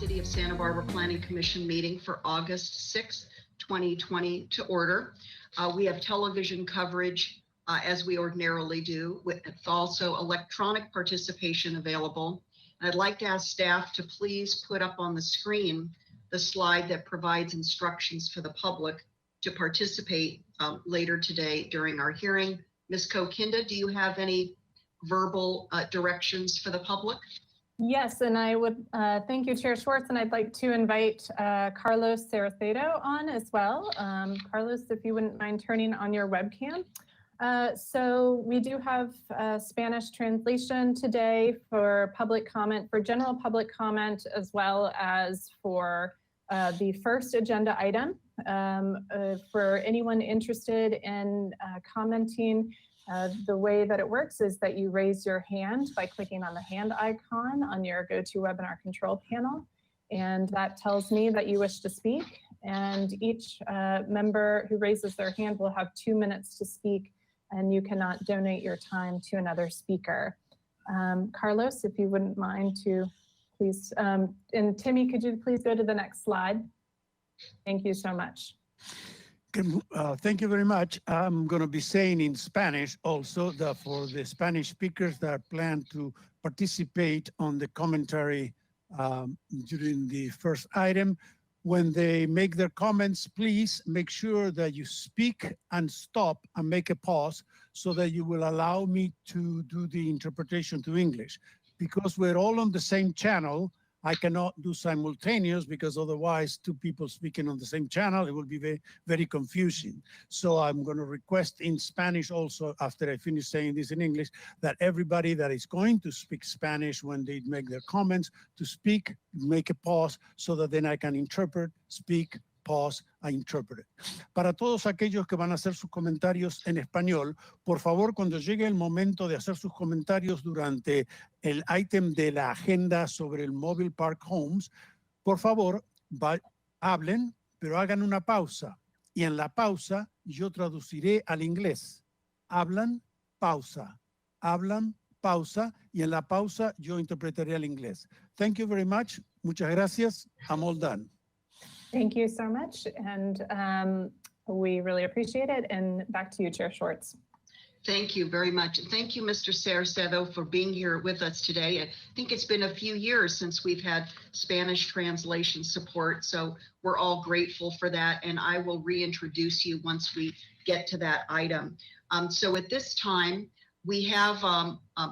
City of Santa Barbara Planning Commission meeting for August 6th, 2020 to order. We have television coverage as we ordinarily do, with also electronic participation available. And I'd like to ask staff to please put up on the screen the slide that provides instructions for the public to participate later today during our hearing. Ms. Kokinda, do you have any verbal directions for the public? Yes, and I would thank you, Chair Schwartz, and I'd like to invite Carlos Cerecedo on as well. Carlos, if you wouldn't mind turning on your webcam. So we do have Spanish translation today for public comment, for general public comment, as well as for the first agenda item. For anyone interested in commenting, the way that it works is that you raise your hand by clicking on the hand icon on your GoToWebinar control panel. And that tells me that you wish to speak. And each member who raises their hand will have 2 minutes to speak, and you cannot donate your time to another speaker. Carlos, if you wouldn't mind to please, and Timmy, could you please go to the next slide? Thank you so much. Thank you very much. I'm going to be saying in Spanish also that for the Spanish speakers that plan to participate on the commentary during the first item, when they make their comments, please make sure that you speak and stop and make a pause so that you will allow me to do the interpretation to English. Because we're all on the same channel, I cannot do simultaneous because otherwise 2 people speaking on the same channel, it will be very, very confusing. So I'm going to request in Spanish also, after I finish saying this in English, that everybody that is going to speak Spanish when they make their comments, to speak, make a pause so that then I can interpret, speak, pause, and interpret. Para todos aquellos que van a hacer sus comentarios en español, por favor, cuando llegue el momento de hacer sus comentarios durante el ítem de la agenda sobre el Mobile Park Homes, por favor, hablen, pero hagan una pausa. Y en la pausa, yo traduciré al inglés. Hablan, pausa. Hablan, pausa. Y en la pausa, yo interpretaré al inglés. Thank you very much. Muchas gracias. I'm all done. Thank you so much, and we really appreciate it. And back to you, Chair Schwartz. Thank you very much. Thank you, Mr. Cerecedo, for being here with us today. I think it's been a few years since we've had Spanish translation support, so we're all grateful for that, and I will reintroduce you once we get to that item. So at this time, we have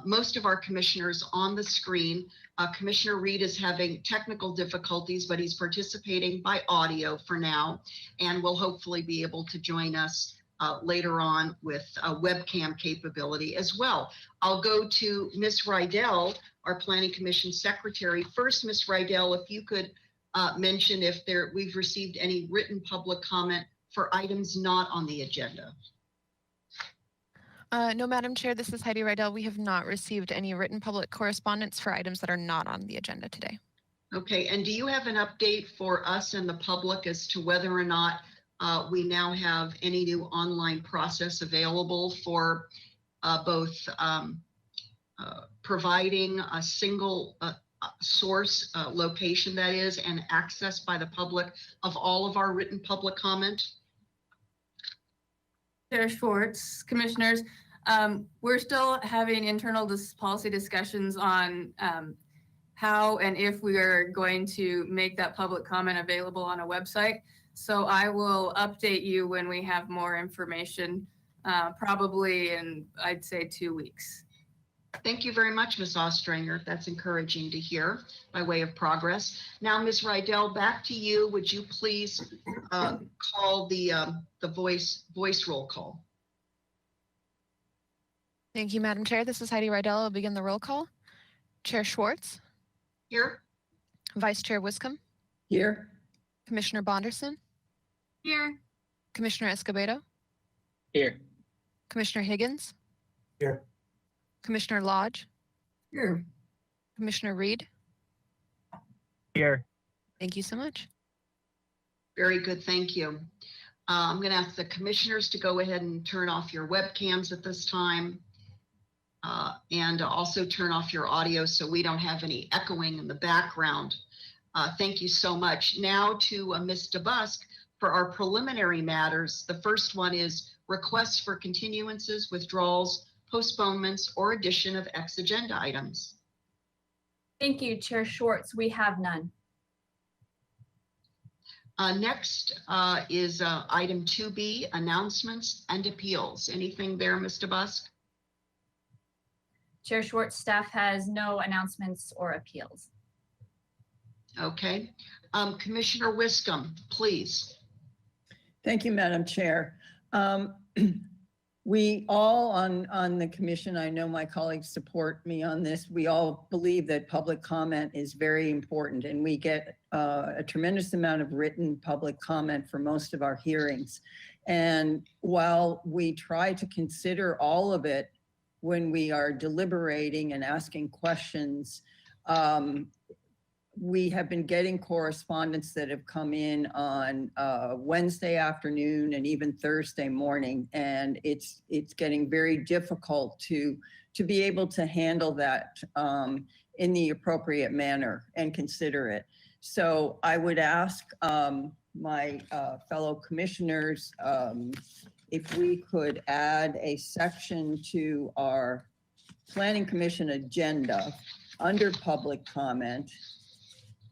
most of our commissioners on the screen. Commissioner Reed is having technical difficulties, but he's participating by audio for now, and will hopefully be able to join us later on with a webcam capability as well. I'll go to Ms. Rydell, our Planning Commission Secretary. First, Ms. Rydell, if you could mention if we've received any written public comment for items not on the agenda. No, Madam Chair, this is Heidi Rydell. We have not received any written public correspondence for items that are not on the agenda today. Okay, and do you have an update for us and the public as to whether or not we now have any new online process available for both providing a single source location, that is, and access by the public of all of our written public comment? Chair Schwartz, commissioners, we're still having internal policy discussions on how and if we are going to make that public comment available on a website. So I will update you when we have more information, probably in, I'd say, 2 weeks. Thank you very much, Ms. Ostranger. That's encouraging to hear by way of progress. Now, Ms. Rydell, back to you. Would you please call the voice roll call? Thank you, Madam Chair. This is Heidi Rydell. I'll begin the roll call. Chair Schwartz. Here. Vice Chair Wiscombe. Here. Commissioner Bonderson. Here. Commissioner Escobedo. Here. Commissioner Higgins. Here. Commissioner Lodge. Here. Commissioner Reed. Here. Thank you so much. Very good, thank you. I'm going to ask the commissioners to go ahead and turn off your webcams at this time, and also turn off your audio so we don't have any echoing in the background. Thank you so much. Now to Ms. DeBusk for our preliminary matters. The first one is requests for continuances, withdrawals, postponements, or addition of ex-agenda items. Thank you, Chair Schwartz. We have none. Next is item 2B, announcements and appeals. Anything there, Ms. DeBusk? Chair Schwartz, staff has no announcements or appeals. Okay. Commissioner Wiscombe, please. Thank you, Madam Chair. We all on the commission, I know my colleagues support me on this. We all believe that public comment is very important, and we get a tremendous amount of written public comment for most of our hearings. And while we try to consider all of it when we are deliberating and asking questions, we have been getting correspondence that have come in on Wednesday afternoon and even Thursday morning, and it's getting very difficult to be able to handle that in the appropriate manner and consider it. So I would ask my fellow commissioners if we could add a section to our Planning Commission agenda under public comment,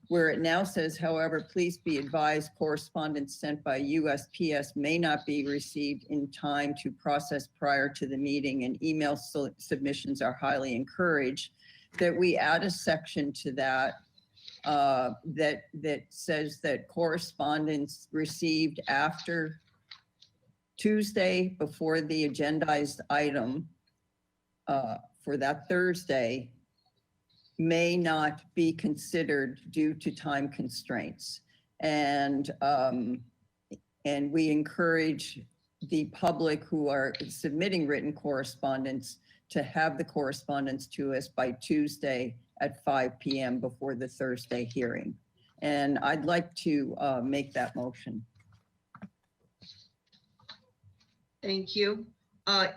where it now says, however, please be advised correspondence sent by USPS may not be received in time to process prior to the meeting, and email submissions are highly encouraged, that we add a section to that that says that correspondence received after Tuesday before the agendized item for that Thursday may not be considered due to time constraints. And we encourage the public who are submitting written correspondence to have the correspondence to us by Tuesday at 5 p.m. before the Thursday hearing. And I'd like to make that motion. Thank you.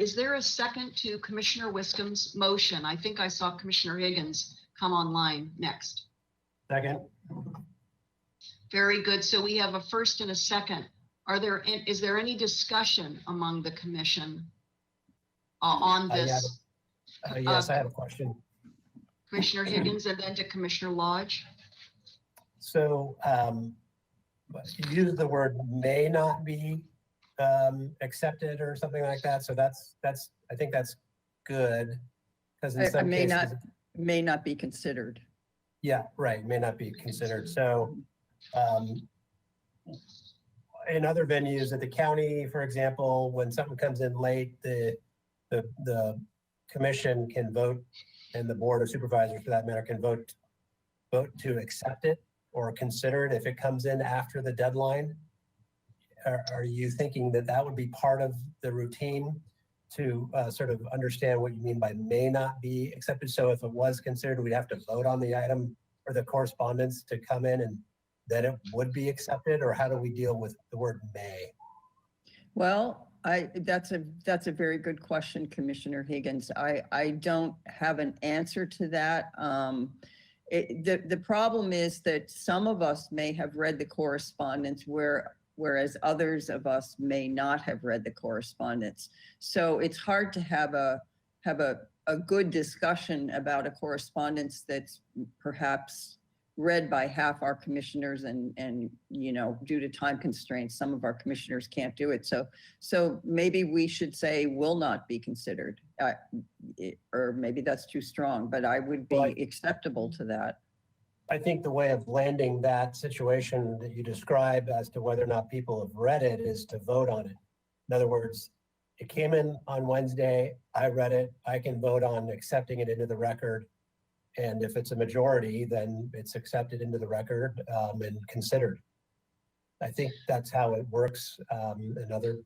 Is there a second to Commissioner Wiscombe's motion? I think I saw Commissioner Higgins come online next. Second. Very good. So we have a first and a second. Is there any discussion among the commission on this? Yes, I have a question. Commissioner Higgins and then to Commissioner Lodge. So you use the word may not be accepted or something like that. So that's I think that's good, because in some cases may not be considered. Yeah, right. May not be considered. So in other venues at the county, for example, when something comes in late, the commission can vote, and the board of supervisors for that matter can vote to accept it or consider it if it comes in after the deadline. Are you thinking that that would be part of the routine to sort of understand what you mean by may not be accepted? So if it was considered, we'd have to vote on the item or the correspondence to come in and then it would be accepted? Or how do we deal with the word may? Well, that's a very good question, Commissioner Higgins. I don't have an answer to that. The problem is that some of us may have read the correspondence whereas others of us may not have read the correspondence. So it's hard to have a good discussion about a correspondence that's perhaps read by half our commissioners and you know, due to time constraints, some of our commissioners can't do it. So maybe we should say will not be considered, or maybe that's too strong, but I would be acceptable to that. I think the way of landing that situation that you describe as to whether or not people have read it is to vote on it. In other words, it came in on Wednesday, I read it, I can vote on accepting it into the record. And if it's a majority, then it's accepted into the record and considered. I think that's how it works in other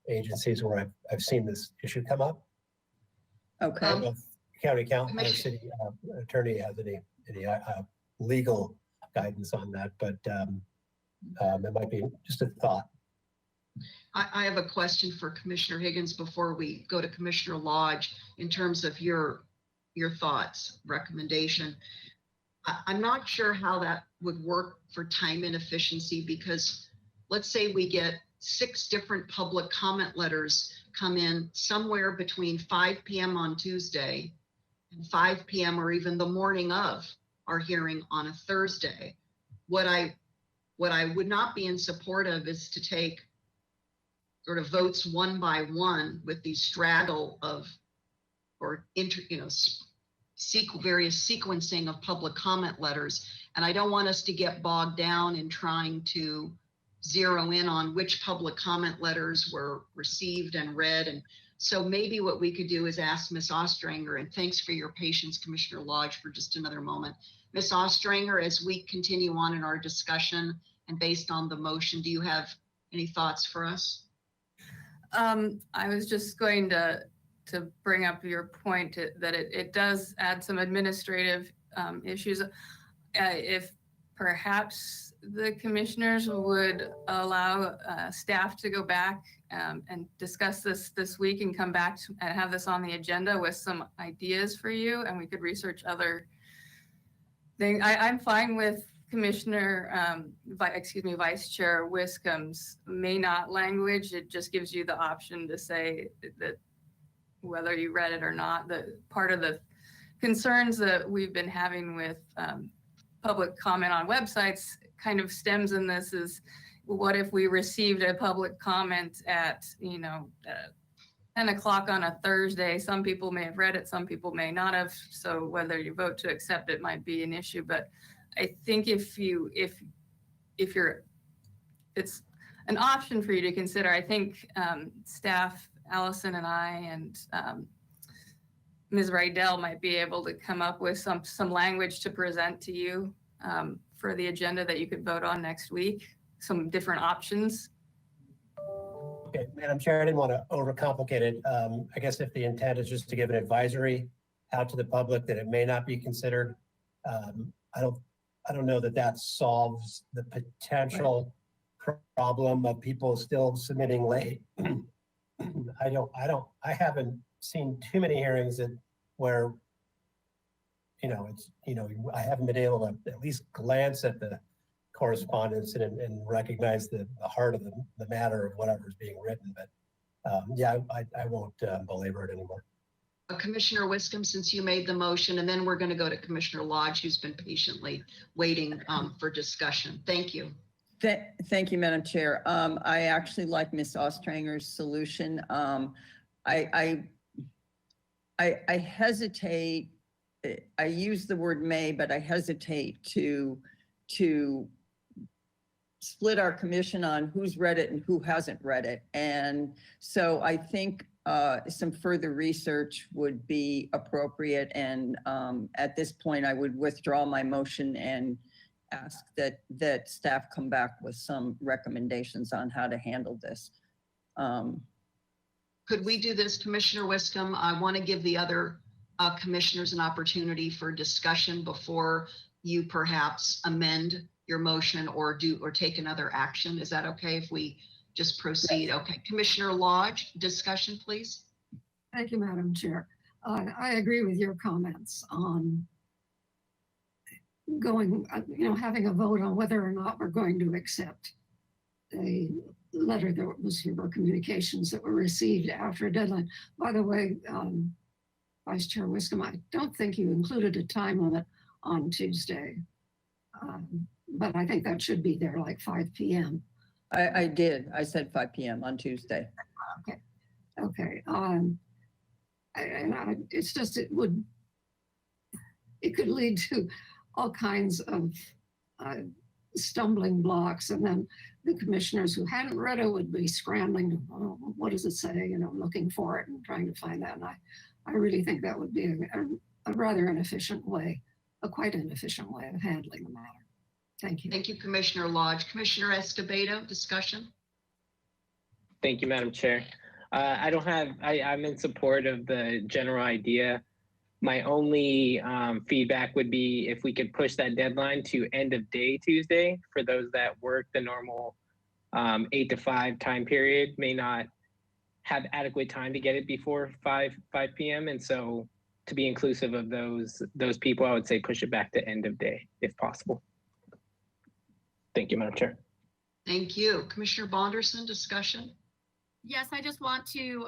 agencies where I've seen this issue come up. Okay. I don't know if county accountant or city attorney has any legal guidance on that, but it might be just a thought. I have a question for Commissioner Higgins before we go to Commissioner Lodge in terms of your thoughts, recommendation. I'm not sure how that would work for time inefficiency, because let's say we get 6 different public comment letters come in somewhere between 5 p.m. on Tuesday and 5 p.m. or even the morning of our hearing on a Thursday. What I would not be in support of is to take sort of votes one by one with these straggle of, or various sequencing of public comment letters. And I don't want us to get bogged down in trying to zero in on which public comment letters were received and read. And so maybe what we could do is ask Ms. Ostranger, and thanks for your patience, Commissioner Lodge, for just another moment. Ms. Ostranger, as we continue on in our discussion and based on the motion, do you have any thoughts for us? I was just going to bring up your point that it does add some administrative issues. If perhaps the commissioners would allow staff to go back and discuss this week and come back and have this on the agenda with some ideas for you, and we could research other things. I'm fine with Vice Chair Wiscom's may not language. It just gives you the option to say that whether you read it or not. The part of the concerns that we've been having with public comment on websites kind of stems in this is, what if we received a public comment at 10 o'clock on a Thursday? Some people may have read it, some people may not have. So whether you vote to accept it might be an issue. But I think if it's an option for you to consider. I think staff, Allison and I, and Ms. Rydell might be able to come up with some language to present to you for the agenda that you could vote on next week, some different options. Okay, Madam Chair, I didn't want to overcomplicate it. I guess if the intent is just to give an advisory out to the public that it may not be considered, I don't know that solves the potential problem of people still submitting late. I haven't seen too many hearings where I haven't been able to at least glance at the correspondence and recognize the heart of the matter of whatever is being written. But yeah, I won't belabor it anymore. Commissioner Wiscombe, since you made the motion, and then we're going to go to Commissioner Lodge, who's been patiently waiting for discussion. Thank you. Thank you, Madam Chair. I actually like Ms. Ostranger's solution. I hesitate, I use the word may, but I hesitate to split our commission on who's read it and who hasn't read it. And so I think some further research would be appropriate. And at this point, I would withdraw my motion and ask that staff come back with some recommendations on how to handle this. Could we do this, Commissioner Wiscombe? I want to give the other commissioners an opportunity for discussion before you perhaps amend your motion or take another action. Is that okay if we just proceed? Okay, Commissioner Lodge, discussion, please. Thank you, Madam Chair. I agree with your comments on having a vote on whether or not we're going to accept a letter that was here or communications that were received after a deadline. By the way, Vice Chair Wiscombe, I don't think you included a time limit on Tuesday, but I think that should be there, like 5 p.m. I did. I said 5 p.m. on Tuesday. Okay. It's just, it could lead to all kinds of stumbling blocks, and then the commissioners who hadn't read it would be scrambling to, what does it say? Looking for it and trying to find that. And I really think that would be a rather inefficient way, quite inefficient way of handling the matter. Thank you. Thank you, Commissioner Lodge. Commissioner Escobedo, discussion. Thank you, Madam Chair. I'm in support of the general idea. My only feedback would be if we could push that deadline to end of day Tuesday for those that work the normal 8 to 5 time period may not have adequate time to get it before 5 p.m. And so to be inclusive of those people, I would say push it back to end of day if possible. Thank you, Madam Chair. Thank you. Commissioner Bonderson, discussion? Yes, I just want to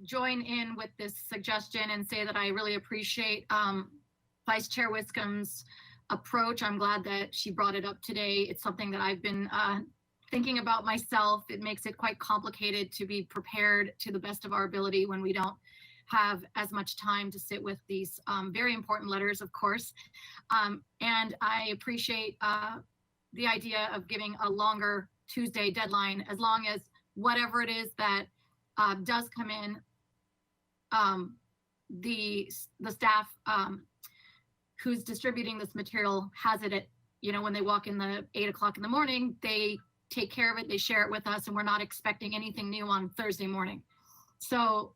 join in with this suggestion and say that I really appreciate Vice Chair Wiscombe's approach. I'm glad that she brought it up today. It's something that I've been thinking about myself. It makes it quite complicated to be prepared to the best of our ability when we don't have as much time to sit with these very important letters, of course. And I appreciate the idea of giving a longer Tuesday deadline, as long as whatever it is that does come in, the staff who's distributing this material has it at, when they walk in the 8 o'clock in the morning, they take care of it, they share it with us, and we're not expecting anything new on Thursday morning. So,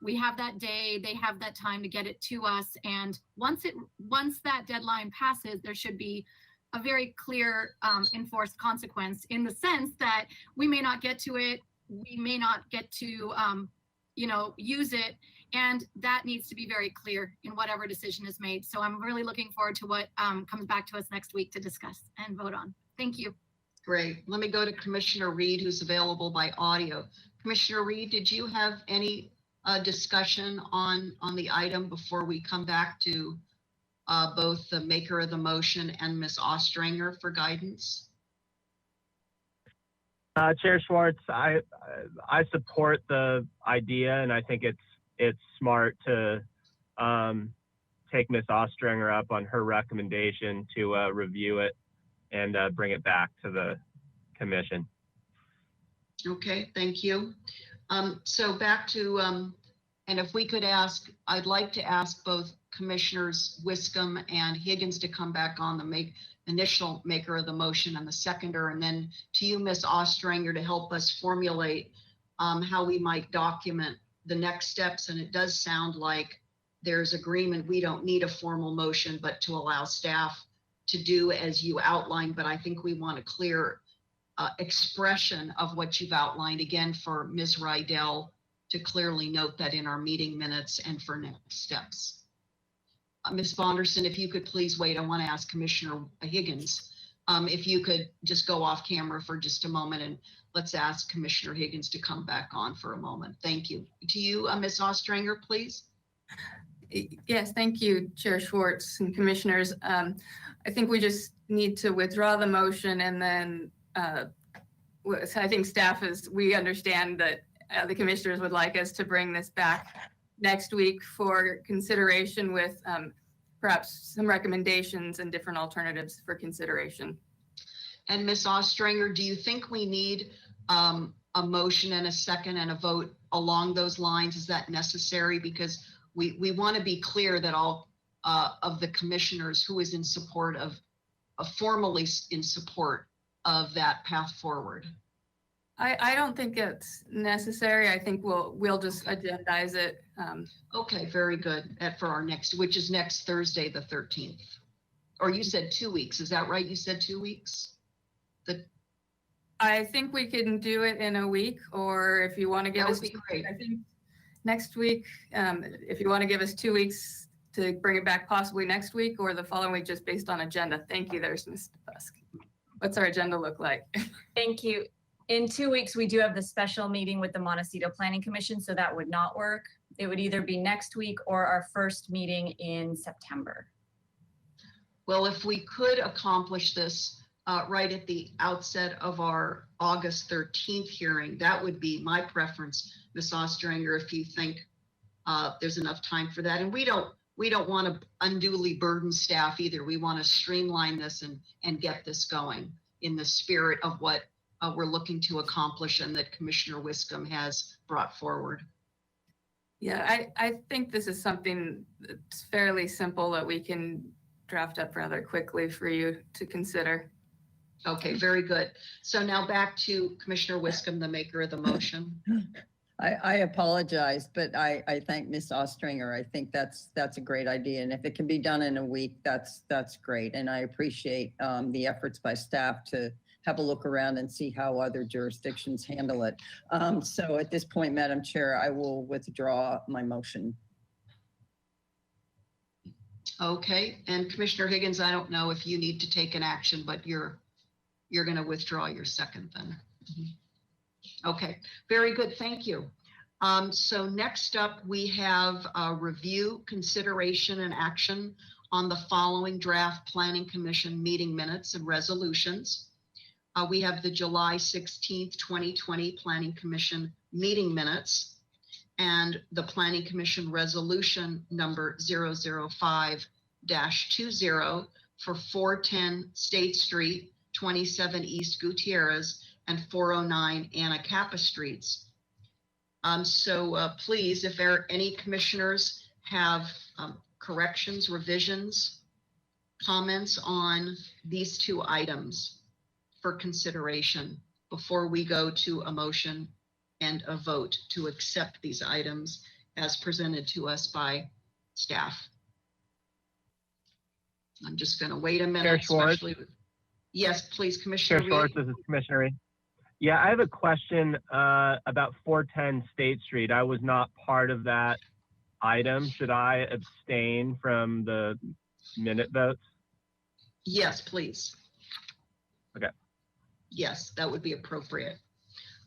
we have that day, they have that time to get it to us. And once that deadline passes, there should be a very clear enforced consequence, in the sense that we may not get to it, we may not get to, use it. And that needs to be very clear in whatever decision is made. So I'm really looking forward to what comes back to us next week to discuss and vote on. Thank you. Great. Let me go to Commissioner Reed, who's available by audio. Commissioner Reed, did you have any discussion on the item before we come back to both the maker of the motion and Ms. Ostranger for guidance? Chair Schwartz, I support the idea, and I think it's smart to take Ms. Ostranger up on her recommendation to review it and bring it back to the commission. Okay, thank you. So back to, and if we could ask, I'd like to ask both Commissioners Wiscombe and Higgins to come back on the initial maker of the motion and the seconder, and then to you, Ms. Ostranger, to help us formulate how we might document the next steps. And it does sound like there's agreement. We don't need a formal motion, but to allow staff to do as you outlined. But I think we want a clear expression of what you've outlined, again, for Ms. Rydell to clearly note that in our meeting minutes and for next steps. Ms. Bonderson, if you could please wait. I want to ask Commissioner Higgins if you could just go off camera for just a moment, and let's ask Commissioner Higgins to come back on for a moment. Thank you. To you, Ms. Ostranger, please. Yes, thank you, Chair Schwartz and commissioners. I think we just need to withdraw the motion, and then I think staff we understand that the commissioners would like us to bring this back next week for consideration with perhaps some recommendations and different alternatives for consideration. And Ms. Ostranger, do you think we need a motion and a second and a vote along those lines? Is that necessary? Because we want to be clear that all of the commissioners who is in support of, formally in support of that path forward. I don't think it's necessary. I think we'll just agendize it. Okay, very good. For our next, which is next Thursday, the 13th. Or you said 2 weeks, is that right? You said 2 weeks? I think we can do it in a week, or if you want to give us, great. I think next week, if you want to give us 2 weeks to bring it back possibly next week or the following week, just based on agenda. Thank you. There's Ms. Busk. What's our agenda look like? Thank you. In 2 weeks, we do have the special meeting with the Montecito Planning Commission, so that would not work. It would either be next week or our first meeting in September. Well, if we could accomplish this right at the outset of our August 13th hearing, that would be my preference, Ms. Ostranger, if you think there's enough time for that. And we don't want to unduly burden staff either. We want to streamline this and get this going in the spirit of what we're looking to accomplish and that Commissioner Wiscombe has brought forward. Yeah, I think this is something that's fairly simple that we can draft up rather quickly for you to consider. Okay, very good. So now back to Commissioner Wiscombe, the maker of the motion. I apologize, but I thank Ms. Ostranger. I think that's a great idea. And if it can be done in a week, that's great. And I appreciate the efforts by staff to have a look around and see how other jurisdictions handle it. So at this point, Madam Chair, I will withdraw my motion. Okay, and Commissioner Higgins, I don't know if you need to take an action, but you're going to withdraw your second then. Okay, very good, thank you. So next up, we have a review, consideration, and action on the following draft Planning Commission meeting minutes and resolutions. We have the July 16th, 2020 Planning Commission meeting minutes and the Planning Commission resolution number 005-20 for 410 State Street, 27 East Gutierrez, and 409 Anacapa Streets. Please, if there are any commissioners have corrections, revisions, comments on these two items for consideration before we go to a motion and a vote to accept these items as presented to us by staff. I'm just going to wait a minute. Chair Schwartz. Yes, please, Commissioner Chair Schwartz, this is Commissioner Reed. Yeah, I have a question about 410 State Street. I was not part of that item. Should I abstain from the minute votes? Yes, please. Okay. Yes, that would be appropriate.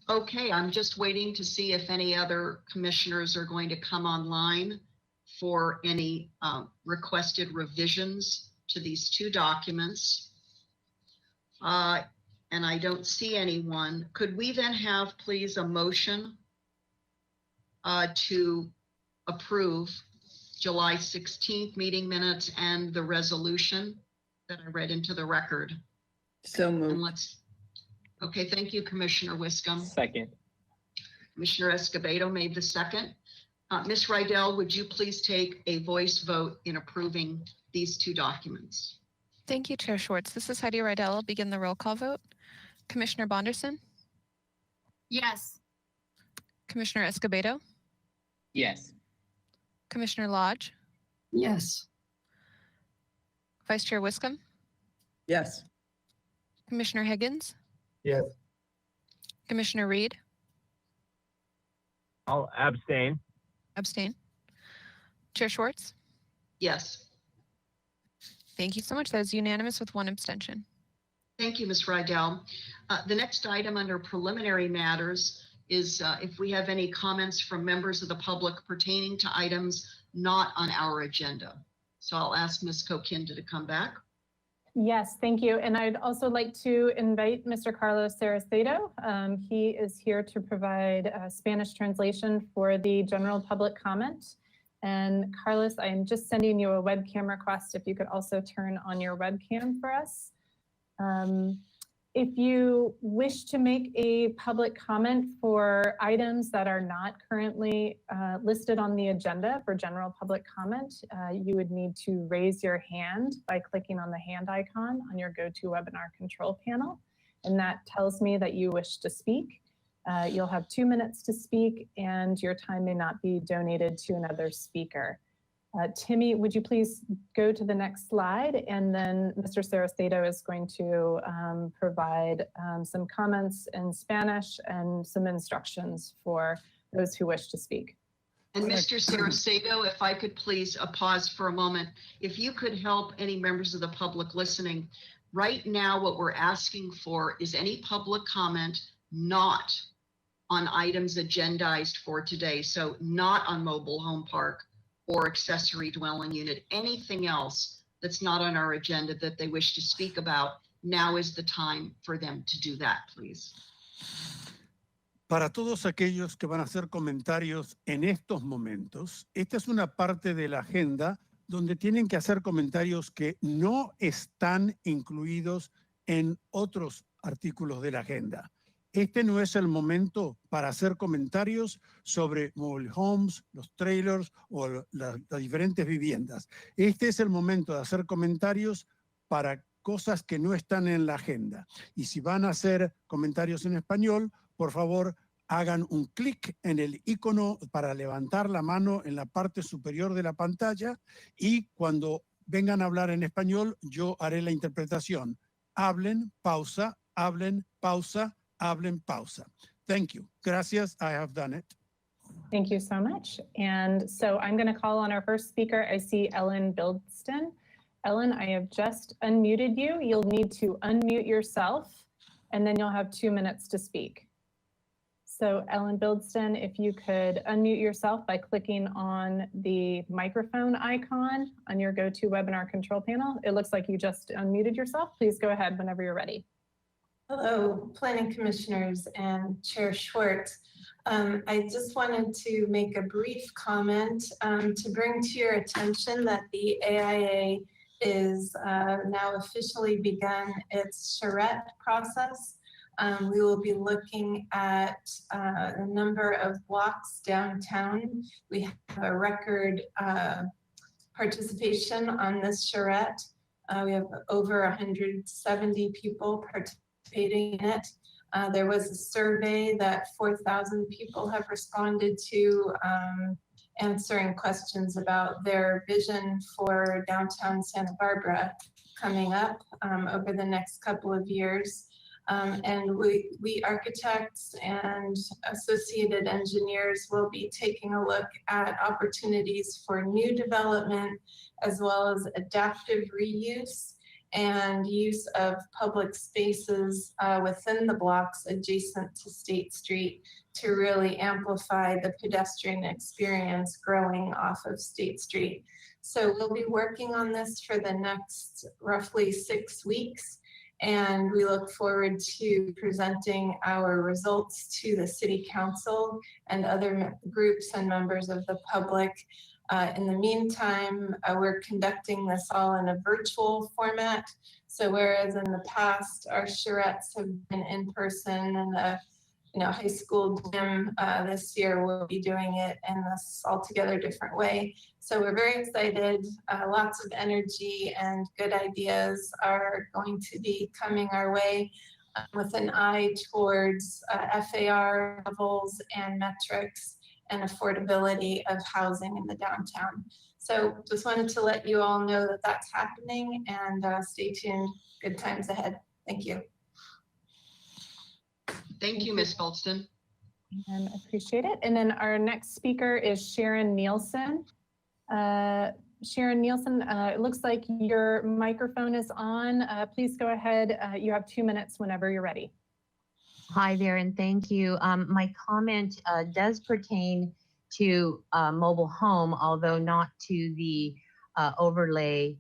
Okay, I'm just waiting to see if any other commissioners are going to come online for any requested revisions to these two documents. And I don't see anyone. Could we then have, please, a motion to approve July 16th meeting minutes and the resolution that I read into the record? So And moved. okay, thank you, Commissioner Wiscombe. Second. Commissioner Escobedo made the second. Ms. Rydell, would you please take a voice vote in approving these two documents? Thank you, Chair Schwartz. This is Heidi Rydell. I'll begin the roll call vote. Commissioner Bonderson, Yes. Commissioner Escobedo, Yes. Commissioner Lodge, Yes. Vice Chair Wiscombe, Yes. Commissioner Higgins, Yes. Commissioner Reed, I'll abstain. abstain. Chair Schwartz, Yes. thank you so much. That is unanimous with one abstention. Thank you, Ms. Rydell. The next item under preliminary matters is if we have any comments from members of the public pertaining to items not on our agenda. So I'll ask Ms. Kokinda to come back. Yes, thank you. And I'd also like to invite Mr. Carlos Saracedo. He is here to provide a Spanish translation for the general public comment. And Carlos, I am just sending you a webcam request. If you could also turn on your webcam for us. If you wish to make a public comment for items that are not currently listed on the agenda for general public comment, you would need to raise your hand by clicking on the hand icon on your GoToWebinar control panel. And that tells me that you wish to speak. You'll have 2 minutes to speak and your time may not be donated to another speaker. Timmy, would you please go to the next slide? And then Mr. Saracedo is going to provide some comments in Spanish and some instructions for those who wish to speak. And Mr. Saracedo, if I could please pause for a moment. If you could help any members of the public listening, right now what we're asking for is any public comment not on items agendized for today. So not on mobile home park or accessory dwelling unit, anything else that's not on our agenda that they wish to speak about. Now is the time for them to do that, please. Para todos aquellos que van a hacer comentarios en estos momentos, esta es una parte de la agenda donde tienen que hacer comentarios que no están incluidos en otros artículos de la agenda. Este no es el momento para hacer comentarios sobre mobile homes, los trailers o las diferentes viviendas. Este es el momento de hacer comentarios para cosas que no están en la agenda. Y si van a hacer comentarios en español, por favor, hagan un clic en el icono para levantar la mano en la parte superior de la pantalla y cuando vengan a hablar en español, yo haré la interpretación. Hablen, pausa, hablen, pausa. Hablen, pausa. Thank you. Gracias. I have done it. Thank you so much. And so I'm going to call on our first speaker. I see Ellen Bildston. Ellen, I have just unmuted you. You'll need to unmute yourself, and then you'll have 2 minutes to speak. So Ellen Bildston, if you could unmute yourself by clicking on the microphone icon on your GoToWebinar control panel. It looks like you just unmuted yourself. Please go ahead whenever you're ready. Hello, Planning Commissioners and Chair Schwartz. I just wanted to make a brief comment to bring to your attention that the AIA is now officially begun its charrette process. We will be looking at a number of blocks downtown. We have a record participation on this charrette. We have over 170 people participating in it. There was a survey that 4,000 people have responded to, answering questions about their vision for downtown Santa Barbara coming up over the next couple of years. And we architects and associated engineers will be taking a look at opportunities for new development, as well as adaptive reuse and use of public spaces within the blocks adjacent to State Street to really amplify the pedestrian experience growing off of State Street. So we'll be working on this for the next roughly 6 weeks, and we look forward to presenting our results to the City Council and other groups and members of the public. In the meantime, we're conducting this all in a virtual format. So whereas in the past, our charrettes have been in person in the high school gym, this year we'll be doing it in this altogether different way. So we're very excited. Lots of energy and good ideas are going to be coming our way with an eye towards FAR levels and metrics and affordability of housing in the downtown. So just wanted to let you all know that that's happening, and stay tuned. Good times ahead. Thank you. Thank you, Ms. Bildston. And appreciate it. And then our next speaker is Sharon Nielsen. Sharon Nielsen, it looks like your microphone is on. Please go ahead. You have 2 minutes whenever you're ready. Hi there, and thank you. My comment does pertain to mobile home, although not to the overlay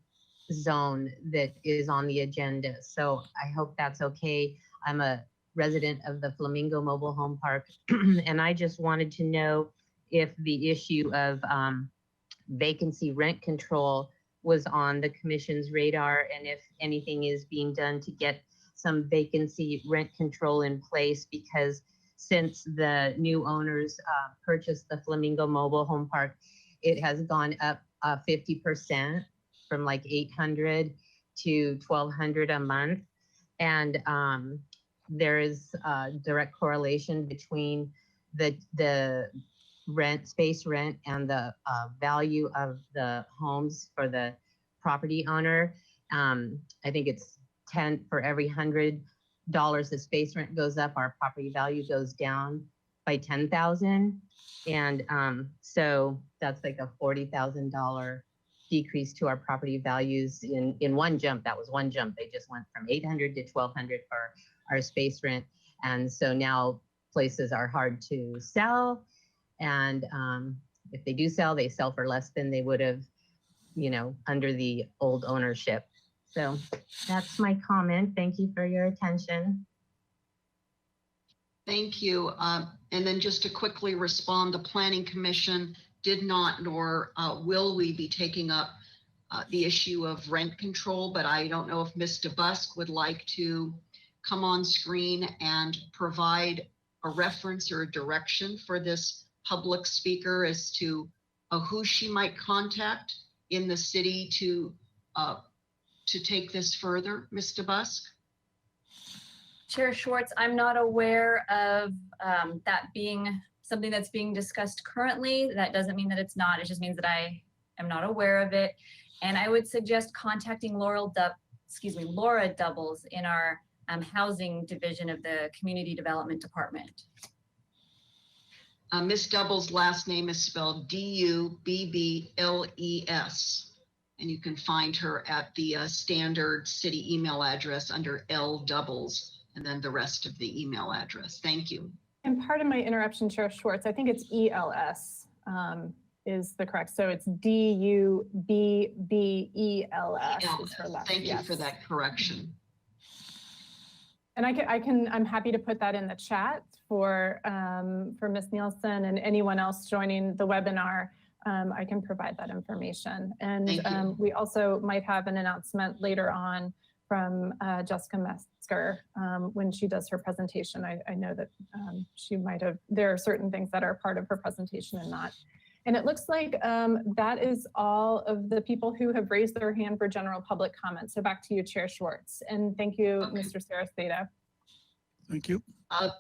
zone that is on the agenda. So I hope that's okay. I'm a resident of the Flamingo Mobile Home Park, and I just wanted to know if the issue of vacancy rent control was on the commission's radar, and if anything is being done to get some vacancy rent control in place, because since the new owners purchased the Flamingo Mobile Home Park, it has gone up 50% from like $800 to $1,200 a month. And there is a direct correlation between the space rent and the value of the homes for the property owner. I think it's 10 for every $100 the space rent goes up, our property value goes down by 10,000. And so that's like a $40,000 decrease to our property values in one jump. That was one jump. They just went from 800 to 1,200 for our space rent. And so now places are hard to sell. And if they do sell, they sell for less than they would have, under the old ownership. So that's my comment. Thank you for your attention. Thank you. And then just to quickly respond, the Planning Commission did not, nor will we be taking up the issue of rent control, but I don't know if Ms. DeBusk would like to come on screen and provide a reference or a direction for this public speaker as to who she might contact in the city to take this further. Ms. DeBusk? Chair Schwartz, I'm not aware of that being something that's being discussed currently. That doesn't mean that it's not. It just means that I am not aware of it. And I would suggest contacting Laura Doubles in our housing division of the Community Development Department. Miss Double's last name is spelled Dubbles. And you can find her at the standard city email address under L Doubles, and then the rest of the email address. Thank you. And part of my interruption, Chair Schwartz, I think it's ELS is the correct. So it's DUBBELS is her last. Thank you for that correction. And I'm happy to put that in the chat for Ms. Nielsen and anyone else joining the webinar. I can provide that information. And we also might have an announcement later on from Jessica Metzger when she does her presentation. I know that she might have, there are certain things that are part of her presentation and not. And it looks like that is all of the people who have raised their hand for general public comment. So back to you, Chair Schwartz. And thank you, Mr. Saracedo. Thank you.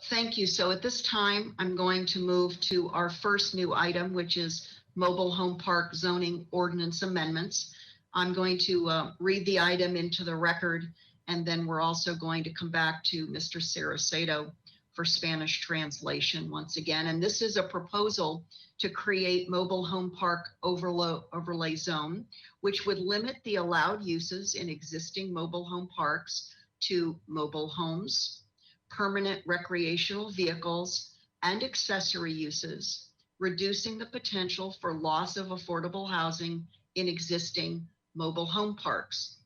Thank you. So at this time, I'm going to move to our first new item, which is mobile home park zoning ordinance amendments. I'm going to read the item into the record, and then we're also going to come back to Mr. Saracedo for Spanish translation once again. And this is a proposal to create mobile home park overlay zone, which would limit the allowed uses in existing mobile home parks to mobile homes, permanent recreational vehicles, and accessory uses, reducing the potential for loss of affordable housing in existing mobile home parks.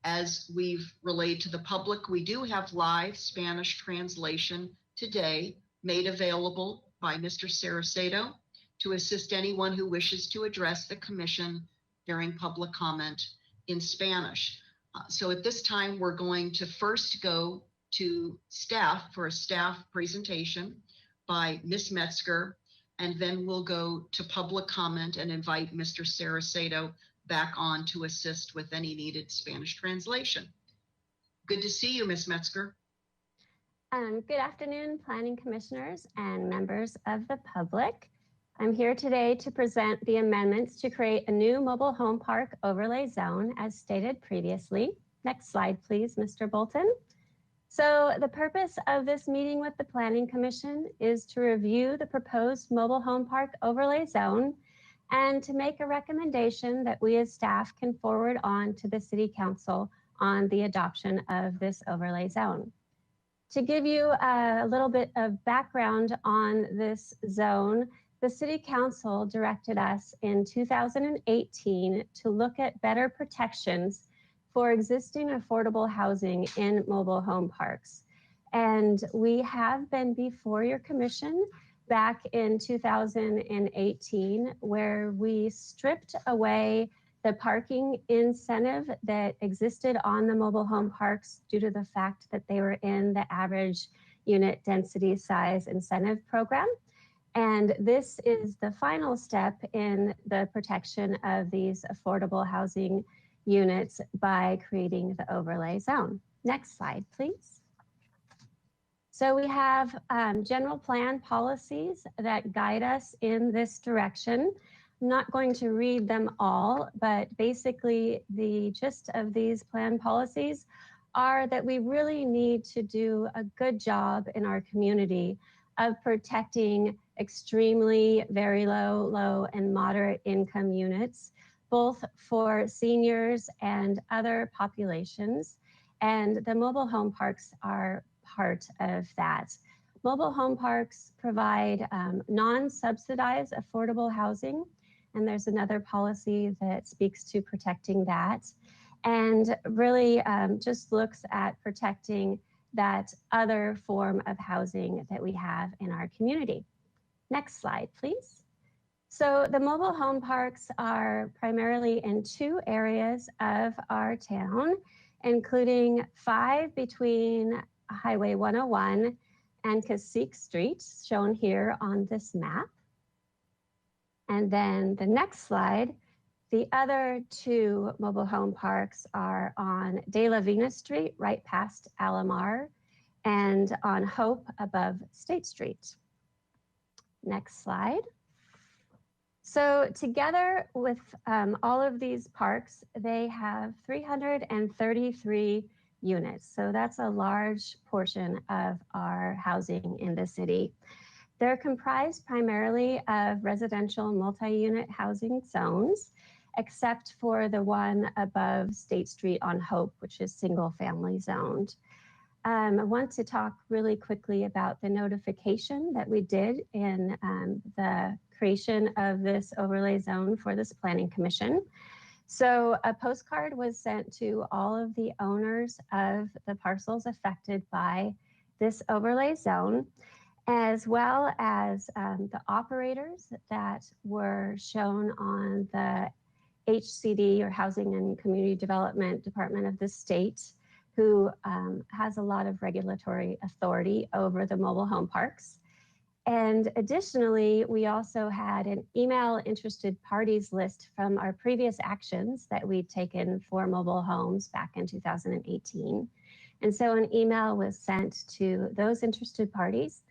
As we've relayed to the public, we do have live Spanish translation today made available by Mr. Saracedo to assist anyone who wishes to address the commission during public comment in Spanish. So at this time, we're going to first go to staff for a staff presentation by Ms. Metzger, and then we'll go to public comment and invite Mr. Saracedo back on to assist with any needed Spanish translation. Good to see you, Ms. Metzger. Good afternoon, planning commissioners and members of the public. I'm here today to present the amendments to create a new mobile home park overlay zone as stated previously. Next slide, please, Mr. Bolton. So the purpose of this meeting with the Planning Commission is to review the proposed mobile home park overlay zone and to make a recommendation that we as staff can forward on to the City Council on the adoption of this overlay zone. To give you a little bit of background on this zone, the City Council directed us in 2018 to look at better protections for existing affordable housing in mobile home parks. And we have been before your commission back in 2018, where we stripped away the parking incentive that existed on the mobile home parks due to the fact that they were in the average unit density size incentive program. And this is the final step in the protection of these affordable housing units by creating the overlay zone. Next slide, please. So we have general plan policies that guide us in this direction. I'm not going to read them all, but basically the gist of these plan policies are that we really need to do a good job in our community of protecting extremely very low, and moderate income units, both for seniors and other populations. And the mobile home parks are part of that. Mobile home parks provide non-subsidized affordable housing, and there's another policy that speaks to protecting that, and really just looks at protecting that other form of housing that we have in our community. Next slide, please. So the mobile home parks are primarily in 2 areas of our town, including 5 between Highway 101 and Cacique Street, shown here on this map. And then the next slide, the other 2 mobile home parks are on De La Vina Street, right past Alamar, and on Hope above State Street. Next slide. So together with all of these parks, they have 333 units. So that's a large portion of our housing in the city. They're comprised primarily of residential multi-unit housing zones, except for the one above State Street on Hope, which is single family zoned. I want to talk really quickly about the notification that we did in the creation of this overlay zone for this Planning Commission. So a postcard was sent to all of the owners of the parcels affected by this overlay zone, as well as the operators that were shown on the HCD, or Housing and Community Development Department of the state, who has a lot of regulatory authority over the mobile home parks. And additionally, we also had an email interested parties list from our previous actions that we'd taken for mobile homes back in 2018. And so an email was sent to those interested parties.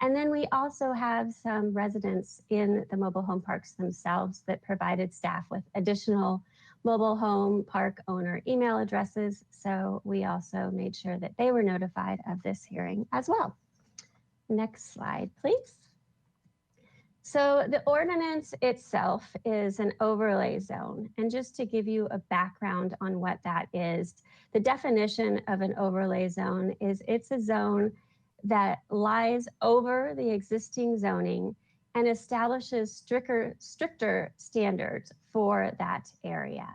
And then we also have some residents in the mobile home parks themselves that provided staff with additional mobile home park owner email addresses. So we also made sure that they were notified of this hearing as well. Next slide, please. So the ordinance itself is an overlay zone. And just to give you a background on what that is, the definition of an overlay zone is it's a zone that lies over the existing zoning and establishes stricter standards for that area.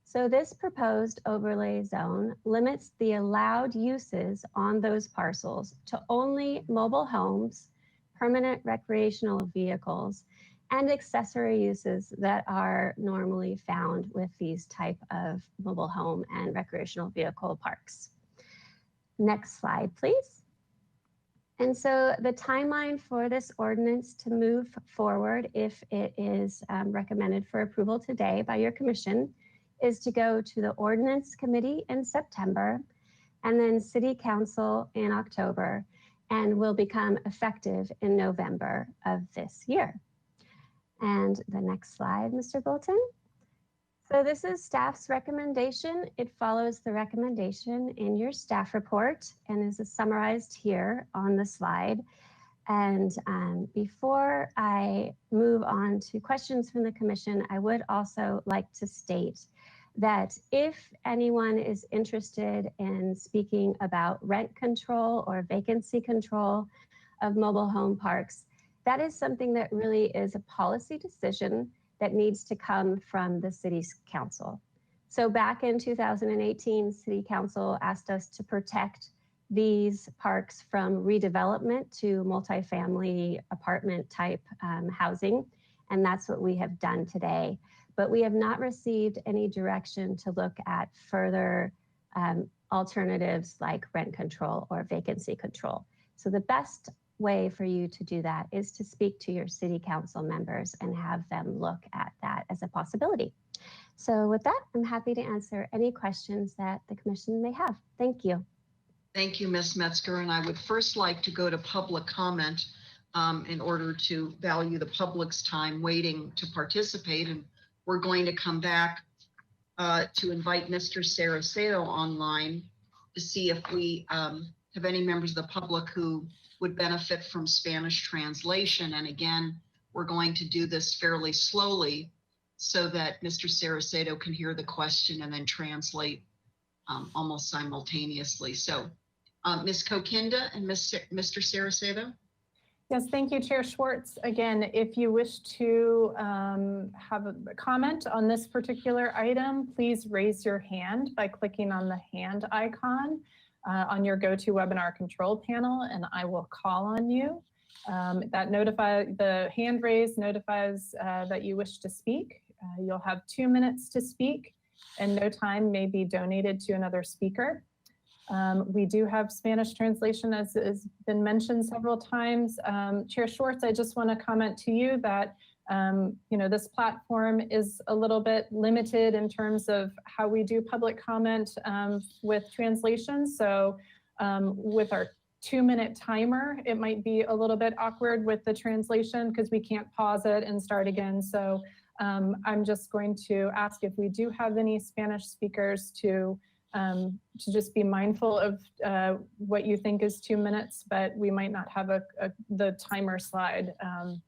So this proposed overlay zone limits the allowed uses on those parcels to only mobile homes, permanent recreational vehicles, and accessory uses that are normally found with these type of mobile home and recreational vehicle parks. Next slide, please. And so the timeline for this ordinance to move forward, if it is recommended for approval today by your commission, is to go to the ordinance committee in September and then city council in October, and will become effective in November of this year. And the next slide, Mr. Bolton. So this is staff's recommendation. It follows the recommendation in your staff report and is summarized here on the slide. And before I move on to questions from the commission, I would also like to state that if anyone is interested in speaking about rent control or vacancy control of mobile home parks, that is something that really is a policy decision that needs to come from the city's council. So back in 2018, city council asked us to protect these parks from redevelopment to multifamily apartment type housing. And that's what we have done today. But we have not received any direction to look at further alternatives like rent control or vacancy control. So the best way for you to do that is to speak to your city council members and have them look at that as a possibility. So with that, I'm happy to answer any questions that the commission may have. Thank you. Thank you, Ms. Metzger. And I would first like to go to public comment in order to value the public's time waiting to participate. And we're going to come back to invite Mr. Saracedo online to see if we have any members of the public who would benefit from Spanish translation. And again, we're going to do this fairly slowly so that Mr. Saracedo can hear the question and then translate almost simultaneously. So Ms. Kokinda and Mr. Saracedo. Yes, thank you, Chair Schwartz. Again, if you wish to have a comment on this particular item, please raise your hand by clicking on the hand icon on your GoToWebinar control panel, and I will call on you. The hand raise notifies that you wish to speak. You'll have 2 minutes to speak, and no time may be donated to another speaker. We do have Spanish translation, as has been mentioned several times. Chair Schwartz, I just want to comment to you that this platform is a little bit limited in terms of how we do public comment with translation. So with our 2-minute timer, it might be a little bit awkward with the translation because we can't pause it and start again. So I'm just going to ask if we do have any Spanish speakers to to just be mindful of what you think is 2 minutes, but we might not have the timer slide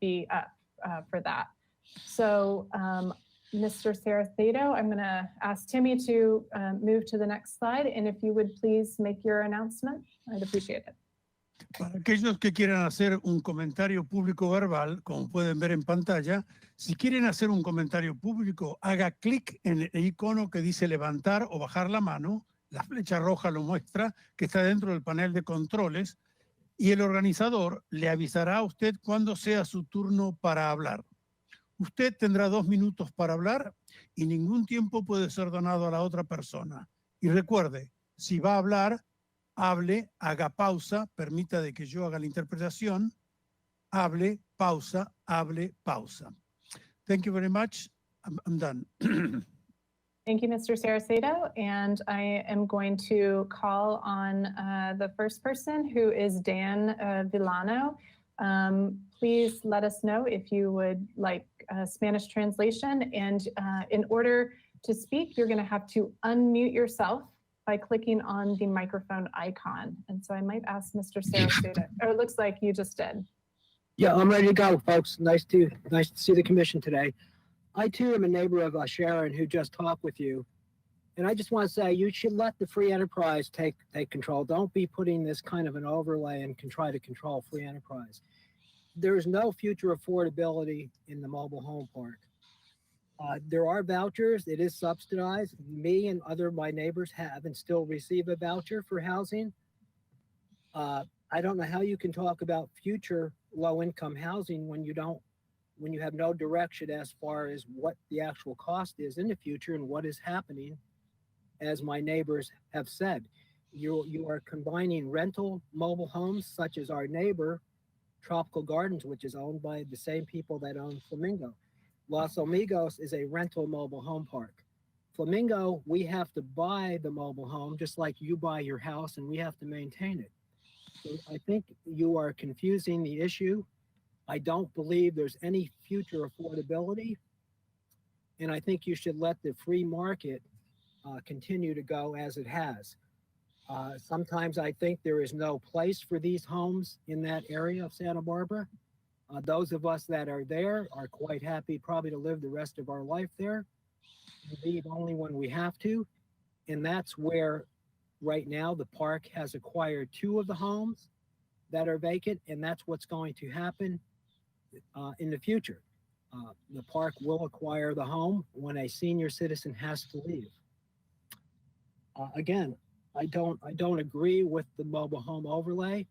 be up for that. So Mr. Saracedo, I'm going to ask Timmy to move to the next slide, and if you would please make your announcement, I'd appreciate it. Para aquellos que quieran hacer un comentario público verbal, como pueden ver en pantalla, si quieren hacer un comentario público, haga clic en el icono que dice levantar o bajar la mano. La flecha roja lo muestra, que está dentro del panel de controles, y el organizador le avisará a usted cuando sea su turno para hablar. Usted tendrá 2 minutos para hablar y ningún tiempo puede ser donado a la otra persona. Y recuerde, si va a hablar, hable, haga pausa, permita de que yo haga la interpretación, hable, pausa, hable, pausa. Thank you very much. I'm done. Thank you, Mr. Saracedo. And I am going to call on the first person, who is Dan Villano. Please let us know if you would like Spanish translation. And in order to speak, you're going to have to unmute yourself by clicking on the microphone icon. And so I might ask Mr. Saracedo, or it looks like you just did. Yeah, I'm ready to go, folks. Nice to see the commission today. I too am a neighbor of Sharon, who just talked with you. And I just want to say, you should let the free enterprise take control. Don't be putting this kind of an overlay and try to control free enterprise. There is no future affordability in the mobile home park. There are vouchers. It is subsidized. Me and my neighbors have and still receive a voucher for housing. I don't know how you can talk about future low-income housing when you have no direction as far as what the actual cost is in the future and what is happening, as my neighbors have said. You are combining rental mobile homes, such as our neighbor, Tropical Gardens, which is owned by the same people that own Flamingo. Los Amigos is a rental mobile home park. Flamingo, we have to buy the mobile home just like you buy your house, and we have to maintain it. So I think you are confusing the issue. I don't believe there's any future affordability. And I think you should let the free market continue to go as it has. Sometimes I think there is no place for these homes in that area of Santa Barbara. Those of us that are there are quite happy probably to live the rest of our life there, indeed only when we have to. And that's where right now the park has acquired 2 of the homes that are vacant, and that's what's going to happen in the future. The park will acquire the home when a senior citizen has to leave. Again, I don't agree with the mobile home overlay,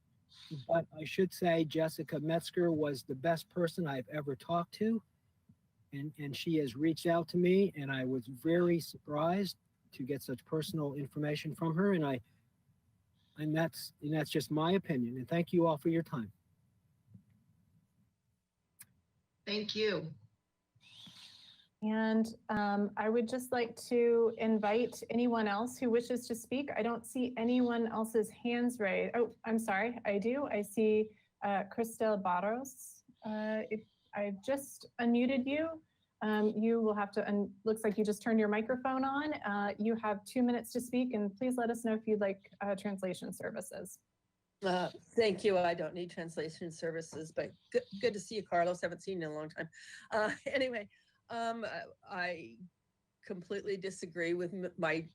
but I should say Jessica Metzger was the best person I've ever talked to, and she has reached out to me, and I was very surprised to get such personal information from her, and that's just my opinion. And thank you all for your time. Thank you. And I would just like to invite anyone else who wishes to speak. I don't see anyone else's hands raised. Oh, I'm sorry, I do. I see Cristel Barros. I've just unmuted you. You will have to, looks like you just turned your microphone on. You have 2 minutes to speak, and please let us know if you'd like translation services. Thank you. I don't need translation services, but good to see you, Carlos. Haven't seen you in a long time. Anyway, I completely disagree with my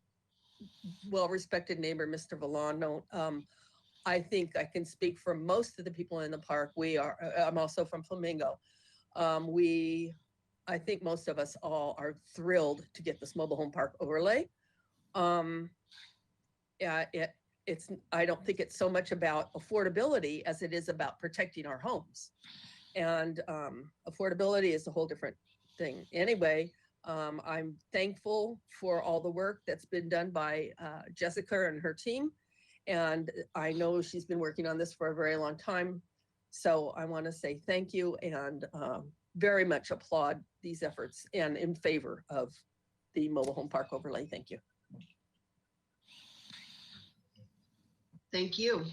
well-respected neighbor, Mr. Villano. I think I can speak for most of the people in the park. I'm also from Flamingo. I think most of us all are thrilled to get this mobile home park overlay. I don't think it's so much about affordability as it is about protecting our homes. And affordability is a whole different thing. Anyway, I'm thankful for all the work that's been done by Jessica and her team. And I know she's been working on this for a very long time. So I want to say thank you and very much applaud these efforts and in favor of the mobile home park overlay. Thank you. Thank you.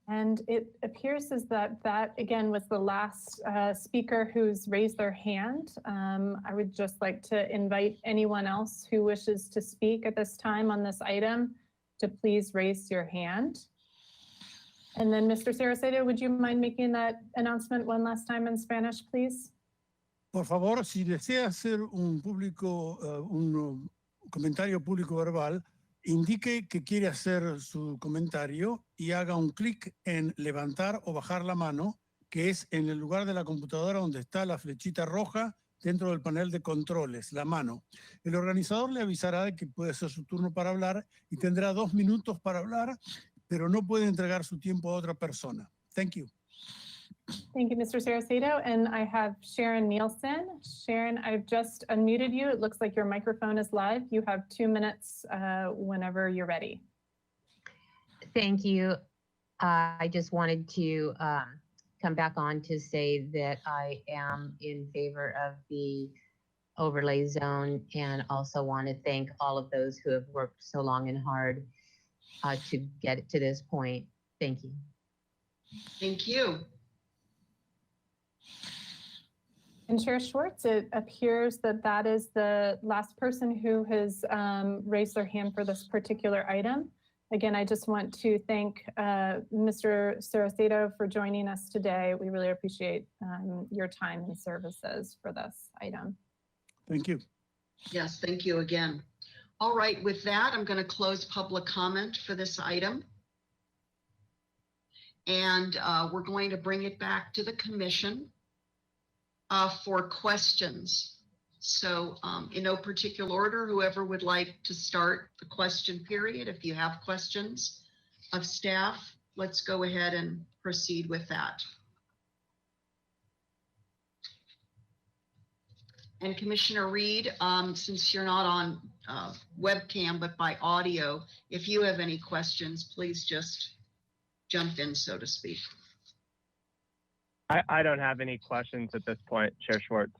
And it appears as that again was the last speaker who's raised their hand. I would just like to invite anyone else who wishes to speak at this time on this item to please raise your hand. And then Mr. Saraceno, would you mind making that announcement one last time in Spanish, please? Por favor, si desea hacer un comentario público verbal, indique que quiere hacer su comentario y haga un clic en levantar o bajar la mano, que es en el lugar de la computadora donde está la flechita roja dentro del panel de controles, la mano. El organizador le avisará de que puede ser su turno para hablar y tendrá 2 minutos para hablar, pero no puede entregar su tiempo a otra persona. Thank you. Thank you, Mr. Saraceno. And I have Sharon Nielsen. Sharon, I've just unmuted you. It looks like your microphone is live. You have 2 minutes whenever you're ready. Thank you. I just wanted to come back on to say that I am in favor of the overlay zone and also want to thank all of those who have worked so long and hard to get it to this point. Thank you. Thank you. And Chair Schwartz, it appears that that is the last person who has raised their hand for this particular item. Again, I just want to thank Mr. Saraceno for joining us today. We really appreciate your time and services for this item. Thank you. Yes, thank you again. All right, with that, I'm going to close public comment for this item. And we're going to bring it back to the commission for questions. So in no particular order, whoever would like to start the question period, if you have questions of staff, let's go ahead and proceed with that. And Commissioner Reed, since you're not on webcam, but by audio, if you have any questions, please just jump in, so to speak. I don't have any questions at this point, Chair Schwartz.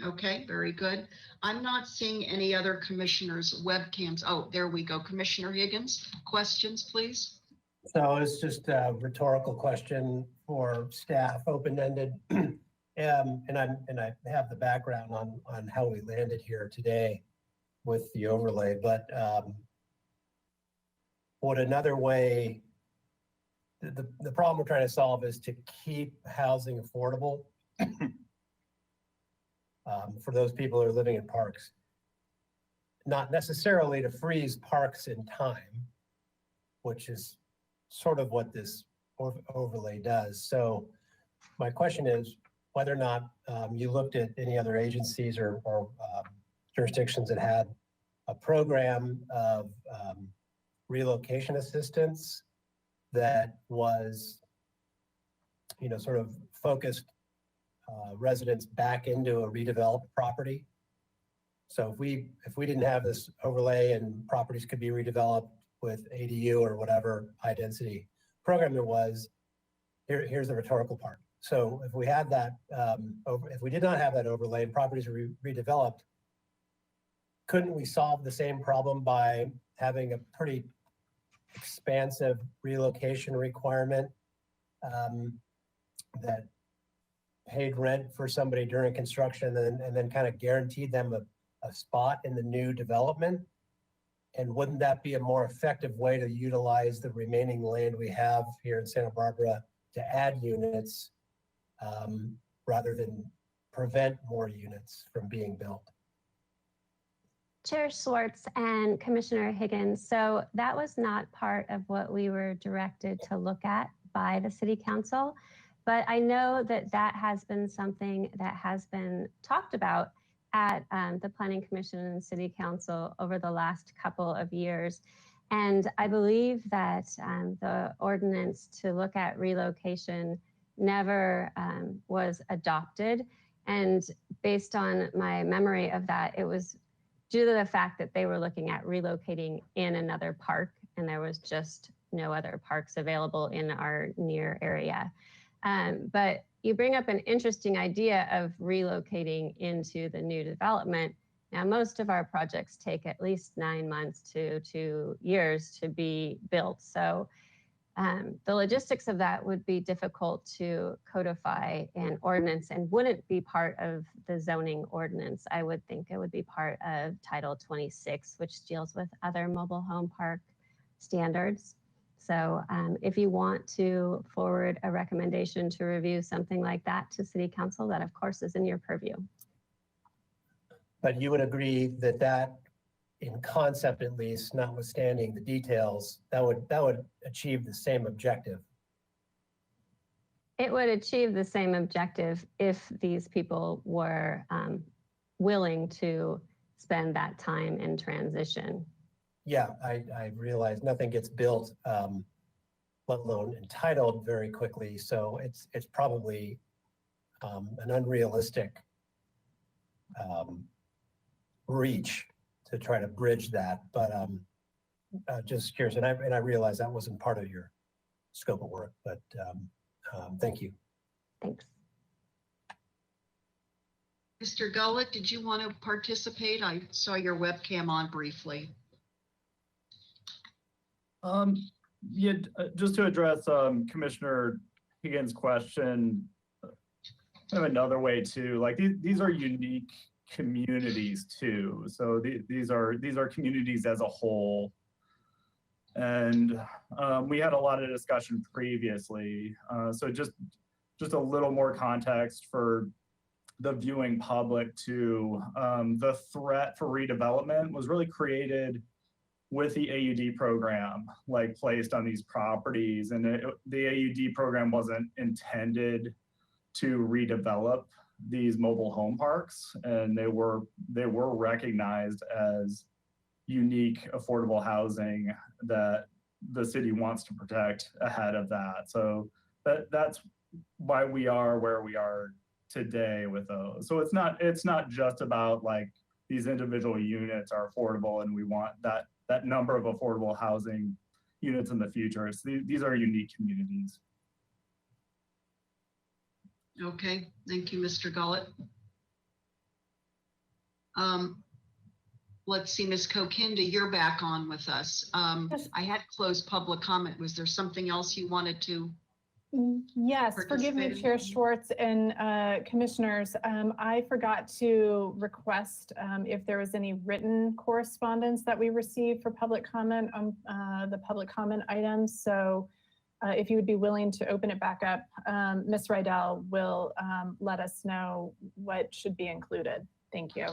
Okay, very good. I'm not seeing any other commissioners' webcams. Oh, there we go. Commissioner Higgins, questions, please. So it's just a rhetorical question for staff, open-ended. And I have the background on how we landed here today with the overlay, but would another way, the problem we're trying to solve is to keep housing affordable for those people who are living in parks. Not necessarily to freeze parks in time, which is sort of what this overlay does. So my question is whether or not you looked at any other agencies or jurisdictions that had a program of relocation assistance that was, sort of focused residents back into a redeveloped property. So if we didn't have this overlay and properties could be redeveloped with ADU or whatever high density program there was, here's the rhetorical part. So if we had that, if we did not have that overlay and properties were redeveloped, couldn't we solve the same problem by having a pretty expansive relocation requirement that paid rent for somebody during construction and then kind of guaranteed them a spot in the new development? And wouldn't that be a more effective way to utilize the remaining land we have here in Santa Barbara to add units rather than prevent more units from being built? Chair Schwartz and Commissioner Higgins, so that was not part of what we were directed to look at by the City Council, but I know that that has been something that has been talked about at the Planning Commission and City Council over the last couple of years. And I believe that the ordinance to look at relocation never was adopted. And based on my memory of that, it was due to the fact that they were looking at relocating in another park and there was just no other parks available in our near area. But you bring up an interesting idea of relocating into the new development. Now, most of our projects take at least 9 months to 2 years to be built. So The logistics of that would be difficult to codify in ordinance and wouldn't be part of the zoning ordinance. I would think it would be part of Title 26, which deals with other mobile home park standards. So if you want to forward a recommendation to review something like that to City Council, that of course is in your purview. But you would agree that that, in concept at least, notwithstanding the details, that would achieve the same objective. It would achieve the same objective if these people were willing to spend that time in transition. Yeah, I realize nothing gets built, let alone entitled, very quickly. So it's probably an unrealistic reach to try to bridge that. But just curious, and I realize that wasn't part of your scope of work, but thank you. Thanks. Mr. Gullett, did you want to participate? I saw your webcam on briefly. Yeah, just to address Commissioner Higgins' question, kind of another way too, like these are unique communities too. So these are communities as a whole. And we had a lot of discussion previously. So just a little more context for the viewing public too. The threat for redevelopment was really created with the AUD program, like placed on these properties. And the AUD program wasn't intended to redevelop these mobile home parks, and they were recognized as unique affordable housing that the city wants to protect ahead of that. So that's why we are where we are today with those. So it's not just about like these individual units are affordable and we want that number of affordable housing units in the future. So these are unique communities. Okay, thank you, Mr. Gullett. Let's see, Ms. Kokinda, you're back on with us. I had closed public comment. Was there something else you wanted to? Yes, forgive me, participate in? Chair Schwartz and commissioners. I forgot to request if there was any written correspondence that we received for public comment on the public comment items. So if you would be willing to open it back up, Ms. Rydell will let us know what should be included. Thank you.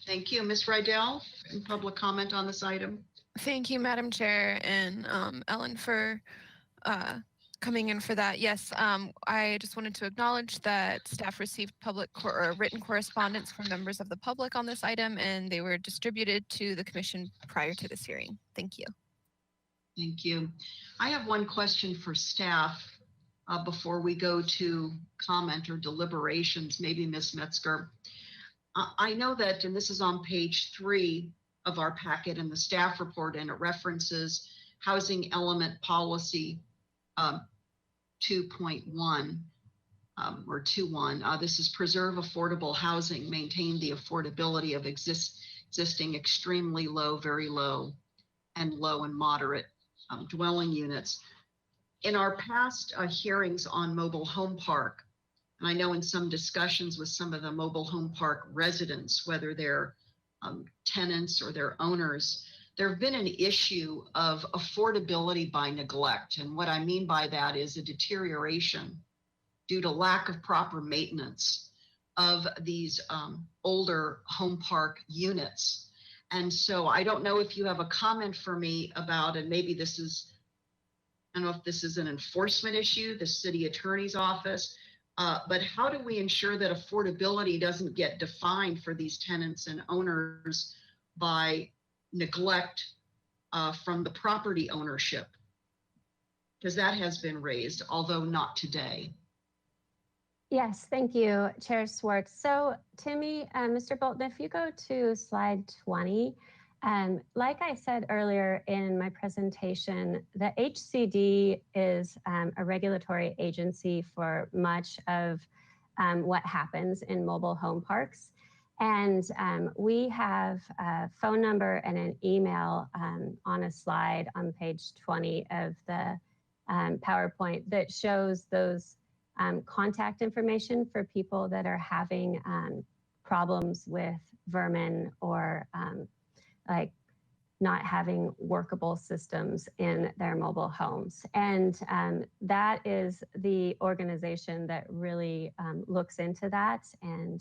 Thank you. Ms. Rydell, public comment on this item. Thank you, Madam Chair, and Ellen for coming in for that. Yes, I just wanted to acknowledge that staff received written correspondence from members of the public on this item, and they were distributed to the commission prior to this hearing. Thank you. Thank you. I have one question for staff before we go to comment or deliberations, maybe Ms. Metzger. I know that, and this is on page 3 of our packet in the staff report, and it references housing element policy 2.1 or 2.1. This is preserve affordable housing, maintain the affordability of existing extremely low, very low, and low and moderate dwelling units. In our past hearings on mobile home park, and I know in some discussions with some of the mobile home park residents, whether they're tenants or their owners, there have been an issue of affordability by neglect. And what I mean by that is a deterioration due to lack of proper maintenance of these older home park units. And so I don't know if you have a comment for me about, and maybe this is, I don't know if this is an enforcement issue, the city attorney's office, but how do we ensure that affordability doesn't get defined for these tenants and owners by neglect from the property ownership? Because that has been raised, although not today. Yes, thank you, Chair Schwartz. So Timmy, Mr. Bolton, if you go to slide 20, like I said earlier in my presentation, the HCD is a regulatory agency for much of what happens in mobile home parks. And we have a phone number and an email on a slide on page 20 of the PowerPoint that shows those contact information for people that are having problems with vermin or like not having workable systems in their mobile homes. And that is the organization that really looks into that and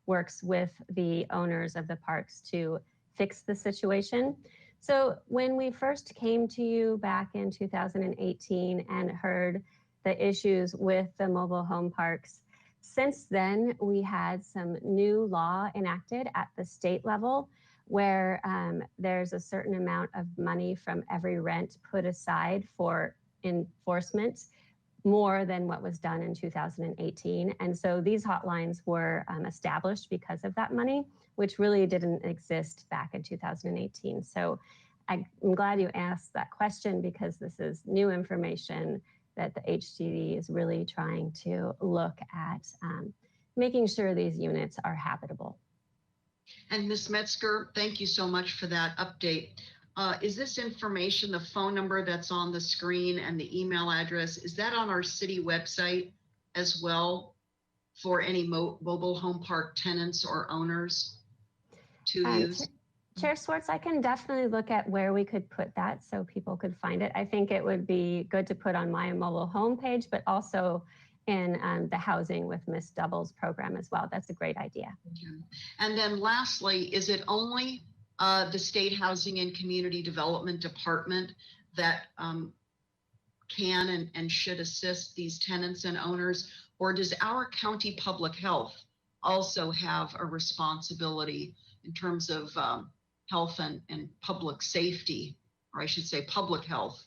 works with the owners of the parks to fix the situation. So when we first came to you back in 2018 and heard the issues with the mobile home parks, since then we had some new law enacted at the state level where there's a certain amount of money from every rent put aside for enforcement, more than what was done in 2018. And so these hotlines were established because of that money, which really didn't exist back in 2018. So I'm glad you asked that question because this is new information that the HCD is really trying to look at making sure these units are habitable. And Ms. Metzger, thank you so much for that update. Is this information, the phone number that's on the screen and the email address, is that on our city website as well for any mobile home park tenants or owners to use? Chair Swartz, I can definitely look at where we could put that so people could find it. I think it would be good to put on my mobile home page, but also in the Housing with Miss Doubles program as well. That's a great idea. And then lastly, is it only the State Housing and Community Development Department that can and should assist these tenants and owners, or does our county public health also have a responsibility in terms of health and public safety, or I should say public health,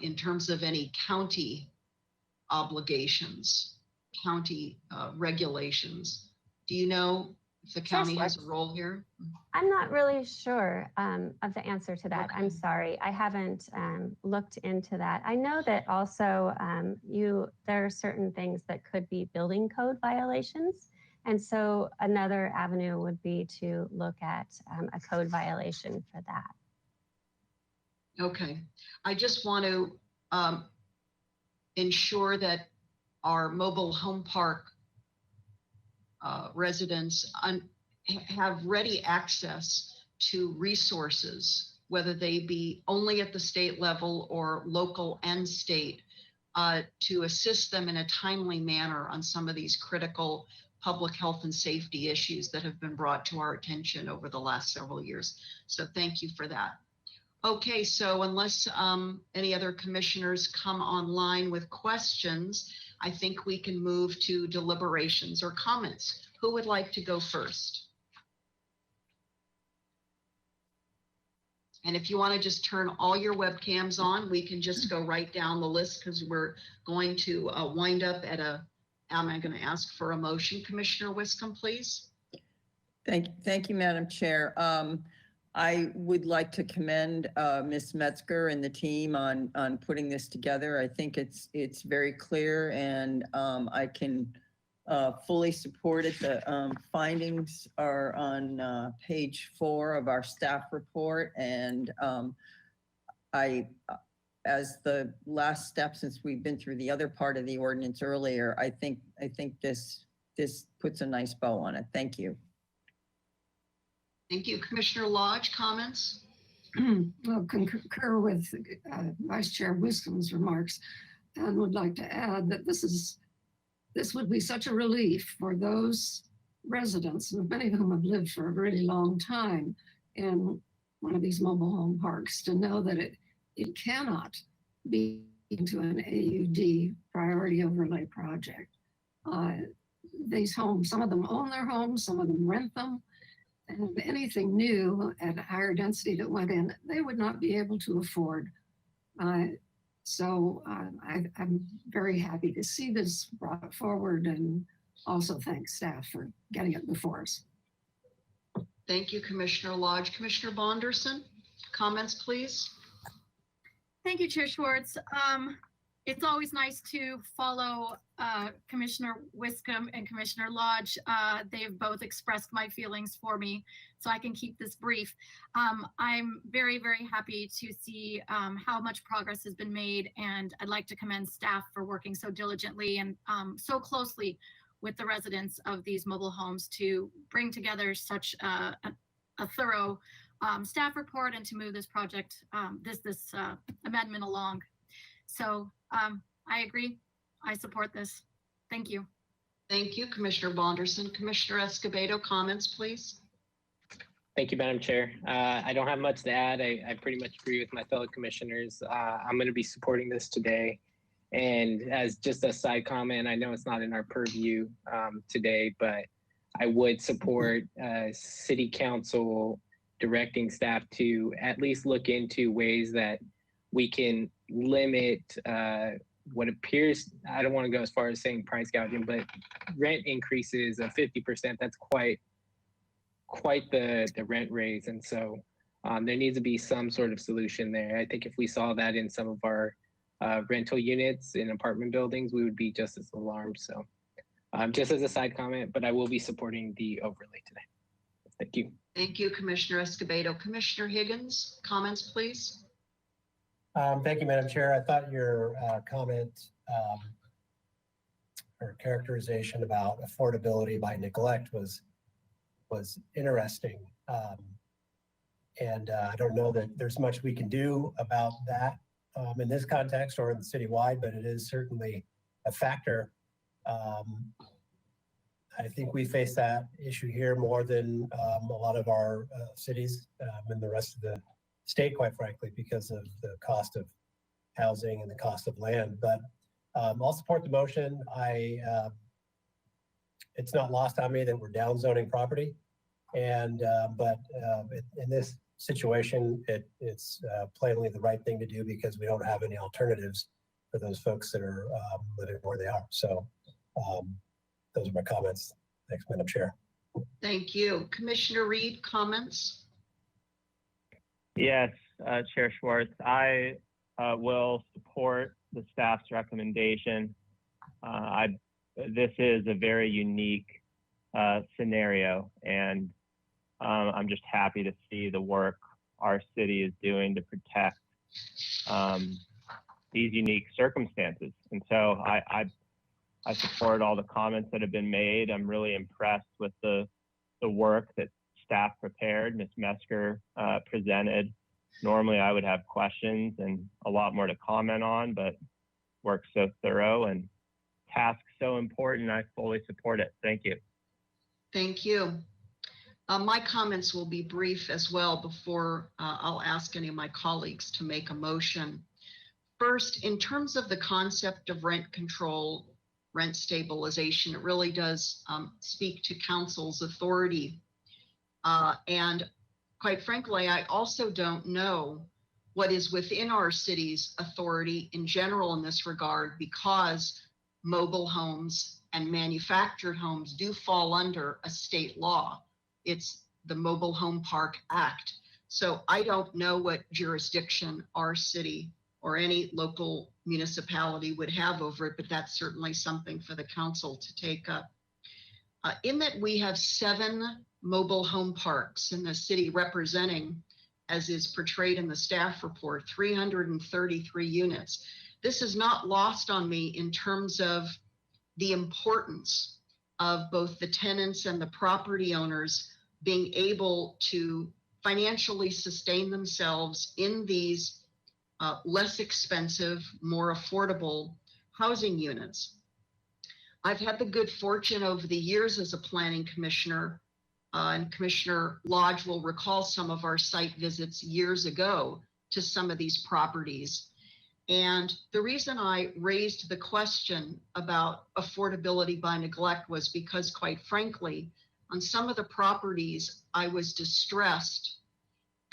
in terms of any county obligations, county regulations? Do you know if the county has a role here? I'm not really sure of the answer to that. Okay. I'm sorry. I haven't looked into that. I know that also there are certain things that could be building code violations. And so another avenue would be to look at a code violation for that. Okay. I just want to ensure that our mobile home park residents have ready access to resources, whether they be only at the state level or local and state, to assist them in a timely manner on some of these critical public health and safety issues that have been brought to our attention over the last several years. So thank you for that. Okay, so unless any other commissioners come online with questions, I think we can move to deliberations or comments. Who would like to go first? And if you want to just turn all your webcams on, we can just go right down the list because we're going to wind up at am I going to ask for a motion? Commissioner Wiscombe, please. Thank you, Madam Chair. I would like to commend Ms. Metzger and the team on putting this together. I think it's very clear, and I can fully support it. The findings are on page 4 of our staff report, and as the last step, since we've been through the other part of the ordinance earlier, I think this puts a nice bow on it. Thank you. Thank you. Commissioner Lodge, comments? Well, concur with Vice Chair Wiscombe's remarks, and would like to add that this would be such a relief for those residents, and many of whom have lived for a really long time in one of these mobile home parks, to know that it cannot be into an AUD priority overlay project. These homes, some of them own their homes, some of them rent them, and anything new at a higher density that went in, they would not be able to afford. So I'm very happy to see this brought forward, and also thank staff for getting it before us. Thank you, Commissioner Lodge. Commissioner Bonderson, comments, please. Thank you, Chair Schwartz. It's always nice to follow Commissioner Wiscombe and Commissioner Lodge. They've both expressed my feelings for me, so I can keep this brief. I'm very, very happy to see how much progress has been made, and I'd like to commend staff for working so diligently and so closely with the residents of these mobile homes to bring together such a thorough staff report and to move this project, this amendment along. So I agree. I support this. Thank you. Thank you, Commissioner Bonderson. Commissioner Escobedo, comments, please. Thank you, Madam Chair. I don't have much to add. I pretty much agree with my fellow commissioners. I'm going to be supporting this today. And as just a side comment, I know it's not in our purview today, but I would support City Council directing staff to at least look into ways that we can limit what appears, I don't want to go as far as saying price gouging, but rent increases of 50%, that's quite the rent raise. And so there needs to be some sort of solution there. I think if we saw that in some of our rental units in apartment buildings, we would be just as alarmed. So just as a side comment, but I will be supporting the overlay today. Thank you. Thank you, Commissioner Escobedo. Commissioner Higgins, comments, please. Thank you, Madam Chair. I thought your comment or characterization about affordability by neglect was interesting. And I don't know that there's much we can do about that in this context or in the citywide, but it is certainly a factor. I think we face that issue here more than a lot of our cities and the rest of the state, quite frankly, because of the cost of housing and the cost of land. But I'll support the motion. It's not lost on me that we're down zoning property, and but in this situation, it's plainly the right thing to do because we don't have any alternatives for those folks that are living where they are. So those are my comments. Thanks, Madam Chair. Thank you. Commissioner Reed, comments? Yes, Chair Schwartz, I will support the staff's recommendation. This is a very unique scenario, and I'm just happy to see the work our city is doing to protect these unique circumstances. And so I support all the comments that have been made. I'm really impressed with the work that staff prepared. Ms. Mesker presented. Normally I would have questions and a lot more to comment on, but work so thorough and task so important. I fully support it. Thank you. Thank you. My comments will be brief as well before I'll ask any of my colleagues to make a motion. First, in terms of the concept of rent control, rent stabilization, it really does speak to council's authority. And quite frankly, I also don't know what is within our city's authority in general in this regard, because mobile homes and manufactured homes do fall under a state law. It's the Mobile Home Park Act. So I don't know what jurisdiction our city or any local municipality would have over it, but that's certainly something for the council to take up. In that we have 7 mobile home parks in the city representing, as is portrayed in the staff report, 333 units. This is not lost on me in terms of the importance of both the tenants and the property owners being able to financially sustain themselves in these less expensive, more affordable housing units. I've had the good fortune over the years as a planning commissioner, and Commissioner Lodge will recall some of our site visits years ago to some of these properties. And the reason I raised the question about affordability by neglect was because, quite frankly, on some of the properties, I was distressed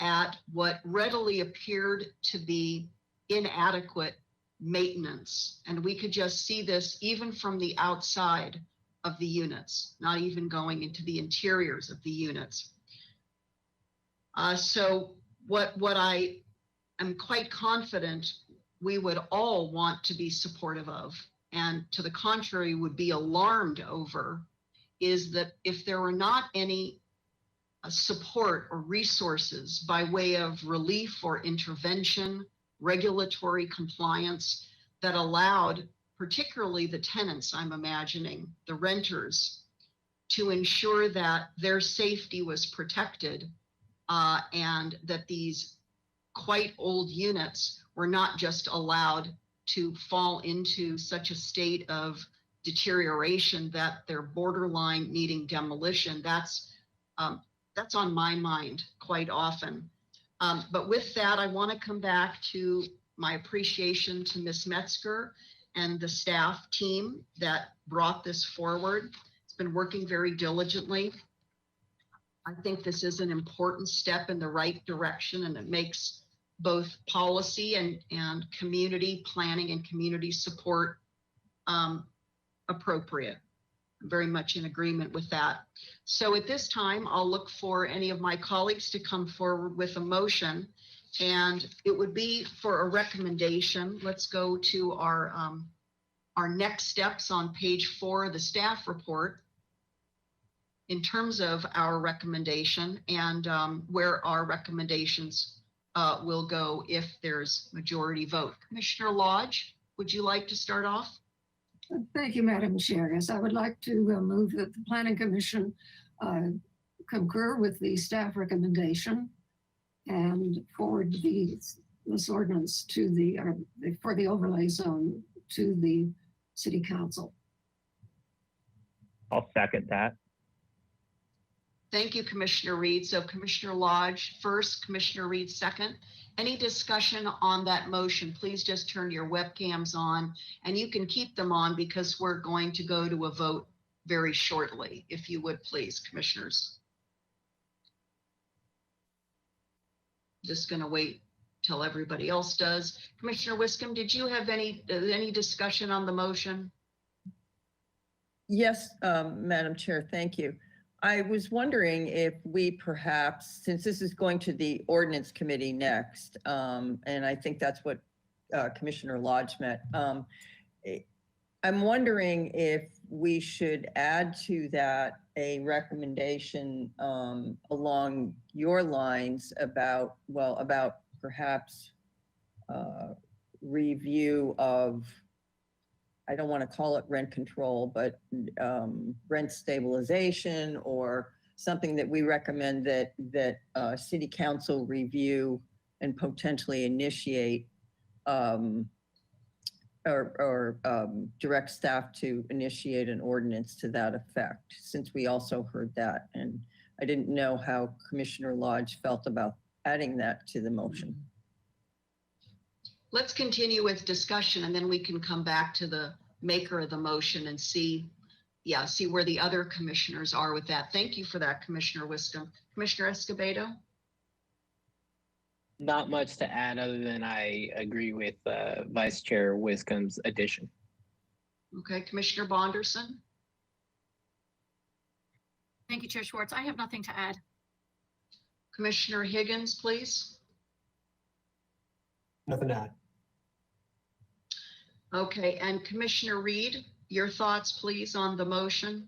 at what readily appeared to be inadequate maintenance. And we could just see this even from the outside of the units, not even going into the interiors of the units. So what I am quite confident we would all want to be supportive of, and to the contrary would be alarmed over, is that if there were not any support or resources by way of relief or intervention, regulatory compliance that allowed particularly the tenants, I'm imagining, the renters, to ensure that their safety was protected and that these quite old units were not just allowed to fall into such a state of deterioration that they're borderline needing demolition. That's on my mind quite often. But with that, I want to come back to my appreciation to Ms. Metzger and the staff team that brought this forward. It's been working very diligently. I think this is an important step in the right direction, and it makes both policy and community planning and community support appropriate. I'm very much in agreement with that. So at this time, I'll look for any of my colleagues to come forward with a motion, and it would be for a recommendation. Let's go to our next steps on page 4 of the staff report in terms of our recommendation and where our recommendations will go if there's majority vote. Commissioner Lodge, would you like to start off? Thank you, Madam Chair. Yes, I would like to move that the Planning Commission concur with the staff recommendation and forward this ordinance to for the overlay zone to the City Council. I'll second that. Thank you, Commissioner Reed. So Commissioner Lodge first, Commissioner Reed second. Any discussion on that motion? Please just turn your webcams on, and you can keep them on because we're going to go to a vote very shortly, if you would please, commissioners. Just going to wait till everybody else does. Commissioner Wiscombe, did you have any discussion on the motion? Yes, Madam Chair, thank you. I was wondering if we perhaps, since this is going to the ordinance committee next, and I think that's what Commissioner Lodge meant, I'm wondering if we should add to that a recommendation along your lines about perhaps review of, I don't want to call it rent control, but rent stabilization, or something that we recommend that City Council review and potentially initiate, or direct staff to initiate an ordinance to that effect, since we also heard that. And I didn't know how Commissioner Lodge felt about adding that to the motion. Let's continue with discussion, and then we can come back to the maker of the motion and see where the other commissioners are with that. Thank you for that, Commissioner Wiscombe. Commissioner Escobedo? Not much to add other than I agree with Vice Chair Wiscombe's addition. Okay, Commissioner Bonderson? Thank you, Chair Schwartz. I have nothing to add. Commissioner Higgins, please. Nothing to add. Okay, and Commissioner Reed, your thoughts, please, on the motion.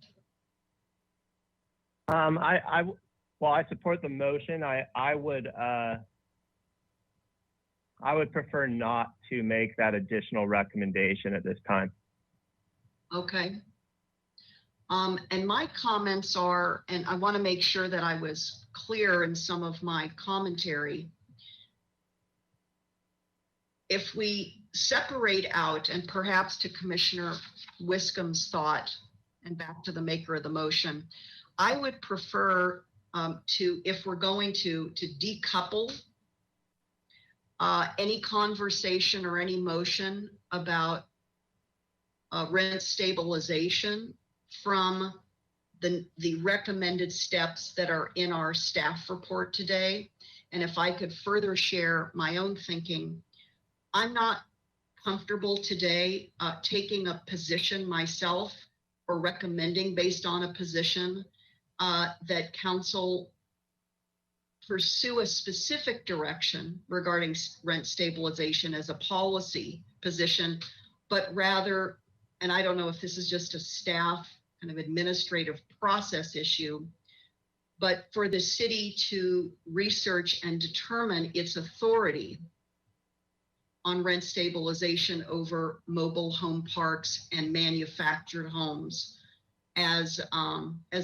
Well, I support the motion. I would prefer not to make that additional recommendation at this time. Okay. And my comments are, and I want to make sure that I was clear in some of my commentary. If we separate out, and perhaps to Commissioner Wiscombe's thought, and back to the maker of the motion, I would prefer if we're going to decouple any conversation or any motion about rent stabilization from the recommended steps that are in our staff report today. And if I could further share my own thinking, I'm not comfortable today taking a position myself or recommending based on a position that council pursue a specific direction regarding rent stabilization as a policy position, but rather, and I don't know if this is just a staff kind of administrative process issue, but for the city to research and determine its authority on rent stabilization over mobile home parks and manufactured homes as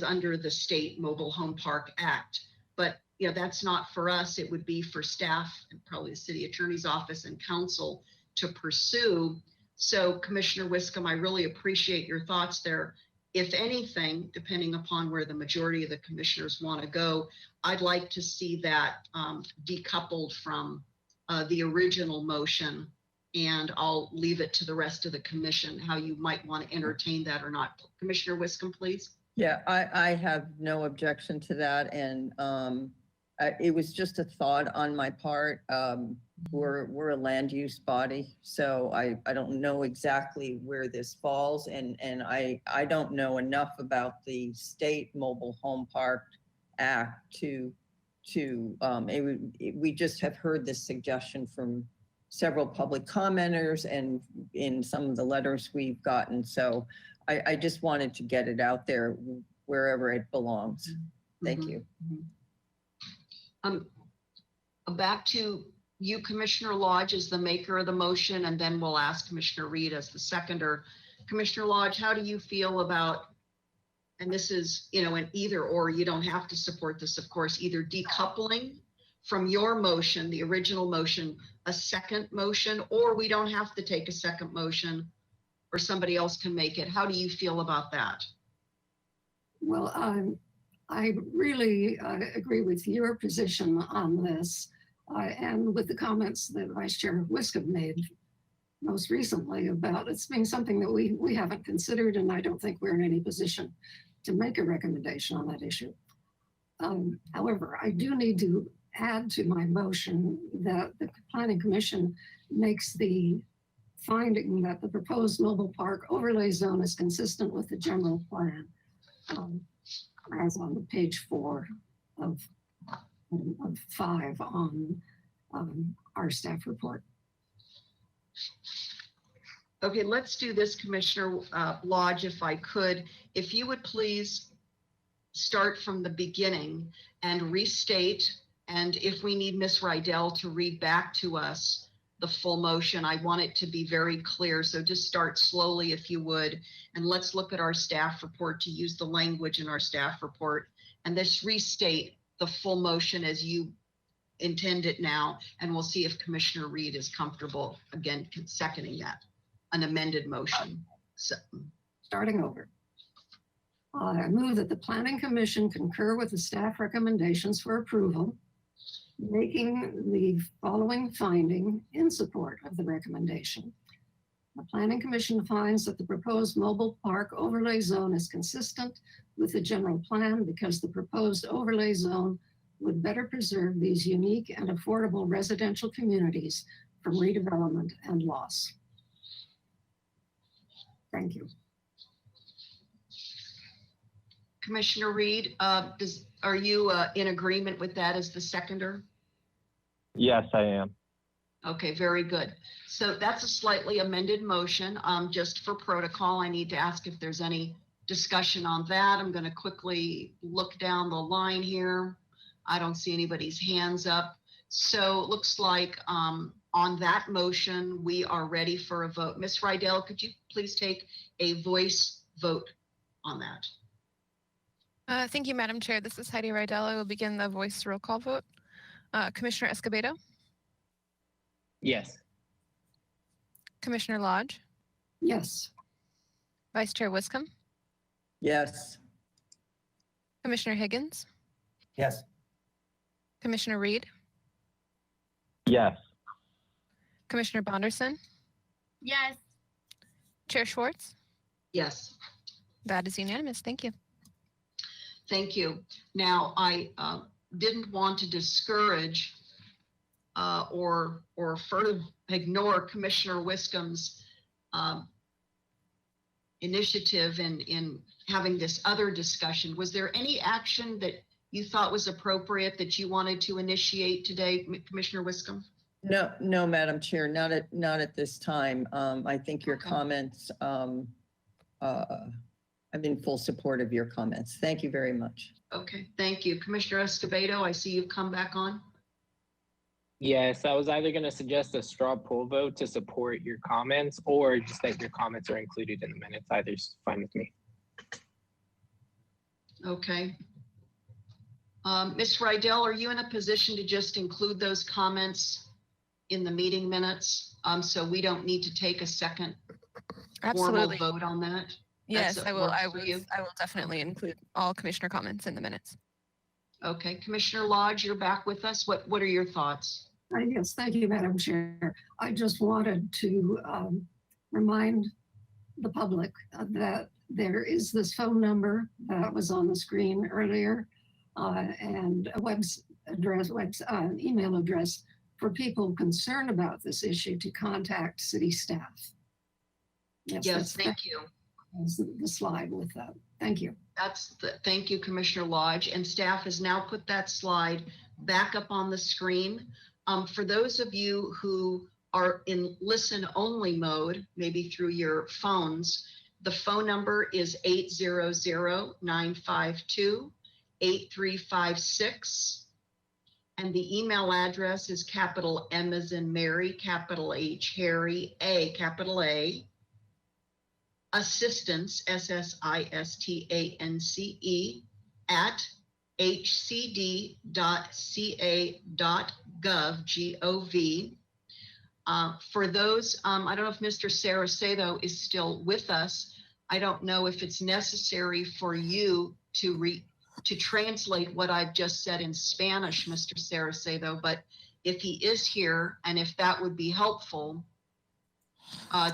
under the State Mobile Home Park Act. But that's not for us. It would be for staff and probably the city attorney's office and council to pursue. So Commissioner Wiscombe, I really appreciate your thoughts there. If anything, depending upon where the majority of the commissioners want to go, I'd like to see that decoupled from the original motion, and I'll leave it to the rest of the commission how you might want to entertain that or not. Commissioner Wiscombe, please. Yeah, I have no objection to that, and it was just a thought on my part. We're a land use body, so I don't know exactly where this falls, and I don't know enough about the State Mobile Home Park Act we just have heard this suggestion from several public commenters and in some of the letters we've gotten. So I just wanted to get it out there wherever it belongs. Thank you. Back to you, Commissioner Lodge, as the maker of the motion, and then we'll ask Commissioner Reed as the seconder. Commissioner Lodge, how do you feel about, and this is, an either or, you don't have to support this, of course, either decoupling from your motion, the original motion, a second motion, or we don't have to take a second motion, or somebody else can make it. How do you feel about that? Well, I really agree with your position on this, and with the comments that Vice Chair Wiscombe made most recently about it's being something that we haven't considered, and I don't think we're in any position to make a recommendation on that issue. However, I do need to add to my motion that the Planning Commission makes the finding that the proposed mobile park overlay zone is consistent with the general plan, as on page 4 of 5 on our staff report. Okay, let's do this, Commissioner Lodge, if I could. If you would please start from the beginning and restate, and if we need Ms. Rydell to read back to us the full motion, I want it to be very clear. So just start slowly if you would, and let's look at our staff report to use the language in our staff report, and this restate the full motion as you intend it now, and we'll see if Commissioner Reed is comfortable, again, seconding that, an amended motion. So, starting over. I move that the Planning Commission concur with the staff recommendations for approval, making the following finding in support of the recommendation. The Planning Commission finds that the proposed mobile park overlay zone is consistent with the general plan because the proposed overlay zone would better preserve these unique and affordable residential communities from redevelopment and loss. Thank you. Commissioner Reed, are you in agreement with that as the seconder? Yes, I am. Okay, very good. So that's a slightly amended motion. Just for protocol, I need to ask if there's any discussion on that. I'm going to quickly look down the line here. I don't see anybody's hands up. So it looks like on that motion, we are ready for a vote. Ms. Rydell, could you please take a voice vote on that? Thank you, Madam Chair. This is Heidi Rydell. I will begin the voice roll call vote. Commissioner Escobedo? Yes. Commissioner Lodge? Yes. Vice Chair Wiscombe? Yes. Commissioner Higgins? Yes. Commissioner Reed? Yes. Commissioner Bonderson? Yes. Chair Schwartz? Yes. That is unanimous. Thank you. Thank you. Now, I didn't want to discourage or further ignore Commissioner Wiscombe's initiative in having this other discussion. Was there any action that you thought was appropriate that you wanted to initiate today, Commissioner Wiscombe? No, Madam Chair, not at this time. I think your Okay. comments, I'm in full support of your comments. Thank you very much. Okay, thank you. Commissioner Escobedo, I see you've come back on. Yes, I was either going to suggest a straw poll vote to support your comments or just that your comments are included in the minutes. Either's fine with me. Okay. Ms. Rydell, are you in a position to just include those comments in the meeting minutes? So we don't need to take a second formal Absolutely. vote on that? Yes, That's I will. works I for will. you? I will definitely include all commissioner comments in the minutes. Okay, Commissioner Lodge, you're back with us. What are your thoughts? Yes, thank you, Madam Chair. I just wanted to remind the public that there is this phone number that was on the screen earlier and a email address for people concerned about this issue to contact city staff. Yes, thank you. That's the slide with that. Thank you. Thank you, Commissioner Lodge. And staff has now put that slide back up on the screen. For those of you who are in listen-only mode, maybe through your phones, the phone number is 800-952-8356. And the email address is capital M as in Mary, capital H, Harry, A, capital A, assistance, SSISTANCE, at hcd.ca.gov, G-O-V. For those, I don't know if Mr. Saracedo is still with us. I don't know if it's necessary for you to translate what I've just said in Spanish, Mr. Saracedo, but if he is here and if that would be helpful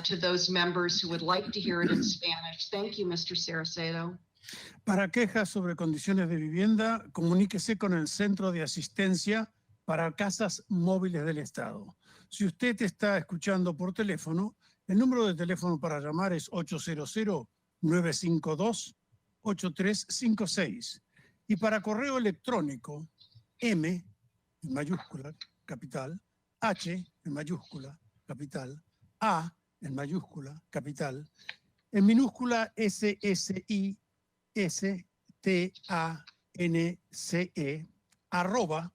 to those members who would like to hear it in Spanish. Thank you, Mr. Saracedo. Para quejas sobre condiciones de vivienda, comuníquese con el Centro de Asistencia para Casas Móviles del Estado. Si usted está escuchando por teléfono, el número de teléfono para llamar es 800-952-8356. Y para correo electrónico, M en mayúscula, capital, H en mayúscula, capital, A en mayúscula, capital, en minúscula SSISTANCE @ hcd.ca.gov.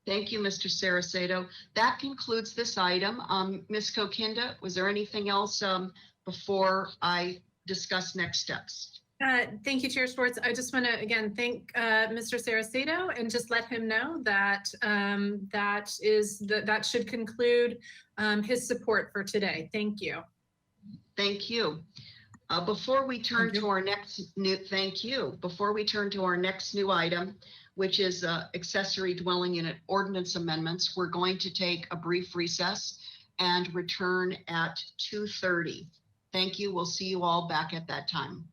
Thank you, Mr. Saracedo. That concludes this item. Ms. Kokinda, was there anything else before I discuss next steps? Thank you, Chair Schwartz. I just want to again thank Mr. Saracedo and just let him know that that should conclude his support for today. Thank you. Thank you. Before we turn to our next new, Before we turn to our next new item, which is accessory dwelling unit ordinance amendments, we're going to take a brief recess and return at 2:30. Thank you. We'll see you all back at that time.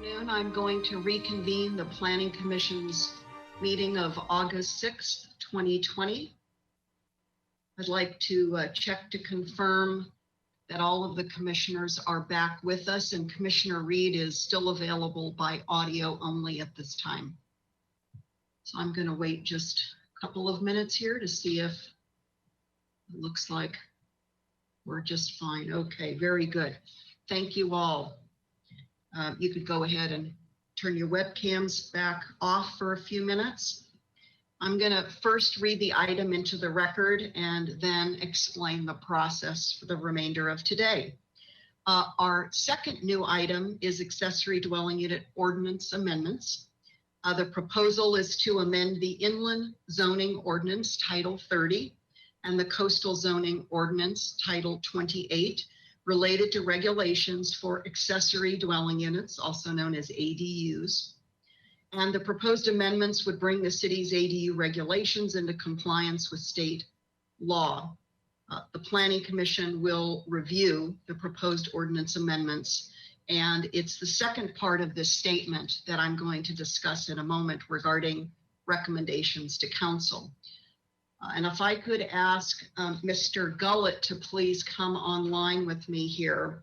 Afternoon, I'm going to reconvene the Planning Commission's meeting of August 6th, 2020. I'd like to check to confirm that all of the commissioners are back with us, and Commissioner Reed is still available by audio only at this time. So I'm going to wait just a couple of minutes here to see if it looks like we're just fine. Okay, very good. Thank you all. You could go ahead and turn your webcams back off for a few minutes. I'm going to first read the item into the record and then explain the process for the remainder of today. Our second new item is accessory dwelling unit ordinance amendments. The proposal is to amend the inland zoning ordinance Title 30 and the coastal zoning ordinance Title 28 related to regulations for accessory dwelling units, also known as ADUs. And the proposed amendments would bring the city's ADU regulations into compliance with state law. The Planning Commission will review the proposed ordinance amendments, and it's the second part of this statement that I'm going to discuss in a moment regarding recommendations to council. And if I could ask Mr. Gullett to please come online with me here.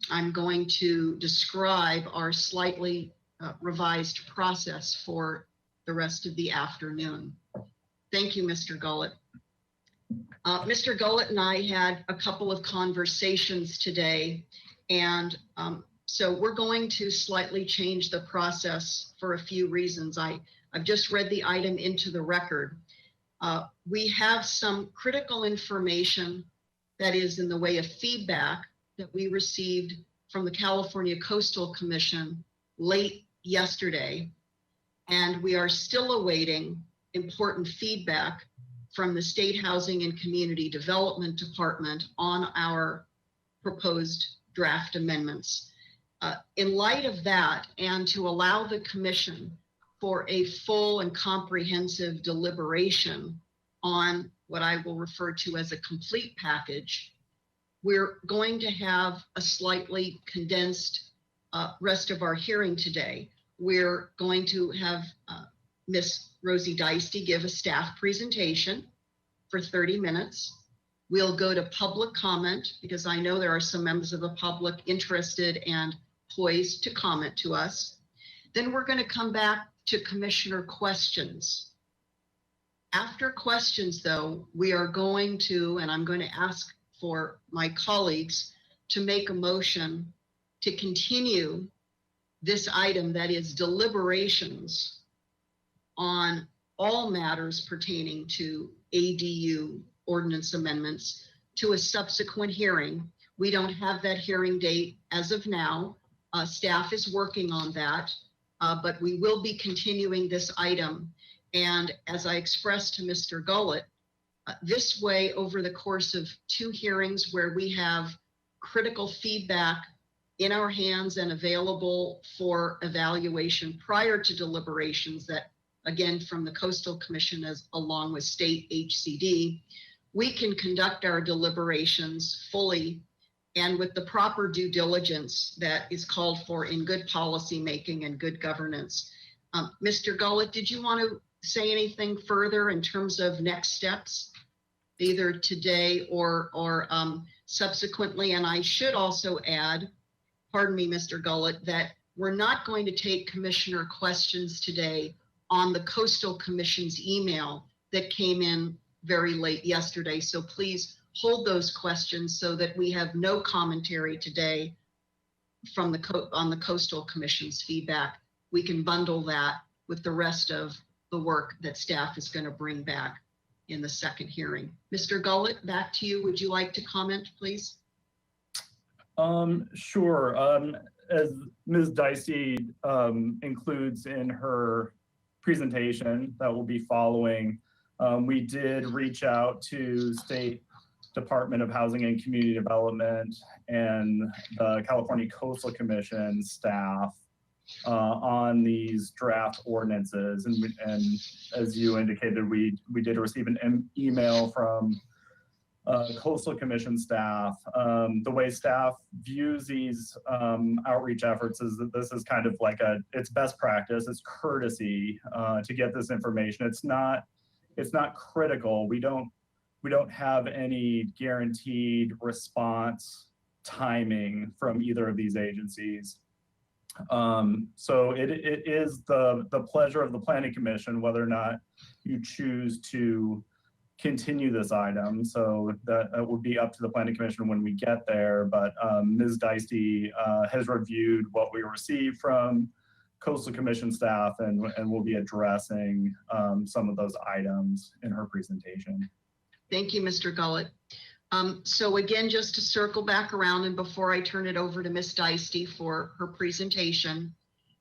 I'm going to describe our slightly revised process for the rest of the afternoon. Thank you, Mr. Gullett. Mr. Gullett and I had a couple of conversations today, and so we're going to slightly change the process for a few reasons. I've just read the item into the record. We have some critical information that is in the way of feedback that we received from the California Coastal Commission late yesterday, and we are still awaiting important feedback from the State Housing and Community Development Department on our proposed draft amendments. In light of that, and to allow the Commission for a full and comprehensive deliberation on what I will refer to as a complete package, we're going to have a slightly condensed rest of our hearing today. We're going to have Miss Rosie Dicey give a staff presentation for 30 minutes. We'll go to public comment because I know there are some members of the public interested and poised to comment to us. Then we're going to come back to commissioner questions. After questions, though, we are going to, and I'm going to ask for my colleagues to make a motion to continue this item, that is deliberations on all matters pertaining to ADU ordinance amendments, to a subsequent hearing. We don't have that hearing date as of now. Staff is working on that, but we will be continuing this item. And as I expressed to Mr. Gullett, this way, over the course of 2 hearings where we have critical feedback in our hands and available for evaluation prior to deliberations, that again from the Coastal Commission as along with state HCD, we can conduct our deliberations fully and with the proper due diligence that is called for in good policy making and good governance. Mr. Gullett, did you want to say anything further in terms of next steps, either today or subsequently? And I should also add, pardon me, Mr. Gullett, that we're not going to take commissioner questions today on the Coastal Commission's email that came in very late yesterday. So please hold those questions so that we have no commentary today from on the Coastal Commission's feedback. We can bundle that with the rest of the work that staff is going to bring back in the second hearing. Mr. Gullett, back to you. Would you like to comment, please? Sure. As Ms. Dicey includes in her presentation that will be following, we did reach out to State Department of Housing and Community Development and the California Coastal Commission staff on these draft ordinances. And as you indicated, we did receive an email from Coastal Commission staff. The way staff views these outreach efforts is that this is kind of like it's best practice, it's courtesy to get this information. It's not critical. We don't have any guaranteed response timing from either of these agencies. So it is the pleasure of the Planning Commission whether or not you choose to continue this item. So that would be up to the Planning Commission when we get there. But Ms. Dicey has reviewed what we received from Coastal Commission staff and will be addressing some of those items in her presentation. Thank you, Mr. Gullett. So again, just to circle back around and before I turn it over to Ms. Dicey for her presentation,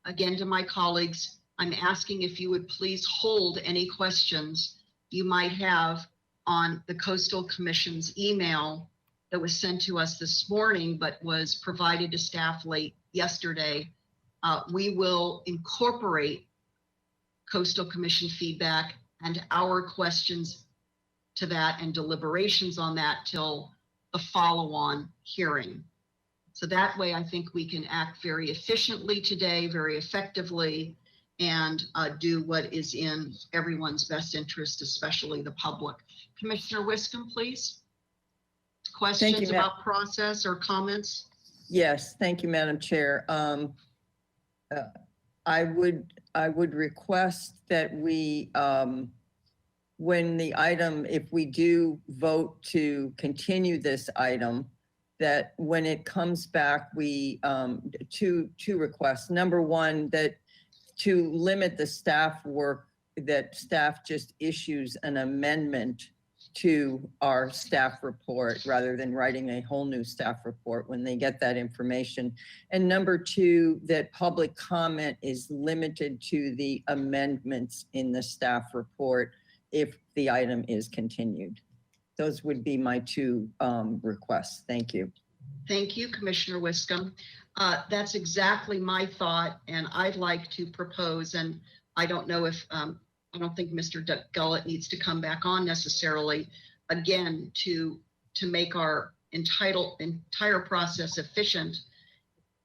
again to my colleagues, I'm asking if you would please hold any questions you might have on the Coastal Commission's email that was sent to us this morning, but was provided to staff late yesterday. We will incorporate Coastal Commission feedback and our questions to that and deliberations on that till the follow-on hearing. So that way I think we can act very efficiently today, very effectively, and do what is in everyone's best interest, especially the public. Commissioner Wiscombe, please. Questions about process or comments? Yes, thank you, Madam Chair. I would request that we, when the item, if we do vote to continue this item, that when it comes back, we, two requests. Number one, that to limit the staff work, that staff just issues an amendment to our staff report rather than writing a whole new staff report when they get that information. And number two, that public comment is limited to the amendments in the staff report if the item is continued. Those would be my two requests. Thank you. Thank you, Commissioner Wiscombe. That's exactly my thought, and I'd like to propose, and I don't know if, I don't think Mr. Gullett needs to come back on necessarily, again, to make our entire process efficient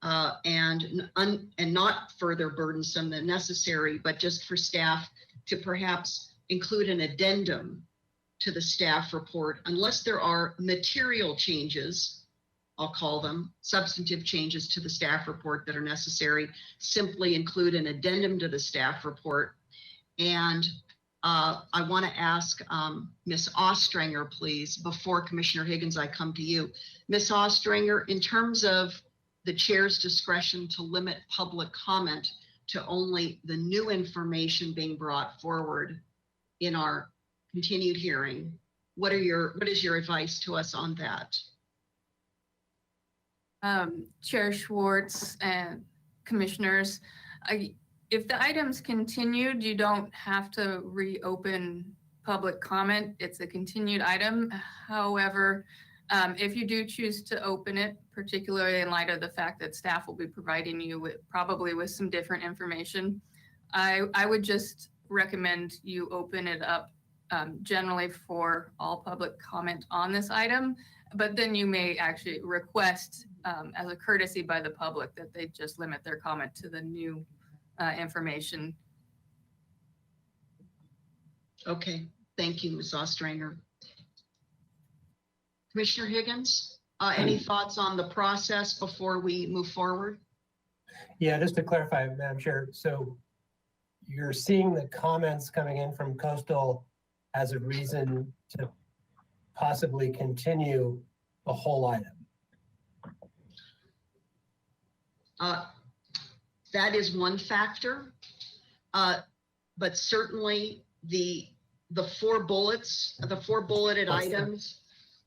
and not further burdensome than necessary, but just for staff to perhaps include an addendum to the staff report, unless there are material changes, I'll call them substantive changes to the staff report that are necessary, simply include an addendum to the staff report. And I want to ask Ms. Ostranger, please, before Commissioner Higgins, I come to you. Ms. Ostranger, in terms of the chair's discretion to limit public comment to only the new information being brought forward in our continued hearing, what is your advice to us on that? Chair Schwartz and commissioners, if the item's continued, you don't have to reopen public comment. It's a continued item. However, if you do choose to open it, particularly in light of the fact that staff will be providing you with probably with some different information, I would just recommend you open it up generally for all public comment on this item, but then you may actually request as a courtesy by the public that they just limit their comment to the new information. Okay, thank you, Ms. Ostranger. Commissioner Higgins, any thoughts on the process before we move forward? Yeah, just to clarify, Madam Chair, so you're seeing the comments coming in from Coastal as a reason to possibly continue the whole item? That is one factor, but certainly the four bulleted items,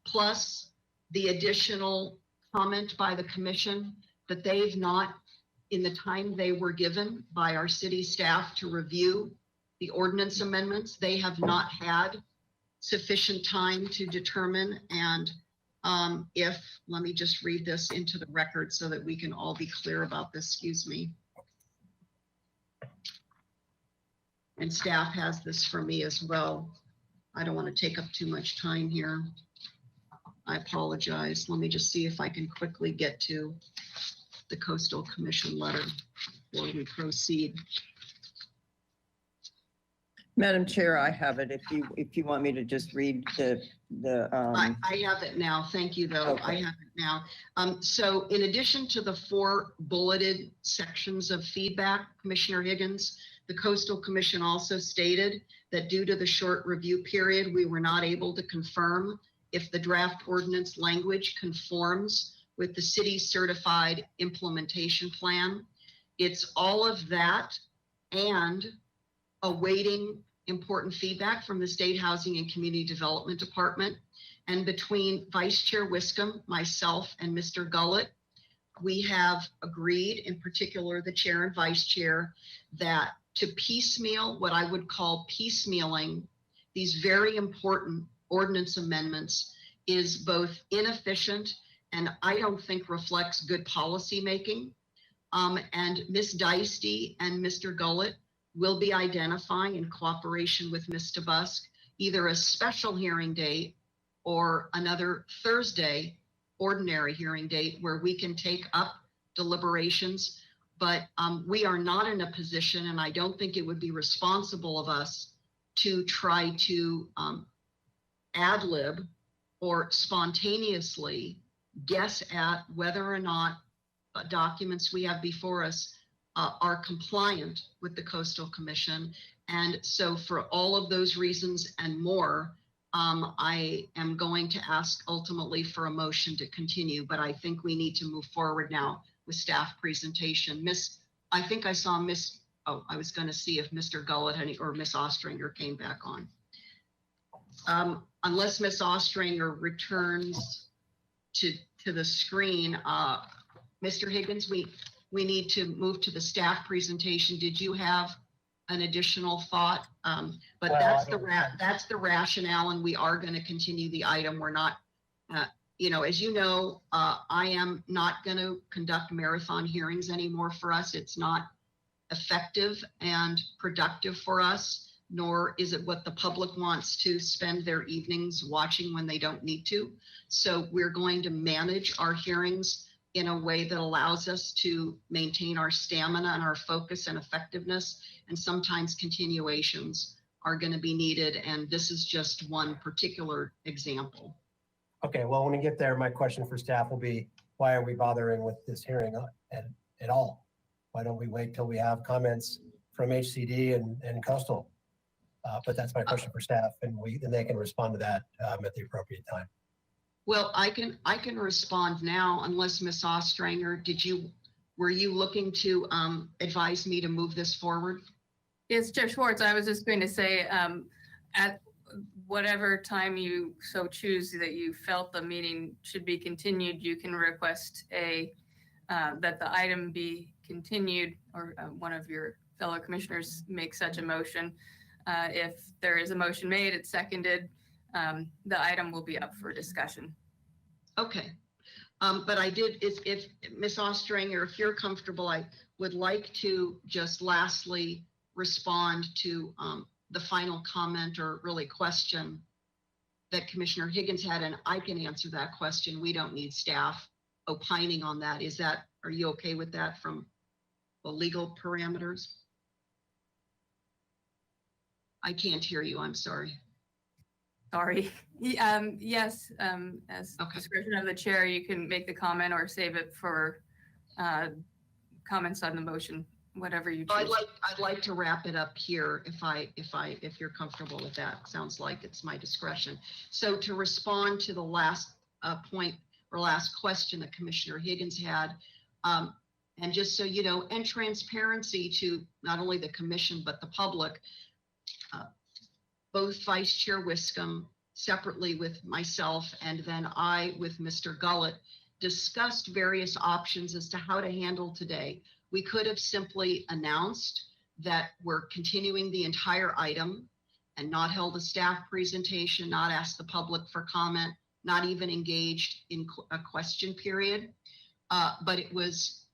plus the additional comment by the commission that they've not, in the time they were given by our city staff to review the ordinance amendments, they have not had sufficient time to determine. And let me just read this into the record so that we can all be clear about this, excuse me. And staff has this for me as well. I don't want to take up too much time here. I apologize. Let me just see if I can quickly get to the Coastal Commission letter before we proceed. Madam Chair, I have it if you want me to just read the. I have it now. Thank you, though. I Okay. have it now. So in addition to the 4 bulleted sections of feedback, Commissioner Higgins, the Coastal Commission also stated that due to the short review period, we were not able to confirm if the draft ordinance language conforms with the city's certified implementation plan. It's all of that and awaiting important feedback from the State Housing and Community Development Department. And between Vice Chair Wiscombe, myself, and Mr. Gullett, we have agreed, in particular the chair and vice chair, that to piecemeal what I would call piecemealing these very important ordinance amendments is both inefficient and I don't think reflects good policy making. And Ms. Deisty and Mr. Gullett will be identifying, in cooperation with Ms. DeBusk, either a special hearing date or another Thursday ordinary hearing date where we can take up deliberations. But we are not in a position, and I don't think it would be responsible of us to try to ad lib or spontaneously guess at whether or not documents we have before us are compliant with the Coastal Commission. And so for all of those reasons and more, I am going to ask ultimately for a motion to continue, but I think we need to move forward now with staff presentation. I think I saw I was going to see if Mr. Gullett or Ms. Ostringer came back on. Unless Ms. Ostringer returns to the screen, Mr. Higgins, we need to move to the staff presentation. Did you have an additional thought? But Well, that's the rationale, and we are going to continue the item. We're not, as you know, I am not going to conduct marathon hearings anymore for us. It's not effective and productive for us, nor is it what the public wants to spend their evenings watching when they don't need to. So we're going to manage our hearings in a way that allows us to maintain our stamina and our focus and effectiveness. And sometimes continuations are going to be needed. And this is just one particular example. Okay, well, when we get there, my question for staff will be, why are we bothering with this hearing at all? Why don't we wait till we have comments from HCD and Coastal? But that's my question for staff, and they can respond to that at the appropriate time. Well, I can respond now, unless Ms. Ostringer, were you looking to advise me to move this forward? Yes, Chair Schwartz, I was just going to say, at whatever time you so choose that you felt the meeting should be continued, you can request that the item be continued, or one of your fellow commissioners make such a motion. If there is a motion made, it's seconded, the item will be up for discussion. Okay. But if Ms. Ostringer, if you're comfortable, I would like to just lastly respond to the final comment or really question that Commissioner Higgins had, and I can answer that question. We don't need staff opining on that. Are you okay with that from the legal parameters? I can't hear you, I'm sorry. Sorry. Yes, as discretion of the chair, you can make the comment or save it for comments on the motion, whatever you choose. I'd like to wrap it up here if you're comfortable with that. Sounds like it's my discretion. So to respond to the last point or last question that Commissioner Higgins had, and just so you know, and transparency to not only the commission but the public, both Vice Chair Wiscombe, separately with myself, and then I with Mr. Gullett, discussed various options as to how to handle today. We could have simply announced that we're continuing the entire item and not held a staff presentation, not asked the public for comment, not even engaged in a question period. But it was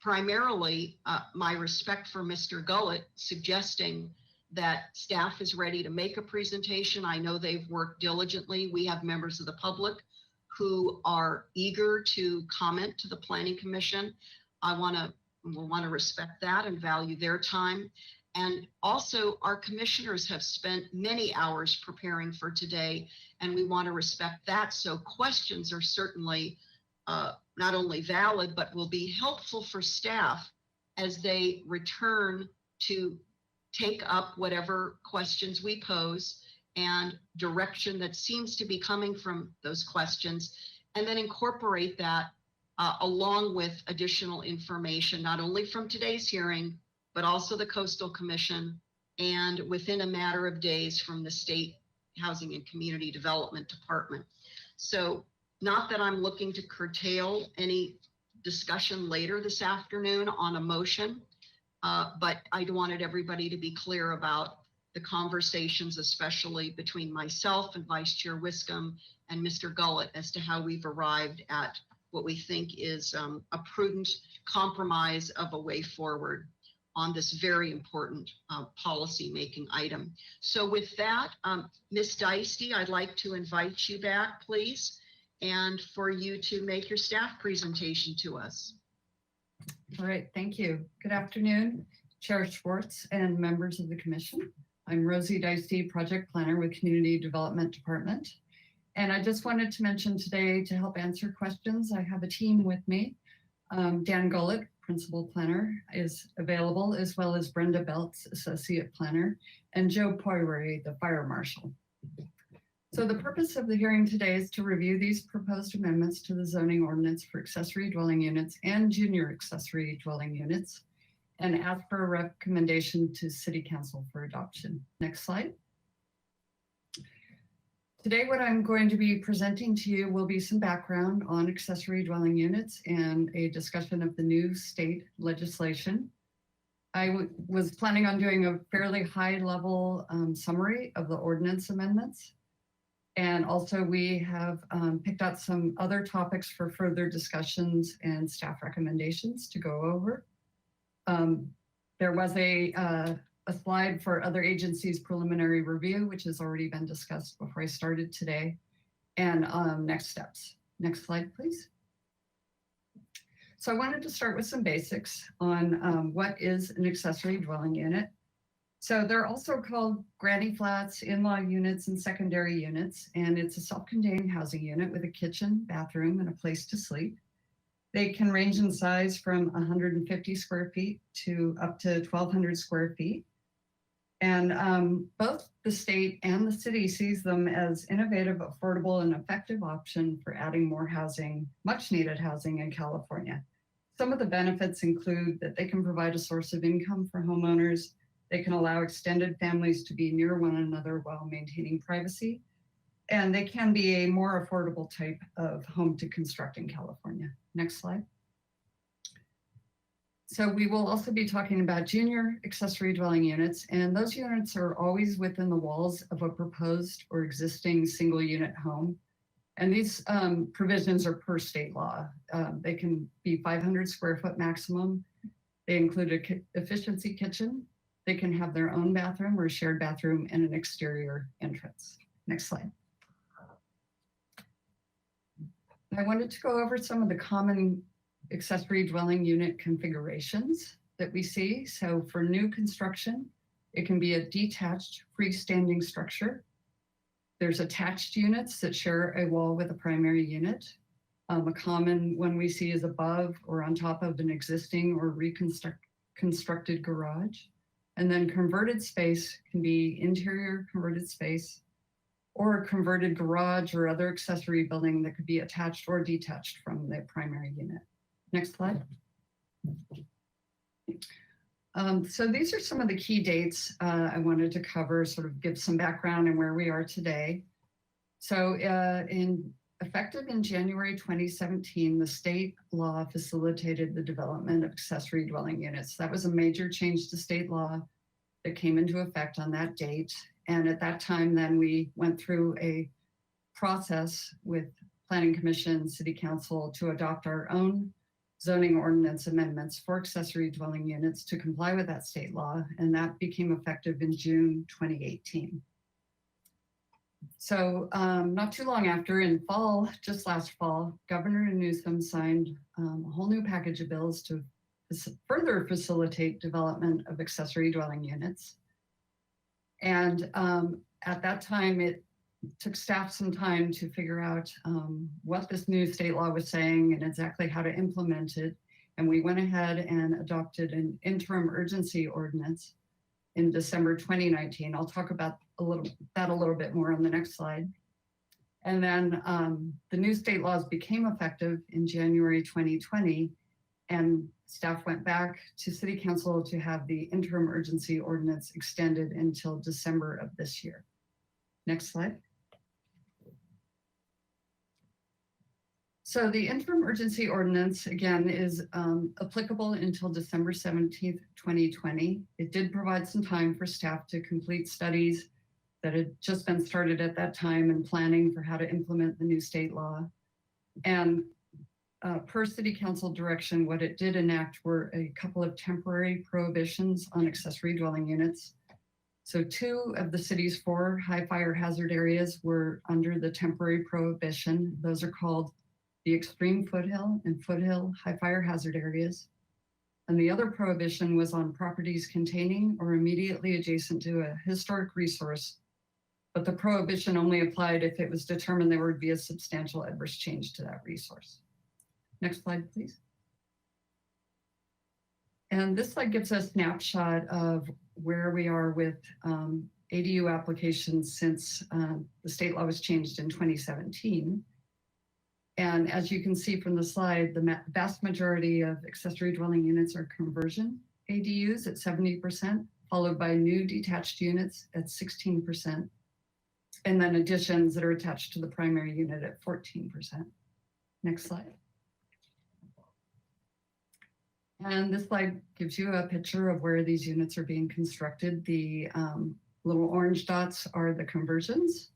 primarily my respect for Mr. Gullett suggesting that staff is ready to make a presentation. I know they've worked diligently. We have members of the public who are eager to comment to the Planning Commission. We'll want to respect that and value their time. And also our commissioners have spent many hours preparing for today, and we want to respect that. So questions are certainly not only valid, but will be helpful for staff as they return to take up whatever questions we pose and direction that seems to be coming from those questions, and then incorporate that along with additional information, not only from today's hearing, but also the Coastal Commission, and within a matter of days from the State Housing and Community Development Department. So not that I'm looking to curtail any discussion later this afternoon on a motion, but I wanted everybody to be clear about the conversations, especially between myself and Vice Chair Wiscombe and Mr. Gullett, as to how we've arrived at what we think is a prudent compromise of a way forward on this very important policy-making item. So with that, Ms. Deisty, I'd like to invite you back, please, and for you to make your staff presentation to us. All right, thank you. Good afternoon, Chair Schwartz and members of the commission. I'm Rosie Deisty, Project Planner with Community Development Department. And I just wanted to mention today, to help answer questions, I have a team with me. Dan Gullett, Principal Planner, is available, as well as Brenda Beltz, Associate Planner, and Joe Poiry, the Fire Marshal. So the purpose of the hearing today is to review these proposed amendments to the zoning ordinance for accessory dwelling units and junior accessory dwelling units, and ask for a recommendation to City Council for adoption. Next slide. Today, what I'm going to be presenting to you will be some background on accessory dwelling units and a discussion of the new state legislation. I was planning on doing a fairly high level summary of the ordinance amendments. And also we have picked out some other topics for further discussions and staff recommendations to go over. There was a slide for other agencies' preliminary review, which has already been discussed before I started today, and next steps. Next slide, please. So I wanted to start with some basics on what is an accessory dwelling unit. So they're also called granny flats, in-law units, and secondary units, and it's a self-contained housing unit with a kitchen, bathroom, and a place to sleep. They can range in size from 150 square feet to up to 1,200 square feet. And both the state and the city sees them as innovative, affordable, and effective option for adding more housing, much needed housing in California. Some of the benefits include that they can provide a source of income for homeowners. They can allow extended families to be near one another while maintaining privacy. And they can be a more affordable type of home to construct in California. Next slide. So we will also be talking about junior accessory dwelling units, and those units are always within the walls of a proposed or existing single unit home. And these provisions are per state law. They can be 500 square foot maximum. They include an efficiency kitchen. They can have their own bathroom or shared bathroom and an exterior entrance. Next slide. I wanted to go over some of the common accessory dwelling unit configurations that we see. So for new construction, it can be a detached freestanding structure. There's attached units that share a wall with a primary unit. A common one we see is above or on top of an existing or constructed garage. And then converted space can be interior converted space, or a converted garage or other accessory building that could be attached or detached from the primary unit. Next slide. So these are some of the key dates I wanted to cover, sort of give some background and where we are today. So effective in January 2017, the state law facilitated the development of accessory dwelling units. That was a major change to state law that came into effect on that date. And at that time, then we went through a process with Planning Commission, City Council to adopt our own zoning ordinance amendments for accessory dwelling units to comply with that state law. And that became effective in June 2018. Not too long after, in fall, just last fall, Governor Newsom signed a whole new package of bills to further facilitate development of accessory dwelling units. And at that time, it took staff some time to figure out what this new state law was saying and exactly how to implement it. And we went ahead and adopted an interim urgency ordinance in December 2019. I'll talk about a little bit more on the next slide. And then the new state laws became effective in January 2020, and staff went back to City Council to have the interim urgency ordinance extended until December of this year. Next slide. So the interim urgency ordinance, again, is applicable until December 17th, 2020. It did provide some time for staff to complete studies that had just been started at that time and planning for how to implement the new state law. And per City Council direction, what it did enact were a couple of temporary prohibitions on accessory dwelling units. So 2 of the city's 4 high fire hazard areas were under the temporary prohibition. Those are called the extreme foothill and foothill high fire hazard areas. And the other prohibition was on properties containing or immediately adjacent to a historic resource, but the prohibition only applied if it was determined there would be a substantial adverse change to that resource. Next slide, please. And this slide gives a snapshot of where we are with ADU applications since the state law was changed in 2017. And as you can see from the slide, the vast majority of accessory dwelling units are conversion ADUs at 70%, followed by new detached units at 16%, and then additions that are attached to the primary unit at 14%. Next slide. And this slide gives you a picture of where these units are being constructed. The little orange dots are the conversions.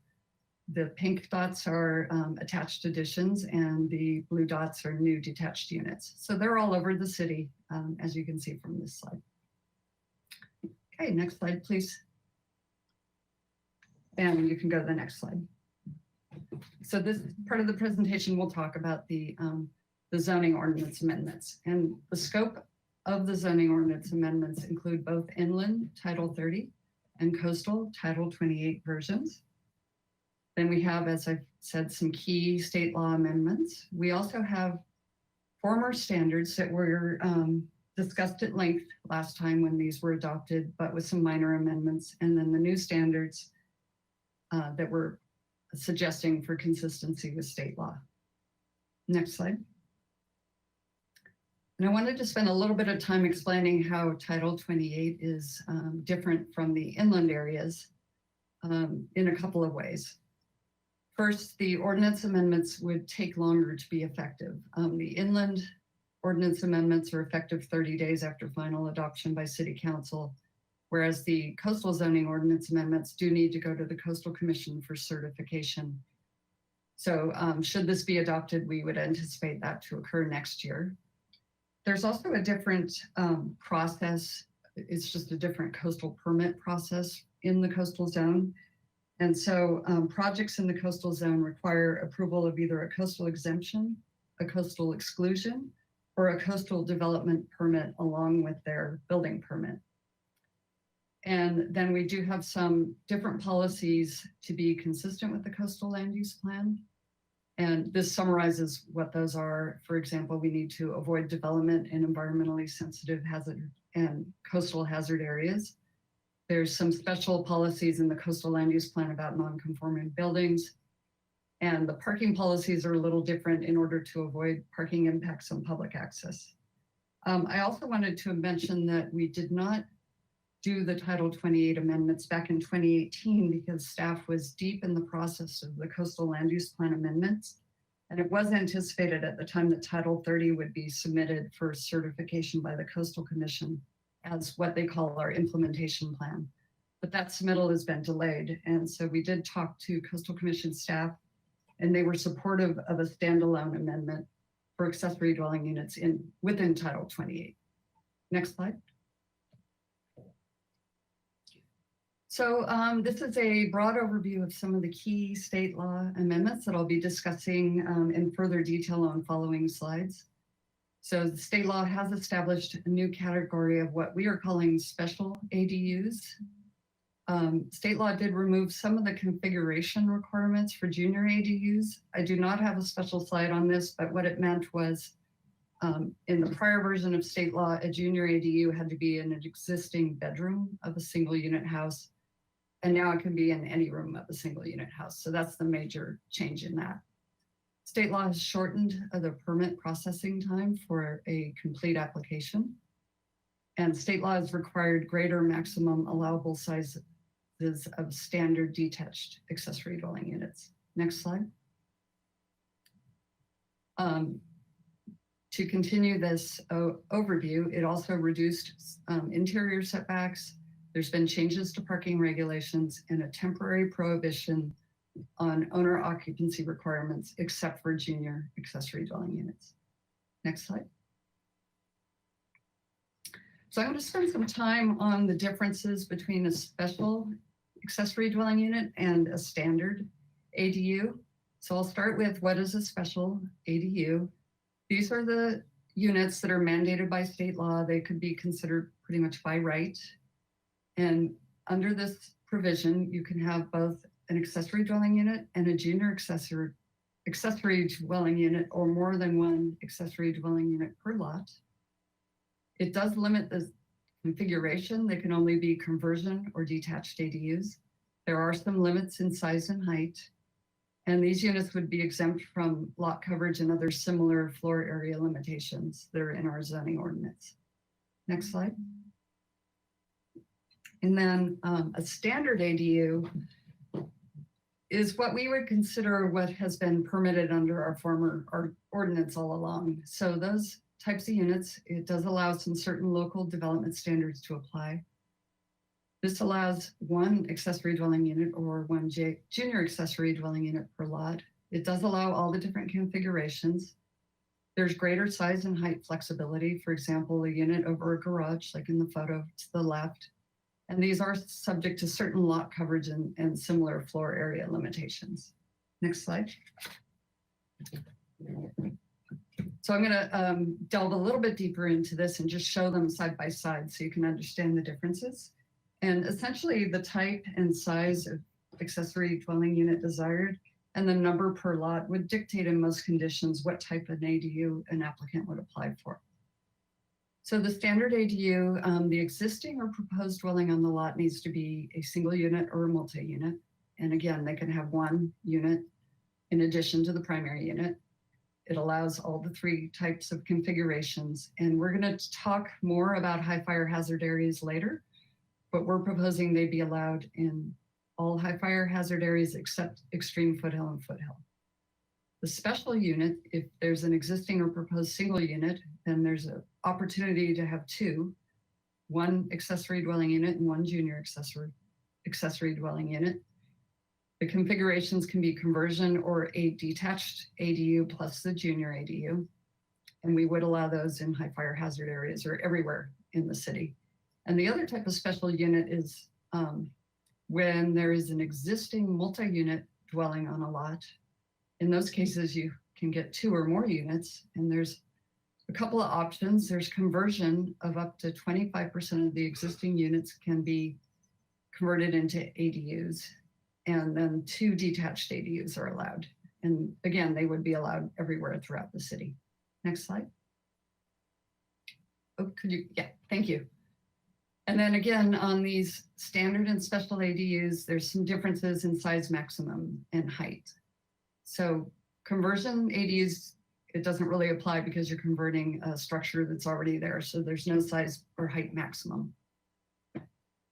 The pink dots are attached additions, and the blue dots are new detached units. So they're all over the city, as you can see from this slide. Okay, next slide, please. And you can go to the next slide. So this part of the presentation, we'll talk about the zoning ordinance amendments. And the scope of the zoning ordinance amendments include both inland Title 30 and coastal Title 28 versions. Then we have, as I've said, some key state law amendments. We also have former standards that were discussed at length last time when these were adopted, but with some minor amendments, and then the new standards that we're suggesting for consistency with state law. Next slide. And I wanted to spend a little bit of time explaining how Title 28 is different from the inland areas in a couple of ways. First, the ordinance amendments would take longer to be effective. The inland ordinance amendments are effective 30 days after final adoption by City Council, whereas the coastal zoning ordinance amendments do need to go to the Coastal Commission for certification. So should this be adopted, we would anticipate that to occur next year. There's also a different process. It's just a different coastal permit process in the coastal zone. And so projects in the coastal zone require approval of either a coastal exemption, a coastal exclusion, or a coastal development permit along with their building permit. And then we do have some different policies to be consistent with the coastal land use plan. And this summarizes what those are. For example, we need to avoid development in environmentally sensitive hazard and coastal hazard areas. There's some special policies in the coastal land use plan about non-conforming buildings. And the parking policies are a little different in order to avoid parking impacts on public access. I also wanted to mention that we did not do the Title 28 amendments back in 2018 because staff was deep in the process of the coastal land use plan amendments. And it was anticipated at the time that Title 30 would be submitted for certification by the Coastal Commission as what they call our implementation plan. But that submittal has been delayed. And so we did talk to Coastal Commission staff, and they were supportive of a standalone amendment for accessory dwelling units within Title 28. Next slide. So this is a broad overview of some of the key state law amendments that I'll be discussing in further detail on following slides. So the state law has established a new category of what we are calling special ADUs. State law did remove some of the configuration requirements for junior ADUs. I do not have a special slide on this, but what it meant was in the prior version of state law, a junior ADU had to be in an existing bedroom of a single unit house. And now it can be in any room of a single unit house. So that's the major change in that. State law has shortened the permit processing time for a complete application. And state law has required greater maximum allowable sizes of standard detached accessory dwelling units. Next slide. To continue this overview, it also reduced interior setbacks. There's been changes to parking regulations and a temporary prohibition on owner occupancy requirements, except for junior accessory dwelling units. Next slide. So I'm going to spend some time on the differences between a special accessory dwelling unit and a standard ADU. So I'll start with what is a special ADU. These are the units that are mandated by state law. They could be considered pretty much by right. And under this provision, you can have both an accessory dwelling unit and a junior accessory dwelling unit, or more than one accessory dwelling unit per lot. It does limit the configuration. They can only be conversion or detached ADUs. There are some limits in size and height, and these units would be exempt from lot coverage and other similar floor area limitations that are in our zoning ordinance. Next slide. And then a standard ADU is what we would consider what has been permitted under our ordinance all along. So those types of units, it does allow some certain local development standards to apply. This allows one accessory dwelling unit or one junior accessory dwelling unit per lot. It does allow all the different configurations. There's greater size and height flexibility. For example, a unit over a garage, like in the photo to the left. And these are subject to certain lot coverage and similar floor area limitations. Next slide. So I'm going to delve a little bit deeper into this and just show them side by side so you can understand the differences. And essentially the type and size of accessory dwelling unit desired and the number per lot would dictate in most conditions what type of ADU an applicant would apply for. So the standard ADU, the existing or proposed dwelling on the lot needs to be a single unit or a multi-unit. And again, they can have one unit in addition to the primary unit. It allows all the three types of configurations. And we're going to talk more about high fire hazard areas later, but we're proposing they be allowed in all high fire hazard areas except extreme foothill and foothill. The special unit, if there's an existing or proposed single unit, then there's an opportunity to have two, one accessory dwelling unit and one junior accessory dwelling unit. The configurations can be conversion or a detached ADU plus the junior ADU. And we would allow those in high fire hazard areas or everywhere in the city. And the other type of special unit is when there is an existing multi-unit dwelling on a lot. In those cases, you can get two or more units, and there's a couple of options. There's conversion of up to 25% of the existing units can be converted into ADUs, and then two detached ADUs are allowed. And again, they would be allowed everywhere throughout the city. Next slide. Oh, could you, yeah, thank you. And then again, on these standard and special ADUs, there's some differences in size maximum and height. So conversion ADUs, it doesn't really apply because you're converting a structure that's already there. So there's no size or height maximum.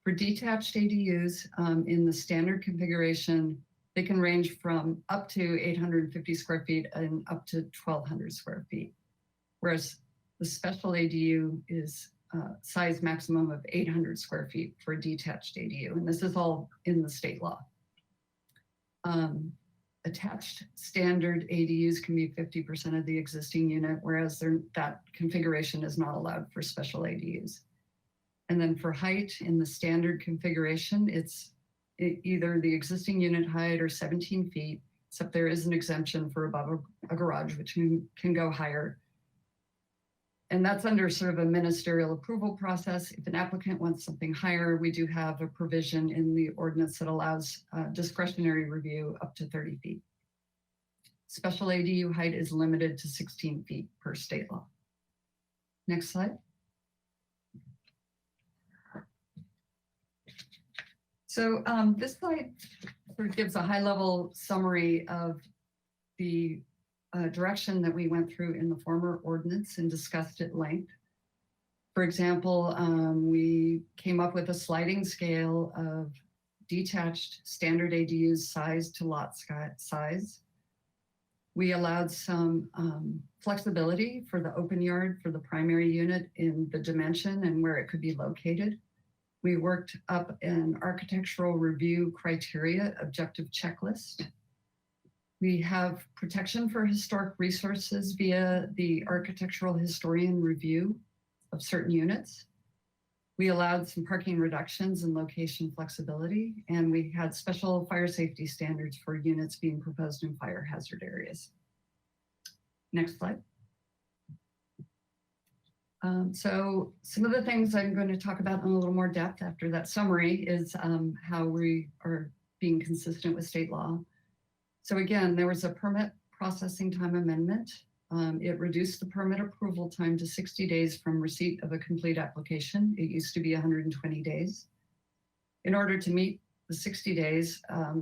For detached ADUs in the standard configuration, they can range from up to 850 square feet and up to 1,200 square feet. Whereas the special ADU is size maximum of 800 square feet for a detached ADU. And this is all in the state law. Attached standard ADUs can be 50% of the existing unit, whereas that configuration is not allowed for special ADUs. And then for height in the standard configuration, it's either the existing unit height or 17 feet, except there is an exemption for above a garage, which can go higher. And that's under sort of a ministerial approval process. If an applicant wants something higher, we do have a provision in the ordinance that allows discretionary review up to 30 feet. Special ADU height is limited to 16 feet per state law. Next slide. So this slide sort of gives a high-level summary of the direction that we went through in the former ordinance and discussed at length. For example, we came up with a sliding scale of detached standard ADUs size to lot size. We allowed some flexibility for the open yard for the primary unit in the dimension and where it could be located. We worked up an architectural review criteria objective checklist. We have protection for historic resources via the architectural historian review of certain units. We allowed some parking reductions and location flexibility, and we had special fire safety standards for units being proposed in fire hazard areas. Next slide. So some of the things I'm going to talk about in a little more depth after that summary is how we are being consistent with state law. So again, there was a permit processing time amendment. It reduced the permit approval time to 60 days from receipt of a complete application. It used to be 120 days. In order to meet the 60 days, a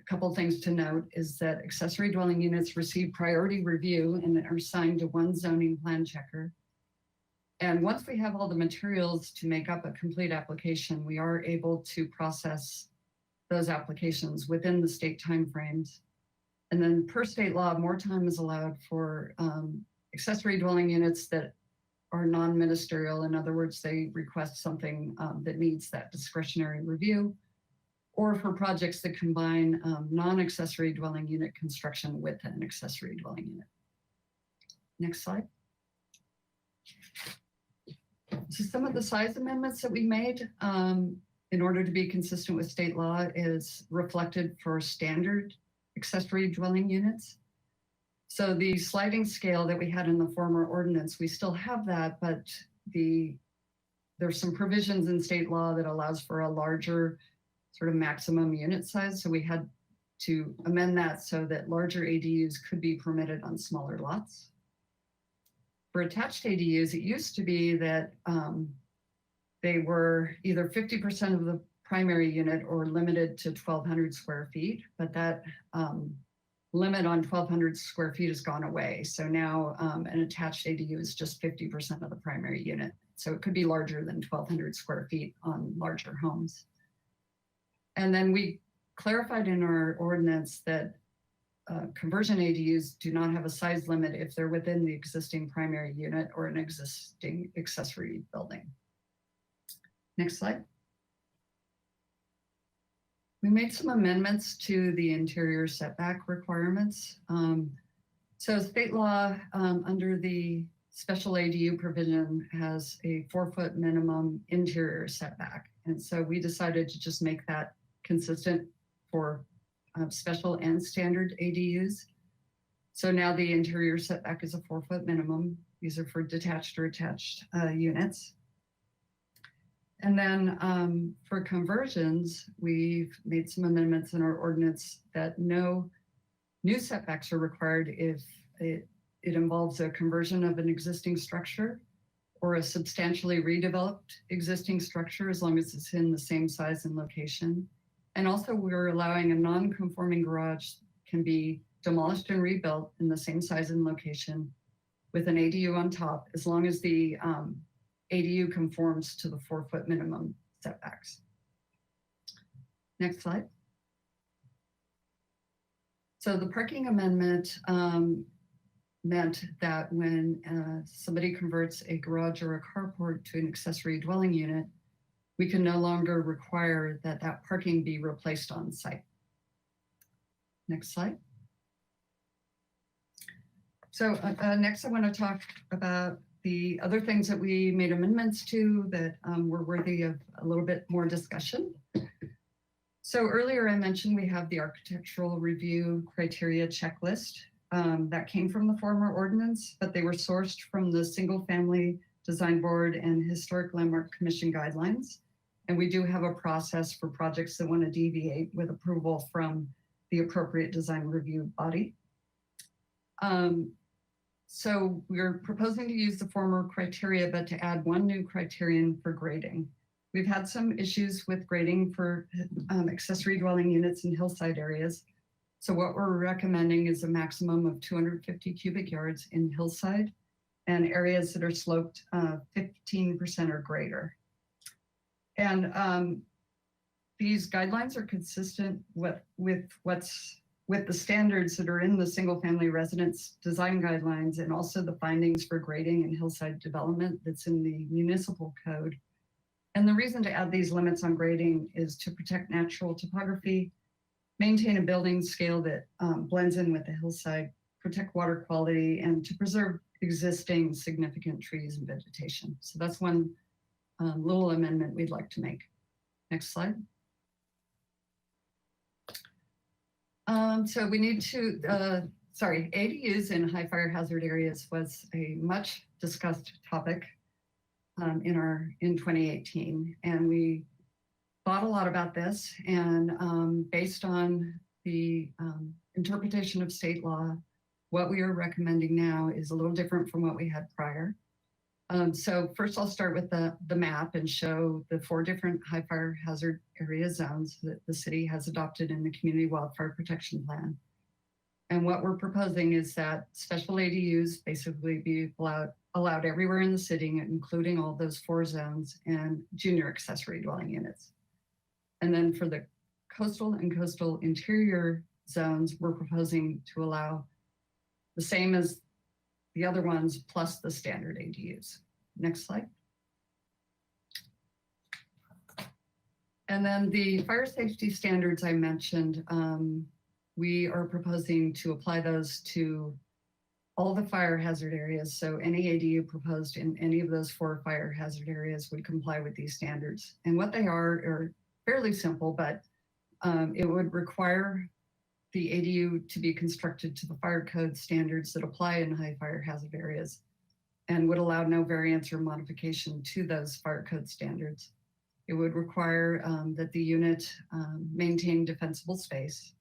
couple of things to note is that accessory dwelling units receive priority review and are assigned to one zoning plan checker. And once we have all the materials to make up a complete application, we are able to process those applications within the state timeframes. And then per state law, more time is allowed for accessory dwelling units that are non-ministerial. In other words, they request something that needs that discretionary review, or for projects that combine non-accessory dwelling unit construction with an accessory dwelling unit. Next slide. So some of the size amendments that we made in order to be consistent with state law is reflected for standard accessory dwelling units. So the sliding scale that we had in the former ordinance, we still have that, but there's some provisions in state law that allows for a larger sort of maximum unit size. So we had to amend that so that larger ADUs could be permitted on smaller lots. For attached ADUs, it used to be that they were either 50% of the primary unit or limited to 1,200 square feet, but that limit on 1,200 square feet has gone away. So now an attached ADU is just 50% of the primary unit. So it could be larger than 1,200 square feet on larger homes. And then we clarified in our ordinance that conversion ADUs do not have a size limit if they're within the existing primary unit or an existing accessory building. Next slide. We made some amendments to the interior setback requirements. So state law under the special ADU provision has a 4-foot minimum interior setback. And so we decided to just make that consistent for special and standard ADUs. So now the interior setback is a 4-foot minimum. These are for detached or attached units. And then for conversions, we've made some amendments in our ordinance that no new setbacks are required if it involves a conversion of an existing structure or a substantially redeveloped existing structure, as long as it's in the same size and location. And also we're allowing a non-conforming garage can be demolished and rebuilt in the same size and location with an ADU on top, as long as the ADU conforms to the 4-foot minimum setbacks. Next slide. So the parking amendment meant that when somebody converts a garage or a carport to an accessory dwelling unit, we can no longer require that that parking be replaced on site. Next slide. So next I want to talk about The other things that we made amendments to that were worthy of a little bit more discussion. So earlier I mentioned we have the architectural review criteria checklist that came from the former ordinance, but they were sourced from the Single Family Design Board and Historic Landmark Commission guidelines. And we do have a process for projects that want to deviate with approval from the appropriate design review body. So we're proposing to use the former criteria, but to add one new criterion for grading. We've had some issues with grading for accessory dwelling units in hillside areas. So what we're recommending is a maximum of 250 cubic yards in hillside and areas that are sloped 15% or greater. And these guidelines are consistent with the standards that are in the single family residence design guidelines and also the findings for grading and hillside development that's in the municipal code. And the reason to add these limits on grading is to protect natural topography, maintain a building scale that blends in with the hillside, protect water quality, and to preserve existing significant trees and vegetation. So that's one little amendment we'd like to make. Next slide. So we need to, ADUs in high fire hazard areas was a much discussed topic in 2018. And we thought a lot about this, and based on the interpretation of state law, what we are recommending now is a little different from what we had prior. So first I'll start with the map and show the 4 different high fire hazard area zones that the city has adopted in the Community Wildfire Protection Plan. And what we're proposing is that special ADUs basically be allowed everywhere in the city, including all those 4 zones and junior accessory dwelling units. And then for the coastal and coastal interior zones, we're proposing to allow the same as the other ones plus the standard ADUs. Next slide. And then the fire safety standards I mentioned, we are proposing to apply those to all the fire hazard areas. So any ADU proposed in any of those 4 fire hazard areas would comply with these standards. And what they are fairly simple, but it would require the ADU to be constructed to the fire code standards that apply in high fire hazard areas and would allow no variance or modification to those fire code standards. It would require that the unit maintain defensible space.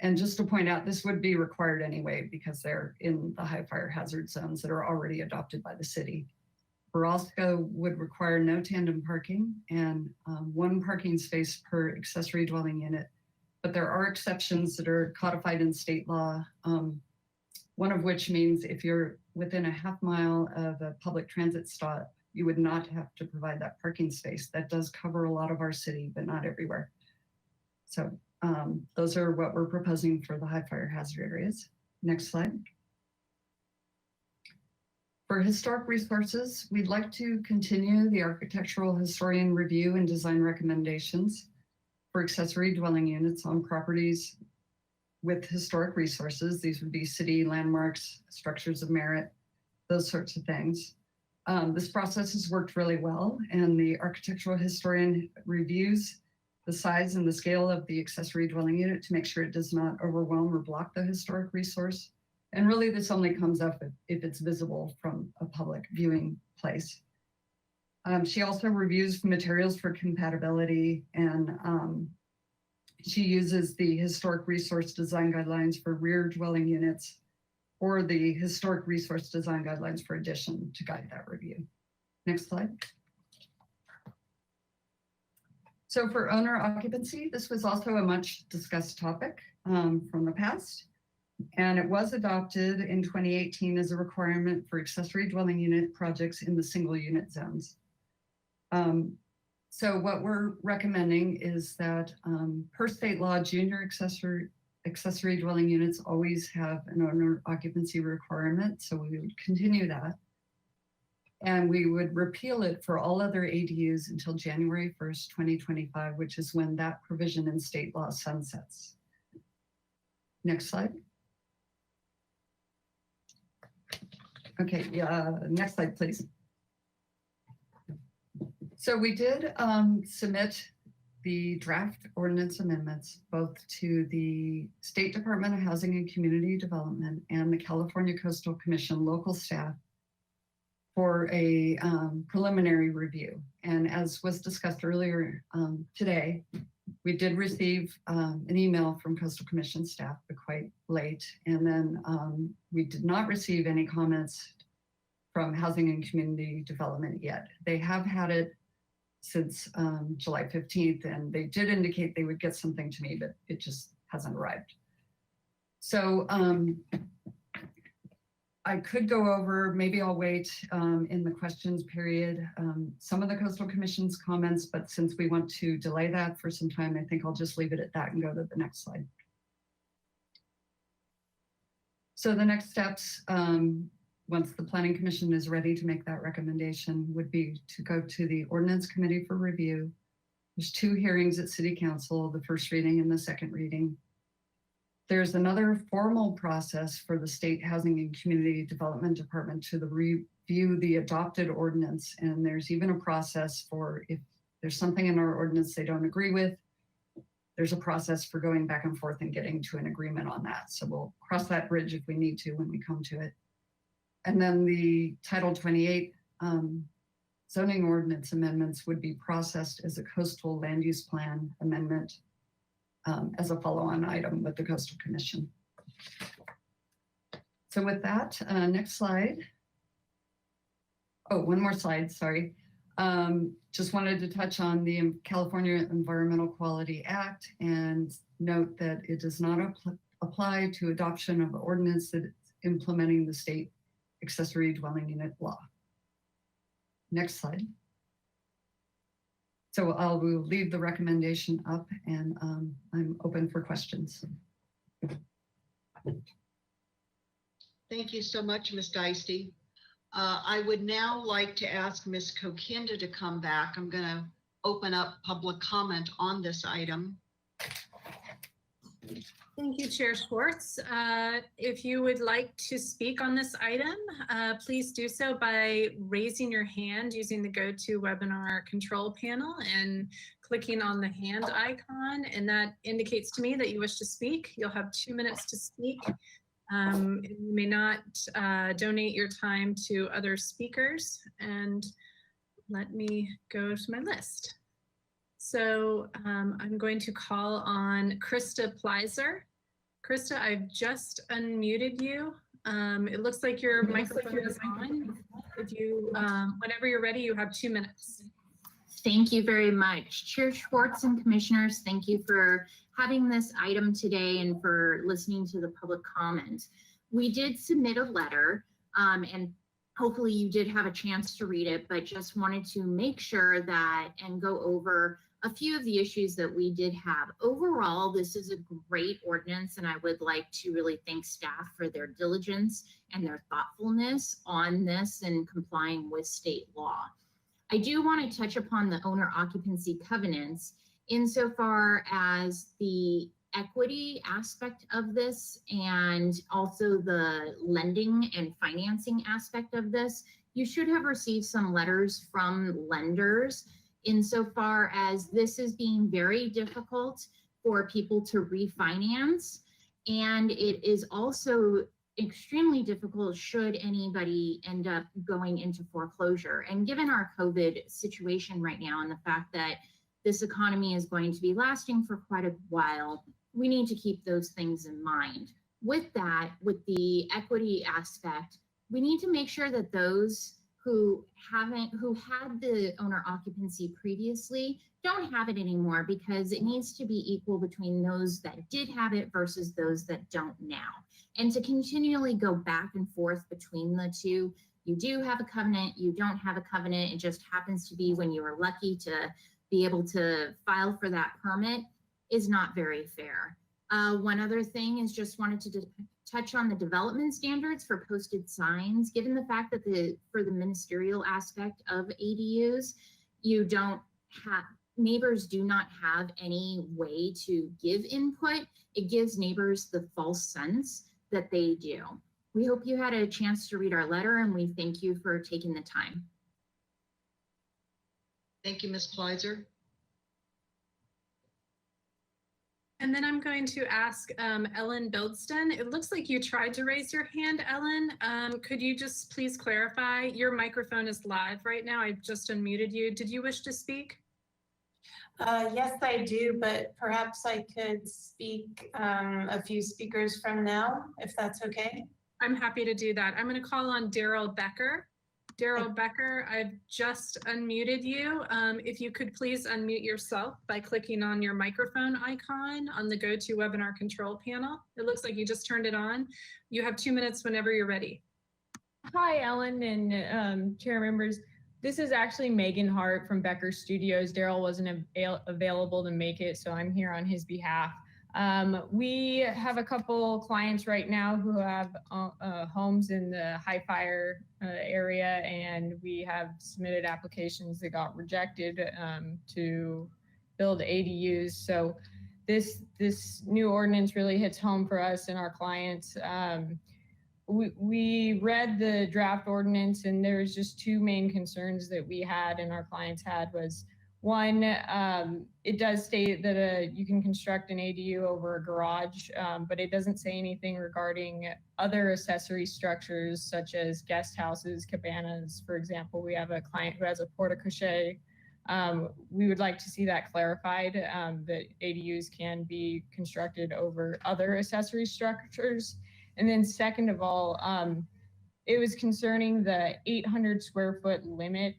And just to point out, this would be required anyway because they're in the high fire hazard zones that are already adopted by the city. Verosco would require no tandem parking and 1 parking space per accessory dwelling unit. But there are exceptions that are codified in state law, one of which means if you're within a half mile of a public transit stop, you would not have to provide that parking space. That does cover a lot of our city, but not everywhere. So those are what we're proposing for the high fire hazard areas. Next slide. For historic resources, we'd like to continue the architectural historian review and design recommendations for accessory dwelling units on properties with historic resources. These would be city landmarks, structures of merit, those sorts of things. This process has worked really well, and the architectural historian reviews the size and the scale of the accessory dwelling unit to make sure it does not overwhelm or block the historic resource. And really this only comes up if it's visible from a public viewing place. She also reviews materials for compatibility, and she uses the historic resource design guidelines for rear dwelling units or the historic resource design guidelines for addition to guide that review. Next slide. So for owner occupancy, this was also a much discussed topic from the past, and it was adopted in 2018 as a requirement for accessory dwelling unit projects in the single unit zones. So what we're recommending is that per state law, junior accessory dwelling units always have an owner occupancy requirement. So we would continue that. And we would repeal it for all other ADUs until January 1st, 2025, which is when that provision in state law sunsets. Next slide. Okay, yeah, next slide, please. So we did submit the draft ordinance amendments both to the State Department of Housing and Community Development and the California Coastal Commission local staff for a preliminary review. And as was discussed earlier today, we did receive an email from Coastal Commission staff, but quite late. And then we did not receive any comments from Housing and Community Development yet. They have had it since July 15th, and they did indicate they would get something to me, but it just hasn't arrived. So I could go over, maybe I'll wait in the questions period, some of the Coastal Commission's comments, but since we want to delay that for some time, I think I'll just leave it at that and go to the next slide. So the next steps, once the Planning Commission is ready to make that recommendation, would be to go to the Ordinance Committee for review. There's 2 hearings at City Council, the first reading and the second reading. There's another formal process for the State Housing and Community Development Department to review the adopted ordinance. And there's even a process for if there's something in our ordinance they don't agree with, there's a process for going back and forth and getting to an agreement on that. So we'll cross that bridge if we need to when we come to it. And then the Title 28 zoning ordinance amendments would be processed as a coastal land use plan amendment as a follow-on item with the Coastal Commission. So with that, next slide. Oh, one more slide, sorry. Just wanted to touch on the California Environmental Quality Act and note that it does not apply to adoption of ordinance that is implementing the state accessory dwelling unit law. Next slide. So I will leave the recommendation up and I'm open for questions. Thank you so much, Ms. Dicey. I would now like to ask Ms. Kokinda to come back. I'm going to open up public comment on this item. Thank you, Chair Schwartz. If you would like to speak on this item, please do so by raising your hand using the GoToWebinar control panel and clicking on the hand icon. And that indicates to me that you wish to speak. You'll have 2 minutes to speak. You may not donate your time to other speakers. And let me go to my list. So I'm going to call on Krista Pleiser. Krista, I've just unmuted you. It looks like your microphone is on. If you, whenever you're ready, you have 2 minutes. Thank you very much. Chair Schwartz and commissioners, thank you for having this item today and for listening to the public comment. We did submit a letter and hopefully you did have a chance to read it, but just wanted to make sure that and go over a few of the issues that we did have. Overall, this is a great ordinance, and I would like to really thank staff for their diligence and their thoughtfulness on this and complying with state law. I do want to touch upon the owner occupancy covenants insofar as the equity aspect of this and also the lending and financing aspect of this. You should have received some letters from lenders insofar as this is being very difficult for people to refinance. And it is also extremely difficult should anybody end up going into foreclosure. And given our COVID situation right now and the fact that this economy is going to be lasting for quite a while, we need to keep those things in mind. With that, with the equity aspect, we need to make sure that those who had the owner occupancy previously don't have it anymore, because it needs to be equal between those that did have it versus those that don't now. And to continually go back and forth between the two, you do have a covenant, you don't have a covenant, it just happens to be when you were lucky to be able to file for that permit, is not very fair. One other thing is just wanted to touch on the development standards for posted signs, given the fact that for the ministerial aspect of ADUs, neighbors do not have any way to give input. It gives neighbors the false sense that they do. We hope you had a chance to read our letter, and we thank you for taking the time. Thank you, Ms. Pleiser. And then I'm going to ask Ellen Bildston. It looks like you tried to raise your hand, Ellen. Could you just please clarify? Your microphone is live right now. I just unmuted you. Did you wish to speak? Yes, I do, but perhaps I could speak a few speakers from now, if that's okay. I'm happy to do that. I'm going to call on Daryl Becker. Daryl Becker, I've just unmuted you. If you could please unmute yourself by clicking on your microphone icon on the GoToWebinar control panel. It looks like you just turned it on. You have 2 minutes whenever you're ready. Hi, Ellen and chair members. This is actually Megan Hart from Becker Studios. Daryl wasn't available to make it, so I'm here on his behalf. We have a couple clients right now who have homes in the high fire area, and we have submitted applications that got rejected to build ADUs. So this new ordinance really hits home for us and our clients. We read the draft ordinance, and there's just two main concerns that we had and our clients had. Was one, it does state that you can construct an ADU over a garage, but it doesn't say anything regarding other accessory structures such as guest houses, cabanas. For example, we have a client who has a porte-cochere. We would like to see that clarified, that ADUs can be constructed over other accessory structures. And then second of all, it was concerning the 800 square foot limit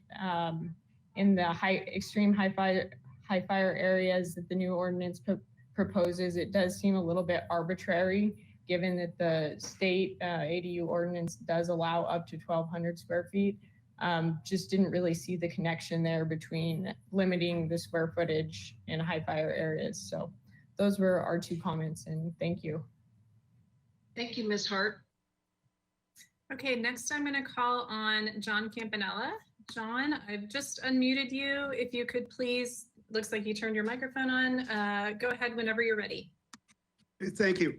in the extreme high fire areas that the new ordinance proposes. It does seem a little bit arbitrary, given that the state ADU ordinance does allow up to 1,200 square feet. Just didn't really see the connection there between limiting the square footage in high fire areas. So those were our two comments, and thank you. Thank you, Ms. Hart. Okay, next I'm going to call on John Campanella. John, I've just unmuted you. If you could please, looks like you turned your microphone on. Go ahead whenever you're ready. Thank you.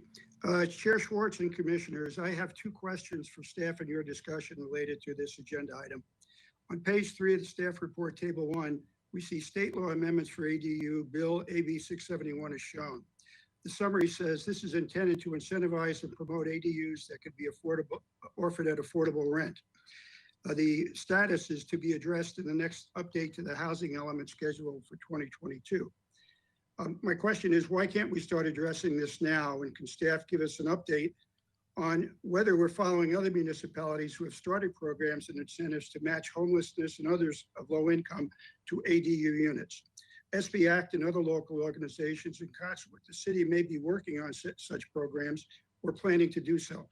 Chair Schwartz and commissioners, I have two questions for staff in your discussion related to this agenda item. On page 3 of the staff report, table 1, we see state law amendments for ADU bill AB 671 is shown. The summary says this is intended to incentivize and promote ADUs that could be offered at affordable rent. The status is to be addressed in the next update to the housing element schedule for 2022. My question is, why can't we start addressing this now? And can staff give us an update on whether we're following other municipalities who have started programs and incentives to match homelessness and others of low income to ADU units? SB Act and other local organizations in concert with the city may be working on such programs or planning to do so.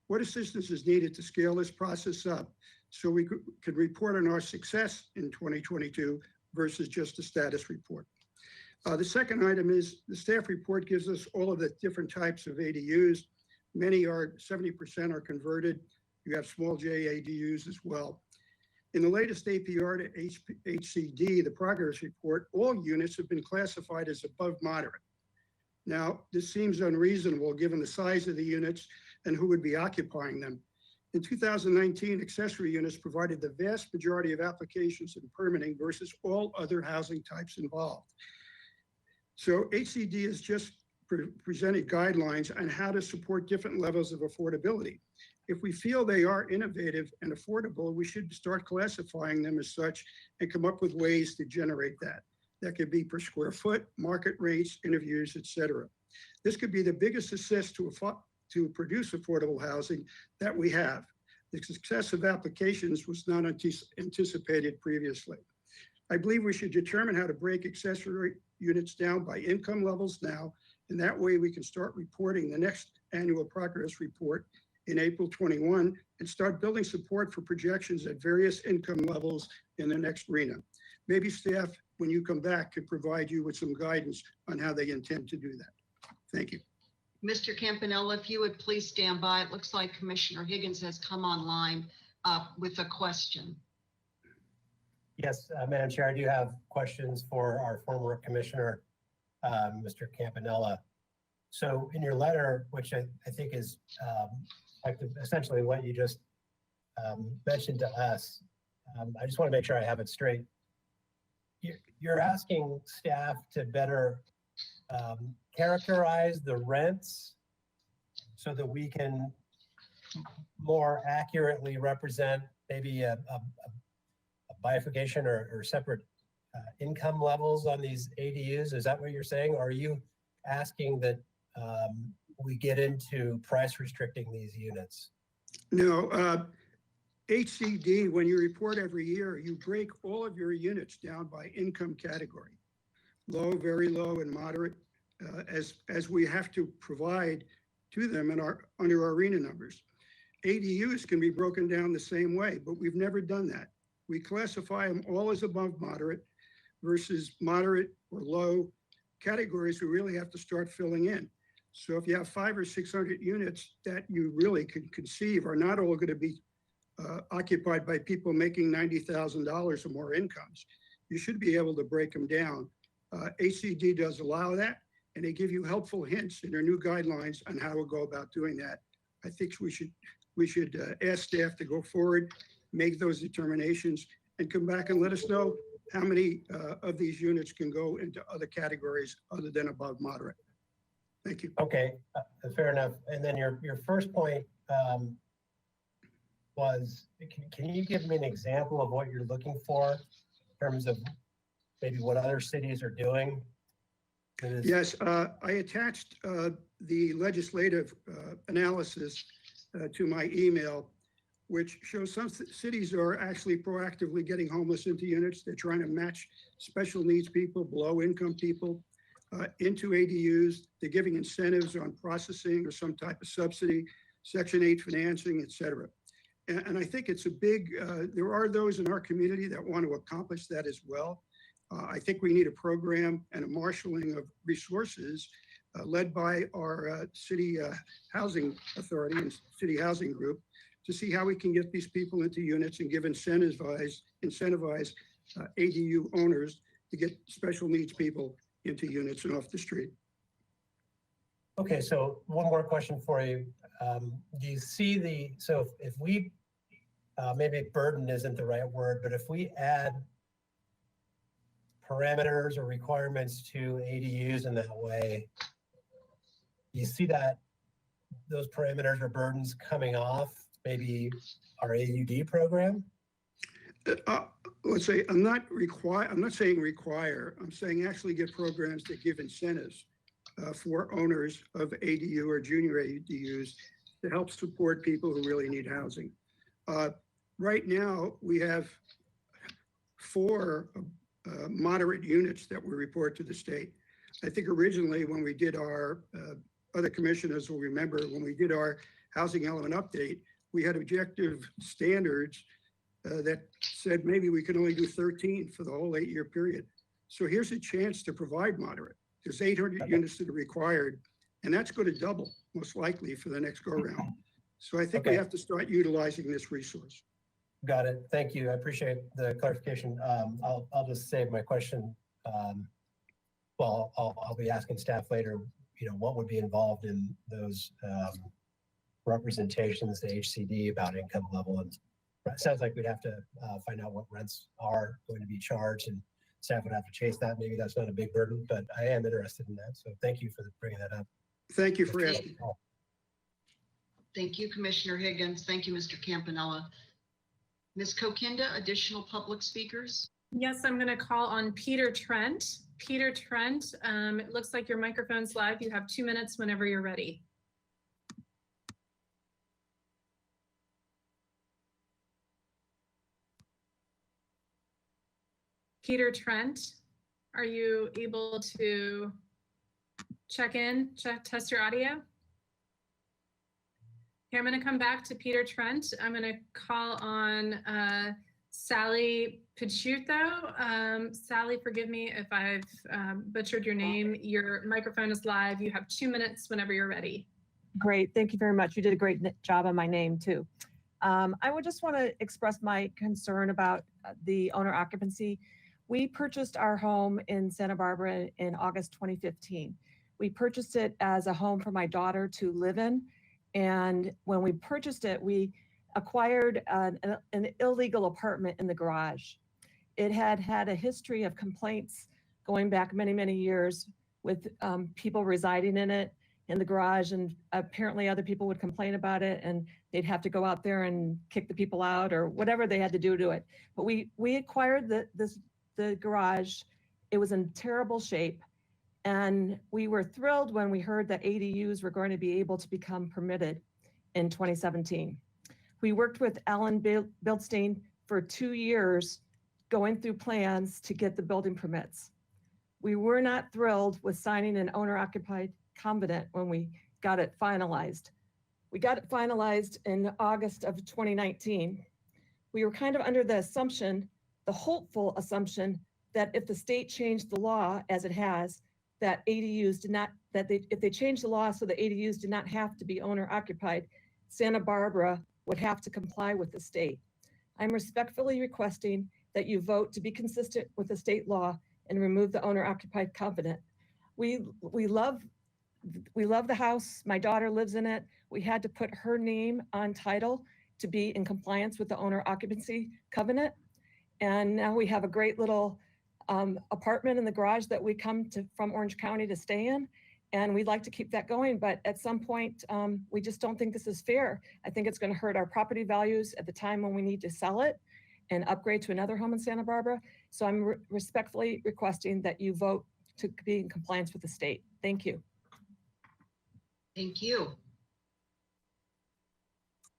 What assistance is needed to scale this process up so we could report on our success in 2022 versus just a status report? The second item is the staff report gives us all of the different types of ADUs. Many are, 70% are converted. You have small J ADUs as well. In the latest APR to HCD, the progress report, all units have been classified as above moderate. Now, this seems unreasonable given the size of the units and who would be occupying them. In 2019, accessory units provided the vast majority of applications and permitting versus all other housing types involved. So HCD has just presented guidelines on how to support different levels of affordability. If we feel they are innovative and affordable, we should start classifying them as such and come up with ways to generate that. That could be per square foot, market rates, interviews, et cetera. This could be the biggest assist to produce affordable housing that we have. The success of applications was not anticipated previously. I believe we should determine how to break accessory units down by income levels now, and that way we can start reporting the next annual progress report in April 21 and start building support for projections at various income levels in the next RHNA. Maybe staff, when you come back, could provide you with some guidance on how they intend to do that. Thank you. Mr. Campanella, if you would please stand by. It looks like Commissioner Higgins has come online with a question. Yes, Madam Chair, I do have questions for our former commissioner, Mr. Campanella. So in your letter, which I think is like essentially what you just mentioned to us. I just want to make sure I have it straight. You're asking staff to better characterize the rents so that we can more accurately represent maybe a bifurcation or separate income levels on these ADUs. Is that what you're saying? Or are you asking that we get into price restricting these units? No, HCD, when you report every year, you break all of your units down by income category, low, very low, and moderate, as we have to provide to them under our RHNA numbers. ADUs can be broken down the same way, but we've never done that. We classify them all as above moderate versus moderate or low categories we really have to start filling in. So if you have 500 or 600 units that you really could conceive are not all going to be occupied by people making $90,000 or more incomes, you should be able to break them down. HCD does allow that, and they give you helpful hints in their new guidelines on how to go about doing that. I think we should ask staff to go forward, make those determinations, and come back and let us know how many of these units can go into other categories other than above moderate. Thank you. Okay, fair enough. And then your first point was, can you give me an example of what you're looking for in terms of maybe what other cities are doing? Yes, I attached the legislative analysis to my email, which shows some cities are actually proactively getting homeless into units. They're trying to match special needs people, below income people into ADUs. They're giving incentives on processing or some type of subsidy, Section 8 financing, et cetera. And I think it's a big, there are those in our community that want to accomplish that as well. I think we need a program and a marshaling of resources led by our city housing authority and city housing group to see how we can get these people into units and give incentivize ADU owners to get special needs people into units and off the street. Okay, so one more question for you. Do you see so if we, maybe burden isn't the right word, but if we add parameters or requirements to ADUs in that way, you see that those parameters or burdens coming off maybe our AUD program? Let's say I'm not saying require. I'm saying actually get programs that give incentives for owners of ADU or junior ADUs to help support people who really need housing. Right now, we have 4 moderate units that we report to the state. I think originally when we did our, other commissioners will remember, when we did our housing element update, we had objective standards that said maybe we could only do 13 for the whole 8-year period. So here's a chance to provide moderate. There's 800 units that are required, and that's going to double most likely for the next go round. So I think we have to start utilizing this resource. Got it. Thank you. I appreciate the clarification. I'll just save my question. Well, I'll be asking staff later, what would be involved in those representations to HCD about income level. And it sounds like we'd have to find out what rents are going to be charged, and staff would have to chase that. Maybe that's not a big burden, but I am interested in that. So thank you for bringing that up. Thank you for asking. Thank you, Commissioner Higgins. Thank you, Mr. Campanella. Ms. Kokinda, additional public speakers? Yes, I'm going to call on Peter Trent. Peter Trent, it looks like your microphone's live. You have 2 minutes whenever you're ready. Peter Trent, are you able to test your audio? Okay, I'm going to come back to Peter Trent. I'm going to call on Sally Picciuto. Sally, forgive me if I've butchered your name. Your microphone is live. You have 2 minutes whenever you're ready. Great, thank you very much. You did a great job on my name too. I would just want to express my concern about the owner occupancy. We purchased our home in Santa Barbara in August 2015. We purchased it as a home for my daughter to live in. And when we purchased it, we acquired an illegal apartment in the garage. It had had a history of complaints going back many, many years with people residing in the garage, and apparently other people would complain about it and they'd have to go out there and kick the people out or whatever they had to do to it. But we acquired the garage. It was in terrible shape. And we were thrilled when we heard that ADUs were going to be able to become permitted in 2017. We worked with Alan Bildstein for 2 years going through plans to get the building permits. We were not thrilled with signing an owner-occupied covenant when we got it finalized. We got it finalized in August of 2019. We were kind of under the assumption, the hopeful assumption, that if the state changed the law as it has, that ADUs did not, if they changed the law so that ADUs did not have to be owner occupied, Santa Barbara would have to comply with the state. I'm respectfully requesting that you vote to be consistent with the state law and remove the owner occupied covenant. We love the house. My daughter lives in it. We had to put her name on title to be in compliance with the owner occupancy covenant. And now we have a great little apartment in the garage that we come to from Orange County to stay in. And we'd like to keep that going, but at some point, we just don't think this is fair. I think it's going to hurt our property values at the time when we need to sell it and upgrade to another home in Santa Barbara. So I'm respectfully requesting that you vote to be in compliance with the state. Thank you. Thank you.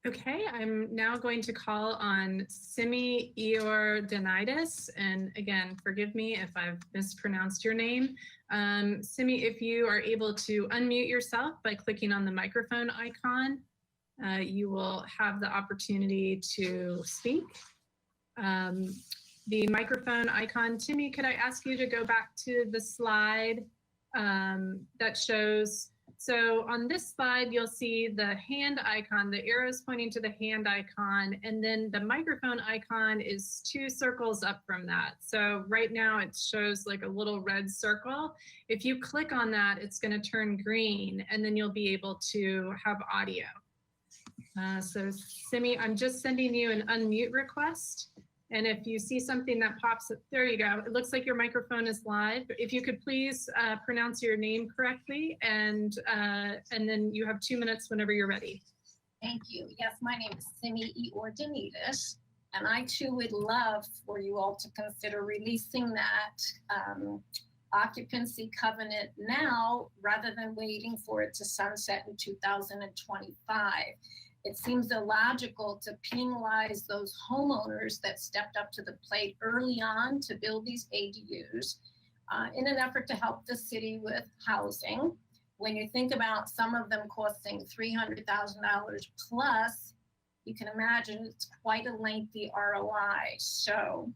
Okay, I'm now going to call on Simi Ioannidis. And again, forgive me if I've mispronounced your name. Simi, if you are able to unmute yourself by clicking on the microphone icon, you will have the opportunity to speak. The microphone icon, Timmy, could I ask you to go back to the slide that shows, so on this slide, you'll see the hand icon, the arrows pointing to the hand icon, and then the microphone icon is 2 circles up from that. So right now it shows like a little red circle. If you click on that, it's going to turn green, and then you'll be able to have audio. So Simi, I'm just sending you an unmute request. And if you see something that pops up, there you go. It looks like your microphone is live. If you could please pronounce your name correctly, and then you have 2 minutes whenever you're ready. Thank you. Yes, my name is Simi Ioannidis, and I too would love for you all to consider releasing that occupancy covenant now rather than waiting for it to sunset in 2025. It seems illogical to penalize those homeowners that stepped up to the plate early on to build these ADUs in an effort to help the city with housing. When you think about some of them costing $300,000 plus, you can imagine it's quite a lengthy ROI. So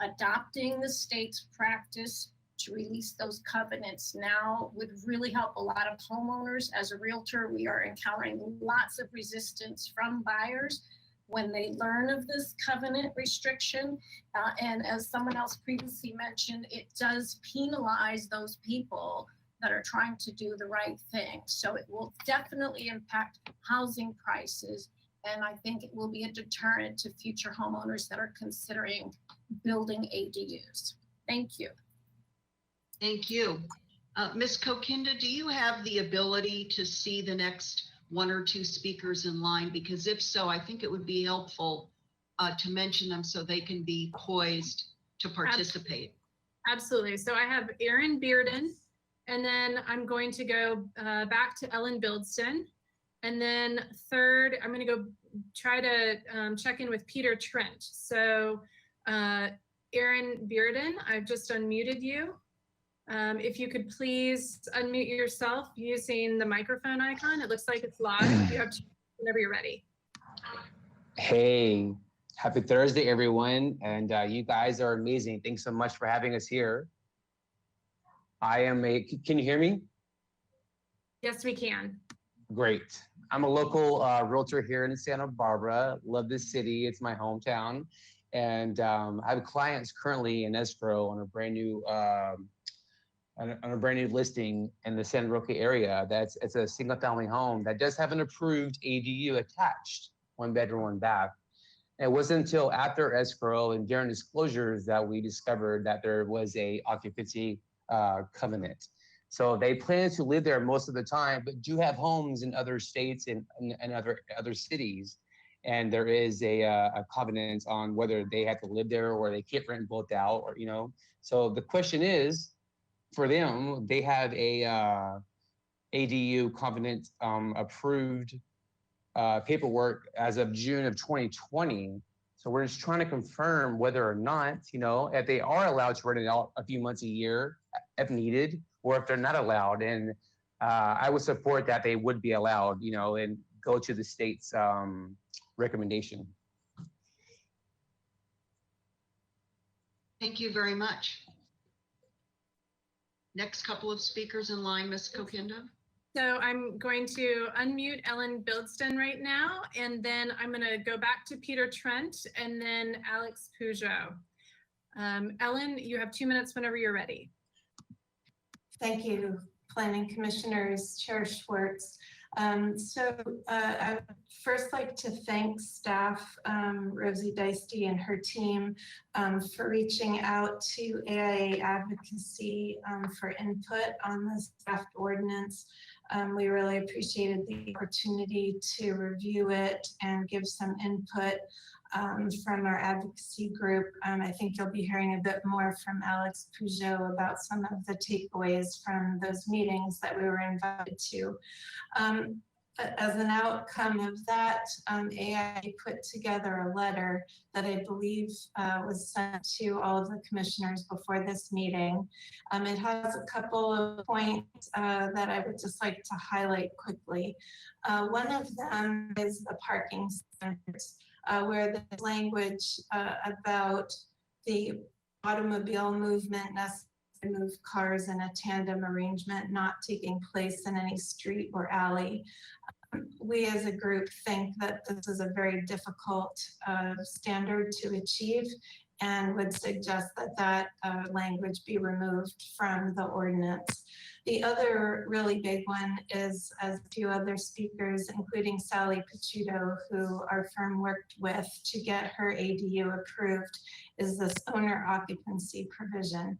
adopting the state's practice to release those covenants now would really help a lot of homeowners. As a realtor, we are encountering lots of resistance from buyers when they learn of this covenant restriction. And as someone else previously mentioned, it does penalize those people that are trying to do the right thing. So it will definitely impact housing prices. And I think it will be a deterrent to future homeowners that are considering building ADUs. Thank you. Thank you. Ms. Kokinda, do you have the ability to see the next 1 or 2 speakers in line? Because if so, I think it would be helpful to mention them so they can be poised to participate. Absolutely. So I have Aaron Bearden, and then I'm going to go back to Ellen Bildstein. And then third, I'm going to go try to check in with Peter Trent. So Aaron Bearden, I've just unmuted you. If you could please unmute yourself using the microphone icon. It looks like it's live. You have to whenever you're ready. Hey, happy Thursday, everyone. And you guys are amazing. Thanks so much for having us here. Can you hear me? Yes, we can. Great. I'm a local realtor here in Santa Barbara. Love this city. It's my hometown. And I have clients currently in escrow on a brand new on a brand new listing in the San Roque area. It's a single family home that does have an approved ADU attached, 1 bedroom, 1 bath. It wasn't until after escrow and during disclosures that we discovered that there was a occupancy covenant. So they plan to live there most of the time, but do have homes in other states and other cities. And there is a covenant on whether they have to live there or they can't rent both out, or, you know. So the question is, for them, they have a ADU covenant approved paperwork as of June of 2020. So we're just trying to confirm whether or not, you know, if they are allowed to rent it out a few months a year if needed, or if they're not allowed. And I would support that they would be allowed, you know, and go to the state's recommendation. Thank you very much. Next couple of speakers in line, Ms. Kokindo. So I'm going to unmute Ellen Bildston right now, and then I'm going to go back to Peter Trent and then Alex Peugeot. Ellen, you have 2 minutes whenever you're ready. Thank you, Planning Commissioners, Chair Schwartz. I would first like to thank staff, Rosie Deisty and her team, for reaching out to AIA Advocacy for input on this draft ordinance. We really appreciated the opportunity to review it and give some input from our advocacy group. I think you'll be hearing a bit more from Alex Peugeot about some of the takeaways from those meetings that we were invited to. As an outcome of that, AIA put together a letter that I believe was sent to all of the commissioners before this meeting. It has a couple of points that I would just like to highlight quickly. One of them is the parking standards, where the language about the automobile movement necessary to move cars in a tandem arrangement not taking place in any street or alley. We as a group think that this is a very difficult standard to achieve and would suggest that that language be removed from the ordinance. The other really big one is, as a few other speakers, including Sally Picciuto, who our firm worked with to get her ADU approved, is this owner occupancy provision.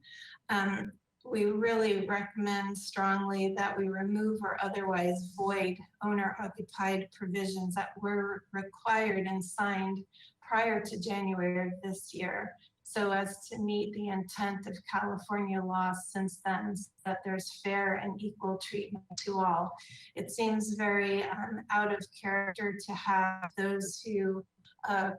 We really recommend strongly that we remove or otherwise void owner occupied provisions that were required and signed prior to January of this year, so as to meet the intent of California law since then, so that there's fair and equal treatment to all. It seems very out of character to have those who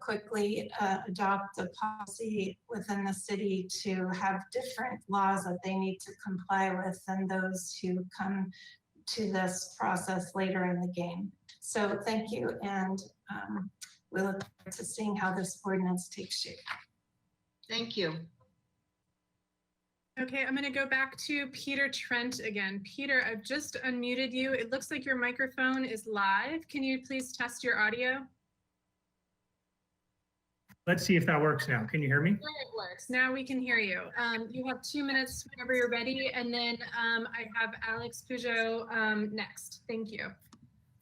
quickly adopt a policy within the city to have different laws that they need to comply with than those who come to this process later in the game. So thank you, and we look forward to seeing how this ordinance takes shape. Thank you. Okay, I'm going to go back to Peter Trent again. Peter, I've just unmuted you. It looks like your microphone is live. Can you please test your audio? Let's see if that works now. Can you hear me? Yeah, it works. Now we can hear you. You have 2 minutes whenever you're ready, and then I have Alex Peugeot next. Thank you.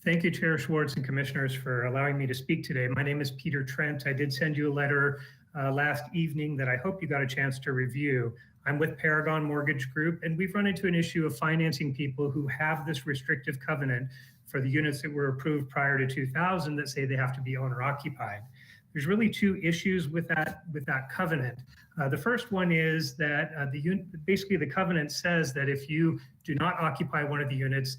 Thank you, Chair Schwartz and commissioners, for allowing me to speak today. My name is Peter Trent. I did send you a letter last evening that I hope you got a chance to review. I'm with Paragon Mortgage Group, and we've run into an issue of financing people who have this restrictive covenant for the units that were approved prior to 2000 that say they have to be owner occupied. There's really 2 issues with that covenant. The first one is that basically the covenant says that if you do not occupy one of the units,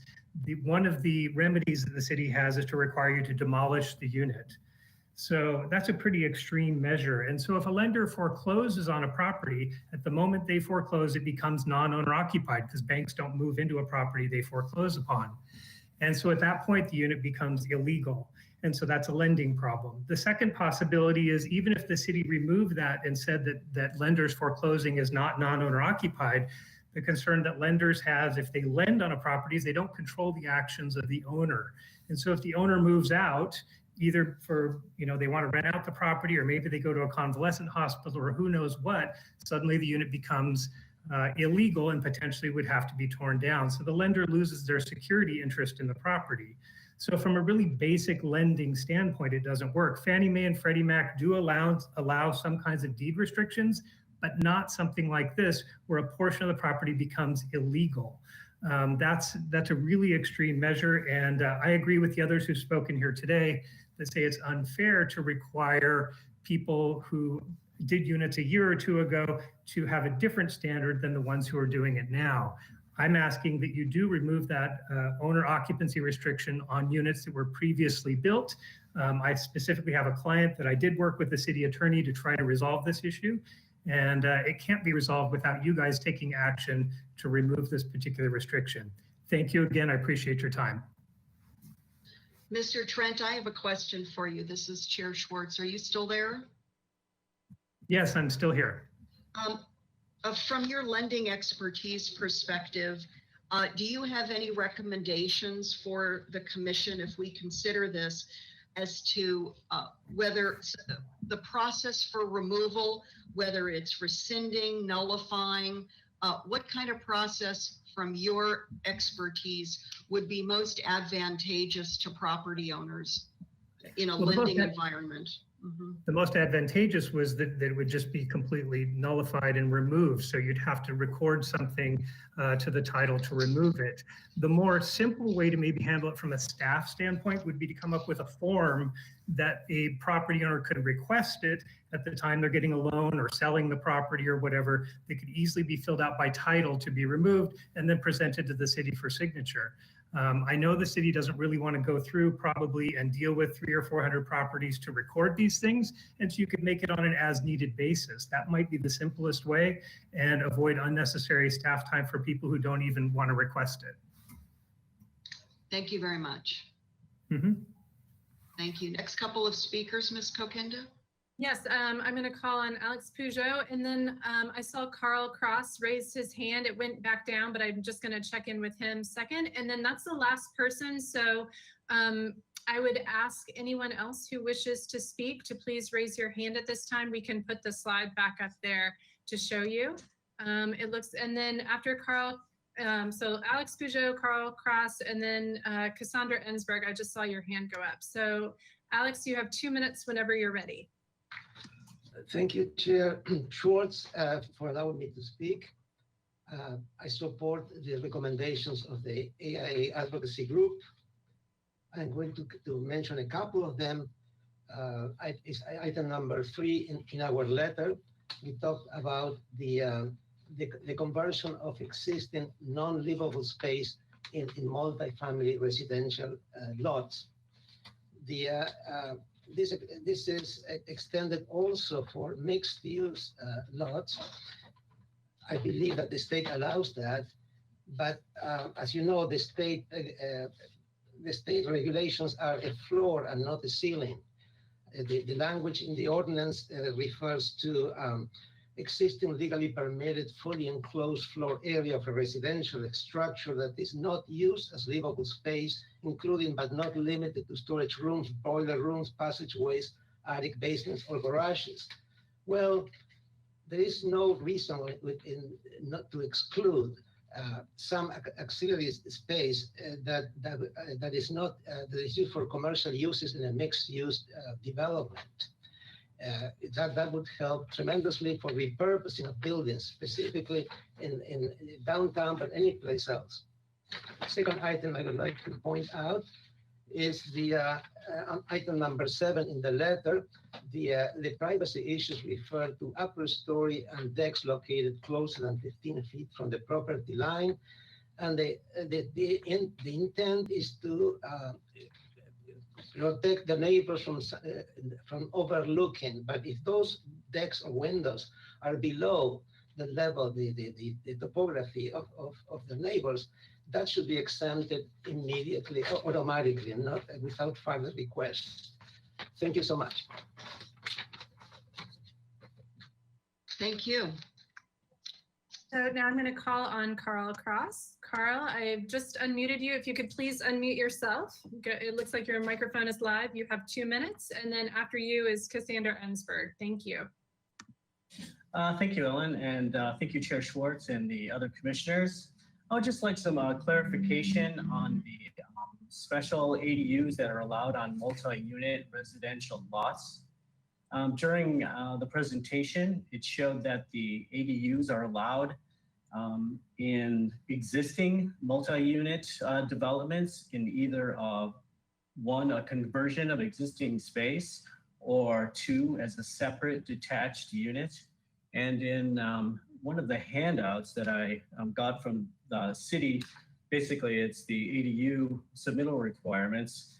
one of the remedies that the city has is to require you to demolish the unit. So that's a pretty extreme measure. And so if a lender forecloses on a property, at the moment they foreclose, it becomes non-owner occupied because banks don't move into a property they foreclose upon. And so at that point, the unit becomes illegal. And so that's a lending problem. The second possibility is even if the city removed that and said that lenders foreclosing is not non-owner occupied, the concern that lenders have if they lend on a property is they don't control the actions of the owner. And so if the owner moves out, either for, they want to rent out the property, or maybe they go to a convalescent hospital or who knows what, suddenly the unit becomes illegal and potentially would have to be torn down. So the lender loses their security interest in the property. So from a really basic lending standpoint, it doesn't work. Fannie Mae and Freddie Mac do allow some kinds of deed restrictions, but not something like this, where a portion of the property becomes illegal. That's a really extreme measure. And I agree with the others who've spoken here today that say it's unfair to require people who did units a year or two ago to have a different standard than the ones who are doing it now. I'm asking that you do remove that owner occupancy restriction on units that were previously built. I specifically have a client that I did work with the city attorney to try to resolve this issue. And it can't be resolved without you guys taking action to remove this particular restriction. Thank you again. I appreciate your time. Mr. Trent, I have a question for you. This is Chair Schwartz. Are you still there? Yes, I'm still here. From your lending expertise perspective, do you have any recommendations for the commission if we consider this as to whether the process for removal, whether it's rescinding, nullifying, what kind of process from your expertise would be most advantageous to property owners in a lending environment? The most advantageous was that it would just be completely nullified and removed. So you'd have to record something to the title to remove it. The more simple way to maybe handle it from a staff standpoint would be to come up with a form that a property owner could request it at the time they're getting a loan or selling the property or whatever. They could easily be filled out by title to be removed and then presented to the city for signature. I know the city doesn't really want to go through probably and deal with 300 or 400 properties to record these things. And so you could make it on an as needed basis. That might be the simplest way and avoid unnecessary staff time for people who don't even want to request it. Thank you very much. Thank you. Next couple of speakers, Ms. Kokenda. Yes, I'm going to call on Alex Peugeot, and then I saw Carl Cross raise his hand. It went back down, but I'm just going to check in with him second. And then that's the last person. So I would ask anyone else who wishes to speak to please raise your hand at this time. We can put the slide back up there to show you. It looks, and then after Carl, so Alex Peugeot, Carl Cross, and then Cassandra Ensberg, I just saw your hand go up. So Alex, you have 2 minutes whenever you're ready. Thank you, Chair Schwartz, for allowing me to speak. I support the recommendations of the AIA Advocacy Group. I'm going to mention a couple of them. It's item number 3 in our letter. We talked about the conversion of existing non-livable space in multi-family residential lots. This is extended also for mixed use lots. I believe that the state allows that, but as you know, the state regulations are a floor and not a ceiling. The language in the ordinance refers to existing legally permitted fully enclosed floor area of a residential structure that is not used as livable space, including but not limited to storage rooms, boiler rooms, passageways, attic basements, or garages. Well, there is no reason not to exclude some auxiliary space that is used for commercial uses in a mixed-use development. That would help tremendously for repurposing of buildings, specifically in downtown, but any place else. Second item I would like to point out is the item number 7 in the letter. The privacy issues refer to upper story and decks located closer than 15 feet from the property line, and the intent is to protect the neighbors from overlooking. But if those decks or windows are below the level, the topography of the neighbors, that should be exempted immediately, automatically, and not without further request. Thank you so much. Thank you. So now I'm going to call on Carl Cross. Carl, I've just unmuted you. If you could please unmute yourself. It looks like your microphone is live. You have 2 minutes. And then after you is Cassandra Ensberg. Thank you. Thank you, Ellen, and thank you, Chair Schwartz and the other commissioners. I would just like some clarification on the special ADUs that are allowed on multi-unit residential lots. During the presentation, it showed that the ADUs are allowed in existing multi-unit developments in either one, a conversion of existing space, or two, as a separate detached unit. And in one of the handouts that I got from the city, basically it's the ADU submittal requirements.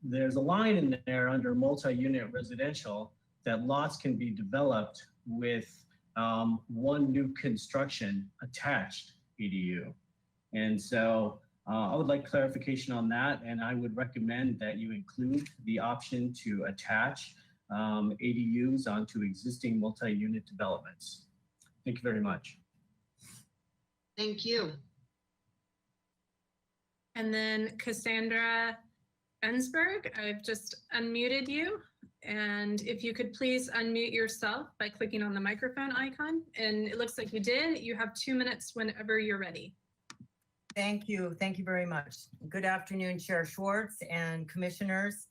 There's a line in there under multi-unit residential that lots can be developed with one new construction attached ADU. And so I would like clarification on that, and I would recommend that you include the option to attach ADUs onto existing multi-unit developments. Thank you very much. Thank you. And then Cassandra Ensberg, I've just unmuted you. And if you could please unmute yourself by clicking on the microphone icon. And it looks like you did. You have 2 minutes whenever you're ready. Thank you. Thank you very much. Good afternoon, Chair Schwartz and commissioners.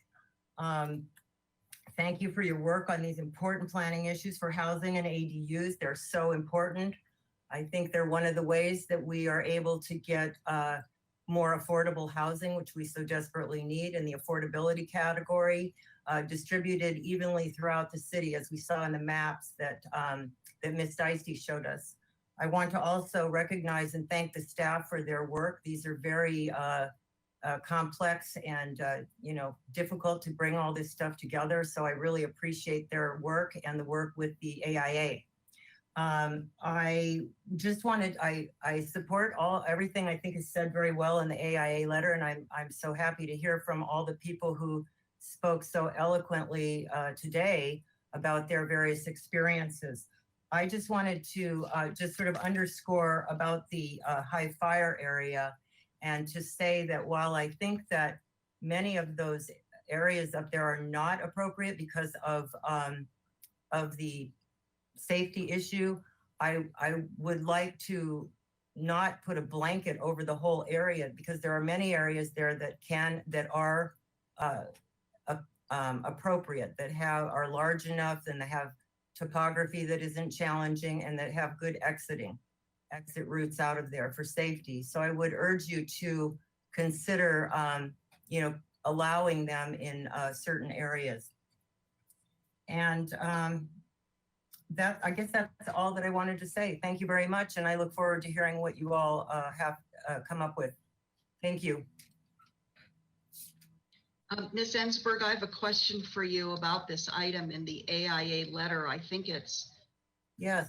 Thank you for your work on these important planning issues for housing and ADUs. They're so important. I think they're one of the ways that we are able to get more affordable housing, which we so desperately need in the affordability category, distributed evenly throughout the city, as we saw in the maps that Ms. Deisty showed us. I want to also recognize and thank the staff for their work. These are very complex and difficult to bring all this stuff together. So I really appreciate their work and the work with the AIA. I just wanted, I support everything I think is said very well in the AIA letter, and I'm so happy to hear from all the people who spoke so eloquently today about their various experiences. I just wanted to just sort of underscore about the high fire area, and to say that while I think that many of those areas up there are not appropriate because of the safety issue, I would like to not put a blanket over the whole area, because there are many areas there that are appropriate, that are large enough and that have topography that isn't challenging and that have good exit routes out of there for safety. So I would urge you to consider, allowing them in certain areas. And I guess that's all that I wanted to say. Thank you very much, and I look forward to hearing what you all have come up with. Thank you. Ms. Ensberg, I have a question for you about this item in the AIA letter. I think it's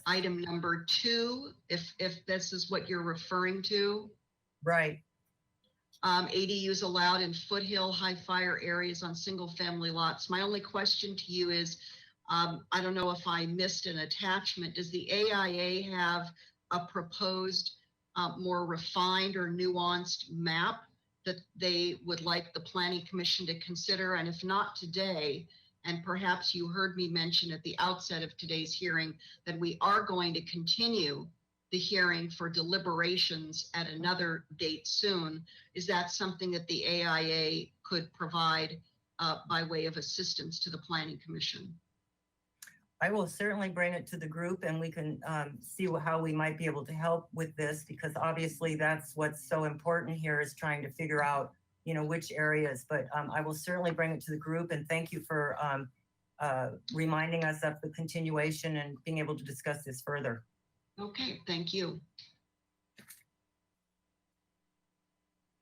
item number 2, if this is what you're referring to. Right. ADUs allowed in foothill high fire areas on single family lots. My only question to you is, I don't know if I missed an attachment. Does the AIA have a proposed more refined or nuanced map that they would like the Planning Commission to consider? And if not today, and perhaps you heard me mention at the outset of today's hearing that we are going to continue the hearing for deliberations at another date soon, is that something that the AIA could provide by way of assistance to the Planning Commission? I will certainly bring it to the group, and we can see how we might be able to help with this, because obviously that's what's so important here, is trying to figure out, which areas. But I will certainly bring it to the group, and thank you for reminding us of the continuation and being able to discuss this further. Okay, thank you.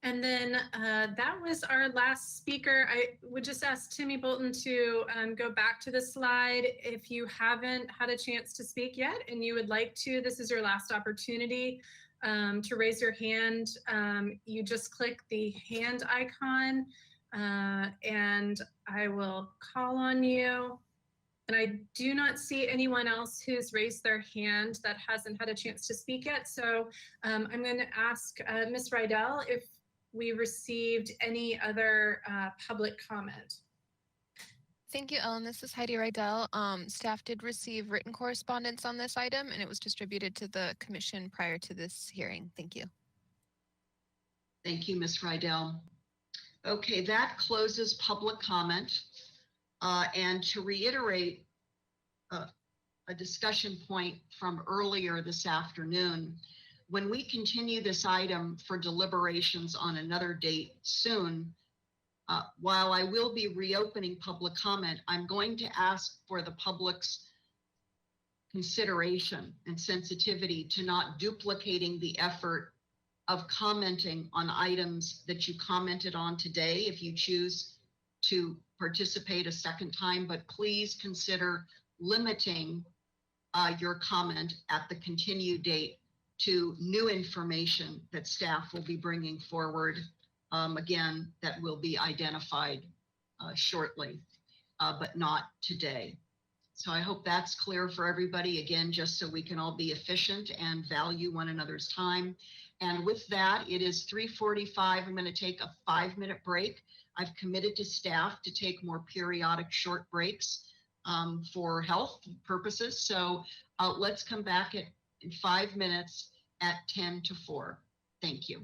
And then that was our last speaker. I would just ask Timmy Bolton to go back to the slide. If you haven't had a chance to speak yet and you would like to, this is your last opportunity to raise your hand. You just click the hand icon and I will call on you. And I do not see anyone else who's raised their hand that hasn't had a chance to speak yet. So I'm going to ask Ms. Rydell if we received any other public comment. Thank you, Ellen. This is Heidi Rydell. Staff did receive written correspondence on this item, and it was distributed to the commission prior to this hearing. Thank you. Thank you, Ms. Rydell. Okay, that closes public comment. And to reiterate a discussion point from earlier this afternoon, when we continue this item for deliberations on another date soon, while I will be reopening public comment, I'm going to ask for the public's consideration and sensitivity to not duplicating the effort of commenting on items that you commented on today if you choose to participate a second time, but please consider limiting your comment at the continued date to new information that staff will be bringing forward. Again, that will be identified shortly, but not today. So I hope that's clear for everybody, again, just so we can all be efficient and value one another's time. And with that, it is 3:45. I'm going to take a 5-minute break. I've committed to staff to take more periodic short breaks for health purposes. So let's come back in 5 minutes at 10 to 4. Thank you.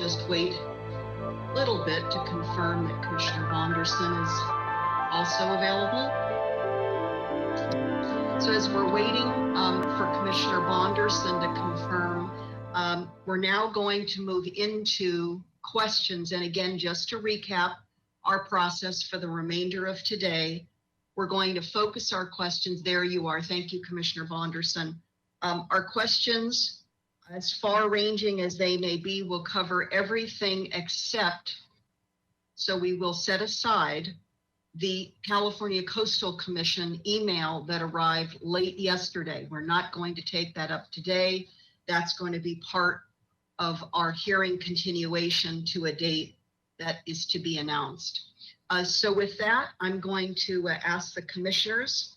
just wait a little bit to confirm that Commissioner Vonderson is also available. So as we're waiting for Commissioner Vonderson to confirm, we're now going to move into questions. And again, just to recap our process for the remainder of today, we're going to focus our questions. There you are. Thank you, Commissioner Vonderson. Our questions, as far ranging as they may be, will cover everything except, so we will set aside the California Coastal Commission email that arrived late yesterday. We're not going to take that up today. That's going to be part of our hearing continuation to a date that is to be announced. So with that, I'm going to ask the commissioners,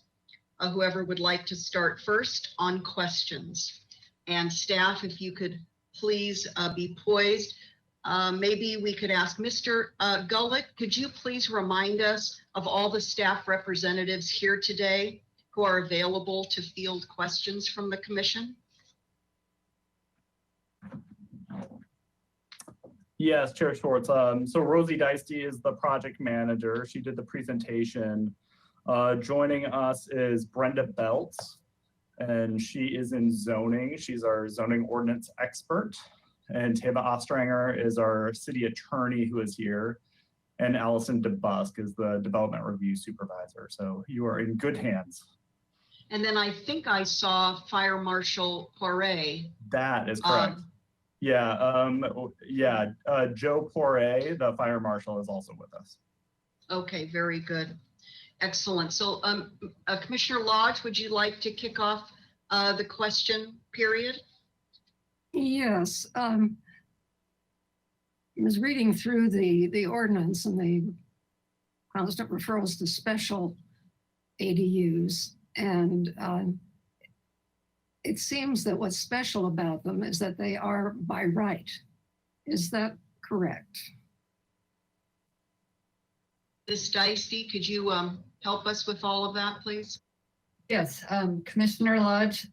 whoever would like to start first on questions. And staff, if you could please be poised. Maybe we could ask Mr. Gulick, could you please remind us of all the staff representatives here today who are available to field questions from the commission? Yes, Chair Schwartz. So Rosie Deisty is the project manager. She did the presentation. Joining us is Brenda Beltz, and she is in zoning. She's our zoning ordinance expert. And Tava Ostranger is our city attorney who is here. And Allison DeBusk is the development review supervisor. So you are in good hands. And then I think I saw Fire Marshal Poirier. That is correct. Joe Poirier, the fire marshal, is also with us. Okay, very good. Excellent. So Commissioner Lodge, would you like to kick off the question period? Yes. I was reading through the ordinance and the constant referrals to special ADUs, and it seems that what's special about them is that they are by right. Is that correct? Ms. Deisty, could you help us with all of that, please? Yes, Commissioner Lodge,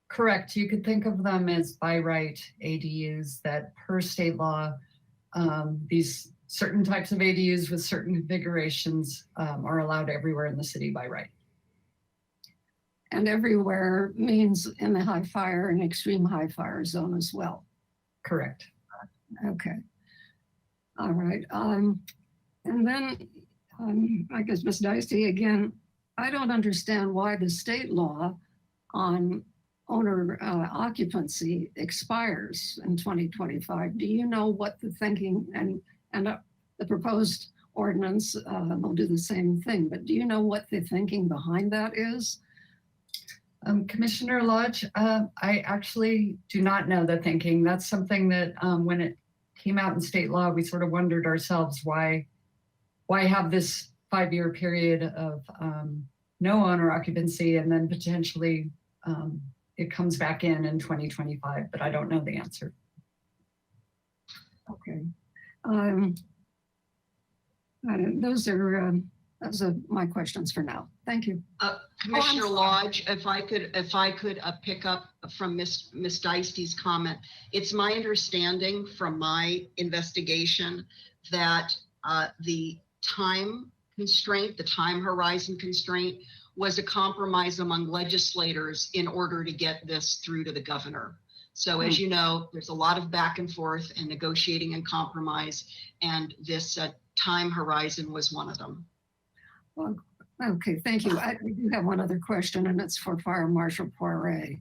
correct. You could think of them as by right ADUs that per state law, these certain types of ADUs with certain configurations are allowed everywhere in the city by right. And everywhere means in the high fire and extreme high fire zone as well. Correct. Okay. All right. And then I guess Ms. Deisty again, I don't understand why the state law on owner occupancy expires in 2025. Do you know what the thinking and the proposed ordinance will do the same thing, but do you know what the thinking behind that is? Commissioner Lodge, I actually do not know the thinking. That's something that when it came out in state law, we sort of wondered ourselves why have this 5-year period of no owner occupancy and then potentially it comes back in 2025, but I don't know the answer. Okay. Those are my questions for now. Thank you. Commissioner Lodge, if I could pick up from Ms. Deisty's comment, it's my understanding from my investigation that the time constraint, the time horizon constraint, was a compromise among legislators in order to get this through to the governor. So as you know, there's a lot of back and forth and negotiating and compromise, and this time horizon was one of them. Well, okay, thank you. I do have one other question, and it's for Fire Marshal Poirier.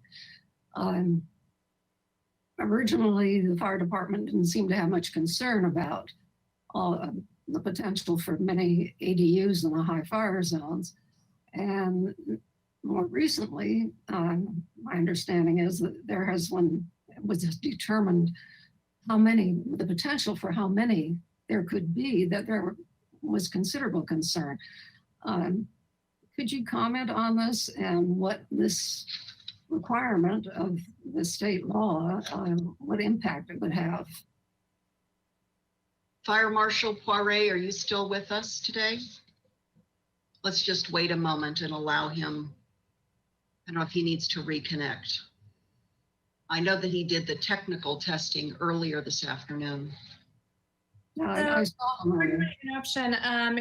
Originally, the fire department didn't seem to have much concern about the potential for many ADUs in the high fire zones. And more recently, my understanding is that there was determined the potential for how many there could be, that there was considerable concern. Could you comment on this and what this requirement of the state law, what impact it would have? Fire Marshal Poirier, are you still with us today? Let's just wait a moment and allow him, I don't know if he needs to reconnect. I know that he did the technical testing earlier this afternoon. I saw him Pardon earlier. my interruption.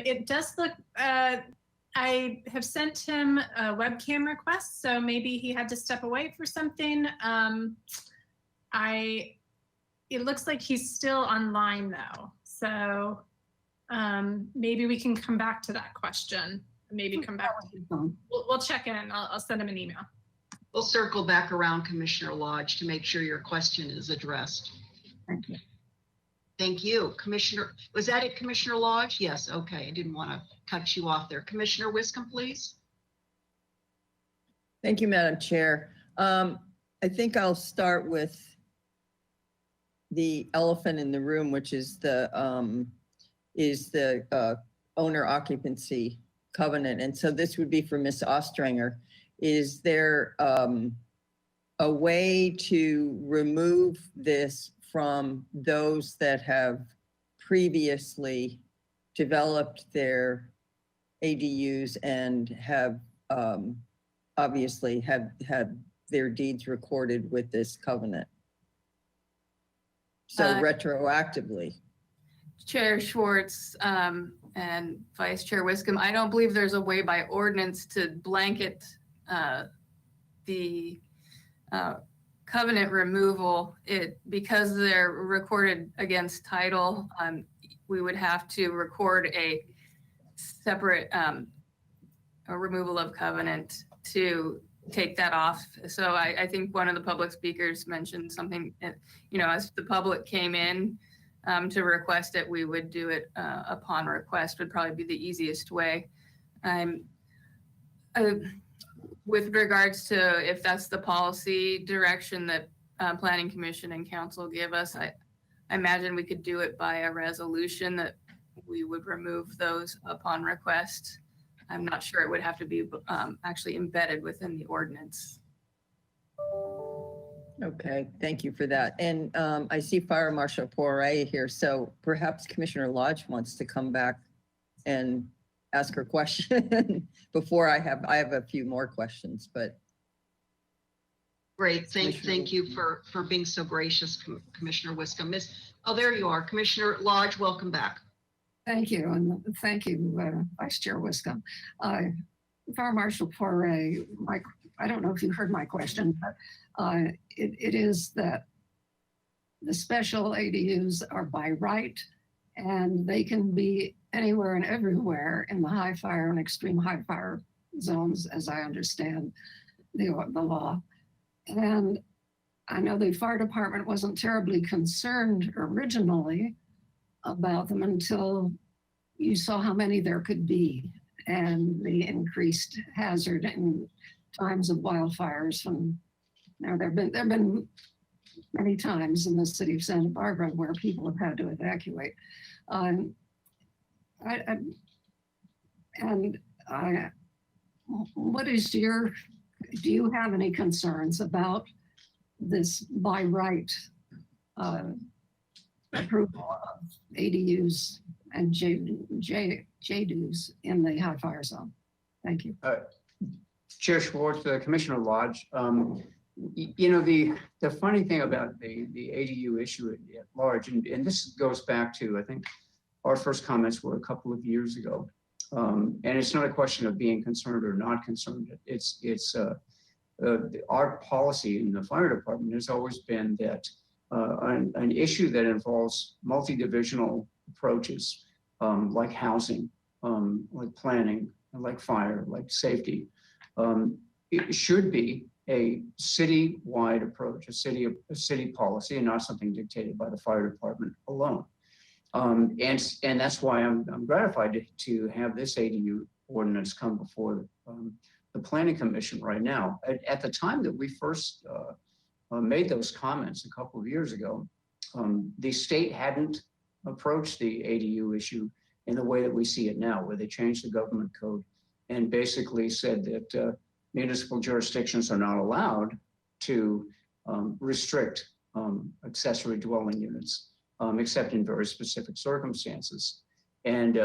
It does look, I have sent him a webcam request, so maybe he had to step away for something. It looks like he's still online though. So maybe we can come back to that question. Maybe come back. We'll check in. I'll send him an email. We'll circle back around, Commissioner Lodge, to make sure your question is addressed. Thank you. Thank you. Commissioner, was that it, Commissioner Lodge? Yes, okay. I didn't want to cut you off there. Commissioner Wiscombe, please. Thank you, Madam Chair. I think I'll start with the elephant in the room, which is the owner occupancy covenant. And so this would be for Ms. Ostranger. Is there a way to remove this from those that have previously developed their ADUs and have obviously had their deeds recorded with this covenant? So retroactively. Chair Schwartz and Vice Chair Wiscombe, I don't believe there's a way by ordinance to blanket the covenant removal. Because they're recorded against title, we would have to record a separate a removal of covenant to take that off. So I think one of the public speakers mentioned something, as the public came in to request it, we would do it upon request would probably be the easiest way. With regards to if that's the policy direction that Planning Commission and Council give us, I imagine we could do it by a resolution that we would remove those upon request. I'm not sure it would have to be actually embedded within the ordinance. Okay, thank you for that. And I see Fire Marshal Poirier here, so perhaps Commissioner Lodge wants to come back and ask her question before I have a few more questions, but. Great, thank you for being so gracious, Commissioner Wiscombe. Oh, there you are, Commissioner Lodge, welcome back. Thank you, and thank you, Vice Chair Wiscombe. Fire Marshal Poirier, I don't know if you heard my question, but it is that the special ADUs are by right, and they can be anywhere and everywhere in the high fire and extreme high fire zones, as I understand the law. And I know the fire department wasn't terribly concerned originally about them until you saw how many there could be and the increased hazard in times of wildfires. And now there've been many times in the city of Santa Barbara where people have had to evacuate. What is do you have any concerns about this by right approval of ADUs and JDUs in the high fire zone? Thank you. Chair Schwartz, Commissioner Lodge, the funny thing about the ADU issue at large, and this goes back to, I think, our first comments were a couple of years ago. And it's not a question of being concerned or not concerned. It's our policy in the fire department has always been that an issue that involves multi-divisional approaches, like housing, like planning, like fire, like safety, it should be a city-wide approach, a city policy, and not something dictated by the fire department alone. And that's why I'm gratified to have this ADU ordinance come before the Planning Commission right now. At the time that we first made those comments a couple of years ago, the state hadn't approached the ADU issue in the way that we see it now, where they changed the government code and basically said that municipal jurisdictions are not allowed to restrict accessory dwelling units, except in very specific circumstances. And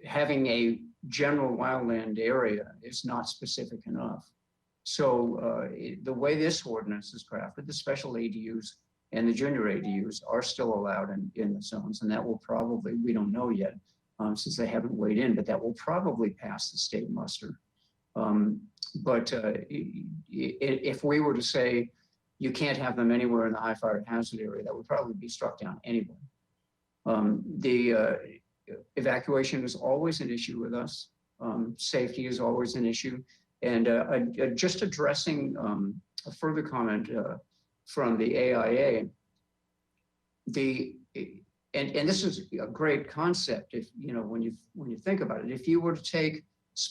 having a general wildland area is not specific enough. So the way this ordinance is crafted, the special ADUs and the junior ADUs are still allowed in the zones, and that will probably, we don't know yet, since they haven't weighed in, but that will probably pass the state muster. But if we were to say you can't have them anywhere in the high fire hazard area, that would probably be struck down anyway. The evacuation is always an issue with us. Safety is always an issue. And just addressing a further comment from the AIA, and this is a great concept if, you know, when you think about it, if you were to take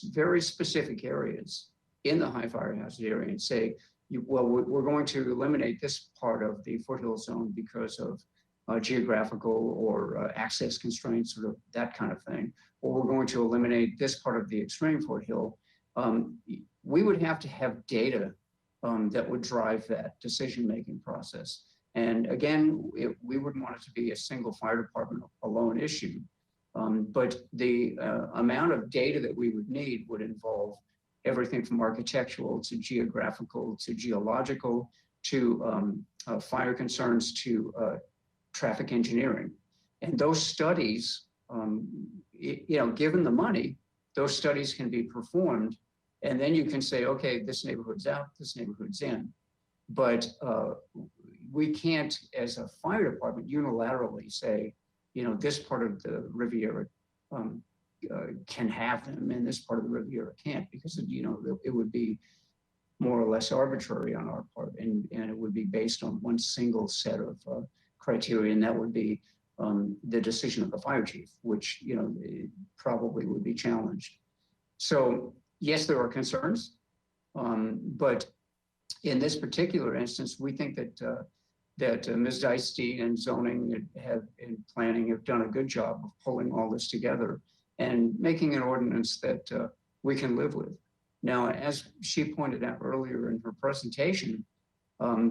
very specific areas in the high fire hazard area and say, well, we're going to eliminate this part of the foothill zone because of geographical or access constraints, sort of that kind of thing, or we're going to eliminate this part of the extreme foothill, we would have to have data that would drive that decision-making process. And again, we wouldn't want it to be a single fire department alone issue. But the amount of data that we would need would involve everything from architectural to geographical to geological to fire concerns to traffic engineering. And those studies, you know, given the money, those studies can be performed. And then you can say, okay, this neighborhood's out, this neighborhood's in. But we can't, as a fire department, unilaterally say, you know, this part of the Riviera can have them and this part of the Riviera can't, because, you know, it would be more or less arbitrary on our part, and it would be based on one single set of criteria, and that would be the decision of the fire chief, which, you know, probably would be challenged. So yes, there are concerns, but in this particular instance, we think that Ms. Deisty and zoning and planning have done a good job of pulling all this together and making an ordinance that we can live with. Now, as she pointed out earlier in her presentation,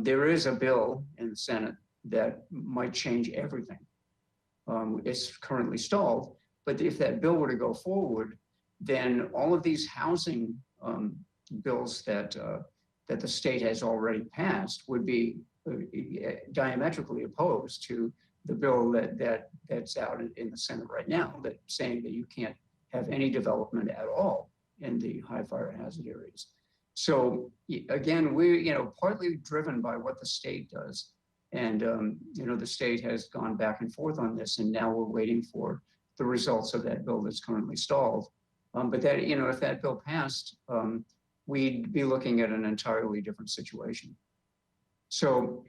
there is a bill in the Senate that might change everything. It's currently stalled, but if that bill were to go forward, then all of these housing bills that the state has already passed would be diametrically opposed to the bill that's out in the Senate right now, that saying that you can't have any development at all in the high fire hazard areas. So again, we're, you know, partly driven by what the state does. And, you know, the state has gone back and forth on this, and now we're waiting for the results of that bill that's currently stalled. But that, you know, if that bill passed, we'd be looking at an entirely different situation. So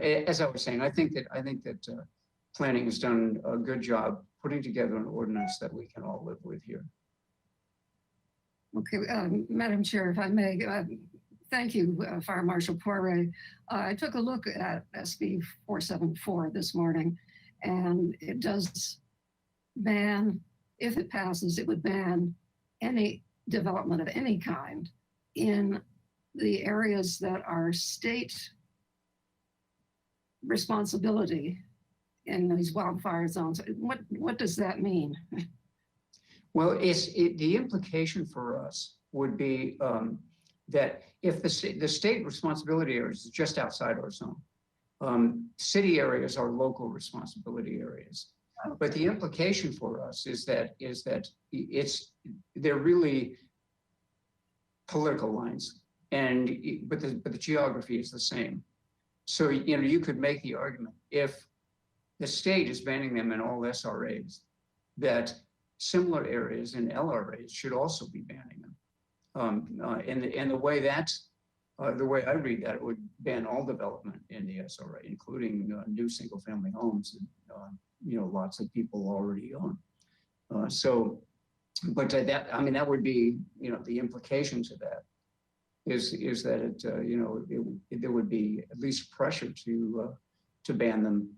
as I was saying, I think that planning has done a good job putting together an ordinance that we can all live with here. Okay, Madam Chair, if I may, thank you, Fire Marshal Poirier. I took a look at SB 474 this morning, and it does ban, if it passes, it would ban any development of any kind in the areas that are state responsibility in these wildfire zones. What does that mean? Well, the implication for us would be that if the state responsibility areas is just outside our zone, city areas are local responsibility areas. But the implication for us is that they're really political lines, but the geography is the same. So, you know, you could make the argument, if the state is banning them in all SRAs, that similar areas in LRAs should also be banning them. And the way I read that, it would ban all development in the SRA, including new single-family homes and you know, lots of people already own. But that would be, you know, the implication to that is that it, you know, there would be at least pressure to ban them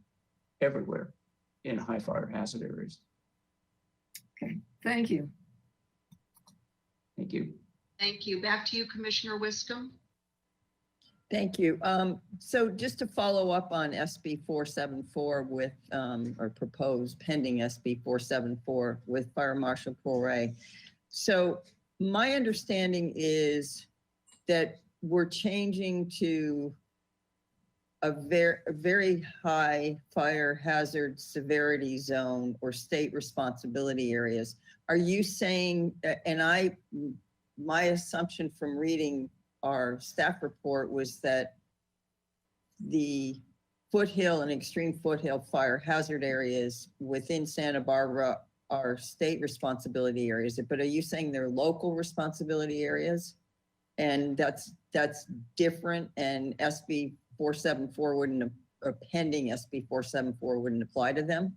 everywhere in high fire hazard areas. Okay, thank you. Thank you. Thank you. Back to you, Commissioner Wiscombe. Thank you. So just to follow up on SB 474 with, or proposed pending SB 474 with Fire Marshal Poirier. So my understanding is that we're changing to a very high fire hazard severity zone or state responsibility areas. Are you saying, and my assumption from reading our staff report was that the foothill and extreme foothill fire hazard areas within Santa Barbara are state responsibility areas, but are you saying they're local responsibility areas? And that's different, and SB 474 wouldn't, or pending SB 474 wouldn't apply to them?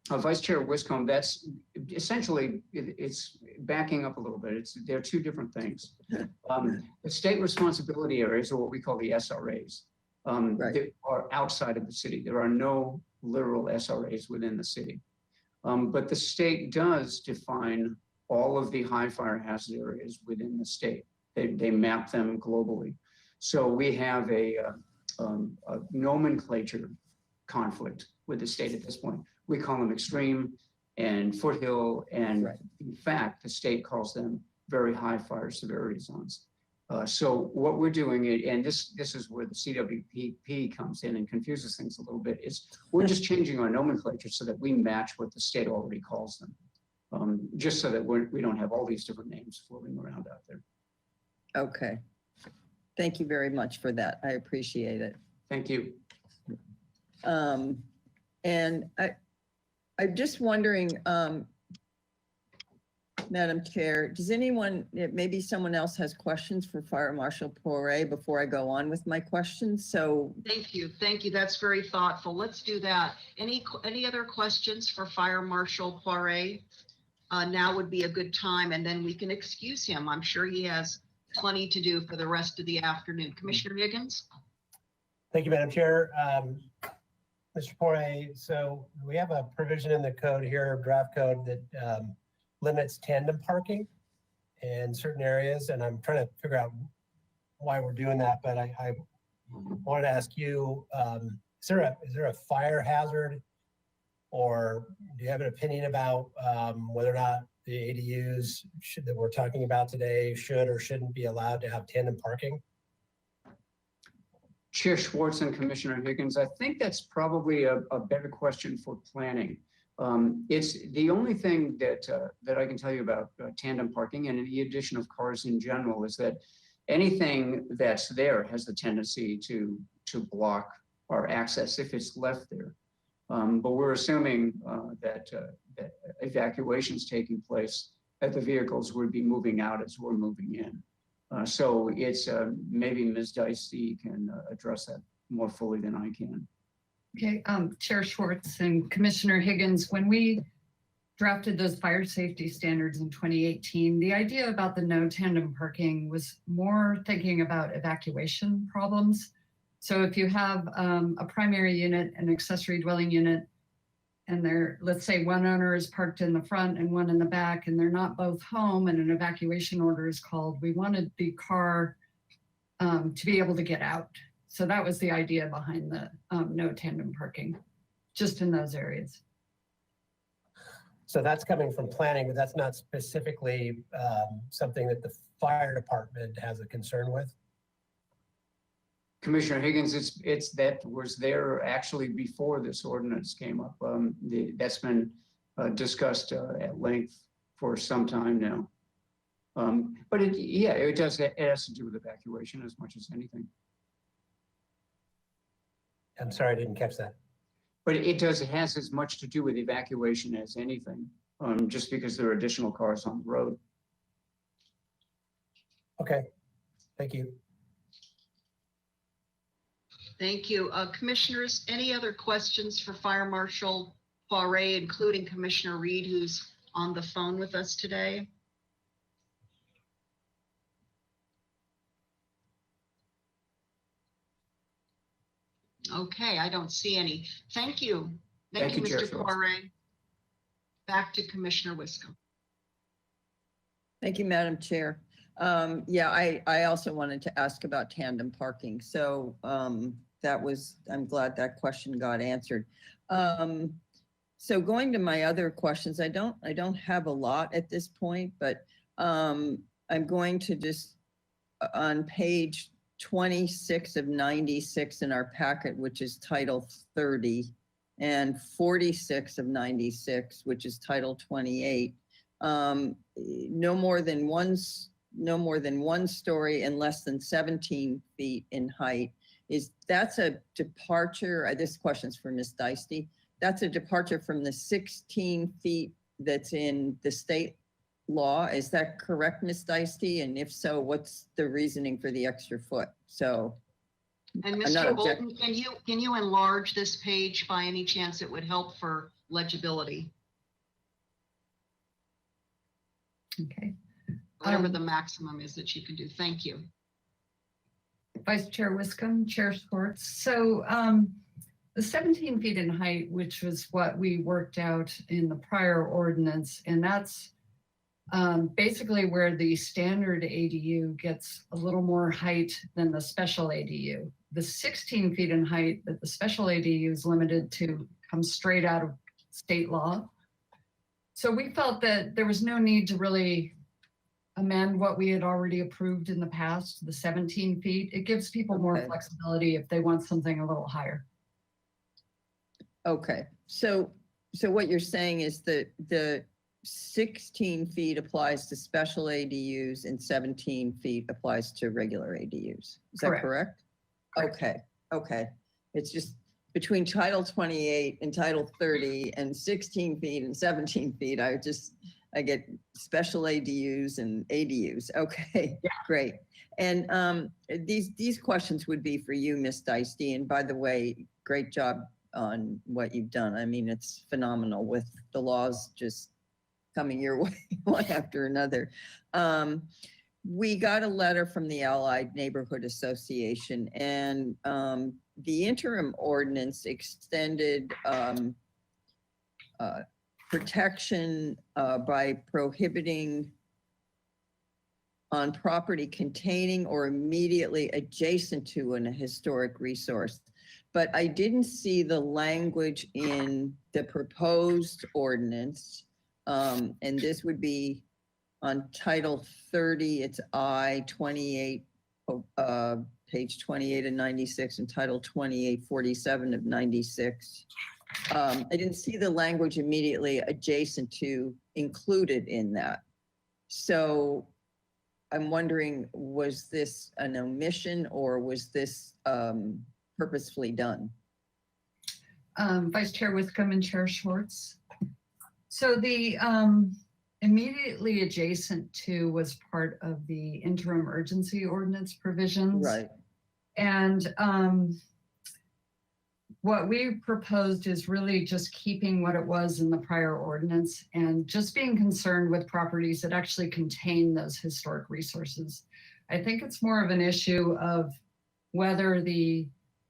Vice Chair Wiscombe, that's essentially, it's backing up a little bit. They're two different things. The state responsibility areas are what we call the SRAs. They are outside of the city. There are no literal SRAs within the city. But the state does define all of the high fire hazard areas within the state. They map them globally. So we have a nomenclature conflict with the state at this point. We call them extreme and foothill, and in fact, the state calls them very high fire severity zones. So what we're doing, and this is where the CWPP comes in and confuses things a little bit, is we're just changing our nomenclature so that we match what the state already calls them, just so that we don't have all these different names floating around out there. Okay. Thank you very much for that. I appreciate it. Thank you. And I'm just wondering, Madam Chair, does anyone, maybe someone else has questions for Fire Marshal Poirier before I go on with my questions? So Thank you. That's very thoughtful. Let's do that. Any other questions for Fire Marshal Poirier? Now would be a good time, and then we can excuse him. I'm sure he has plenty to do for the rest of the afternoon. Commissioner Higgins? Thank you, Madam Chair. Mr. Poirier, so we have a provision in the code here, draft code, that limits tandem parking in certain areas, and I'm trying to figure out why we're doing that, but I wanted to ask you, is there a fire hazard, or do you have an opinion about whether or not the ADUs that we're talking about today should or shouldn't be allowed to have tandem parking? Chair Schwartz and Commissioner Higgins, I think that's probably a better question for planning. It's the only thing that I can tell you about tandem parking and the addition of cars in general is that anything that's there has the tendency to block our access if it's left there. But we're assuming that evacuation's taking place, that the vehicles would be moving out as we're moving in. So it's maybe Ms. Dicey can address that more fully than I can. Okay, Chair Schwartz and Commissioner Higgins, when we drafted those fire safety standards in 2018, the idea about the no tandem parking was more thinking about evacuation problems. So if you have a primary unit, an accessory dwelling unit, and they're, let's say one owner is parked in the front and one in the back, and they're not both home and an evacuation order is called, we wanted the car to be able to get out. So that was the idea behind the no tandem parking, just in those areas. So that's coming from planning, but that's not specifically something that the fire department has a concern with? Commissioner Higgins, it's that was there actually before this ordinance came up. That's been discussed at length for some time now. But it has to do with evacuation as much as anything. I'm sorry, I didn't catch that. But it has as much to do with evacuation as anything, just because there are additional cars on the road. Okay, thank you. Thank you. Commissioners, any other questions for Fire Marshal Poirier, including Commissioner Reed, who's on the phone with us today? Okay, I don't see any. Thank you. Thank you, Chair Mr. Schwartz. Poirier. Back to Commissioner Wiscombe. thank you, Madam Chair. Yeah, I also wanted to ask about tandem parking. So I'm glad that question got answered. So going to my other questions, I don't have a lot at this point, but I'm going to just on page 26 of 96 in our packet, which is Title 30, and 46 of 96, which is Title 28, no more than one story and less than 17 feet in height. That's a departure? This question's for Ms. Deisty. That's a departure from the 16 feet that's in the state law. Is that correct, Ms. Deisty? And if so, what's the reasoning for the extra foot? So, And I'm not Mr. object- Bolton, can you enlarge this page by any chance? It would help for legibility, Okay. whatever the maximum is that you can do. Thank you. Vice Chair Wiscombe, Chair Schwartz. So the 17 feet in height, which was what we worked out in the prior ordinance, and that's basically where the standard ADU gets a little more height than the special ADU. The 16 feet in height that the special ADU is limited to comes straight out of state law. So we felt that there was no need to really amend what we had already approved in the past, the 17 feet. It gives people more Okay. flexibility if they want something a little higher. okay. So what you're saying is that the 16 feet applies to special ADUs and 17 feet applies to regular ADUs. Is that Correct. correct? Okay. It's just between Title 28 and Title 30 and 16 feet and 17 feet, I get special ADUs and ADUs. Okay, great. And these questions would be for you, Ms. Deisty. And by the way, great job on what you've done. I mean, it's phenomenal with the laws just coming your way one after another. We got a letter from the Allied Neighborhood Association, and the interim ordinance extended protection by prohibiting on property containing or immediately adjacent to a historic resource. But I didn't see the language in the proposed ordinance. And this would be on Title 30, it's I-28, page 28 of 96, and Title 28, 47 of 96. I didn't see the language immediately adjacent to included in that. So I'm wondering, was this an omission or was this purposefully done? Vice Chair Wiscombe and Chair Schwartz. So the immediately adjacent to was part of the interim urgency ordinance provisions. Right. And what we proposed is really just keeping what it was in the prior ordinance and just being concerned with properties that actually contain those historic resources. I think it's more of an issue of whether the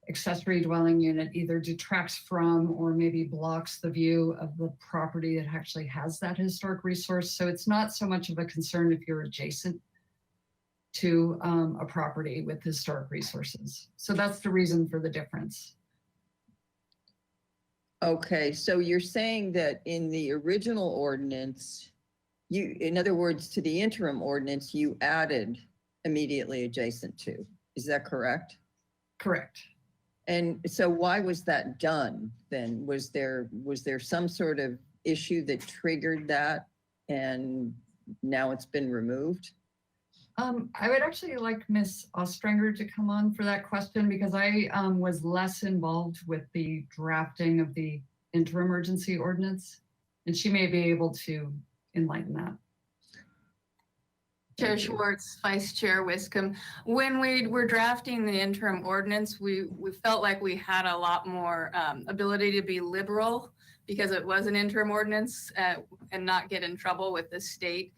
accessory dwelling unit either detracts from or maybe blocks the view of the property that actually has that historic resource. So it's not so much of a concern if you're adjacent to a property with historic resources. So that's the reason for the difference. Okay, so you're saying that in the original ordinance, in other words, to the interim ordinance, you added immediately adjacent to. Is that correct? Correct. And so why was that done then? Was there some sort of issue that triggered that and now it's been removed? I would actually like Ms. Ostranger to come on for that question because I was less involved with the drafting of the interim urgency ordinance, and she may be able to enlighten that. Chair Schwartz, Vice Chair Wiscombe. When we were drafting the interim ordinance, we felt like we had a lot more ability to be liberal because it was an interim ordinance and not get in trouble with the state.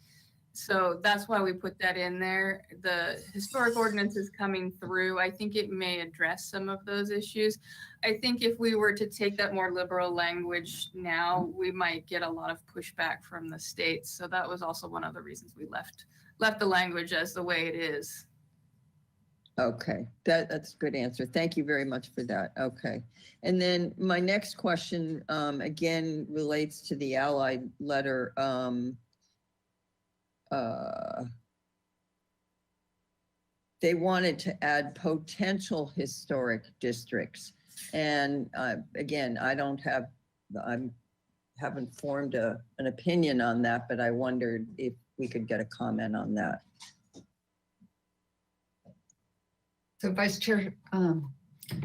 So that's why we put that in there. The historic ordinance is coming through. I think it may address some of those issues. I think if we were to take that more liberal language now, we might get a lot of pushback from the states. So that was also one of the reasons we left the language as the way it is. Okay, that's a good answer. Thank you very much for that. Okay. And then my next question, again, relates to the Allied letter. they wanted to add potential historic districts. And again, I haven't formed an opinion on that, but I wondered if we could get a comment on that. So Vice Chair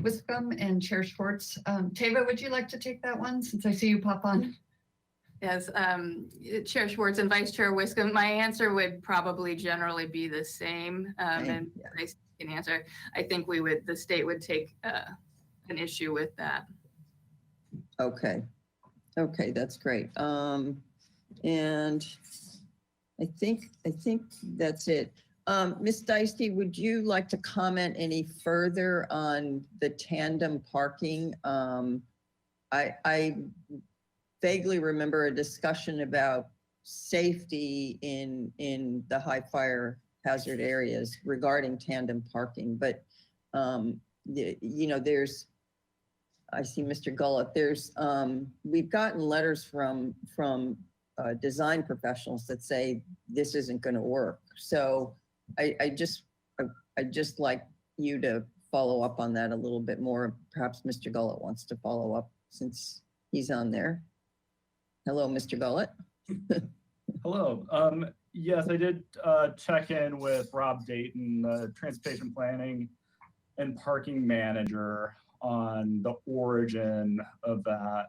Wiscombe and Chair Schwartz. Tava, would you like to take that one since I see you pop on? Yes, Chair Schwartz and Vice Chair Wiscombe, my answer would probably generally be the same. And I can answer. I think the state would take an issue with that. Okay. Okay, that's great. And I think that's it. Ms. Deisty, would you like to comment any further on the tandem parking? I vaguely remember a discussion about safety in the high fire hazard areas regarding tandem parking, but you know, I see Mr. Gullett, we've gotten letters from design professionals that say this isn't going to work. So I'd just like you to follow up on that a little bit more. Perhaps Mr. Gullett wants to follow up since he's on there. Hello, Mr. Gullett. Hello. Yes, I did check in with Rob Dayton, the transportation planning and parking manager, on the origin of that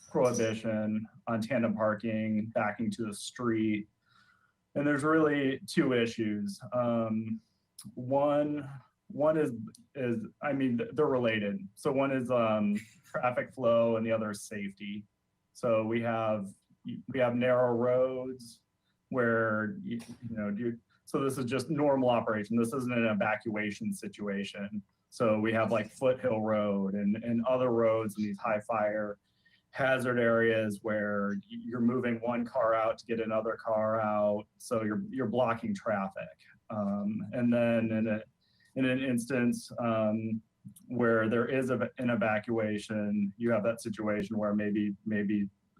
prohibition on tandem parking backing to the street. And there's really two issues. One is I mean, they're related. So one is traffic flow and the other is safety. So we have narrow roads where so this is just normal operation. This isn't an evacuation situation. So we have like Foothill Road and other roads in these high fire hazard areas where you're moving one car out to get another car out. So you're blocking traffic. And then in an instance where there is an evacuation, you have that situation where maybe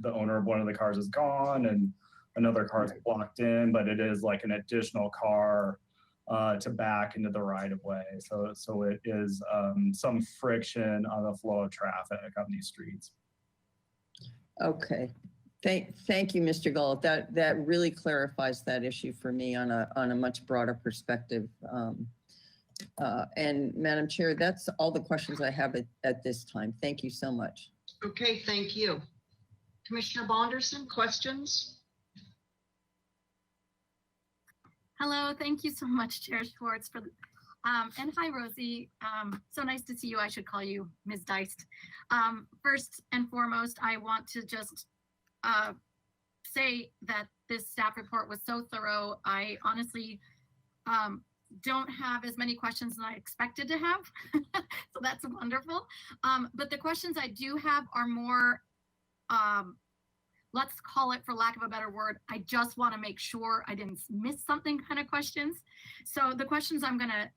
the owner of one of the cars is gone and another car is blocked in, but it is like an additional car to back into the right of way. So it is some friction on the flow of traffic on these streets. Okay. Thank you, Mr. Gullett. That really clarifies that issue for me on a much broader perspective. And Madam Chair, that's all the questions I have at this time. Thank you so much. Okay, thank you. Commissioner Bonderson, questions? Hello, thank you so much, Chair Schwartz, and hi, Rosie. So nice to see you. I should call you Ms. Deist. First and foremost, I want to just say that this staff report was so thorough. I honestly don't have as many questions as I expected to have, so that's wonderful. But the questions I do have are more, let's call it, for lack of a better word, I just want to make sure I didn't miss something kind of questions. So the questions I'm going to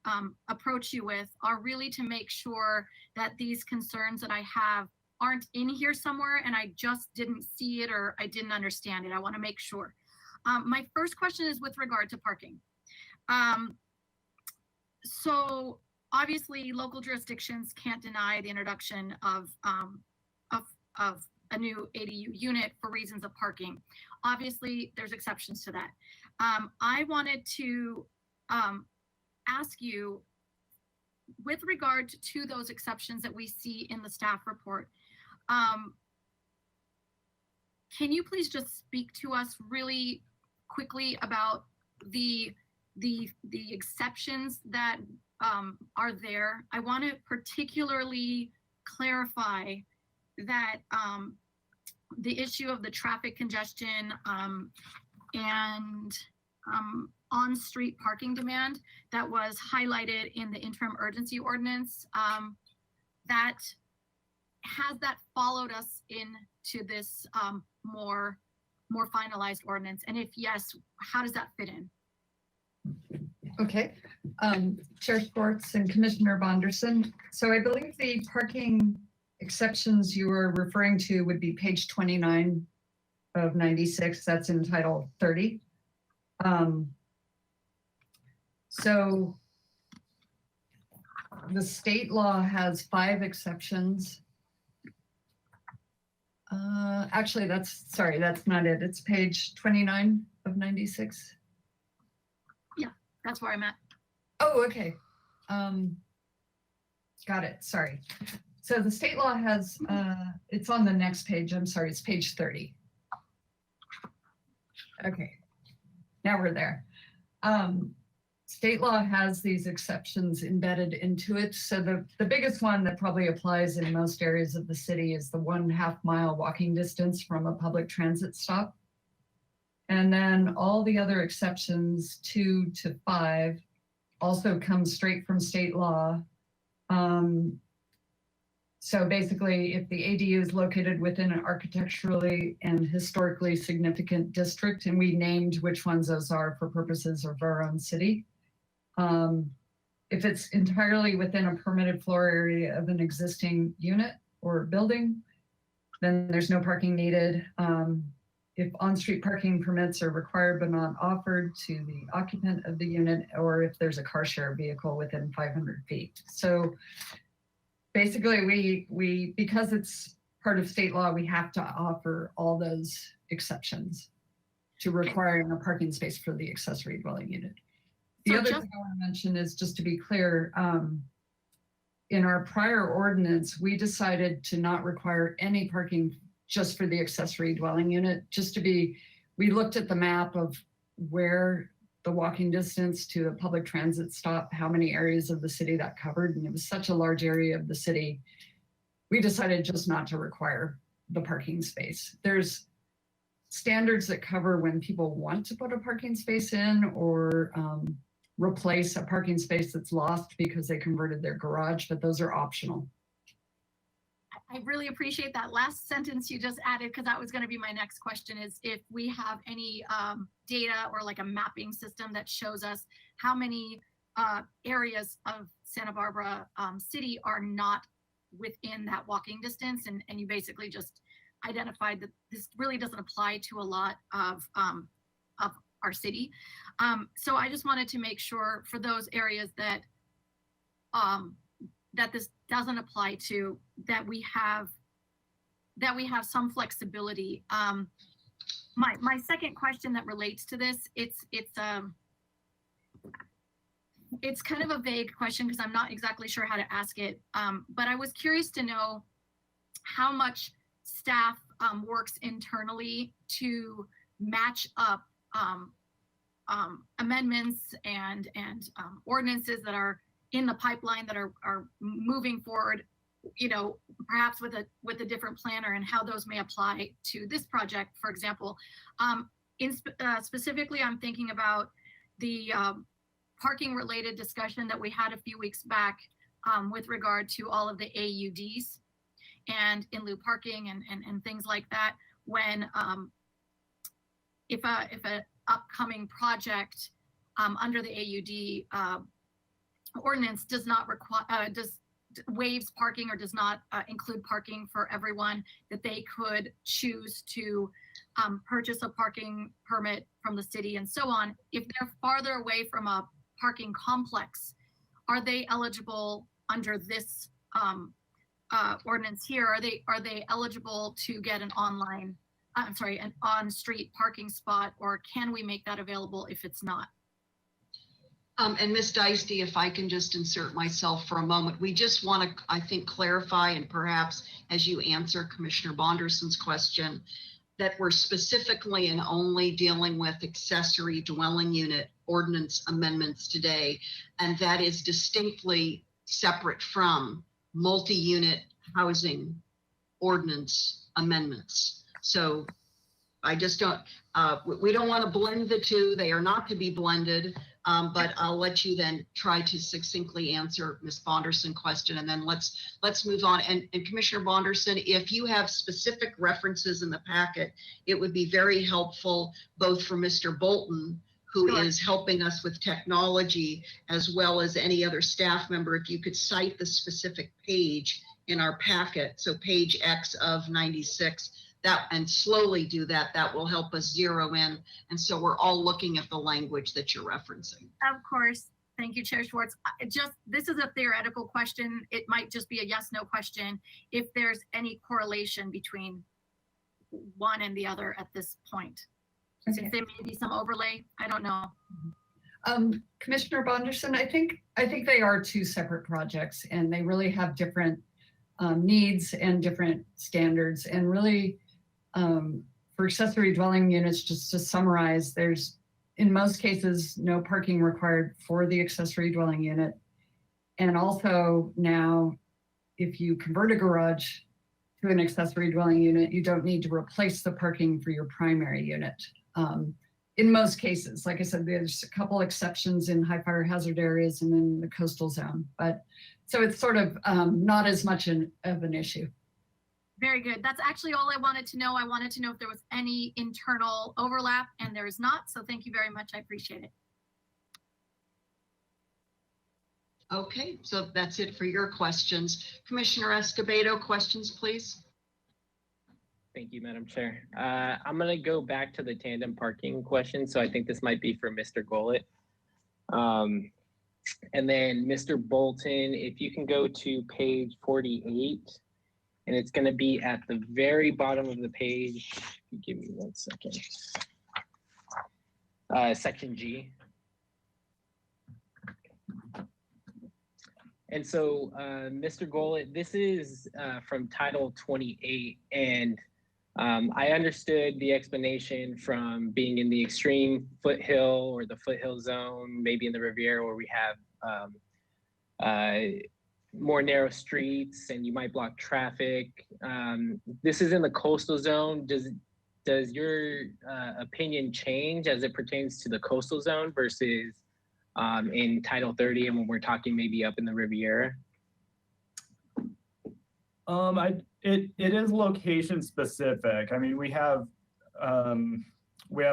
approach you with are really to make sure that these concerns that I have aren't in here somewhere and I just didn't see it or I didn't understand it. I want to make sure. My first question is with regard to parking. So obviously local jurisdictions can't deny the introduction of a new ADU unit for reasons of parking. Obviously, there's exceptions to that. I wanted to ask you, with regard to those exceptions that we see in the staff report, can you please just speak to us really quickly about the exceptions that are there? I want to particularly clarify that the issue of the traffic congestion and on-street parking demand that was highlighted in the interim urgency ordinance, that has that followed us into this more finalized ordinance? And if yes, how does that fit in? Okay, Chair Schwartz and Commissioner Bonderson. So I believe the parking exceptions you were referring to would be page 29 of 96. That's in Title 30. So the state law has 5 exceptions. Actually, that's not it. It's page 29 of 96. That's where I'm at. Oh, okay. Got it. Sorry. So the state law has, it's on the next page. I'm sorry, it's page 30. Okay, now we're there. State law has these exceptions embedded into it. So the biggest one that probably applies in most areas of the city is the 1.5 mile walking distance from a public transit stop. And then all the other exceptions, 2 to 5, also come straight from state law. So basically, if the ADU is located within an architecturally and historically significant district, and we named which ones those are for purposes of our own city. If it's entirely within a permitted floor area of an existing unit or building, then there's no parking needed. If on-street parking permits are required but not offered to the occupant of the unit, or if there's a car share vehicle within 500 feet. So basically, we because it's part of state law, we have to offer all those exceptions to requiring a parking space for the accessory dwelling unit. The other thing I want to mention is, just to be clear, in our prior ordinance, we decided to not require any parking just for the accessory dwelling unit. We looked at the map of where the walking distance to a public transit stop, how many areas of the city that covered, and it was such a large area of the city, we decided just not to require the parking space. There's standards that cover when people want to put a parking space in, or replace a parking space that's lost because they converted their garage, but those are optional. I really appreciate that last sentence you just added, because that was going to be my next question, is if we have any data or like a mapping system that shows us how many areas of Santa Barbara City are not within that walking distance. And you basically just identified that this really doesn't apply to a lot of our city. So I just wanted to make sure for those areas that that this doesn't apply to, that we have some flexibility. My second question that relates to this, it's kind of a vague question because I'm not exactly sure how to ask it. But I was curious to know how much staff works internally to match up amendments and ordinances that are in the pipeline that are moving forward, perhaps with a different planner, and how those may apply to this project, for example. Specifically, I'm thinking about the parking related discussion that we had a few weeks back with regard to all of the AUDs and in lieu parking and things like that. When if an upcoming project under the AUD ordinance does not require waives parking or does not include parking for everyone, that they could choose to purchase a parking permit from the city and so on. If they're farther away from a parking complex, are they eligible under this ordinance here? Are they eligible to get an on-street parking spot, or can we make that available if it's not? And Ms. Deisty, if I can just insert myself for a moment, we just want to, I think, clarify, and perhaps as you answer Commissioner Bonderson's question, that we're specifically and only dealing with accessory dwelling unit ordinance amendments today, and that is distinctly separate from multi-unit housing ordinance amendments. So I just don't, we don't want to blend the two. They are not to be blended. But I'll let you then try to succinctly answer Ms. Bonderson's question, and then let's move on. And Commissioner Bonderson, if you have specific references in the packet, it would be very helpful both for Mr. Bolton, who is helping us with technology, as well as any other staff member, if you could cite the specific page in our packet, so page X of 96, and slowly do that, that will help us zero in. And so we're all looking at the language that you're referencing. Of course. Thank you, Chair Schwartz. This is a theoretical question. It might just be a yes, no question. If there's any correlation between one and the other at this point. Okay. Since there may be some overlay, I don't know. Commissioner Bonderson, I think they are two separate projects, and they really have different needs and different standards. And really, for accessory dwelling units, just to summarize, there's in most cases no parking required for the accessory dwelling unit. And also now, if you convert a garage to an accessory dwelling unit, you don't need to replace the parking for your primary unit. In most cases, like I said, there's a couple exceptions in high fire hazard areas and in the coastal zone, but so it's sort of not as much of an issue. Very good. That's actually all I wanted to know. I wanted to know if there was any internal overlap, and there is not. So thank you very much. I appreciate it. Okay, so that's it for your questions. Commissioner Escobedo, questions, please. Thank you, Madam Chair. I'm going to go back to the tandem parking question. So I think this might be for Mr. Gollett. And then Mr. Bolton, if you can go to page 48, and it's going to be at the very bottom of the page. Give me 1 second. Section G. And so, Mr. Gollett, this is from Title 28, and I understood the explanation from being in the extreme foothill or the foothill zone, maybe in the Riviera where we have more narrow streets and you might block traffic. This is in the coastal zone. Does your opinion change as it pertains to the coastal zone versus in Title 30 and when we're talking maybe up in the Riviera? It is location specific. I mean, we have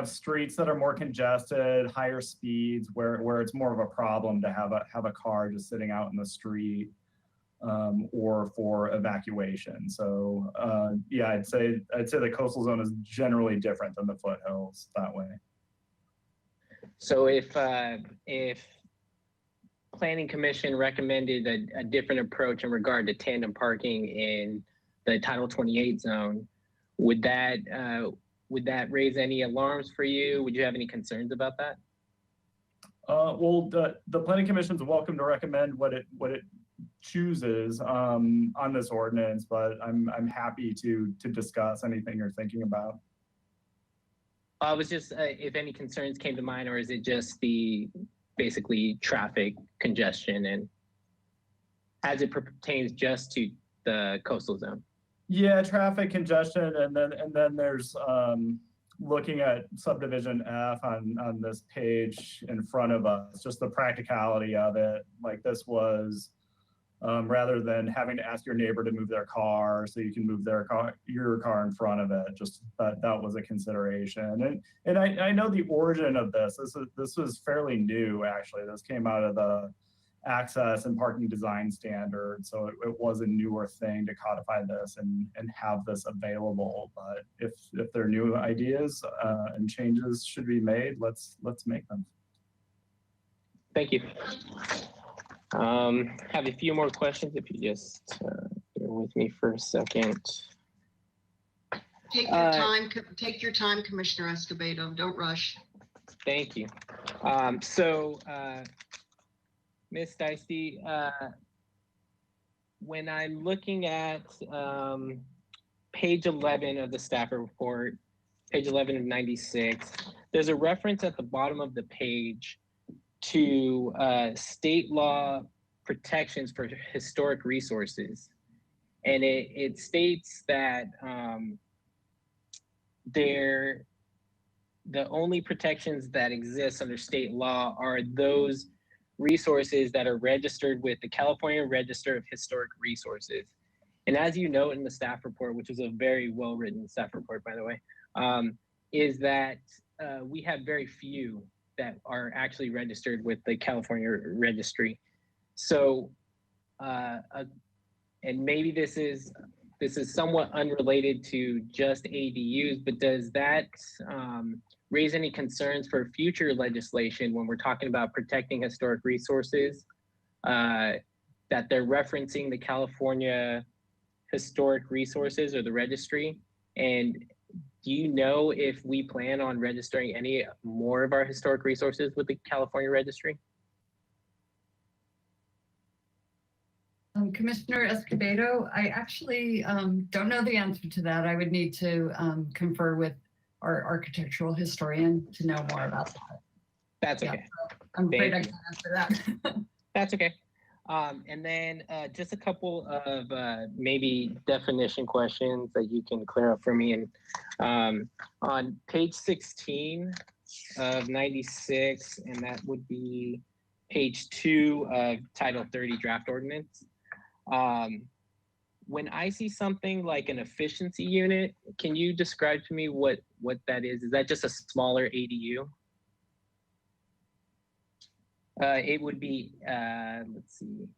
streets that are more congested, higher speeds, where it's more of a problem to have a car just sitting out in the street, or for evacuation. So yeah, I'd say the coastal zone is generally different than the foothills that way. So if Planning Commission recommended a different approach in regard to tandem parking in the Title 28 zone, would that raise any alarms for you? Would you have any concerns about that? Well, the Planning Commission is welcome to recommend what it chooses on this ordinance, but I'm happy to discuss anything you're thinking about. I was just if any concerns came to mind, or is it just the basically traffic congestion and as it pertains just to the coastal zone? Yeah, traffic congestion, and then there's looking at subdivision F on this page in front of us, just the practicality of it. Like this was rather than having to ask your neighbor to move their car so you can move your car in front of it, just that was a consideration. And I know the origin of this was fairly new, actually. This came out of the access and parking design standard, so it was a newer thing to codify this and have this available. But if there are new ideas and changes should be made, let's make them. Thank you. Have a few more questions if you just bear with me for a second. Take your time. Take your time, Commissioner Escobedo. Don't rush. Thank you. Ms. Dicey, when I'm looking at page 11 of the staff report, page 11 of 96, there's a reference at the bottom of the page to state law protections for historic resources. And it states that the only protections that exist under state law are those resources that are registered with the California Register of Historic Resources. And as you note in the staff report, which is a very well-written staff report, by the way, is that we have very few that are actually registered with the California Registry. So, and maybe this is this is somewhat unrelated to just ADUs, but does that raise any concerns for future legislation when we're talking about protecting historic resources, that they're referencing the California Historic Resources or the registry? And do you know if we plan on registering any more of our historic resources with the California Registry? Commissioner Escobedo, I actually don't know the answer to that. I would need to confer with our architectural historian to know more about that. That's Yeah, okay. so I'm afraid I Thank can't answer that. That's okay. And then just a couple of maybe definition questions that you can clear up for me. And on page 16 of 96, and that would be page 2 of Title 30 draft ordinance. When I see something like an efficiency unit, can you describe to me what that is? Is that just a smaller ADU? It would be, let's see,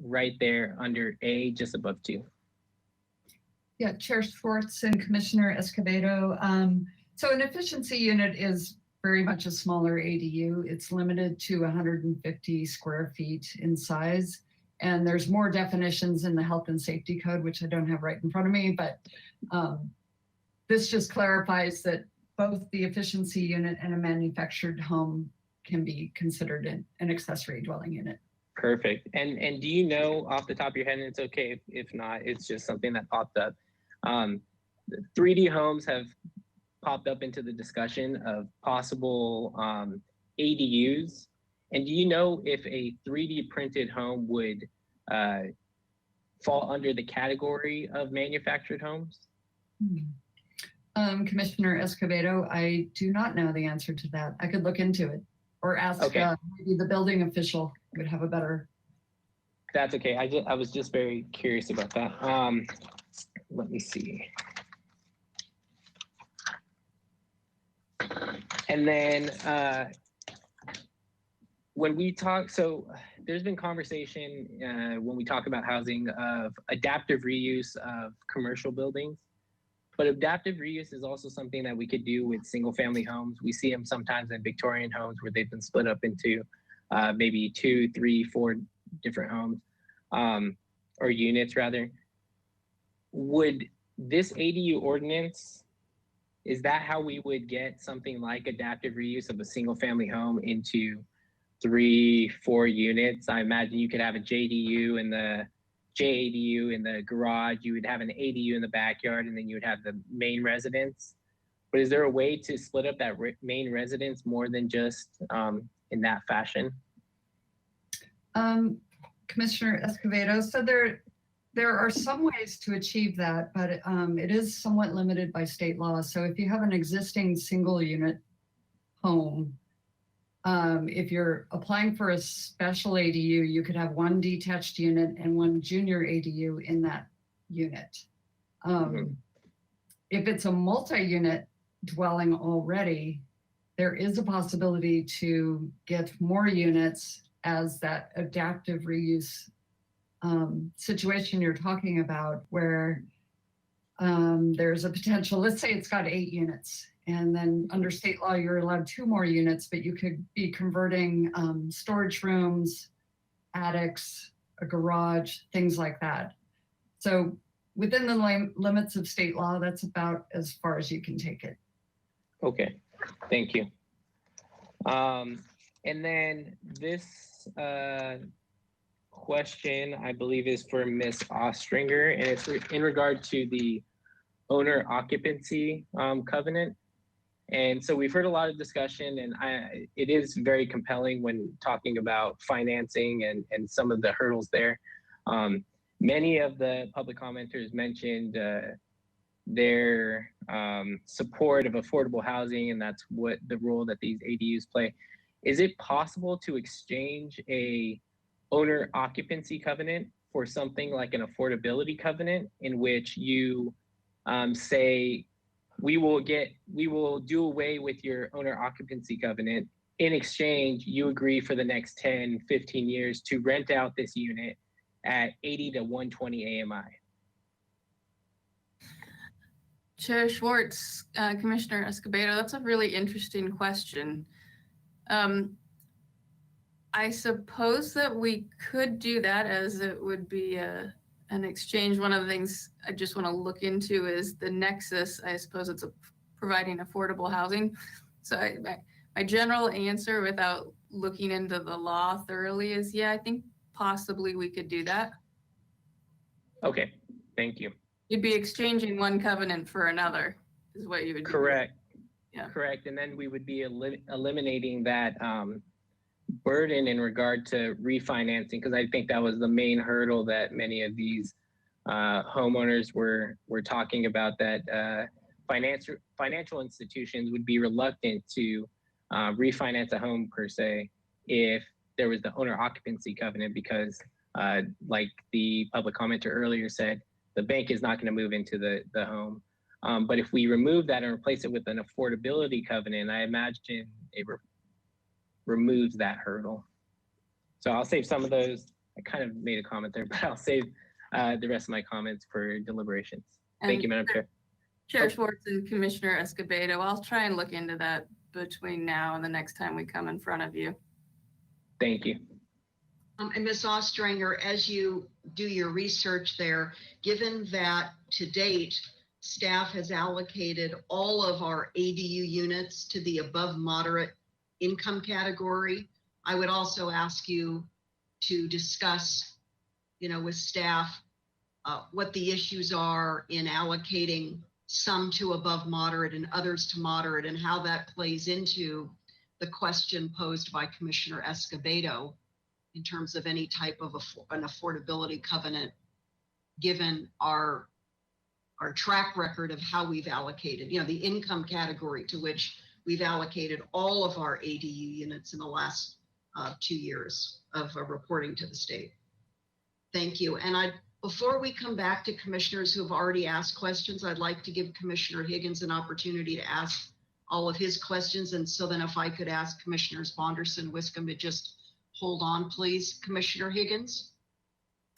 right there under A, just above 2. Yeah, Chair Schwartz and Commissioner Escobedo. So an efficiency unit is very much a smaller ADU. It's limited to 150 square feet in size. And there's more definitions in the Health and Safety Code, which I don't have right in front of me, but this just clarifies that both the efficiency unit and a manufactured home can be considered an accessory dwelling unit. Perfect. And do you know off the top of your head, and it's okay if not, it's just something that popped up. 3D homes have popped up into the discussion of possible ADUs. And do you know if a 3D printed home would fall under the category of manufactured homes? Commissioner Escobedo, I do not know the answer to that. I could look into it or ask maybe the building official would have a better. That's okay. I was just very curious about that. Let me see. And then when we talk, so there's been conversation when we talk about housing of adaptive reuse of commercial buildings, but adaptive reuse is also something that we could do with single family homes. We see them sometimes in Victorian homes where they've been split up into maybe 2, 3, 4 different homes or units rather. Would this ADU ordinance, is that how we would get something like adaptive reuse of a single family home into 3, 4 units? I imagine you could have a JDU in the JADU in the garage, you would have an ADU in the backyard, and then you would have the main residence. But is there a way to split up that main residence more than just in that fashion? Commissioner Escobedo, so there are some ways to achieve that, but it is somewhat limited by state law. So if you have an existing single unit home, if you're applying for a special ADU, you could have 1 detached unit and 1 junior ADU in that unit. If it's a multi-unit dwelling already, there is a possibility to get more units as that adaptive reuse situation you're talking about, where there's a potential, let's say it's got 8 units, and then under state law, you're allowed 2 more units, but you could be converting storage rooms, attics, a garage, things like that. So within the limits of state law, that's about as far as you can take it. Okay, thank you. And then this question, I believe, is for Ms. Ostringer, and it's in regard to the owner occupancy covenant. And so we've heard a lot of discussion, and it is very compelling when talking about financing and some of the hurdles there. Many of the public commenters mentioned their support of affordable housing, and that's what the role that these ADUs play. Is it possible to exchange a owner occupancy covenant for something like an affordability covenant, in which you say, we will do away with your owner occupancy covenant. In exchange, you agree for the next 10, 15 years to rent out this unit at 80 to 120 AMI? Chair Schwartz, Commissioner Escobedo, that's a really interesting question. I suppose that we could do that, as it would be an exchange. One of the things I just want to look into is the nexus. I suppose it's providing affordable housing. So my general answer, without looking into the law thoroughly, is yeah, I think possibly we could do that. Okay, thank you. You'd be exchanging one covenant for another, is what you would do. Correct. Yeah. Correct. And then we would be eliminating that burden in regard to refinancing, because I think that was the main hurdle that many of these homeowners were talking about, that financial institutions would be reluctant to refinance a home per se if there was the owner occupancy covenant, because like the public commenter earlier said, the bank is not going to move into the home. But if we remove that and replace it with an affordability covenant, I imagine it removes that hurdle. So I'll save some of those. I kind of made a comment there, but I'll save the rest of my comments for deliberations. Thank you, Madam Chair. Chair Schwartz and Commissioner Escobedo, I'll try and look into that between now and the next time we come in front of you. Thank you. And Ms. Ostranger, as you do your research there, given that to date, staff has allocated all of our ADU units to the above moderate income category, I would also ask you to discuss, with staff, what the issues are in allocating some to above moderate and others to moderate, and how that plays into the question posed by Commissioner Escobedo in terms of any type of an affordability covenant, given our track record of how we've allocated, the income category to which we've allocated all of our ADU units in the last 2 years of reporting to the state. Thank you. And before we come back to commissioners who have already asked questions, I'd like to give Commissioner Higgins an opportunity to ask all of his questions. And so then if I could ask Commissioners Bonderson, Wiscombe to just hold on, please. Commissioner Higgins,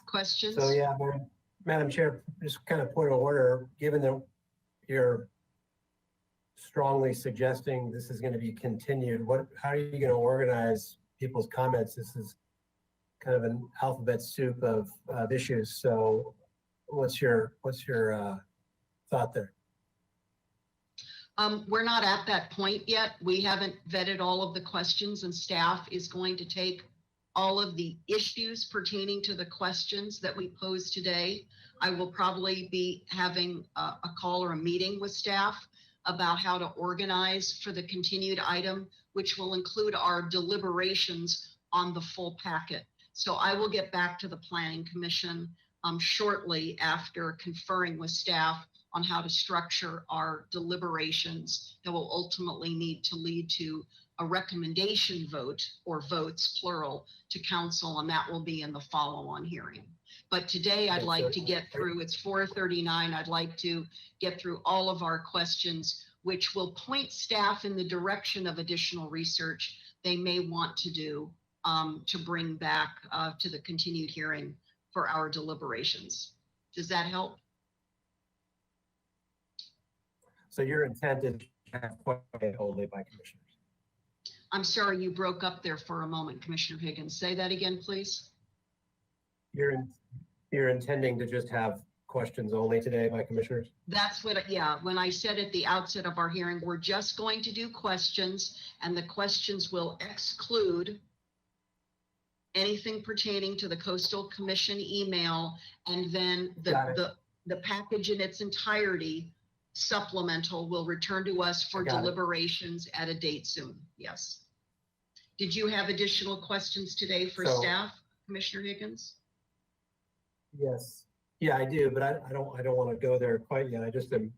questions? So yeah, Madam Chair, just kind of point of order, given that you're strongly suggesting this is going to be continued, how are you going to organize people's comments? This is kind of an alphabet soup of issues. So what's your thought there? We're not at that point yet. We haven't vetted all of the questions, and staff is going to take all of the issues pertaining to the questions that we posed today. I will probably be having a call or a meeting with staff about how to organize for the continued item, which will include our deliberations on the full packet. So I will get back to the Planning Commission shortly after conferring with staff on how to structure our deliberations that will ultimately need to lead to a recommendation vote, or votes plural, to council, and that will be in the follow-on hearing. But today I'd like to get through, it's 4:39, I'd like to get through all of our questions, which will point staff in the direction of additional research they may want to do to bring back to the continued hearing for our deliberations. Does that help? So your intent is to have quiet only by commissioners? I'm sorry, you broke up there for a moment, Commissioner Higgins. Say that again, please. You're intending to just have questions only today by commissioners? That's what, yeah, when I said at the outset of our hearing, we're just going to do questions, and the questions will exclude anything pertaining to the Coastal Commission email, and then the package in its entirety, supplemental, will return to us for deliberations at a date soon. Yes. Did you have additional questions today for staff, Commissioner Higgins? Yes. Yeah, I do, but I don't want to go there quite yet. I just am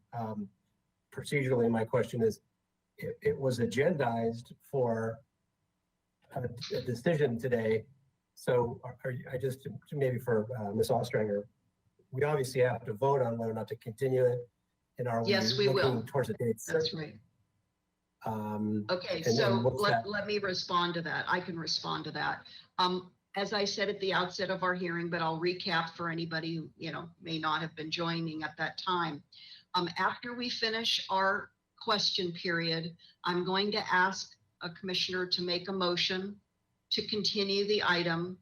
procedurally, my question is, it was agendized for a decision today. So I just, maybe for Ms. Ostranger, we obviously have to vote on whether or not to continue it. And are Yes, we looking will. towards a date? That's right. Okay, and so what's that? let me respond to that. I can respond to that. As I said at the outset of our hearing, but I'll recap for anybody who, may not have been joining at that time. After we finish our question period, I'm going to ask a commissioner to make a motion to continue the item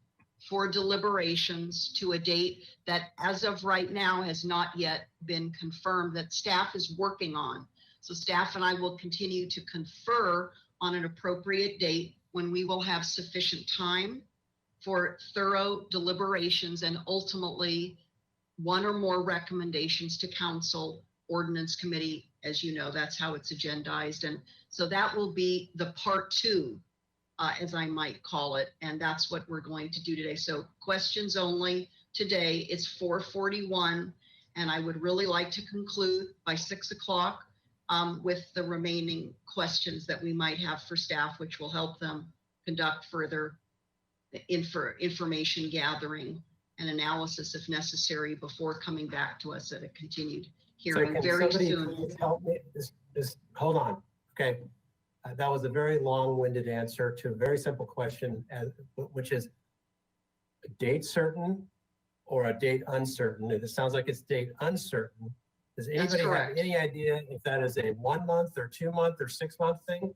for deliberations to a date that, as of right now, has not yet been confirmed, that staff is working on. So staff and I will continue to confer on an appropriate date when we will have sufficient time for thorough deliberations and ultimately one or more recommendations to council ordinance committee. As you know, that's how it's agendized. And so that will be the part 2, as I might call it. And that's what we're going to do today. So questions only today. It's 4:41. And I would really like to conclude by 6 o'clock with the remaining questions that we might have for staff, which will help them conduct further information gathering and analysis if necessary before coming back to us at a continued hearing can very somebody soon. please help me? Just hold on, okay? That was a very long-winded answer to a very simple question, which is a date certain or a date uncertain? It sounds like it's date uncertain. Does anybody have correct. any idea if that is a 1 month or 2 month or 6 month thing?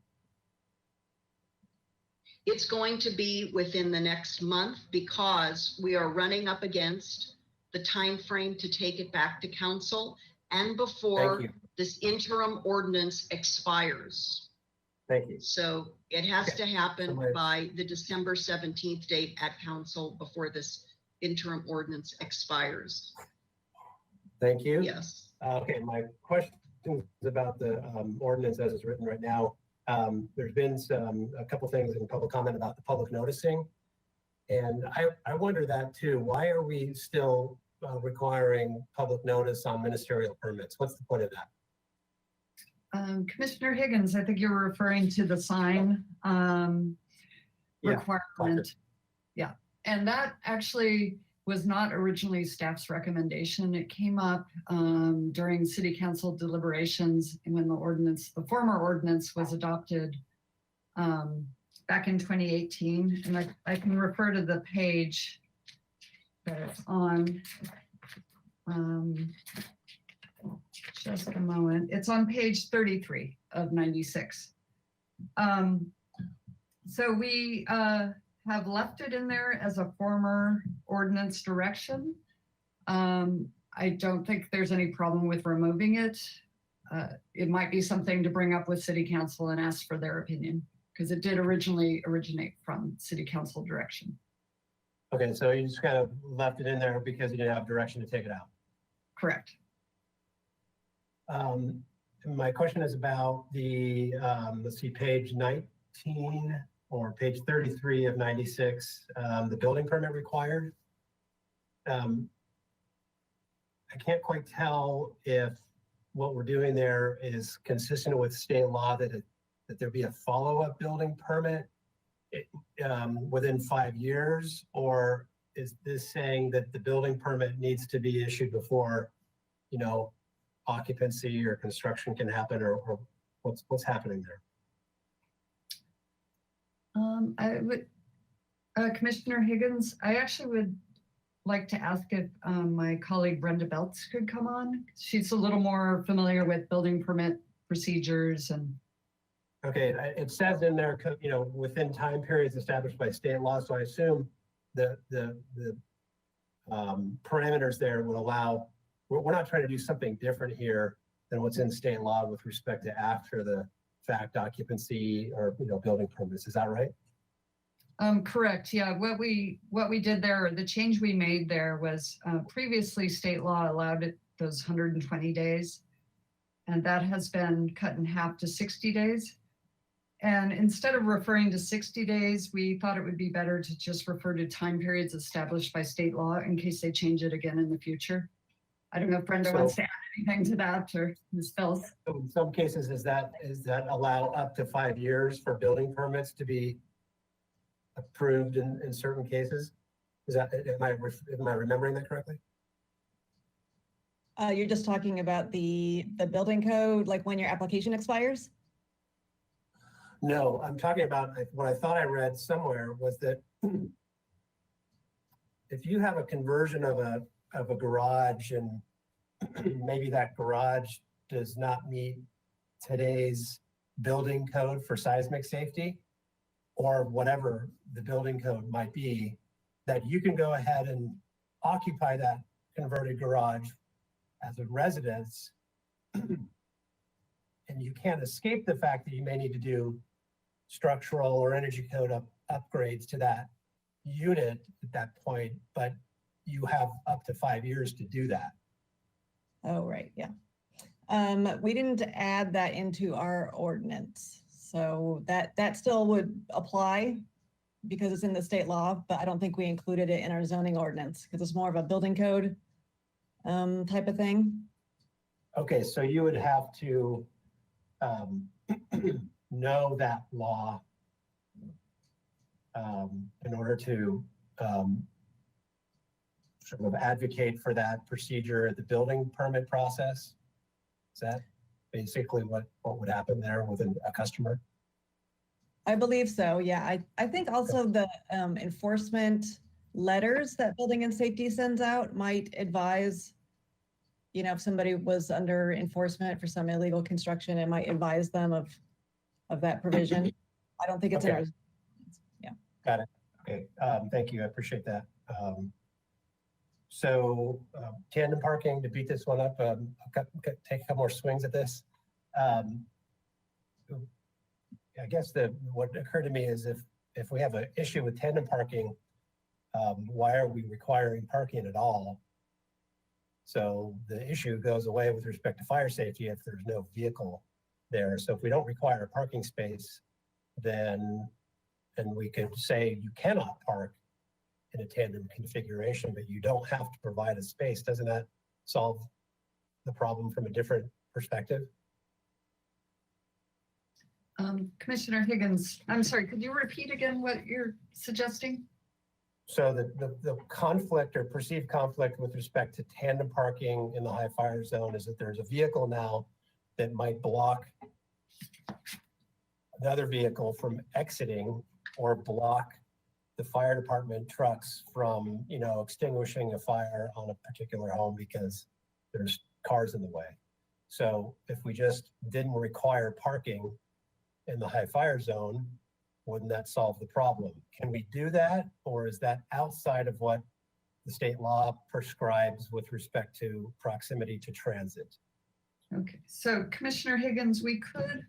It's going to be within the next month because we are running up against the time frame to take it back to council and before Thank you. this interim ordinance expires. Thank you. So it has Okay. to happen Somebody- by the December 17th date at council before this interim ordinance expires. Thank you. Yes. Okay, my question is about the ordinance as it's written right now. There's been a couple things in public comment about the public noticing. And I wonder that too. Why are we still requiring public notice on ministerial permits? What's the point of that? Commissioner Higgins, I think you were referring to the sign Yeah, requirement. Yeah, and that actually was not originally staff's recommendation. It came up during city council deliberations when the former ordinance was adopted back in 2018. And I can refer to the page that it's on. Just a moment. It's on page 33 of 96. So we have left it in there as a former ordinance direction. I don't think there's any problem with removing it. It might be something to bring up with city council and ask for their opinion because it did originally originate from city council direction. Okay, so you just kind of left it in there because you didn't have direction to take it out. Correct. My question is about the, let's see, page 19 or page 33 of 96, the building permit required. I can't quite tell if what we're doing there is consistent with state law that there be a follow-up building permit within 5 years, or is this saying that the building permit needs to be issued before, occupancy or construction can happen, or what's happening there? I would, Commissioner Higgins, I actually would like to ask if my colleague Brenda Belts could come on. She's a little more familiar with building permit procedures and. Okay, it says in there, within time periods established by state law, so I assume the parameters there would allow, we're not trying to do something different here than what's in state law with respect to after the fact occupancy or, building permits. Is that right? Correct. Yeah. What we did there, the change we made there was previously state law allowed it those 120 days. And that has been cut in half to 60 days. And instead of referring to 60 days, we thought it would be better to just refer to time periods established by state law in case they change it again in the future. I don't know if Brenda wants to add anything to that, or Ms. Phelps. So in some cases, is that allow up to 5 years for building permits to be approved in certain cases? Is that, am I remembering that correctly? You're just talking about the building code, like when your application expires? No, I'm talking about what I thought I read somewhere was that if you have a conversion of a garage and maybe that garage does not meet today's building code for seismic safety, or whatever the building code might be, that you can go ahead and occupy that converted garage as a residence. And you can't escape the fact that you may need to do structural or energy code upgrades to that unit at that point, but you have up to 5 years to do that. Oh, right, yeah. We didn't add that into our ordinance. So that still would apply because it's in the state law, but I don't think we included it in our zoning ordinance because it's more of a building code type of thing. Okay, so you would have to know that law in order to sort of advocate for that procedure at the building permit process. Is that basically what would happen there with a customer? I believe so, yeah. I think also the enforcement letters that Building and Safety sends out might advise, you know, if somebody was under enforcement for some illegal construction, it might advise them of that provision. I don't think it's in our, yeah. Got it. Okay, thank you. I appreciate that. So tandem parking, to beat this one up, take a couple more swings at this. I guess what occurred to me is if we have an issue with tandem parking, why are we requiring parking at all? So the issue goes away with respect to fire safety if there's no vehicle there. So if we don't require a parking space, then we can say you cannot park in a tandem configuration, but you don't have to provide a space. Doesn't that solve the problem from a different perspective? Commissioner Higgins, I'm sorry, could you repeat again what you're suggesting? So the conflict or perceived conflict with respect to tandem parking in the high fire zone is that there's a vehicle now that might block another vehicle from exiting or block the fire department trucks from, you know, extinguishing a fire on a particular home because there's cars in the way. So if we just didn't require parking in the high fire zone, wouldn't that solve the problem? Can we do that? Or is that outside of what the state law prescribes with respect to proximity to transit? Okay, so Commissioner Higgins, we could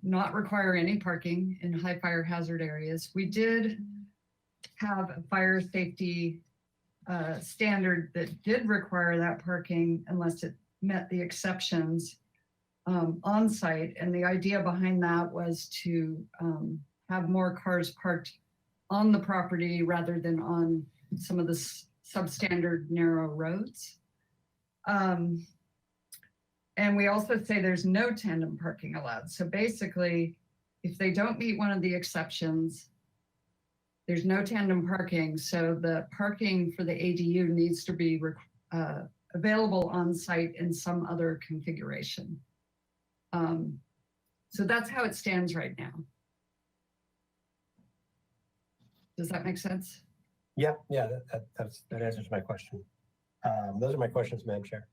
not require any parking in high fire hazard areas. We did have a fire safety standard that did require that parking unless it met the exceptions on site. And the idea behind that was to have more cars parked on the property rather than on some of the substandard narrow roads. And we also say there's no tandem parking allowed. So basically, if they don't meet one of the exceptions, there's no tandem parking. So the parking for the ADU needs to be available on site in some other configuration. So that's how it stands right now. Does that make sense? Yeah, that answers my question. Those are my questions, Madam Chair.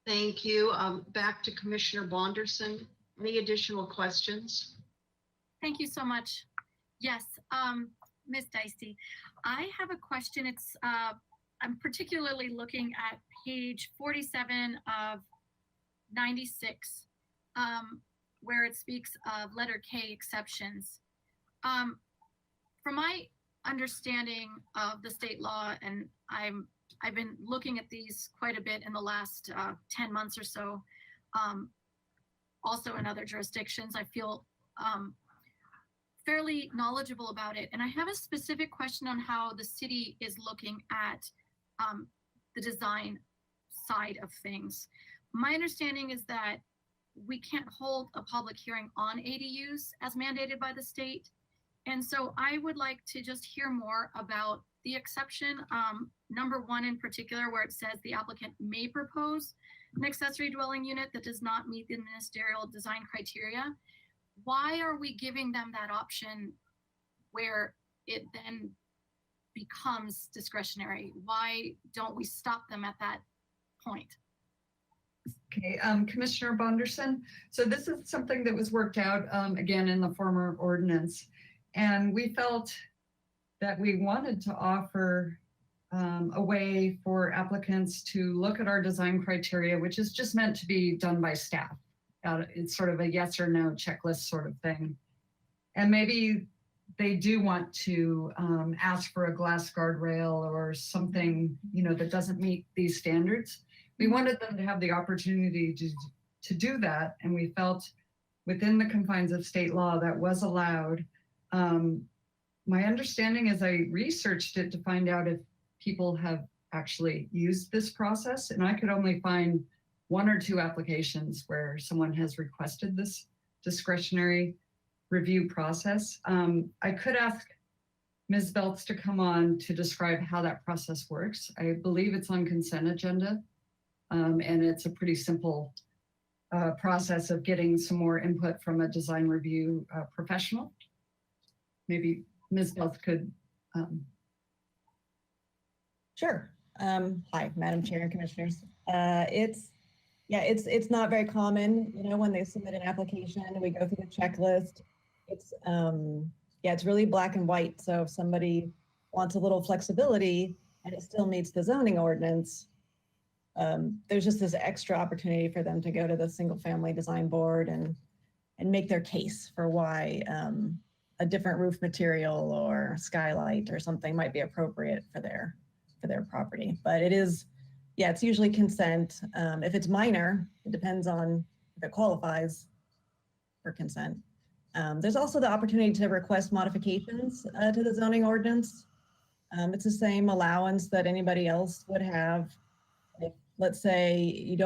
Thank you. Back to Commissioner Bonderson. Any additional questions? Thank you so much. Yes, Ms. Dicey, I have a question. It's I'm particularly looking at page 47 of 96, where it speaks of letter K exceptions. From my understanding of the state law, and I've been looking at these quite a bit in the last 10 months or so, also in other jurisdictions, I feel fairly knowledgeable about it. And I have a specific question on how the city is looking at the design side of things. My understanding is that we can't hold a public hearing on ADUs as mandated by the state. And so I would like to just hear more about the exception, number 1 in particular, where it says the applicant may propose an accessory dwelling unit that does not meet the ministerial design criteria. Why are we giving them that option where it then becomes discretionary? Why don't we stop them at that point? Okay, Commissioner Bonderson. So this is something that was worked out, again, in the former ordinance. And we felt that we wanted to offer a way for applicants to look at our design criteria, which is just meant to be done by staff. It's sort of a yes or no checklist sort of thing. And maybe they do want to ask for a glass guardrail or something, you know, that doesn't meet these standards. We wanted them to have the opportunity to do that. And we felt within the confines of state law that was allowed. My understanding is I researched it to find out if people have actually used this process, and I could only find 1 or 2 applications where someone has requested this discretionary review process. I could ask Ms. Belts to come on to describe how that process works. I believe it's on consent agenda, and it's a pretty simple process of getting some more input from a design review professional. Maybe Ms. Belts could. Sure. Hi, Madam Chair and Commissioners. It's not very common, you know, when they submit an application and we go through the checklist. It's really black and white. So if somebody wants a little flexibility and it still meets the zoning ordinance, there's just this extra opportunity for them to go to the single family design board and make their case for why a different roof material or skylight or something might be appropriate for their property. But it is, it's usually consent. If it's minor, it depends on if it qualifies for consent. There's also the opportunity to request modifications to the zoning ordinance. It's the same allowance that anybody else would have. If, let's say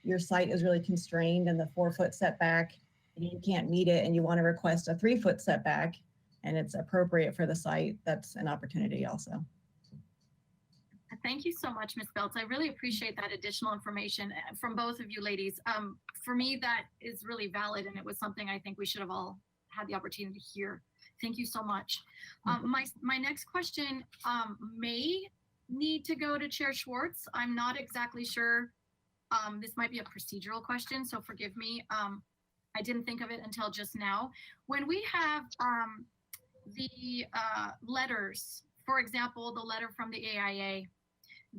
your site is really constrained in the 4-foot setback and you can't meet it and you want to request a 3-foot setback and it's appropriate for the site, that's an opportunity also. Thank you so much, Ms. Belts. I really appreciate that additional information from both of you ladies. For me, that is really valid, and it was something I think we should have all had the opportunity to hear. Thank you so much. My next question may need to go to Chair Schwartz. I'm not exactly sure. This might be a procedural question, so forgive me. I didn't think of it until just now. When we have the letters, for example, the letter from the AIA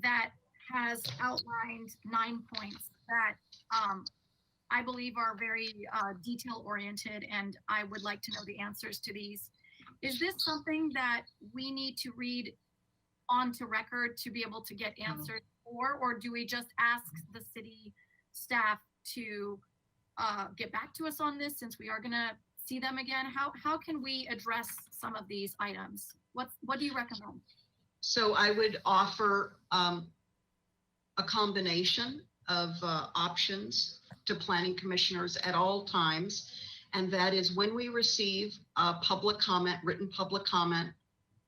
that has outlined 9 points that I believe are very detail oriented, and I would like to know the answers to these. Is this something that we need to read onto record to be able to get answers for, or do we just ask the city staff to get back to us on this since we are gonna see them again? How can we address some of these items? What do you recommend? So I would offer a combination of options to planning commissioners at all times. And that is when we receive a public comment, written public comment,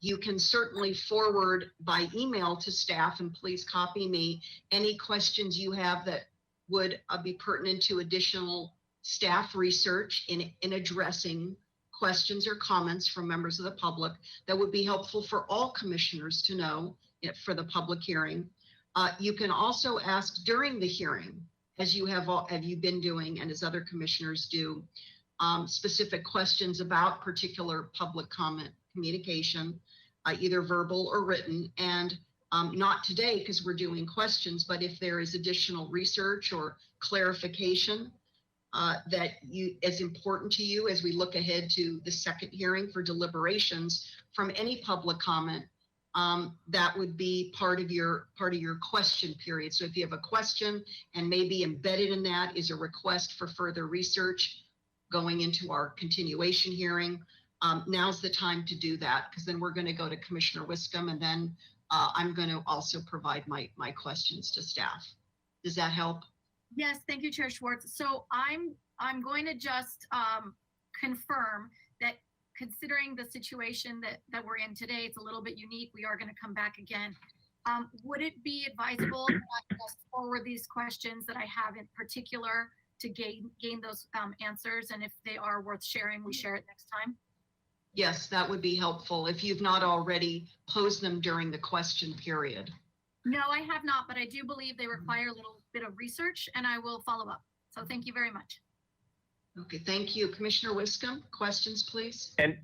you can certainly forward by email to staff, and please copy me, any questions you have that would be pertinent to additional staff research in addressing questions or comments from members of the public that would be helpful for all commissioners to know for the public hearing. You can also ask during the hearing, as you have been doing and as other commissioners do, specific questions about particular public comment communication, either verbal or written. And not today because we're doing questions, but if there is additional research or clarification that is important to you as we look ahead to the second hearing for deliberations from any public comment, that would be part of your question period. So if you have a question and maybe embedded in that is a request for further research going into our continuation hearing, now's the time to do that, because then we're going to go to Commissioner Wiscombe, and then I'm going to also provide my questions to staff. Does that help? Yes, thank you, Chair Schwartz. So I'm going to just confirm that considering the situation that we're in today, it's a little bit unique. We are going to come back again. Would it be advisable that I just forward these questions that I have in particular to gain those answers? And if they are worth sharing, we share it next time? Yes, that would be helpful if you've not already posed them during the question period. No, I have not, but I do believe they require a little bit of research and I will follow up. So thank you very much. Okay, thank you. Commissioner Wiscombe, questions, please? And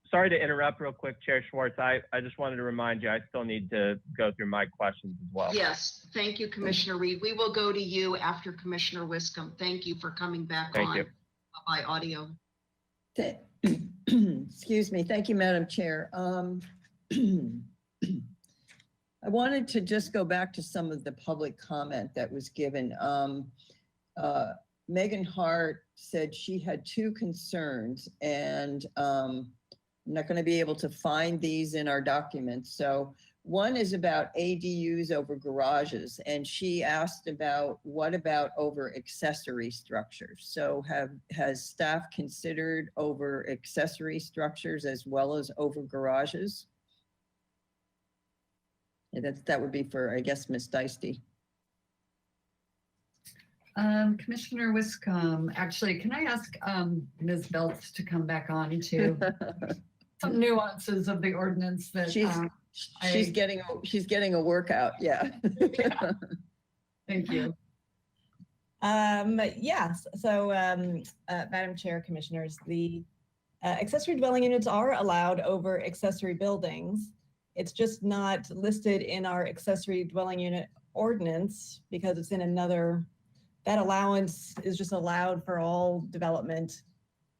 sorry to interrupt real quick, Chair Schwartz. I just wanted to remind you, I still need to go through my questions as well. Yes, thank you, Commissioner Reed. We will go to you after Commissioner Wiscombe. Thank you for coming back Thank on you. by audio. Excuse me. Thank you, Madam Chair. I wanted to just go back to some of the public comment that was given. Megan Hart said she had two concerns, and I'm not going to be able to find these in our documents. So one is about ADUs over garages, and she asked about what about over accessory structures? So has staff considered over accessory structures as well as over garages? And that would be for, I guess, Ms. Deisty. Commissioner Wiscombe, actually, can I ask Ms. Belts to come back on to some nuances of the ordinance that she's getting a workout. Yeah. Thank you. Yes. So, Madam Chair, Commissioners, the accessory dwelling units are allowed over accessory buildings. It's just not listed in our accessory dwelling unit ordinance because it's in another. That allowance is just allowed for all development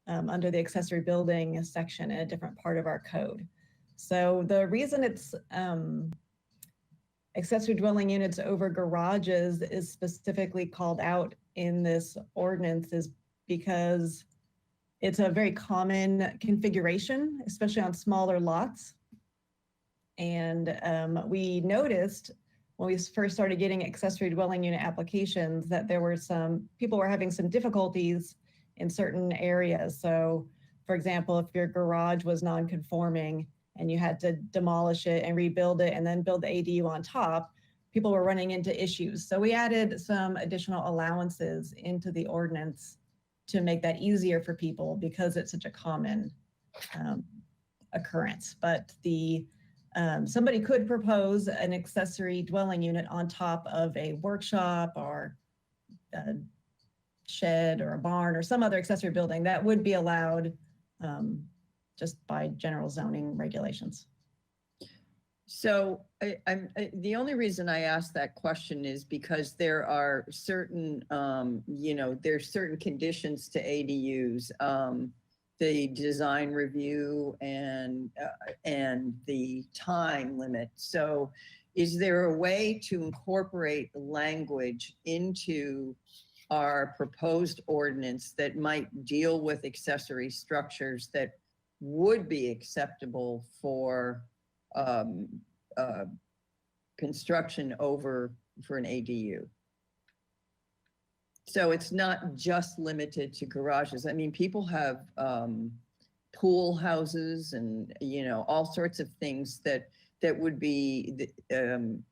under the accessory building section in a different part of our code. So the reason it's accessory dwelling units over garages is specifically called out in this ordinance is because it's a very common configuration, especially on smaller lots. And we noticed when we first started getting accessory dwelling unit applications that there were people were having some difficulties in certain areas. So for example, if your garage was non-conforming and you had to demolish it and rebuild it and then build the ADU on top, people were running into issues. So we added some additional allowances into the ordinance to make that easier for people because it's such a common occurrence. But somebody could propose an accessory dwelling unit on top of a workshop or a shed or a barn or some other accessory building that would be allowed just by general zoning regulations. So the only reason I asked that question is because there are certain, there's certain conditions to ADUs. The design review and the time limit. So is there a way to incorporate language into our proposed ordinance that might deal with accessory structures that would be acceptable for construction for an ADU? So it's not just limited to garages. I mean, people have pool houses and, all sorts of things that would be, that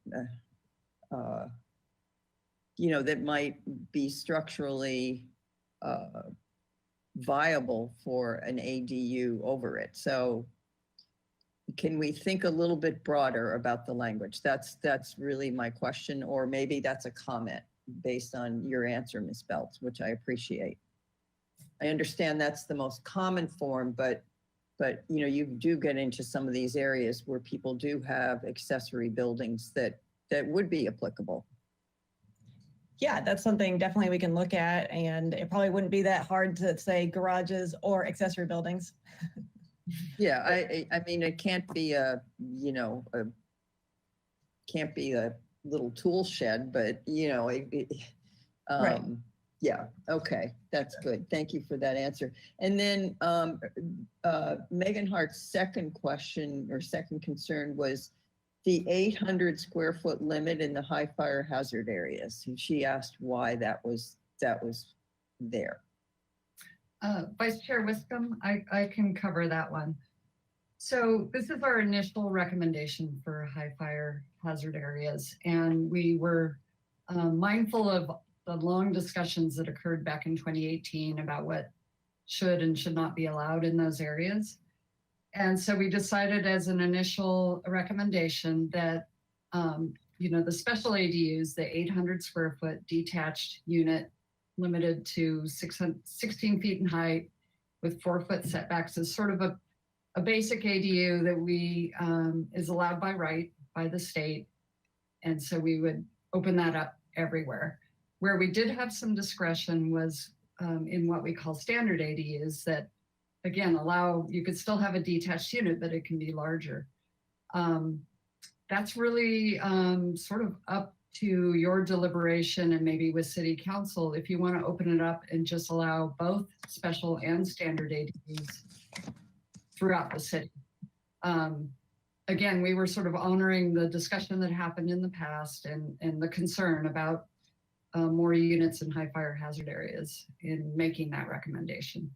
might be structurally viable for an ADU over it. So can we think a little bit broader about the language? That's really my question, or maybe that's a comment based on your answer, Ms. Belts, which I appreciate. I understand that's the most common form, but you do get into some of these areas where people do have accessory buildings that would be applicable. Yeah, that's something definitely we can look at, and it probably wouldn't be that hard to say garages or accessory buildings. Yeah, I mean, it can't be can't be a little tool shed, but right. Yeah, okay, that's good. Thank you for that answer. And then Megan Hart's second question or second concern was the 800 square foot limit in the high fire hazard areas. And she asked why that was there. Vice Chair Wiscombe, I can cover that one. So this is our initial recommendation for high fire hazard areas. And we were mindful of the long discussions that occurred back in 2018 about what should and should not be allowed in those areas. And so we decided as an initial recommendation that the special ADUs, the 800 square foot detached unit limited to 16 feet in height with 4-foot setbacks is sort of a basic ADU that we is allowed by right by the state. And so we would open that up everywhere. Where we did have some discretion was in what we call standard ADUs that, again, you could still have a detached unit, but it can be larger. That's really sort of up to your deliberation and maybe with city council, if you want to open it up and just allow both special and standard ADUs throughout the city. Again, we were sort of honoring the discussion that happened in the past and the concern about more units in high fire hazard areas in making that recommendation.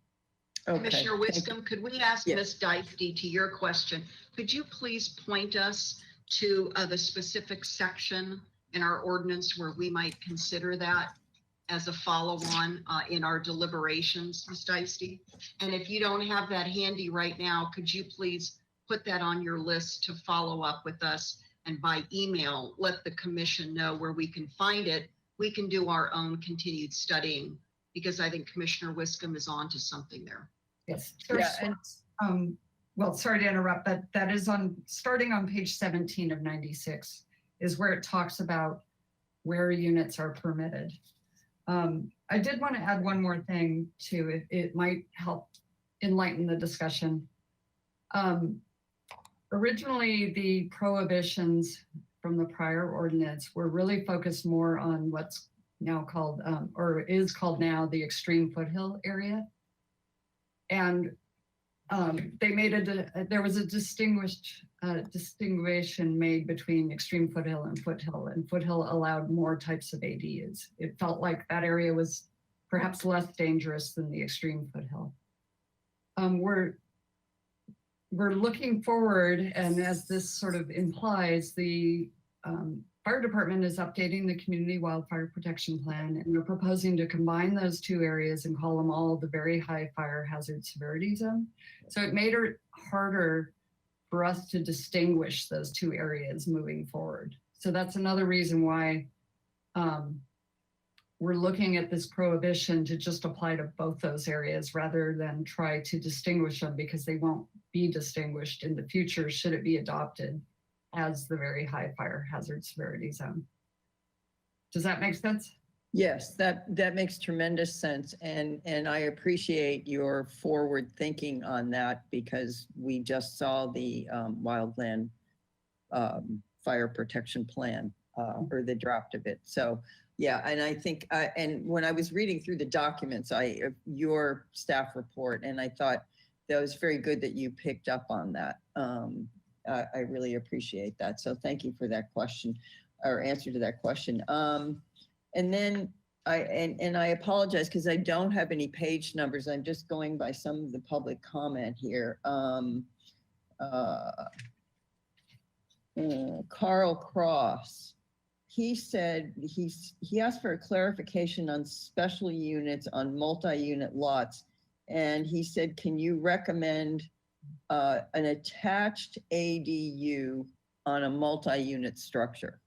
Commissioner Wiscombe, could we ask Ms. Dicey to your question? Could you please point us to the specific section in our ordinance where we might consider that as a follow-on in our deliberations, Ms. Dicey? And if you don't have that handy right now, could you please put that on your list to follow up with us and by email, let the commission know where we can find it. We can do our own continued studying because I think Commissioner Wiscombe is on to something there. Yes. Well, sorry to interrupt, but that is starting on page 17 of 96 is where it talks about where units are permitted. I did want to add one more thing too. It might help enlighten the discussion. Originally, the prohibitions from the prior ordinance were really focused more on what's now called, or is called now, the extreme foothill area. And they made there was a distinguishing made between extreme foothill, and foothill allowed more types of ADUs. It felt like that area was perhaps less dangerous than the extreme foothill. We're looking forward, and as this sort of implies, the fire department is updating the community wildfire protection plan, and we're proposing to combine those two areas and call them all the very high fire hazard severity zone. So it made it harder for us to distinguish those two areas moving forward. So that's another reason why we're looking at this prohibition to just apply to both those areas rather than try to distinguish them, because they won't be distinguished in the future should it be adopted as the very high fire hazard severity zone. Does that make sense? Yes, that makes tremendous sense. And I appreciate your forward thinking on that, because we just saw the wildland fire protection plan or the draft of it. So yeah, and I think, and when I was reading through the documents, your staff report, and I thought that was very good that you picked up on that. I really appreciate that. So thank you for that question, or answer to that question. And then I apologize because I don't have any page numbers. I'm just going by some of the public comment here. Carl Cross, he said he asked for a clarification on special units on multi-unit lots. And he said, can you recommend an attached ADU on a multi-unit structure?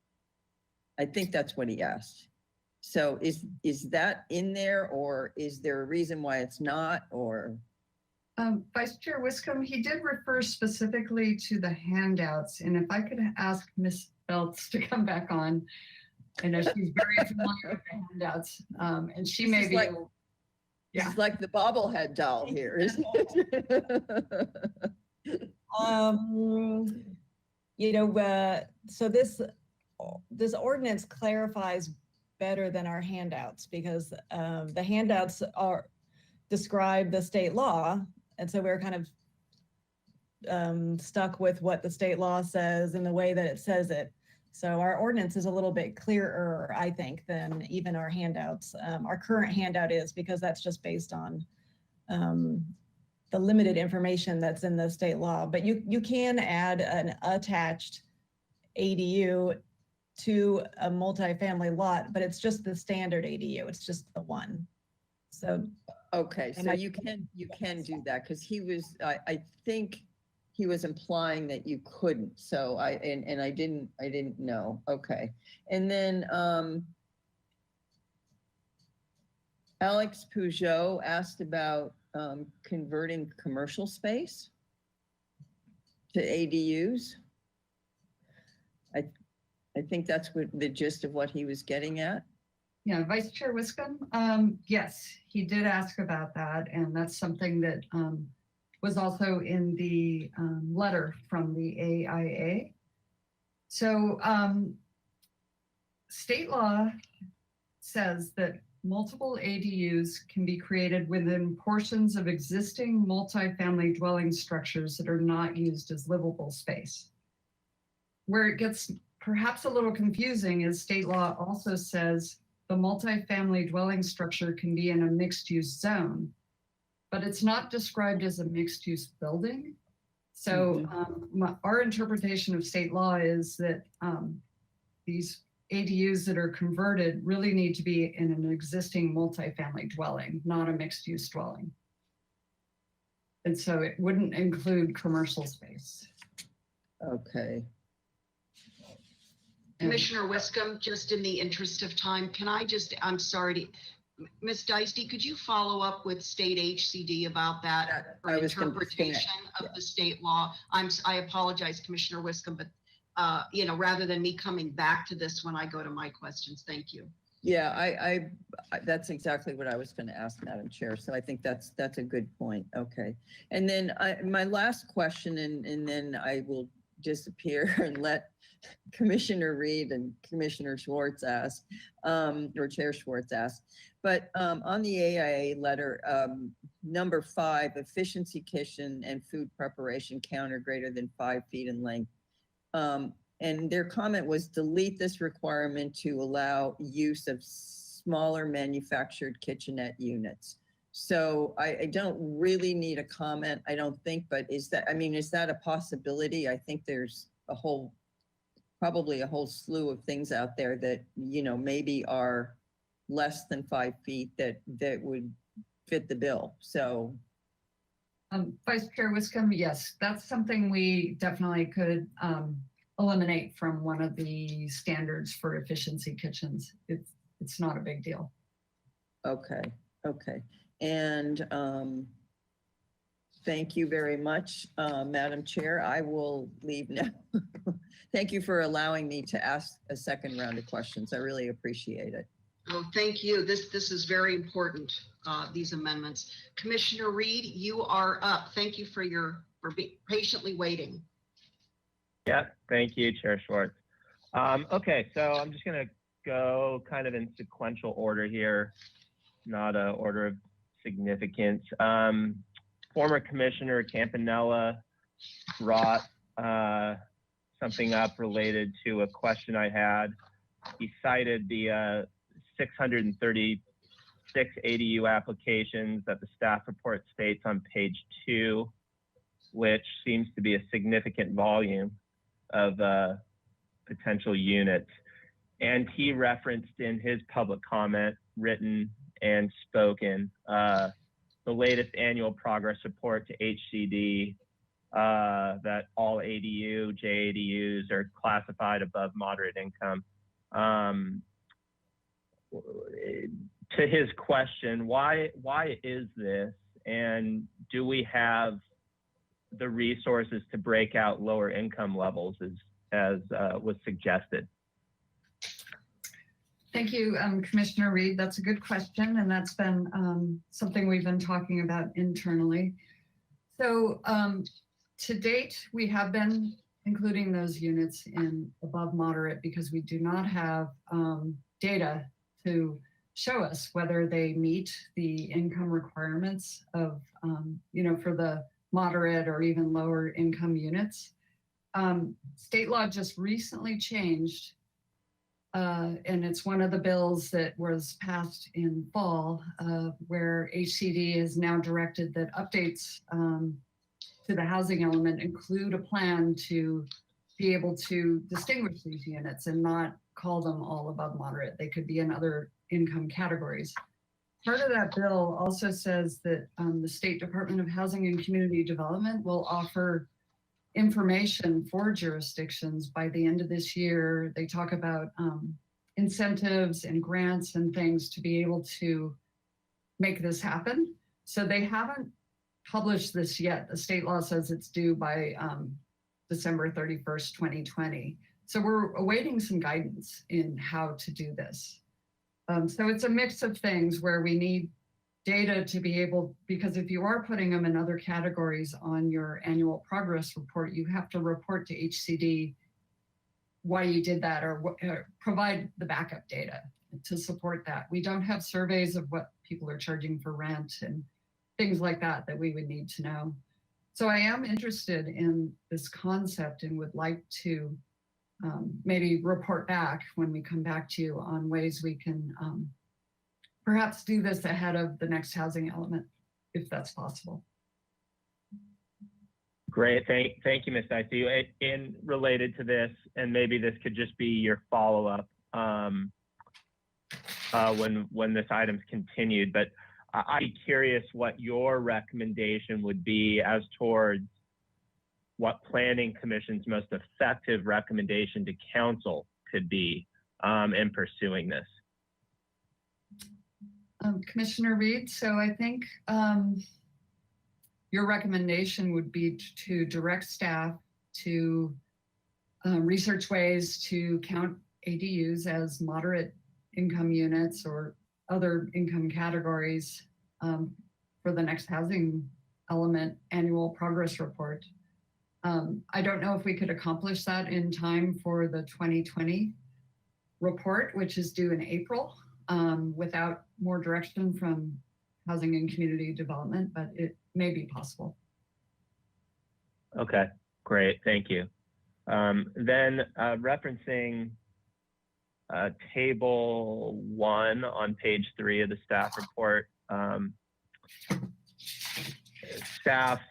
I think that's what he asked. So is that in there, or is there a reason why it's not, or? Vice Chair Wiscombe, he did refer specifically to the handouts. And if I could ask Ms. Belts to come back on. I know she's very familiar with the handouts. And she may be able. Yeah. It's like the bobblehead doll here, isn't it? So this ordinance clarifies better than our handouts, because the handouts describe the state law. And so we're kind of stuck with what the state law says and the way that it says it. So our ordinance is a little bit clearer, I think, than even our handouts. Our current handout is, because that's just based on the limited information that's in the state law. But you can add an attached ADU to a multifamily lot, but it's just the standard ADU. It's just the one. So okay, so you can do that, because he was, I think he was implying that you couldn't. So I didn't know. Okay. And then Alex Peugeot asked about converting commercial space to ADUs. I think that's what the gist of what he was getting at. Yeah, Vice Chair Wiscombe, yes, he did ask about that, and that's something that was also in the letter from the AIA. So state law says that multiple ADUs can be created within portions of existing multifamily dwelling structures that are not used as livable space. Where it gets perhaps a little confusing is state law also says the multifamily dwelling structure can be in a mixed-use zone, but it's not described as a mixed-use building. So our interpretation of state law is that these ADUs that are converted really need to be in an existing multifamily dwelling, not a mixed-use dwelling. And so it wouldn't include commercial space. Okay. Commissioner Wiscombe, just in the interest of time, can I just, I'm sorry, Ms. Deisty, could you follow up with state HCD about that interpretation of the state law? I apologize, Commissioner Wiscombe, but rather than me coming back to this when I go to my questions, thank you. Yeah, I that's exactly what I was going to ask, Madam Chair. So I think that's a good point. Okay. And then my last question, and then I will disappear and let Commissioner Reed and Commissioner Schwartz ask, or Chair Schwartz ask. But on the AIA letter, number 5, efficiency kitchen and food preparation counter greater than 5 feet in length. And their comment was delete this requirement to allow use of smaller manufactured kitchenette units. So I don't really need a comment, I don't think, but is that a possibility? I think there's probably a whole slew of things out there that, maybe are less than 5 feet that would fit the bill. So. Vice Chair Wiscombe, yes, that's something we definitely could eliminate from one of the standards for efficiency kitchens. It's not a big deal. Okay. And thank you very much, Madam Chair. I will leave now. Thank you for allowing me to ask a second round of questions. I really appreciate it. Oh, thank you. This is very important, these amendments. Commissioner Reed, you are up. Thank you for patiently waiting. Yeah, thank you, Chair Schwartz. Okay, so I'm just going to go kind of in sequential order here, not a order of significance. Former Commissioner Campanella brought something up related to a question I had. He cited the 636 ADU applications that the staff report states on page 2, which seems to be a significant volume of potential units. And he referenced in his public comment, written and spoken, the latest annual progress report to HCD that all ADU, JADUs are classified above moderate income. To his question, why is this? And do we have the resources to break out lower income levels as was suggested? Thank you, Commissioner Reed. That's a good question, and that's been something we've been talking about internally. So to date, we have been including those units in above moderate because we do not have data to show us whether they meet the income requirements of, for the moderate or even lower income units. State law just recently changed, and it's one of the bills that was passed in fall, where HCD is now directed that updates to the housing element include a plan to be able to distinguish these units and not call them all above moderate. They could be in other income categories. Part of that bill also says that the State Department of Housing and Community Development will offer information for jurisdictions by the end of this year. They talk about incentives and grants and things to be able to make this happen. So they haven't published this yet. The state law says it's due by December 31st, 2020. So we're awaiting some guidance in how to do this. So it's a mix of things where we need data to be able, because if you are putting them in other categories on your annual progress report, you have to report to HCD why you did that, or provide the backup data to support that. We don't have surveys of what people are charging for rent and things like that we would need to know. So I am interested in this concept and would like to maybe report back when we come back to you on ways we can perhaps do this ahead of the next housing element, if that's possible. Great, thank you, Ms. Dicey. And related to this, and maybe this could just be your follow-up when this item's continued, but I'd be curious what your recommendation would be as towards what Planning Commission's most effective recommendation to council could be in pursuing this. Commissioner Reed, so I think your recommendation would be to direct staff to research ways to count ADUs as moderate income units or other income categories for the next housing element annual progress report. I don't know if we could accomplish that in time for the 2020 report, which is due in April, without more direction from Housing and Community Development, but it may be possible. Okay, great, thank you. Then referencing table 1 on page 3 of the staff report, staff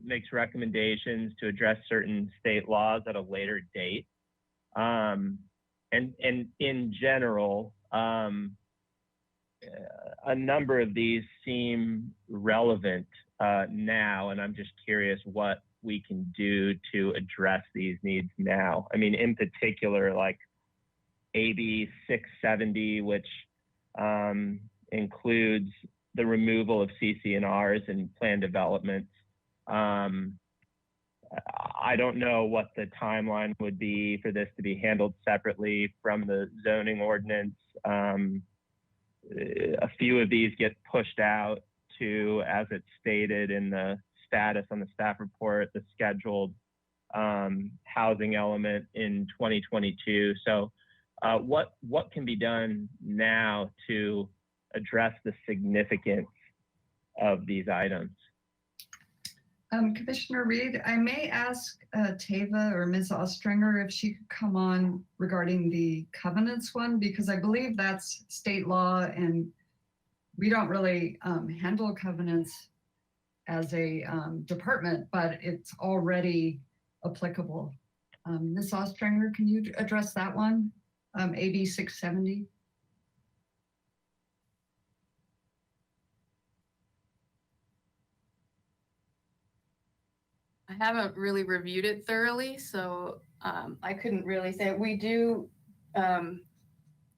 makes recommendations to address certain state laws at a later date. And in general, a number of these seem relevant now, and I'm just curious what we can do to address these needs now. I mean, in particular, like AB 670, which includes the removal of CC&Rs and plan developments. I don't know what the timeline would be for this to be handled separately from the zoning ordinance. A few of these get pushed out to, as it's stated in the status on the staff report, the scheduled housing element in 2022. So what can be done now to address the significance of these items? Commissioner Reed, I may ask Tava or Ms. Ostringer if she could come on regarding the covenants one, because I believe that's state law and we don't really handle covenants as a department, but it's already applicable. Ms. Ostringer, can you address that one? AB 670. I haven't really reviewed it thoroughly, so I couldn't really say. We do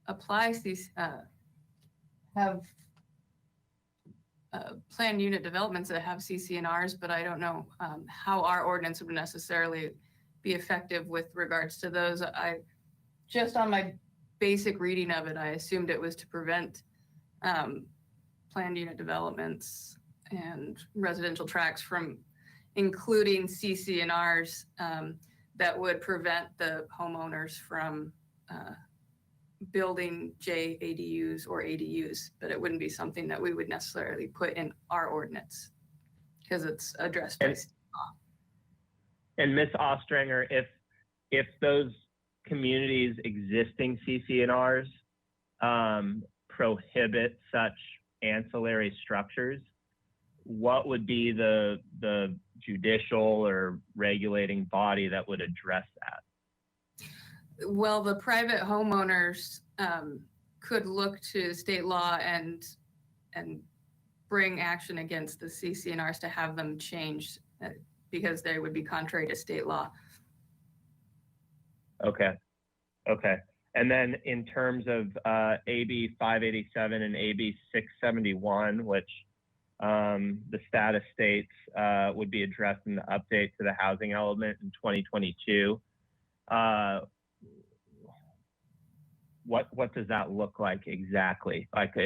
apply these, have planned unit developments that have CC&Rs, but I don't know how our ordinance would necessarily be effective with regards to those. Just on my basic reading of it, I assumed it was to prevent planned unit developments and residential tracts from including CC&Rs that would prevent the homeowners from building JADUs or ADUs, but it wouldn't be something that we would necessarily put in our ordinance because it's addressed by state law. And Ms. Ostringer, if those communities' existing CC&Rs prohibit such ancillary structures, what would be the judicial or regulating body that would address that? Well, the private homeowners could look to state law and bring action against the CC&Rs to have them changed because they would be contrary to state law. Okay. Okay. And then in terms of AB 587 and AB 671, which the status states would be addressed in the update to the housing element in 2022. What does that look like exactly? Like,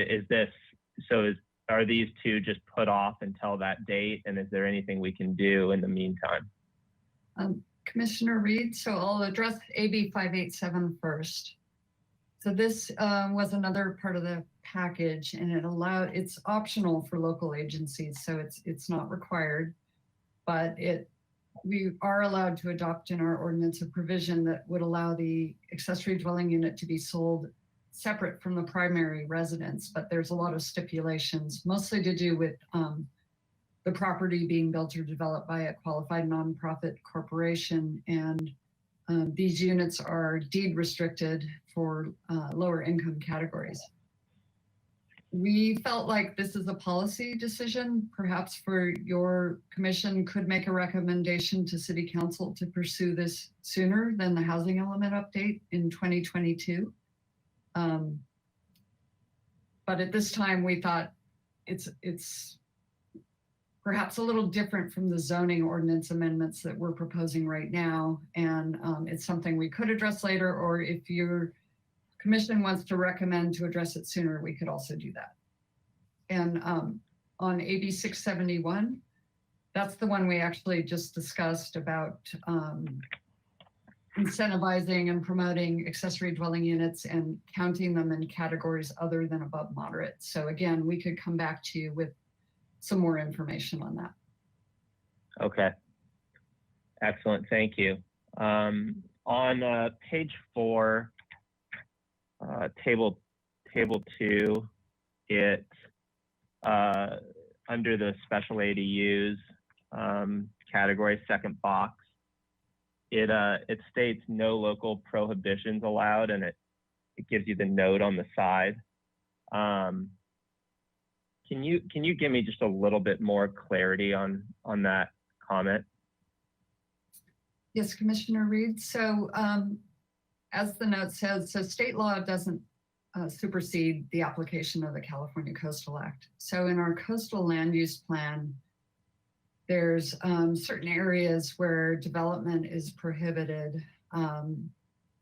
are these two just put off until that date? And is there anything we can do in the meantime? Commissioner Reed, so I'll address AB 587 first. So this was another part of the package, and it's optional for local agencies, so it's not required, but we are allowed to adopt in our ordinance a provision that would allow the accessory dwelling unit to be sold separate from the primary residence, but there's a lot of stipulations, mostly to do with the property being built or developed by a qualified nonprofit corporation, and these units are deed restricted for lower income categories. We felt like this is a policy decision. Perhaps for your commission could make a recommendation to City Council to pursue this sooner than the housing element update in 2022. But at this time, we thought it's perhaps a little different from the zoning ordinance amendments that we're proposing right now. And it's something we could address later, or if your commission wants to recommend to address it sooner, we could also do that. And on AB 671, that's the one we actually just discussed about incentivizing and promoting accessory dwelling units and counting them in categories other than above moderate. So again, we could come back to you with some more information on that. Okay. Excellent. Thank you. On page 4, table 2, it under the special ADUs category, second box, it states no local prohibitions allowed, and it gives you the note on the side. Can you give me just a little bit more clarity on that comment? Yes, Commissioner Reed. So as the note says, so state law doesn't supersede the application of the California Coastal Act. So in our coastal land use plan, there's certain areas where development is prohibited.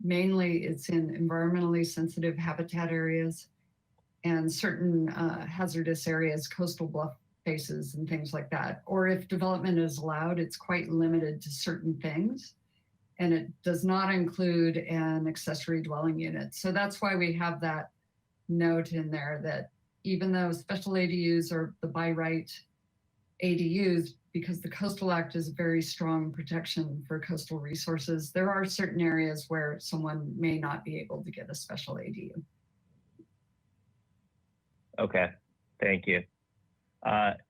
Mainly it's in environmentally sensitive habitat areas and certain hazardous areas, coastal bluff faces and things like that. Or if development is allowed, it's quite limited to certain things. And it does not include an accessory dwelling unit. So that's why we have that note in there that even though special ADUs are the by right ADUs, because the Coastal Act is a very strong protection for coastal resources, there are certain areas where someone may not be able to get a special ADU. Okay, thank you.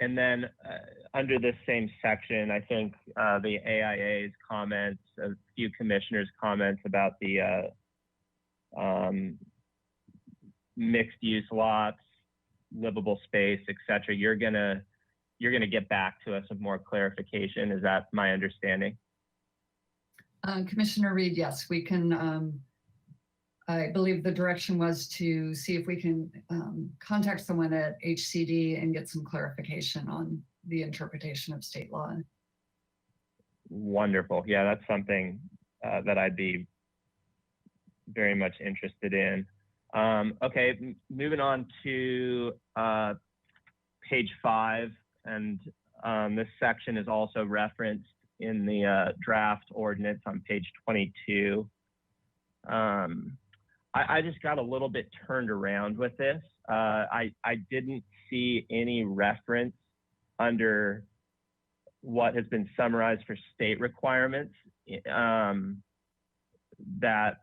And then under this same section, I think the AIA's comments, a few commissioners' comments about the mixed use lots, livable space, et cetera, you're gonna get back to us with more clarification. Is that my understanding? Commissioner Reed, yes, we can. I believe the direction was to see if we can contact someone at HCD and get some clarification on the interpretation of state law. Wonderful. Yeah, that's something that I'd be very much interested in. Okay, moving on to page 5, and this section is also referenced in the draft ordinance on page 22. I just got a little bit turned around with this. I didn't see any reference under what has been summarized for state requirements that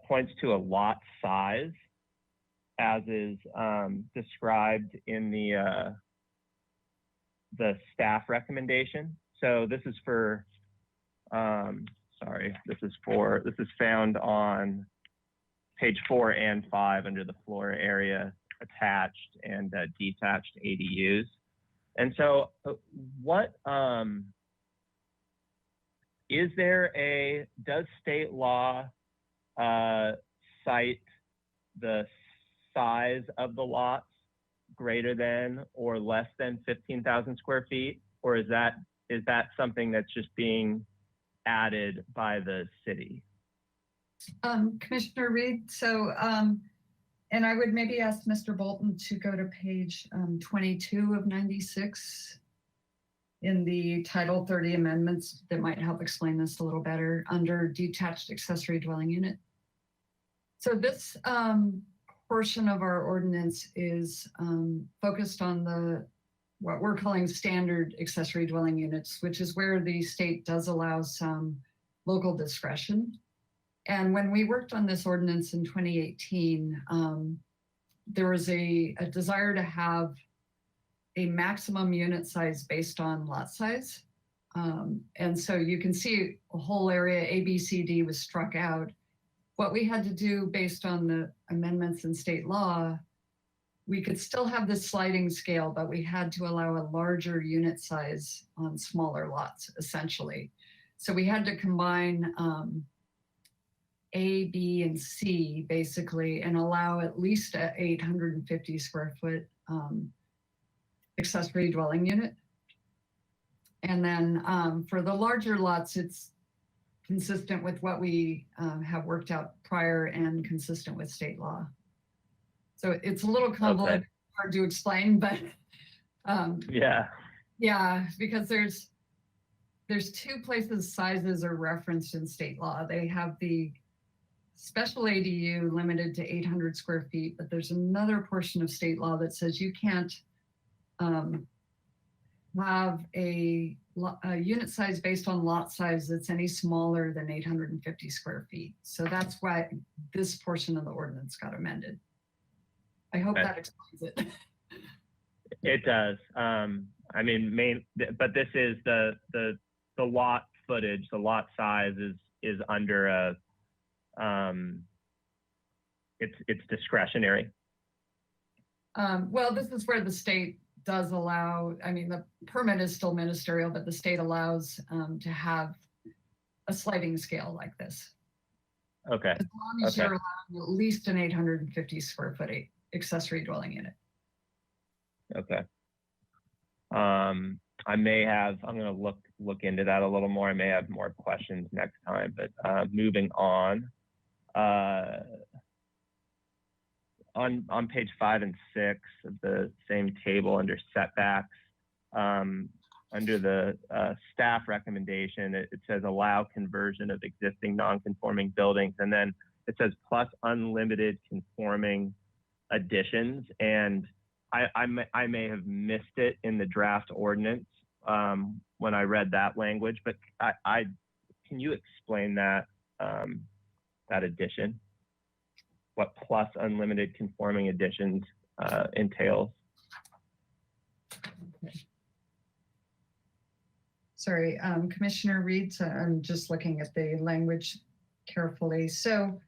points to a lot size as is described in the staff recommendation. So this is for this is found on page 4 and 5 under the floor area attached and detached ADUs. And so does state law cite the size of the lots greater than or less than 15,000 square feet? Or is that something that's just being added by the city? Commissioner Reed, so, and I would maybe ask Mr. Bolton to go to page 22 of 96 in the Title 30 amendments that might help explain this a little better under detached accessory dwelling unit. So this portion of our ordinance is focused on what we're calling standard accessory dwelling units, which is where the state does allow some local discretion. And when we worked on this ordinance in 2018, there was a desire to have a maximum unit size based on lot size. And so you can see a whole area, A, B, C, D was struck out. What we had to do based on the amendments in state law, we could still have this sliding scale, but we had to allow a larger unit size on smaller lots, essentially. So we had to combine A, B, and C, basically, and allow at least a 850 square foot accessory dwelling unit. And then for the larger lots, it's consistent with what we have worked out prior and consistent with state law. So it's a little convoluted, Okay. hard to explain, but yeah, because there's two places sizes are referenced in state law. They have the special ADU limited to 800 square feet, but there's another portion of state law that says you can't have a unit size based on lot size that's any smaller than 850 square feet. So that's why this portion of the ordinance got amended. I hope that explains it. it does. I mean, but this is the lot footage, the lot size is under a it's discretionary. Well, this is where the state does allow, I mean, the permit is still ministerial, but the state allows to have a sliding scale like this. Okay. As long as you're allowing at least an 850 square foot accessory dwelling unit. Okay. I'm gonna look into that a little more. I may have more questions next time, but moving on. On page 5 and 6 of the same table under setbacks, under the staff recommendation, it says allow conversion of existing non-conforming buildings, and then it says plus unlimited conforming additions. And I may have missed it in the draft ordinance when I read that language, but can you explain that that addition? What plus unlimited conforming additions entails? Sorry, Commissioner Reed, so I'm just looking at the language carefully. So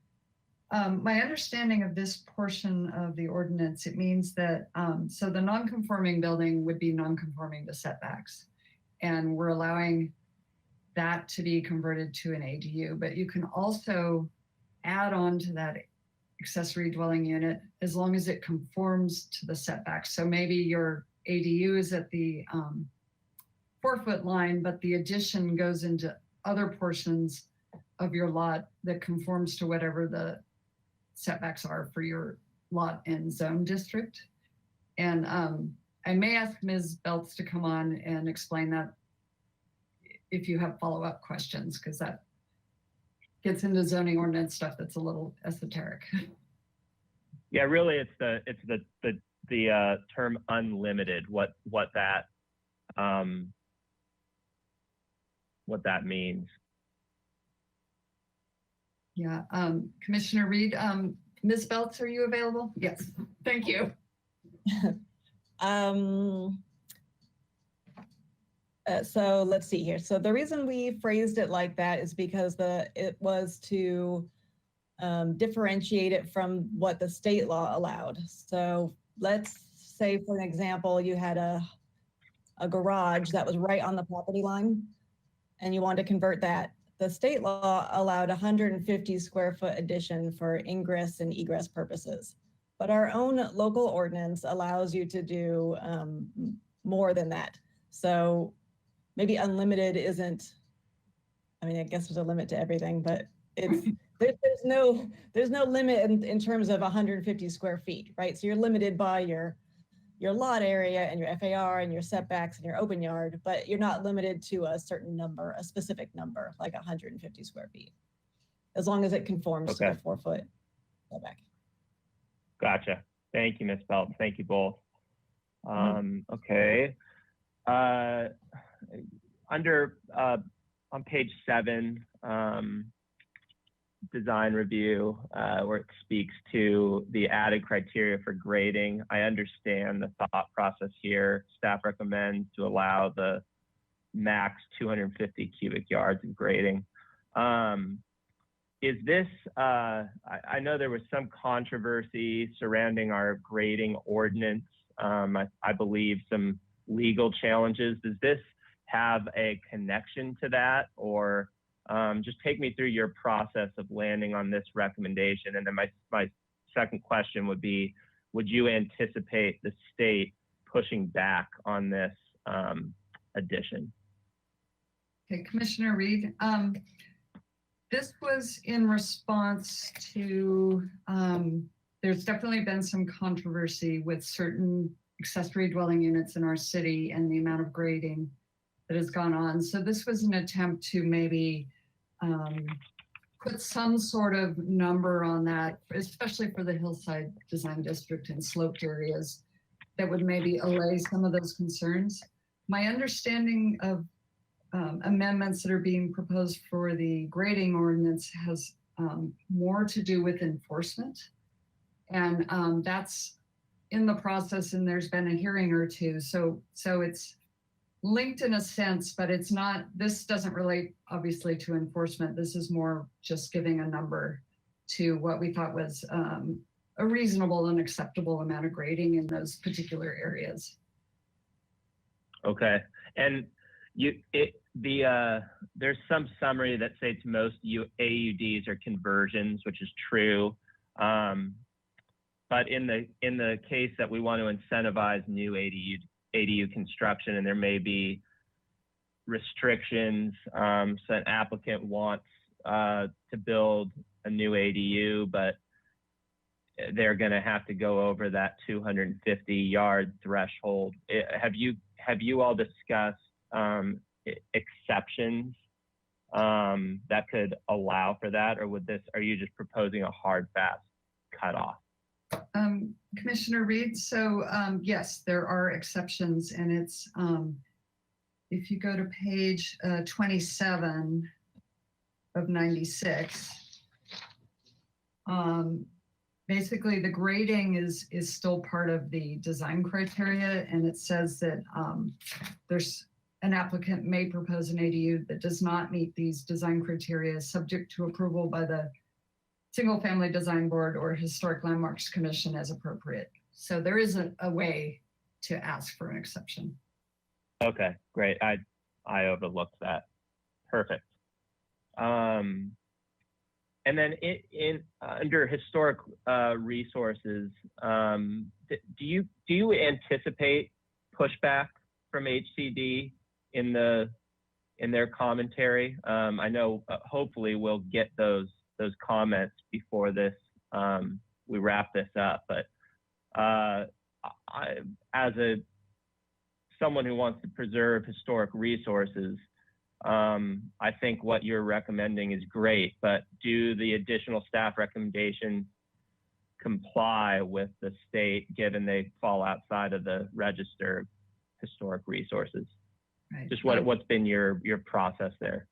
my understanding of this portion of the ordinance, it means that, so the non-conforming building would be non-conforming to setbacks. And we're allowing that to be converted to an ADU, but you can also add on to that accessory dwelling unit as long as it conforms to the setbacks. So maybe your ADU is at the 4-foot line, but the addition goes into other portions of your lot that conforms to whatever the setbacks are for your lot and zone district. And I may ask Ms. Belts to come on and explain that if you have follow-up questions, because that gets into zoning ordinance stuff that's a little esoteric. Yeah, really, it's the term unlimited. What that means. Yeah, Commissioner Reed, Ms. Belts, are you available? Yes, thank you. So let's see here. So the reason we phrased it like that is because it was to differentiate it from what the state law allowed. So let's say, for an example, you had a a garage that was right on the property line and you wanted to convert that, the state law allowed 150 square foot addition for ingress and egress purposes. But our own local ordinance allows you to do more than that. So maybe unlimited isn't, I mean, I guess there's a limit to everything, but it's, there's no limit in terms of 150 square feet, right? So you're limited by your lot area and your FAR and your setbacks and your open yard, but you're not limited to a certain number, a specific number, like 150 square feet, as long as it conforms to the 4 foot setback. Gotcha. Thank you, Ms. Belt. Thank you both. Okay. Under on page 7, design review, where it speaks to the added criteria for grading. I understand the thought process here. Staff recommends to allow the max 250 cubic yards of grading. Is this, I know there was some controversy surrounding our grading ordinance. I believe some legal challenges. Does this have a connection to that, or just take me through your process of landing on this recommendation? And then my second question would be, would you anticipate the state pushing back on this addition? Okay, Commissioner Reed, this was in response to, there's definitely been some controversy with certain accessory dwelling units in our city and the amount of grading that has gone on. So this was an attempt to maybe put some sort of number on that, especially for the Hillside Design District and sloped areas, that would maybe allay some of those concerns. My understanding of amendments that are being proposed for the grading ordinance has more to do with enforcement. And that's in the process, and there's been a hearing or two. So it's linked in a sense, but it's not, this doesn't relate obviously to enforcement. This is more just giving a number to what we thought was a reasonable and acceptable amount of grading in those particular areas. Okay, and there's some summary that states most AUDs are conversions, which is true. But in the case that we want to incentivize new ADU construction, and there may be restrictions, so an applicant wants to build a new ADU, but they're going to have to go over that 250 yard threshold. Have you all discussed exceptions that could allow for that, or are you just proposing a hard, fast cutoff? Commissioner Reed, so yes, there are exceptions, and it's if you go to page 27 of 96, basically the grading is still part of the design criteria, and it says that there's an applicant may propose an ADU that does not meet these design criteria, subject to approval by the Single Family Design Board or Historic Landmarks Commission as appropriate. So there isn't a way to ask for an exception. Okay, great. I overlooked that. Perfect. And then under historic resources, do you anticipate pushback from HCD in their commentary? I know hopefully we'll get those comments before this we wrap this up, but as someone who wants to preserve historic resources, I think what you're recommending is great, but do the additional staff recommendations comply with the state, given they fall outside of the register of historic resources? Right. Just what's been your process there?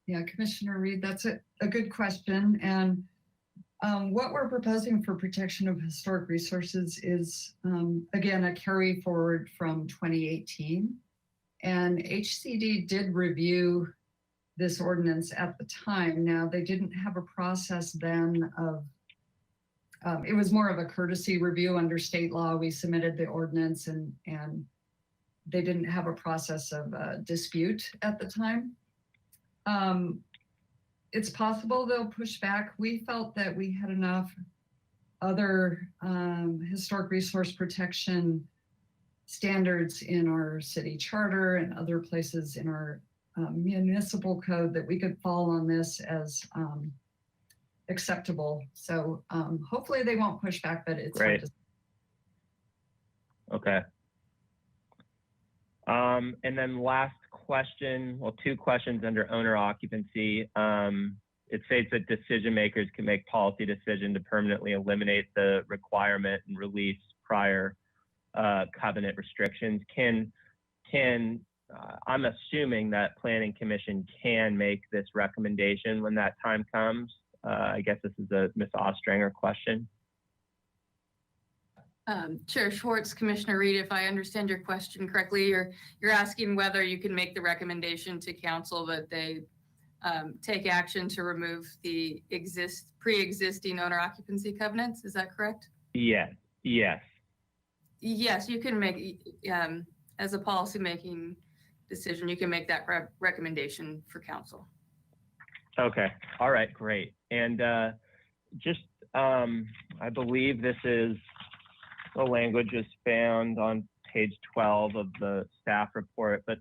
Yeah, Commissioner Reed, that's a good question. And what we're proposing for protection of historic resources is, again, a carry forward from 2018. And HCD did review this ordinance at the time. Now, they didn't have a process then of, it was more of a courtesy review under state law. We submitted the ordinance and they didn't have a process of dispute at the time. It's possible they'll push back. We felt that we had enough other historic resource protection standards in our city charter and other places in our municipal code that we could fall on this as acceptable. So hopefully they won't push back, but it's hard Great. to. Okay. And then last question, well, two questions under owner occupancy. It states that decision makers can make policy decision to permanently eliminate the requirement and release prior covenant restrictions. I'm assuming that Planning Commission can make this recommendation when that time comes. I guess this is a Ms. Ostranger question. Chair Schwartz, Commissioner Reed, if I understand your question correctly, you're asking whether you can make the recommendation to council that they take action to remove the pre-existing owner occupancy covenants. Is that correct? Yes. Yes. Yes, you can make, as a policy-making decision, you can make that recommendation for council. Okay. All right. Great. And I believe this is the language is found on page 12 of the staff report, but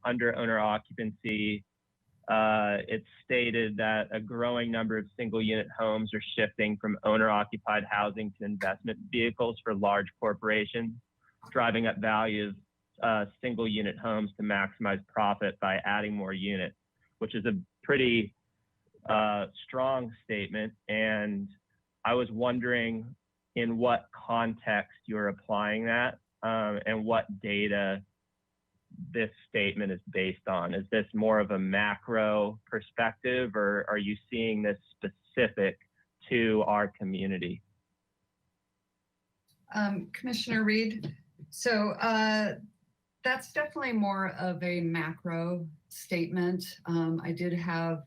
under owner occupancy, it's stated that a growing number of single unit homes are shifting from owner occupied housing to investment vehicles for large corporations, driving up values of single unit homes to maximize profit by adding more units, which is a pretty strong statement. And I was wondering in what context you're applying that and what data this statement is based on. Is this more of a macro perspective, or are you seeing this specific to our community? Commissioner Reed, so that's definitely more of a macro statement. I did have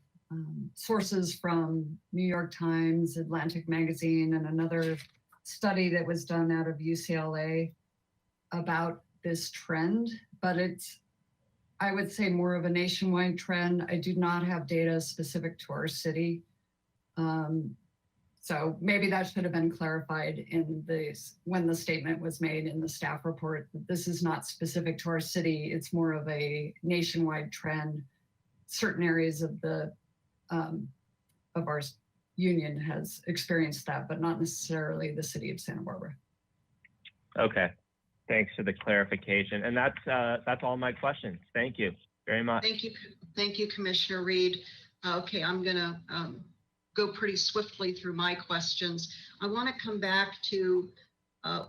sources from New York Times, Atlantic Magazine, and another study that was done out of UCLA about this trend, but it's, I would say, more of a nationwide trend. I do not have data specific to our city. So maybe that should have been clarified in when the statement was made in the staff report. This is not specific to our city. It's more of a nationwide trend. Certain areas of our union has experienced that, but not necessarily the city of Santa Barbara. Okay, thanks for the clarification. And that's all my questions. Thank you very much. Thank you, Commissioner Reed. Okay, I'm gonna go pretty swiftly through my questions. I want to come back to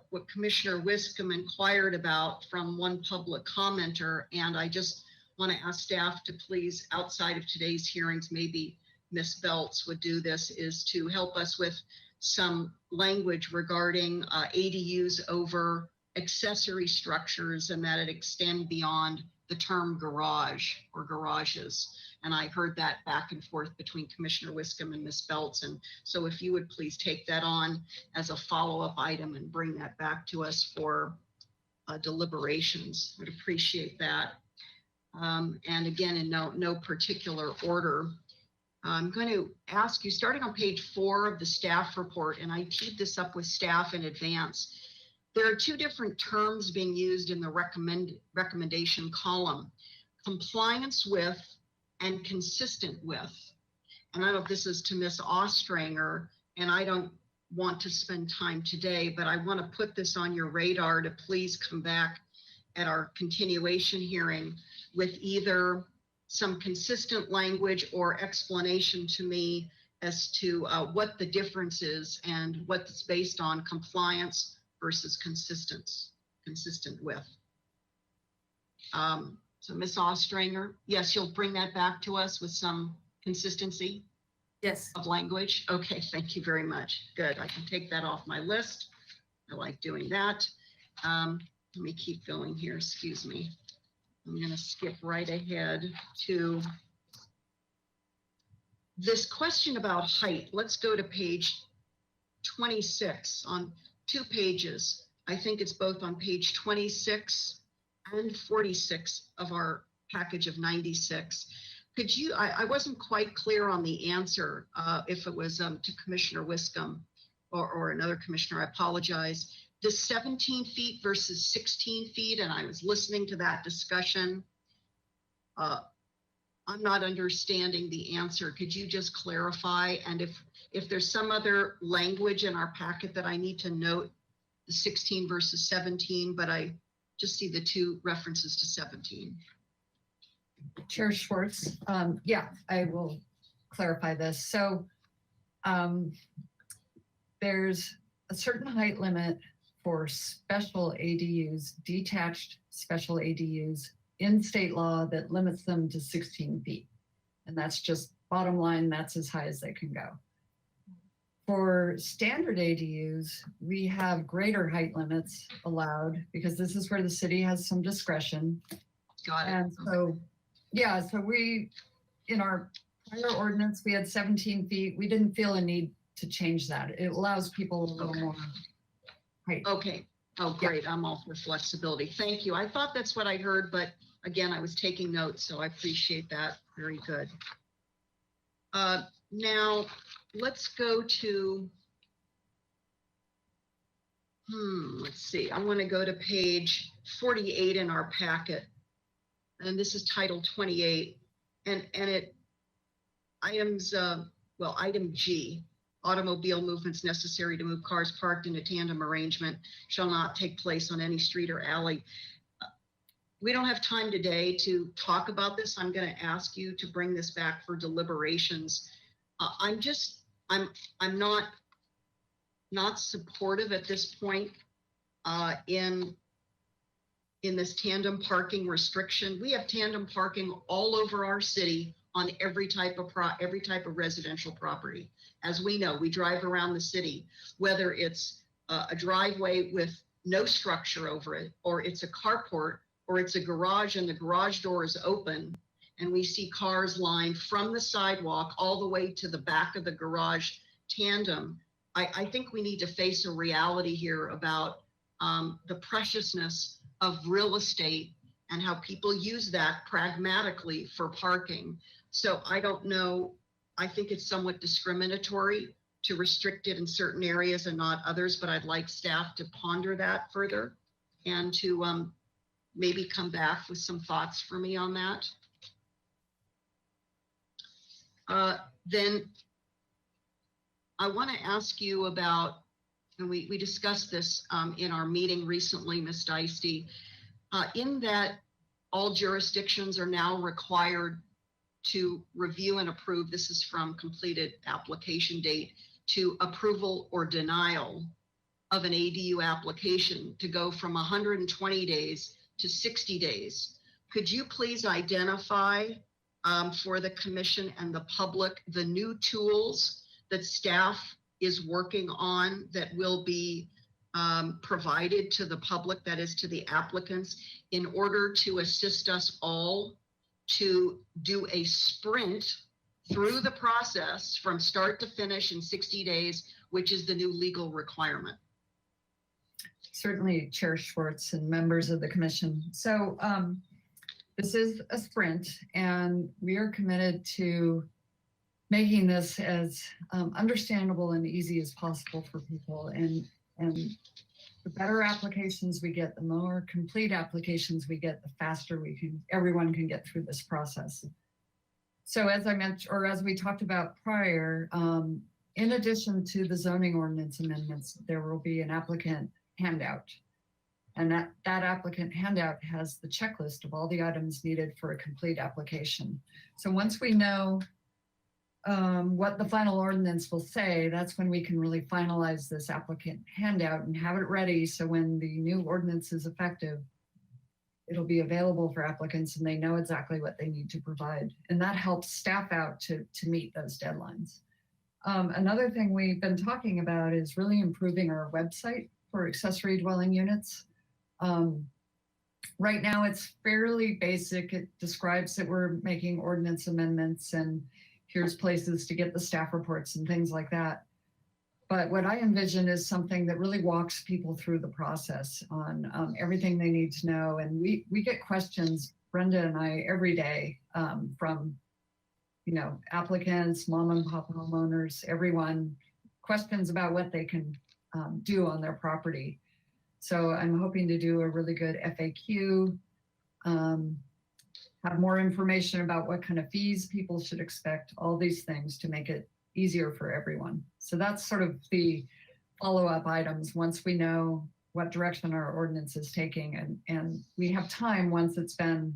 what Commissioner Wiscombe inquired about from one public commenter, and I just want to ask staff to please, outside of today's hearings, maybe Ms. Belts would do this, is to help us with some language regarding ADUs over accessory structures and that it extend beyond the term garage or garages. And I heard that back and forth between Commissioner Wiscombe and Ms. Belts. And so if you would please take that on as a follow-up item and bring that back to us for deliberations, would appreciate that. And again, in no particular order, I'm going to ask you, starting on page 4 of the staff report, and I teed this up with staff in advance, there are two different terms being used in the recommendation column: compliance with and consistent with. And I don't know if this is to Ms. Ostranger, and I don't want to spend time today, but I want to put this on your radar to please come back at our continuation hearing with either some consistent language or explanation to me as to what the difference is and what it's based on, compliance versus consistent with. So Ms. Ostranger, yes, you'll bring that back to us with some consistency? Yes. Of language? Okay, thank you very much. Good, I can take that off my list. I like doing that. Let me keep going here, excuse me. I'm gonna skip right ahead to this question about height. Let's go to page 26 on 2 pages. I think it's both on page 26 and 46 of our package of 96. Could you, I wasn't quite clear on the answer, if it was to Commissioner Wiscombe or another commissioner, I apologize. The 17 feet versus 16 feet, and I was listening to that discussion. I'm not understanding the answer. Could you just clarify? And if there's some other language in our packet that I need to note, the 16 versus 17, but I just see the two references to 17. Chair Schwartz, yeah, I will clarify this. So there's a certain height limit for special ADUs, detached special ADUs in state law that limits them to 16 feet. And that's just bottom line, that's as high as they can go. For standard ADUs, we have greater height limits allowed because this is where the city has some discretion. Got it. And so, yeah, so we, in our prior ordinance, we had 17 feet. We didn't feel a need to change that. It allows people a little more height. Okay. Oh, great. I'm all for flexibility. Thank you. I thought that's what I heard, but again, I was taking notes, so I appreciate that. Very good. Now, let's go to, let's see. I want to go to page 48 in our packet. And this is Title 28. And it, items, well, item G, automobile movements necessary to move cars parked in a tandem arrangement shall not take place on any street or alley. We don't have time today to talk about this. I'm going to ask you to bring this back for deliberations. I'm not supportive at this point in this tandem parking restriction. We have tandem parking all over our city on every type of residential property. As we know, we drive around the city, whether it's a driveway with no structure over it, or it's a carport, or it's a garage and the garage door is open, and we see cars lined from the sidewalk all the way to the back of the garage tandem. I think we need to face a reality here about the preciousness of real estate and how people use that pragmatically for parking. So I don't know, I think it's somewhat discriminatory to restrict it in certain areas and not others, but I'd like staff to ponder that further and to maybe come back with some thoughts for me on that. Then I want to ask you about, and we discussed this in our meeting recently, Ms. Deisty, in that all jurisdictions are now required to review and approve, this is from completed application date, to approval or denial of an ADU application to go from 120 days to 60 days. Could you please identify for the commission and the public the new tools that staff is working on that will be provided to the public, that is to the applicants, in order to assist us all to do a sprint through the process from start to finish in 60 days, which is the new legal requirement? Certainly, Chair Schwartz and members of the commission. So this is a sprint, and we are committed to making this as understandable and easy as possible for people. And the better applications we get, the more complete applications we get, the faster everyone can get through this process. So as I mentioned, or as we talked about prior, in addition to the zoning ordinance amendments, there will be an applicant handout. And that applicant handout has the checklist of all the items needed for a complete application. So once we know what the final ordinance will say, that's when we can really finalize this applicant handout and have it ready. So when the new ordinance is effective, it'll be available for applicants and they know exactly what they need to provide. And that helps staff out to meet those deadlines. Another thing we've been talking about is really improving our website for accessory dwelling units. Right now it's fairly basic. It describes that we're making ordinance amendments and here's places to get the staff reports and things like that. But what I envision is something that really walks people through the process on everything they need to know. And we get questions, Brenda and I, every day from, you know, applicants, mom and pop homeowners, everyone, questions about what they can do on their property. So I'm hoping to do a really good FAQ, have more information about what kind of fees people should expect, all these things to make it easier for everyone. So that's sort of the follow-up items once we know what direction our ordinance is taking, and we have time once it's been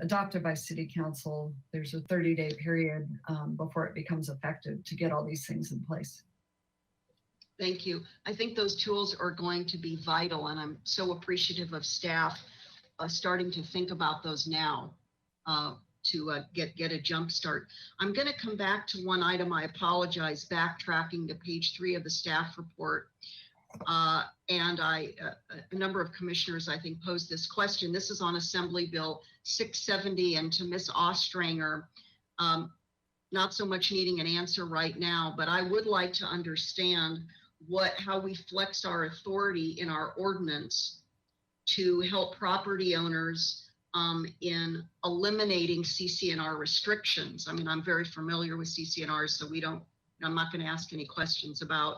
adopted by City Council. There's a 30-day period before it becomes effective to get all these things in place. Thank you. I think those tools are going to be vital, and I'm so appreciative of staff starting to think about those now to get a jump start. I'm going to come back to one item. I apologize, backtracking to page 3 of the staff report. And a number of commissioners, I think, posed this question. This is on Assembly Bill 670, and to Ms. Ostranger, not so much needing an answer right now, but I would like to understand how we flex our authority in our ordinance to help property owners in eliminating CC&R restrictions. I mean, I'm very familiar with CC&Rs, so I'm not going to ask any questions about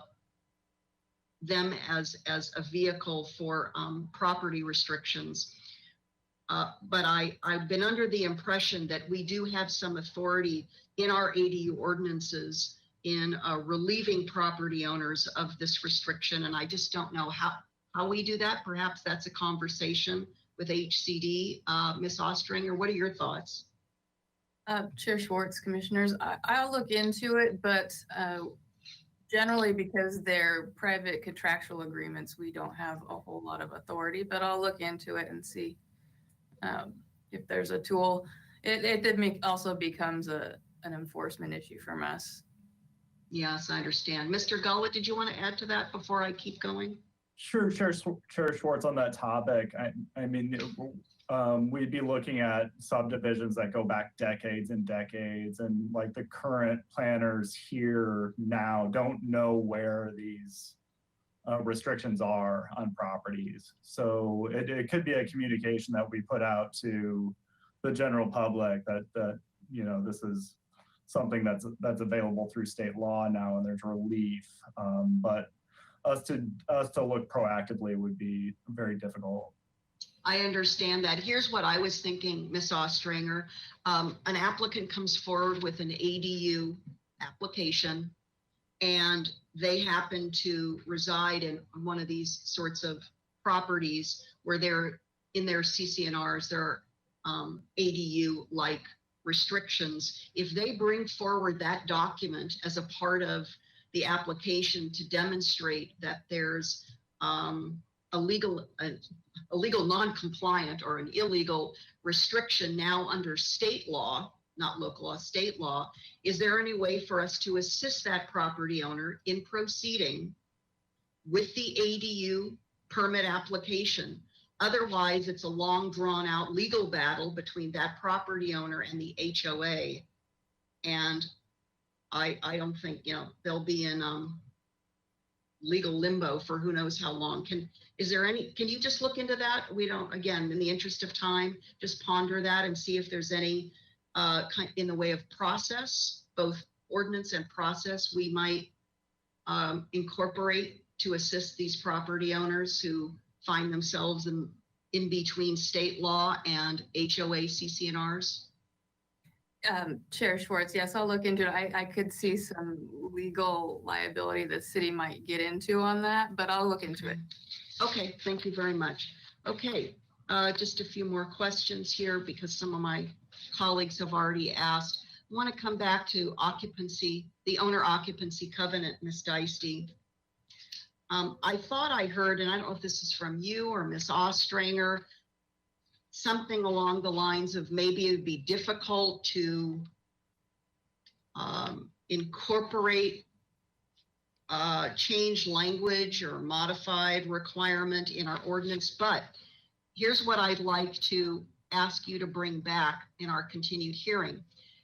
them as a vehicle for property restrictions. But I've been under the impression that we do have some authority in our ADU ordinances in relieving property owners of this restriction. And I just don't know how we do that. Perhaps that's a conversation with HCD. Ms. Ostranger, what are your thoughts? Chair Schwartz, commissioners, I'll look into it, but generally because they're private contractual agreements, we don't have a whole lot of authority, but I'll look into it and see if there's a tool. It also becomes an enforcement issue from us. Yes, I understand. Mr. Gullit, did you want to add to that before I keep going? Sure, Chair Schwartz, on that topic, I mean, we'd be looking at subdivisions that go back decades and decades, and like the current planners here now don't know where these restrictions are on properties. So it could be a communication that we put out to the general public that you know, this is something that's available through state law now, and there's relief. But us to look proactively would be very difficult. I understand that. Here's what I was thinking, Ms. Ostranger. An applicant comes forward with an ADU application, and they happen to reside in one of these sorts of properties where they're in their CC&Rs, there are ADU-like restrictions. If they bring forward that document as a part of the application to demonstrate that there's a legal non-compliant or an illegal restriction now under state law, not local law, state law, is there any way for us to assist that property owner in proceeding with the ADU permit application? Otherwise, it's a long drawn out legal battle between that property owner and the HOA. And I don't think, you know, they'll be in legal limbo for who knows how long. Can you just look into that? We don't, again, in the interest of time, just ponder that and see if there's any in the way of process, both ordinance and process, we might incorporate to assist these property owners who find themselves in between state law and HOA CC&Rs. Chair Schwartz, yes, I'll look into it. I could see some legal liability the city might get into on that, but I'll look into it. Okay, thank you very much. Okay, just a few more questions here because some of my colleagues have already asked. I want to come back to occupancy, the owner occupancy covenant, Ms. Deisty. I thought I heard, and I don't know if this is from you or Ms. Ostranger, something along the lines of maybe it'd be difficult to incorporate change language or modified requirement in our ordinance. But here's what I'd like to ask you to bring back in our continued hearing.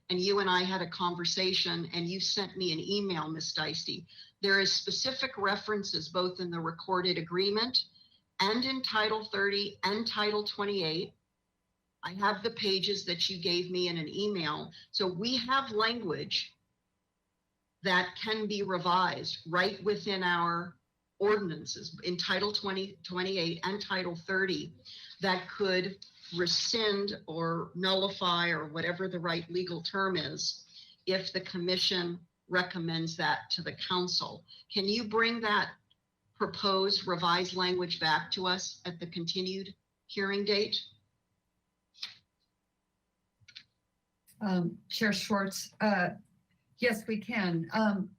And you and I had a conversation and you sent me an email, Ms. Deisty. There is specific references both in the recorded agreement and in Title 30 and Title 28. I have the pages that you gave me in an email. So we have language that can be revised right within our ordinances in Title 28 and Title 30 that could rescind or nullify, or whatever the right legal term is, if the commission recommends that to the council. Can you bring that proposed revised language back to us at the continued hearing date? Chair Schwartz, yes, we can.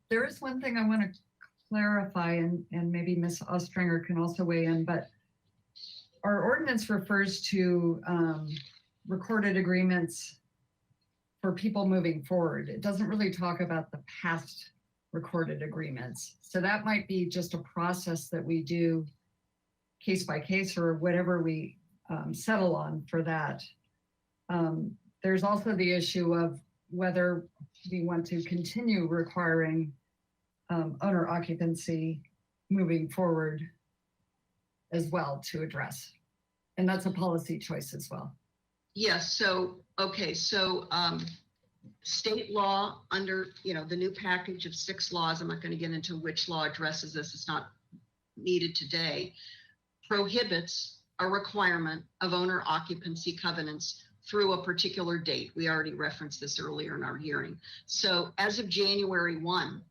There is one thing I want to clarify, and maybe Ms. Ostringer can also weigh in, but our ordinance refers to recorded agreements for people moving forward. It doesn't really talk about the past recorded agreements. So that might be just a process that we do case by case, or whatever we settle on for that. There's also the issue of whether we want to continue requiring owner occupancy moving forward as well to address. And that's a policy choice as well. Yes, so, okay, so state law under, the new package of 6 laws, I'm not going to get into which law addresses this, it's not needed today, prohibits a requirement of owner occupancy covenants through a particular date. We already referenced this earlier in our hearing. So as of January 1,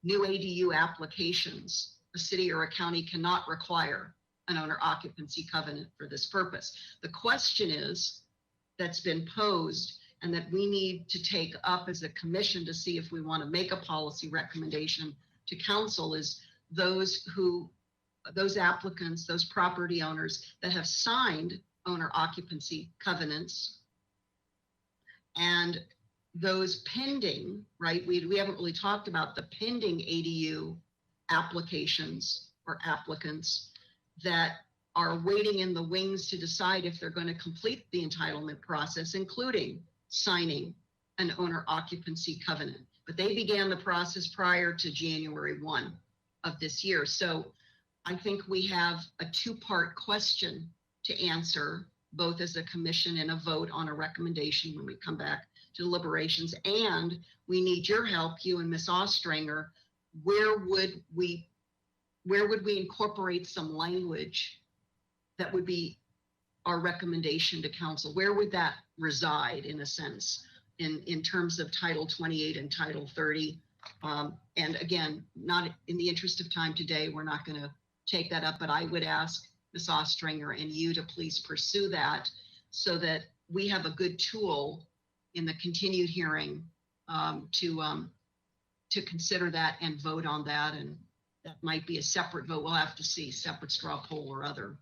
new ADU applications, a city or a county cannot require an owner occupancy covenant for this purpose. The question is, that's been posed and that we need to take up as a commission to see if we want to make a policy recommendation to council, is those applicants, those property owners that have signed owner occupancy covenants and those pending, right? We haven't really talked about the pending ADU applications or applicants that are waiting in the wings to decide if they're going to complete the entitlement process, including signing an owner occupancy covenant. But they began the process prior to January 1 of this year. So I think we have a 2-part question to answer, both as a commission and a vote on a recommendation when we come back to deliberations. And we need your help, you and Ms. Ostringer. Where would we incorporate some language that would be our recommendation to council? Where would that reside, in a sense, in terms of Title 28 and Title 30? And again, not in the interest of time today, we're not going to take that up, but I would ask Ms. Ostringer and you to please pursue that so that we have a good tool in the continued hearing to consider that and vote on that. And that might be a separate vote. We'll have to see, separate straw poll or other.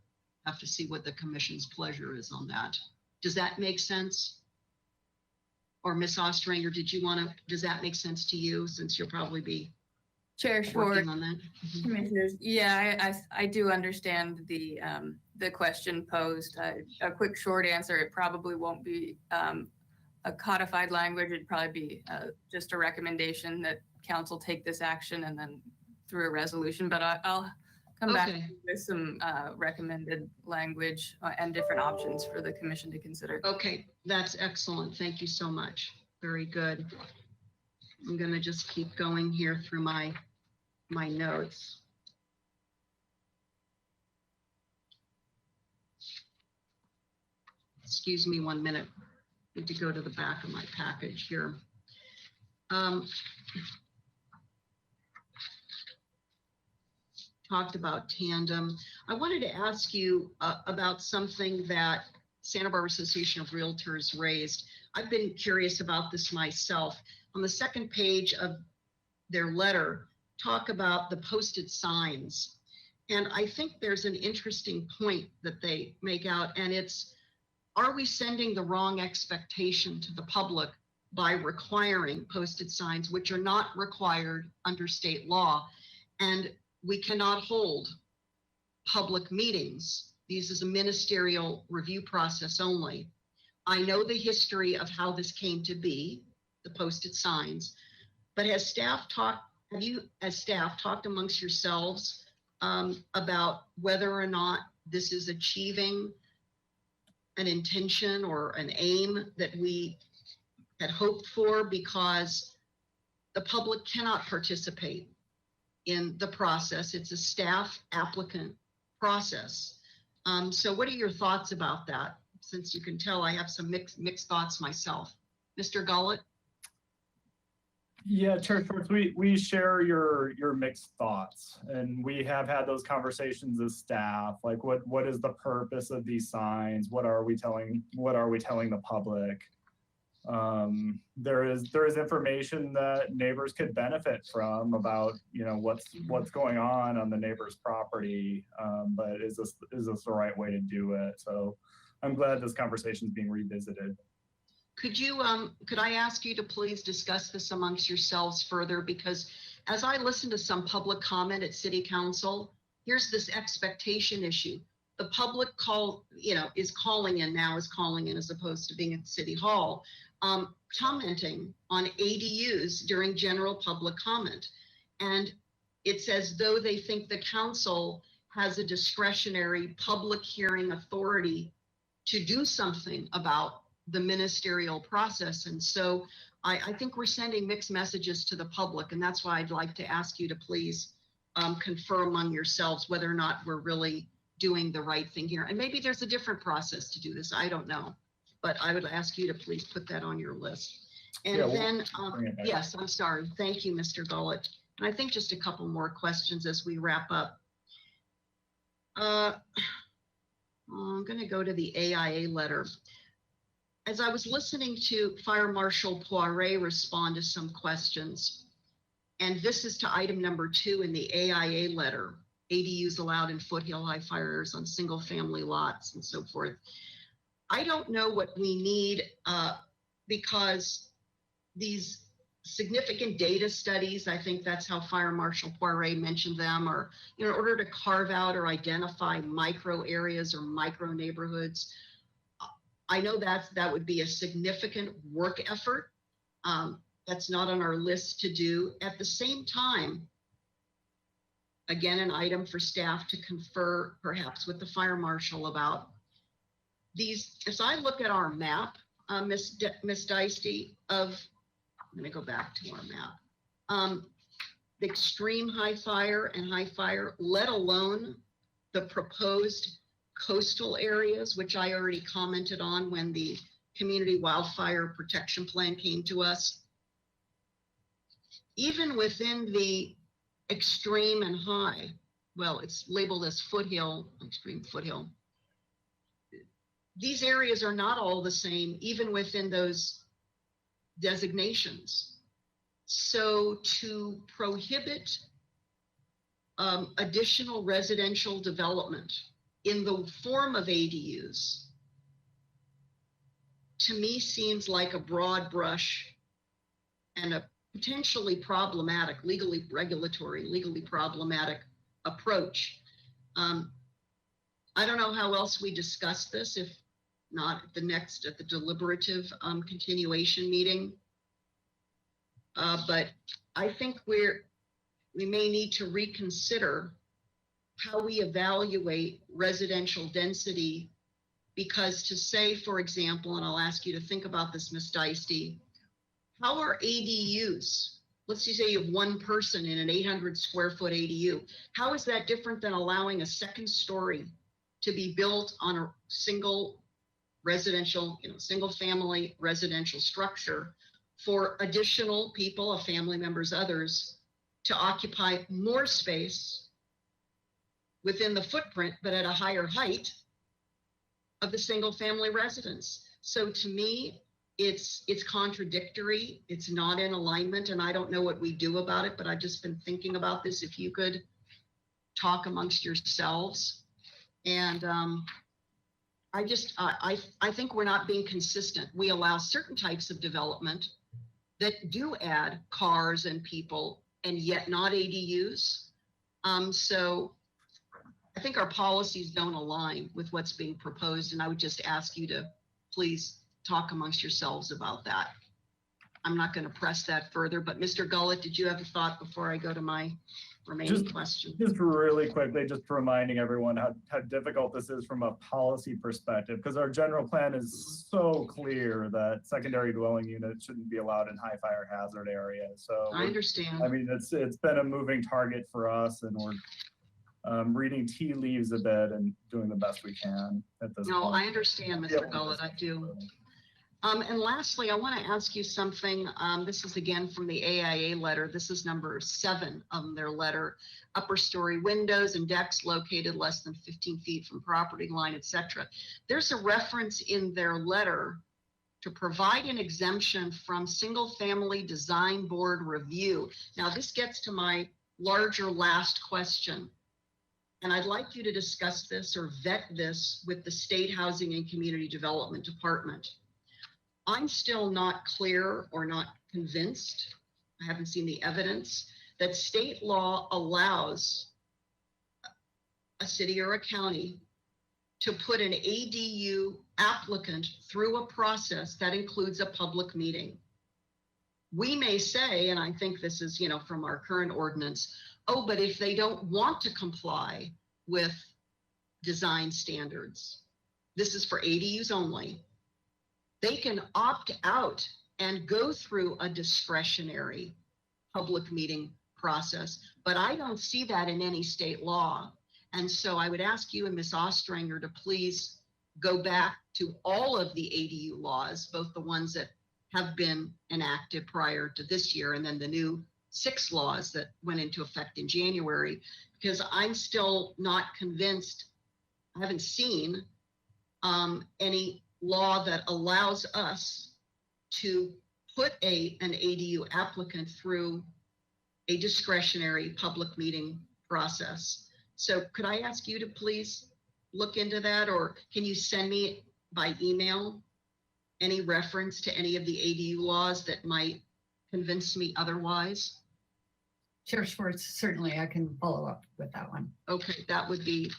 Have to see what the commission's pleasure is on that. Does that make sense? Or Ms. Ostringer, does that make sense to you, since you'll probably be Chair Schwartz, working on that? Mhm. Commissioners, yeah, I do understand the question posed. A quick short answer, it probably won't be a codified language. It'd probably be just a recommendation that council take this action and then through a resolution, but I'll come back with some recommended language and different options for the commission to consider. Okay, that's excellent. Thank you so much. Very good. I'm gonna just keep going here through my notes. Excuse me 1 minute. Need to go to the back of my package here. Talked about tandem. I wanted to ask you about something that Santa Barbara Association of Realtors raised. I've been curious about this myself. On the second page of their letter, talk about the posted signs. And I think there's an interesting point that they make out, and it's, are we sending the wrong expectation to the public by requiring posted signs, which are not required under state law? And we cannot hold public meetings. This is a ministerial review process only. I know the history of how this came to be, the posted signs, but has staff have you, as staff, talked amongst yourselves about whether or not this is achieving an intention or an aim that we had hoped for? Because the public cannot participate in the process. It's a staff applicant process. So what are your thoughts about that? Since you can tell I have some mixed thoughts myself. Mr. Gullett? Yeah, Chair Schwartz, we share your mixed thoughts, and we have had those conversations as staff. Like, what is the purpose of these signs? What are we telling the public? There is information that neighbors could benefit from about, what's going on the neighbor's property. But is this the right way to do it? So I'm glad this conversation is being revisited. Could you, could I ask you to please discuss this amongst yourselves further? Because as I listen to some public comment at City Council, here's this expectation issue. The public is calling in as opposed to being at City Hall, commenting on ADUs during general public comment. And it's as though they think the council has a discretionary public hearing authority to do something about the ministerial process. And so I think we're sending mixed messages to the public, and that's why I'd like to ask you to please confer among yourselves whether or not we're really doing the right thing here. And maybe there's a different process to do this, I don't know. But I would ask you to please put that on your list. And then, yes, I'm sorry. Thank you, Mr. Gullett. And I think just a couple more questions as we wrap up. I'm going to go to the AIA letter. As I was listening to Fire Marshal Poiret respond to some questions, and this is to item number 2 in the AIA letter, ADUs allowed in foothill high fire areas on single family lots and so forth. I don't know what we need because these significant data studies, I think that's how Fire Marshal Poiret mentioned them, or in order to carve out or identify micro areas or micro neighborhoods. I know that would be a significant work effort. That's not on our list to do. At the same time, again, an item for staff to confer perhaps with the fire marshal about these. As I look at our map, Ms. Deisty, I'm gonna go back to our map. The extreme high fire and high fire, let alone the proposed coastal areas, which I already commented on when the Community Wildfire Protection Plan came to us. Even within the extreme and high, well, it's labeled as foothill, extreme foothill. These areas are not all the same, even within those designations. So to prohibit additional residential development in the form of ADUs, to me seems like a broad brush and a potentially problematic, legally problematic approach. I don't know how else we discuss this, if not at the deliberative continuation meeting. But I think we may need to reconsider how we evaluate residential density, because to say, for example, and I'll ask you to think about this, Ms. Deisty, how are ADUs, let's just say you have one person in an 800 square foot ADU, how is that different than allowing a second story to be built on a single residential, single family residential structure for additional people, family members, others, to occupy more space within the footprint, but at a higher height of the single family residence? So to me, it's contradictory. It's not in alignment, and I don't know what we do about it, but I've just been thinking about this. If you could talk amongst yourselves. And I think we're not being consistent. We allow certain types of development that do add cars and people, and yet not ADUs. So I think our policies don't align with what's being proposed, and I would just ask you to please talk amongst yourselves about that. I'm not going to press that further, but Mr. Gullett, did you have a thought before I go to my remaining question? Just really quickly, just reminding everyone how difficult this is from a policy perspective, because our general plan is so clear that secondary dwelling units shouldn't be allowed in high fire hazard areas. So I understand. I mean, it's been a moving target for us, and we're reading tea leaves a bit and doing the best we can at this No, point. I understand, Mr. Gullett, I do. And lastly, I want to ask you something. This is again from the AIA letter. This is number 7 of their letter. Upper story windows and decks located less than 15 feet from property line, etc. There's a reference in their letter to provide an exemption from single family design board review. Now, this gets to my larger last question. And I'd like you to discuss this or vet this with the State Housing and Community Development Department. I'm still not clear or not convinced, I haven't seen the evidence, that state law allows a city or a county to put an ADU applicant through a process that includes a public meeting. We may say, and I think this is, from our current ordinance, oh, but if they don't want to comply with design standards, this is for ADUs only, they can opt out and go through a discretionary public meeting process. But I don't see that in any state law. And so I would ask you and Ms. Ostranger to please go back to all of the ADU laws, both the ones that have been enacted prior to this year and then the new 6 laws that went into effect in January, because I'm still not convinced, I haven't seen any law that allows us to put an ADU applicant through a discretionary public meeting process. So could I ask you to please look into that, or can you send me by email any reference to any of the ADU laws that might convince me otherwise? Chair Schwartz, certainly I can follow up with that one. Okay, that would be,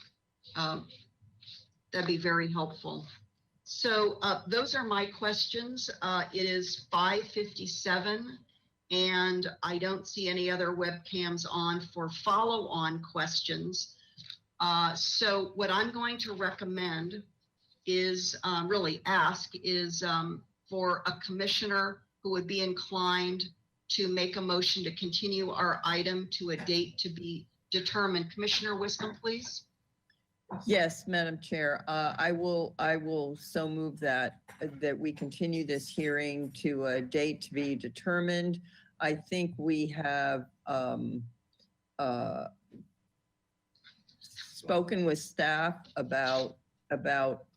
that'd be very helpful. So those are my questions. It is 5:57 and I don't see any other webcams on for follow-on questions. So what I'm going to recommend is really ask is for a commissioner who would be inclined to make a motion to continue our item to a date to be determined. Commissioner Wiscombe, please. Yes, Madam Chair, I will so move that we continue this hearing to a date to be determined. I think we have spoken with staff about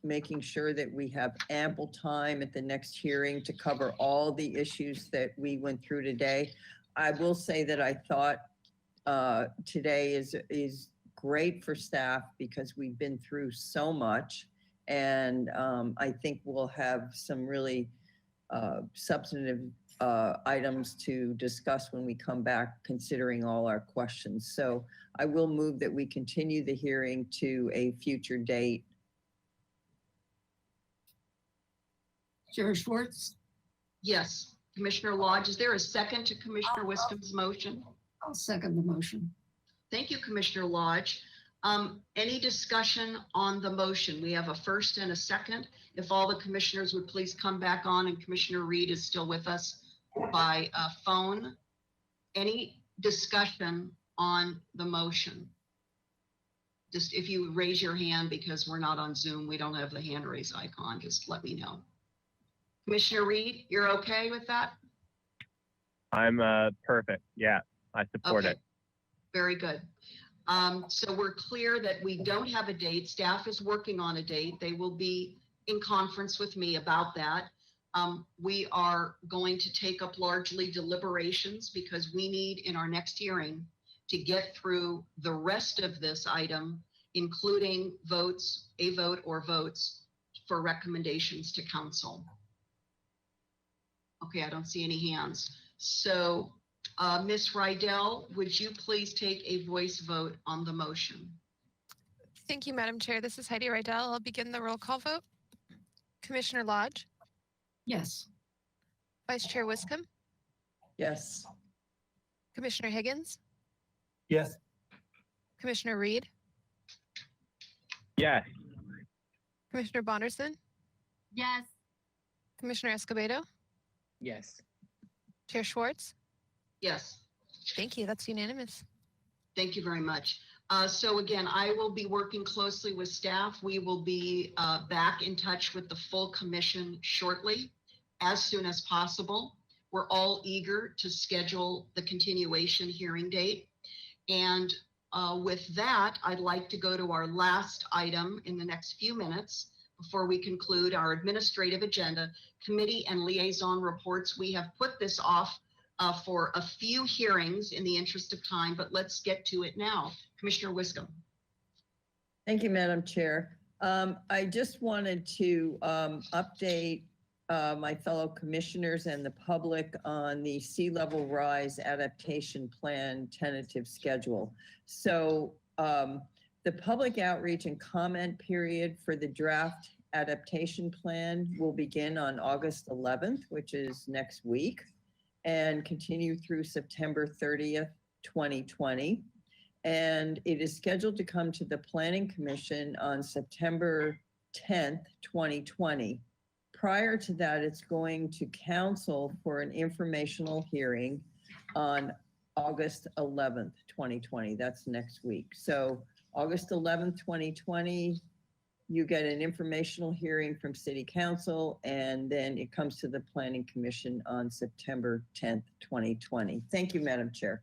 making sure that we have ample time at the next hearing to cover all the issues that we went through today. I will say that I thought today is great for staff because we've been through so much, and I think we'll have some really substantive items to discuss when we come back, considering all our questions. So I will move that we continue the hearing to a future date. Chair Schwartz? Yes. Commissioner Lodge, is there a second to Commissioner Wiscombe's motion? I'll second the motion. Thank you, Commissioner Lodge. Any discussion on the motion? We have a first and a second. If all the commissioners would please come back on, and Commissioner Reed is still with us by phone. Any discussion on the motion? Just if you raise your hand, because we're not on Zoom, we don't have the hand raise icon, just let me know. Commissioner Reed, you're okay with that? I'm perfect. Yeah, I support it. Very good. So we're clear that we don't have a date. Staff is working on a date. They will be in conference with me about that. We are going to take up largely deliberations because we need in our next hearing to get through the rest of this item, including votes, a vote or votes for recommendations to council. Okay, I don't see any hands. So Ms. Rydell, would you please take a voice vote on the motion? Thank you, Madam Chair. This is Heidi Rydell. I'll begin the roll call vote. Commissioner Lodge, Yes. Vice Chair Wiscombe, Yes. Commissioner Higgins, Yes. Commissioner Reed, Yes. Commissioner Bonderson, Yes. Commissioner Escobedo, Yes. Chair Schwartz. Yes. Thank you. That's unanimous. Thank you very much. So again, I will be working closely with staff. We will be back in touch with the full commission shortly, as soon as possible. We're all eager to schedule the continuation hearing date. And with that, I'd like to go to our last item in the next few minutes before we conclude our administrative agenda, committee and liaison reports. We have put this off for a few hearings in the interest of time, but let's get to it now. Commissioner Wiscombe. Thank you, Madam Chair. I just wanted to update my fellow commissioners and the public on the sea level rise adaptation plan tentative schedule. So the public outreach and comment period for the draft adaptation plan will begin on August 11th, which is next week, and continue through September 30th, 2020. And it is scheduled to come to the Planning Commission on September 10th, 2020. Prior to that, it's going to council for an informational hearing on August 11th, 2020. That's next week. So August 11th, 2020, you get an informational hearing from City Council, and then it comes to the Planning Commission on September 10th, 2020. Thank you, Madam Chair.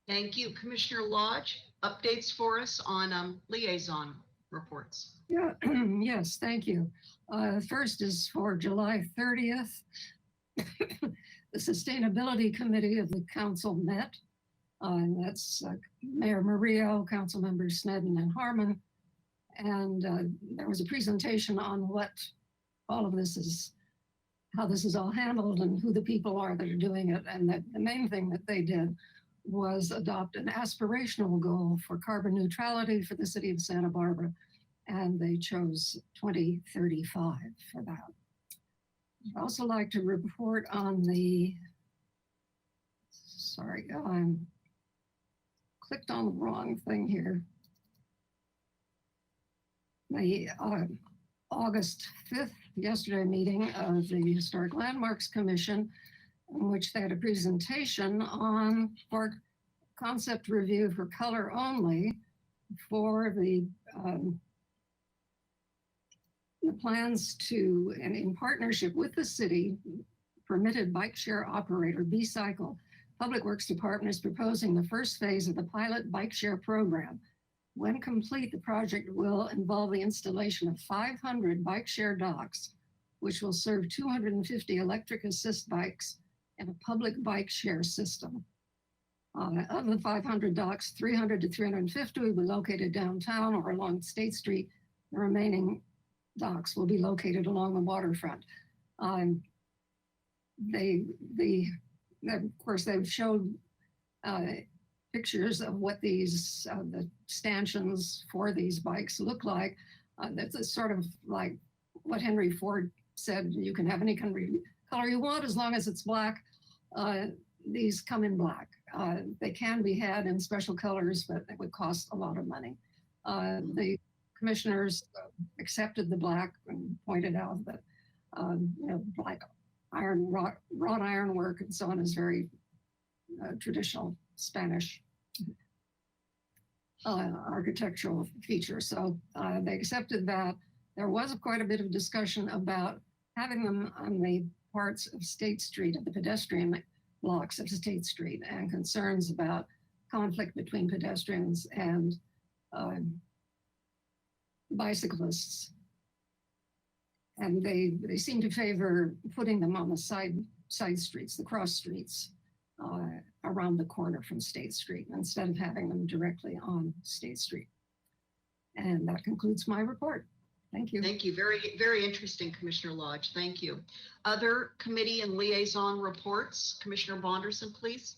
Thank you. Commissioner Lodge, updates for us on liaison reports. Yeah, yes, thank you. First is for July 30th. The Sustainability Committee of the Council met. And that's Mayor Murillo, Council Members Snedden and Harmon. And there was a presentation on what all of this is, how this is all handled and who the people are that are doing it. And that the main thing that they did was adopt an aspirational goal for carbon neutrality for the city of Santa Barbara. And they chose 2035 for that. I'd also like to report on the, sorry, I'm clicked on the wrong thing here. The August 5th, yesterday meeting of the Historic Landmarks Commission, in which they had a presentation on for concept review for color only for the plans to, and in partnership with the city, permitted bike share operator B-Cycle, Public Works Department is proposing the first phase of the pilot bike share program. When complete, the project will involve the installation of 500 bike share docks, which will serve 250 electric assist bikes and a public bike share system. Of the 500 docks, 300 to 350 will be located downtown or along State Street. The remaining docks will be located along the waterfront. Of course, they've showed pictures of what these the stanchions for these bikes look like. That's sort of like what Henry Ford said, you can have any color you want as long as it's black. These come in black. They can be had in special colors, but it would cost a lot of money. The commissioners accepted the black and pointed out that black iron, wrought iron work and so on is very traditional Spanish architectural feature. So they accepted that. There was quite a bit of discussion about having them on the parts of State Street, of the pedestrian blocks of State Street, and concerns about conflict between pedestrians and bicyclists. And they seem to favor putting them on the side streets, the cross streets, around the corner from State Street, instead of having them directly on State Street. And that concludes my report. Thank you. Thank you. Very, very interesting, Commissioner Lodge. Thank you. Other committee and liaison reports. Commissioner Bonderson, please.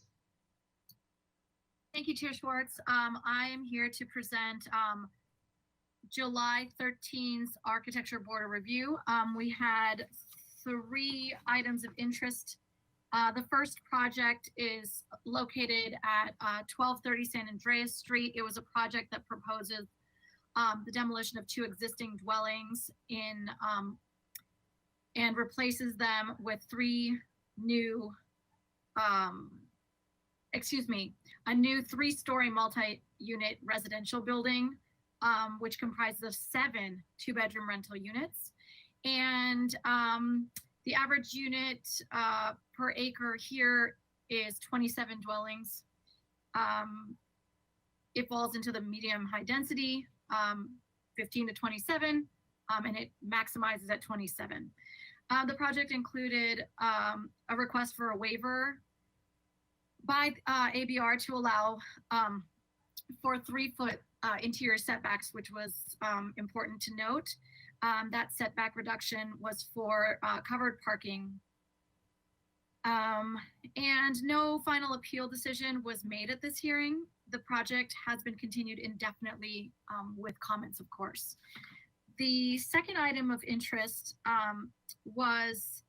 Thank you, Chair Schwartz. I am here to present July 13th Architecture Board of Review. We had 3 items of interest The first project is located at 1230 San Andreas Street. It was a project that proposes the demolition of 2 existing dwellings and replaces them with 3 new, a new 3-story multi-unit residential building, which comprises of 7 2-bedroom rental units. And the average unit per acre here is 27 dwellings. It falls into the medium high density, 15 to 27, and it maximizes at 27. The project included a request for a waiver by ABR to allow for 3-foot interior setbacks, which was important to note. That setback reduction was for covered parking. And no final appeal decision was made at this hearing. The project has been continued indefinitely with comments, of course. The second item of interest was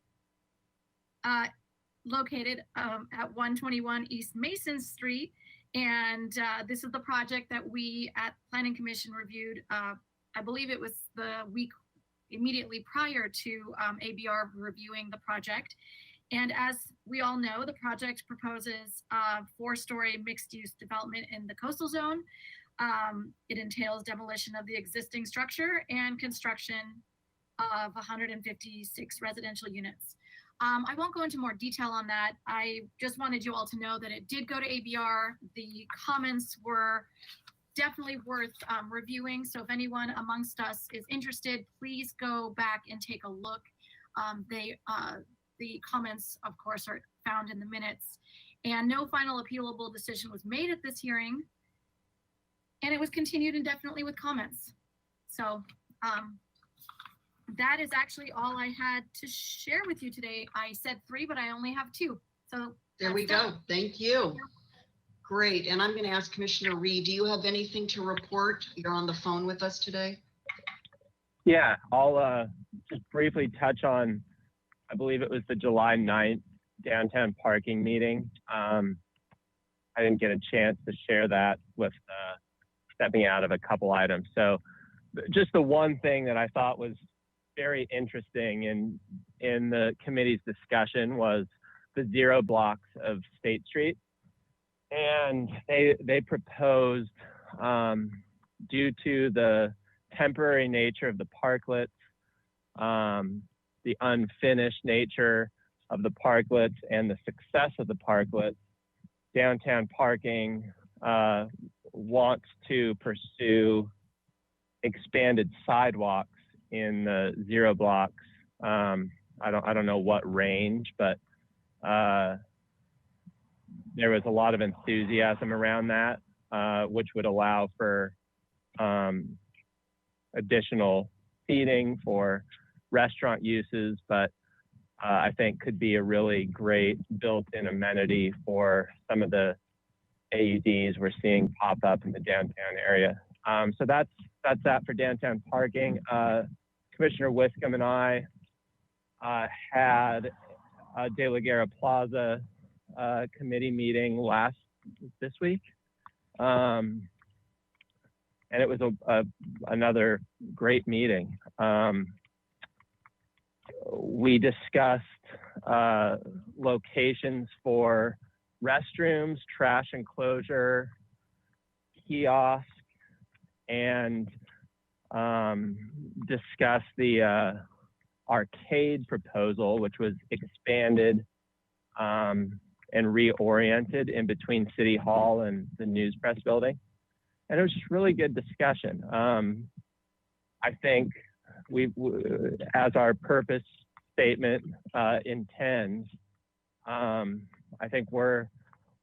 located at 121 East Mason Street. And this is the project that we at Planning Commission reviewed. I believe it was the week immediately prior to ABR reviewing the project. And as we all know, the project proposes a 4-story mixed-use development in the coastal zone. It entails demolition of the existing structure and construction of 156 residential units. I won't go into more detail on that. I just wanted you all to know that it did go to ABR. The comments were definitely worth reviewing. So if anyone amongst us is interested, please go back and take a look. The comments, of course, are found in the minutes. And no final appealable decision was made at this hearing. And it was continued indefinitely with comments. So that is actually all I had to share with you today. I said 3, but I only have 2. So there we go. Thank you. Great. And I'm going to ask Commissioner Reed, do you have anything to report? You're on the phone with us today. Yeah, I'll just briefly touch on, I believe it was the July 9th downtown parking meeting. I didn't get a chance to share that with stepping out of a couple items. So just the one thing that I thought was very interesting in the committee's discussion was the 0 blocks of State Street. And they proposed, due to the temporary nature of the parklets, the unfinished nature of the parklets, and the success of the parklets, downtown parking wants to pursue expanded sidewalks in the 0 blocks. I don't know what range, but there was a lot of enthusiasm around that, which would allow for additional seating for restaurant uses, but I think could be a really great built-in amenity for some of the AUDs we're seeing pop up in the downtown area. So that's that for downtown parking. Commissioner Wiscombe and I had a De La Guerra Plaza committee meeting this week. And it was another great meeting. We discussed locations for restrooms, trash enclosure, kiosk, and discussed the arcade proposal, which was expanded and reoriented in between City Hall and the News Press building. And it was just really good discussion. I think as our purpose statement intends, I think we're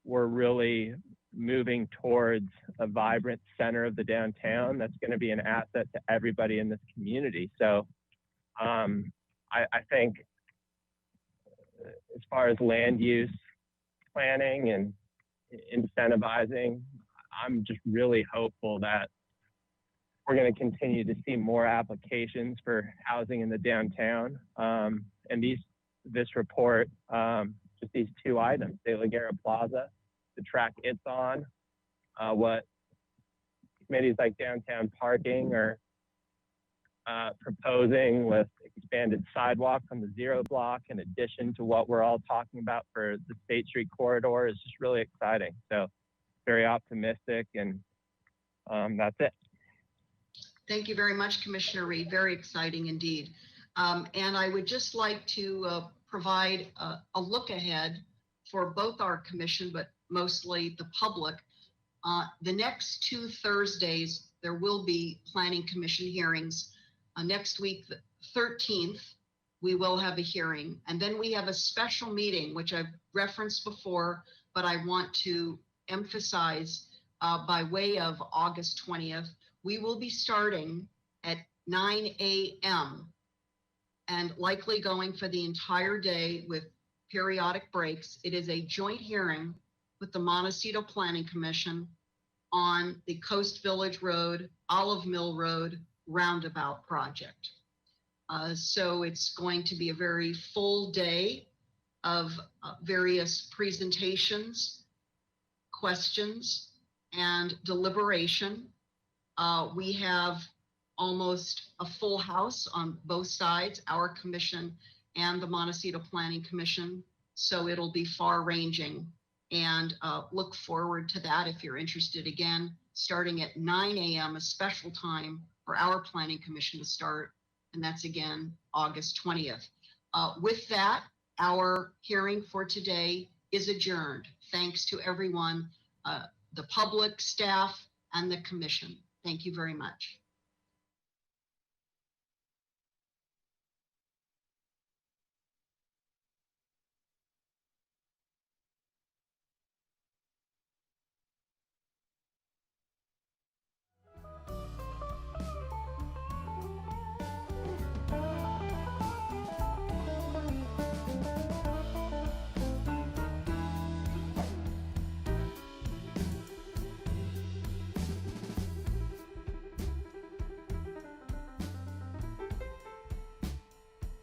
really moving towards a vibrant center of the downtown that's going to be an asset to everybody in this community. So I think as far as land use planning and incentivizing, I'm just really hopeful that we're going to continue to see more applications for housing in the downtown. And this report just these two items, De La Guerra Plaza, the track it's on, what committees like downtown parking are proposing with expanded sidewalks on the Zero Block, in addition to what we're all talking about for the State Street corridor, is just really exciting. So very optimistic, and that's it. Thank you very much, Commissioner Reed. Very exciting indeed. And I would just like to provide a look ahead for both our commission, but mostly the public. The next 2 Thursdays, there will be Planning Commission hearings. Next week, the 13th, we will have a hearing. And then we have a special meeting, which I've referenced before, but I want to emphasize by way of August 20th. We will be starting at 9 a.m. and likely going for the entire day with periodic breaks. It is a joint hearing with the Montecito Planning Commission on the Coast Village Road, Olive Mill Road roundabout project. So it's going to be a very full day of various presentations, questions, and deliberation. We have almost a full house on both sides, our commission and the Montecito Planning Commission. So it'll be far ranging, and look forward to that if you're interested. Again, starting at 9 a.m., a special time for our Planning Commission to start, and that's again, August 20th. With that, our hearing for today is adjourned. Thanks to everyone, the public, staff, and the commission. Thank you very much.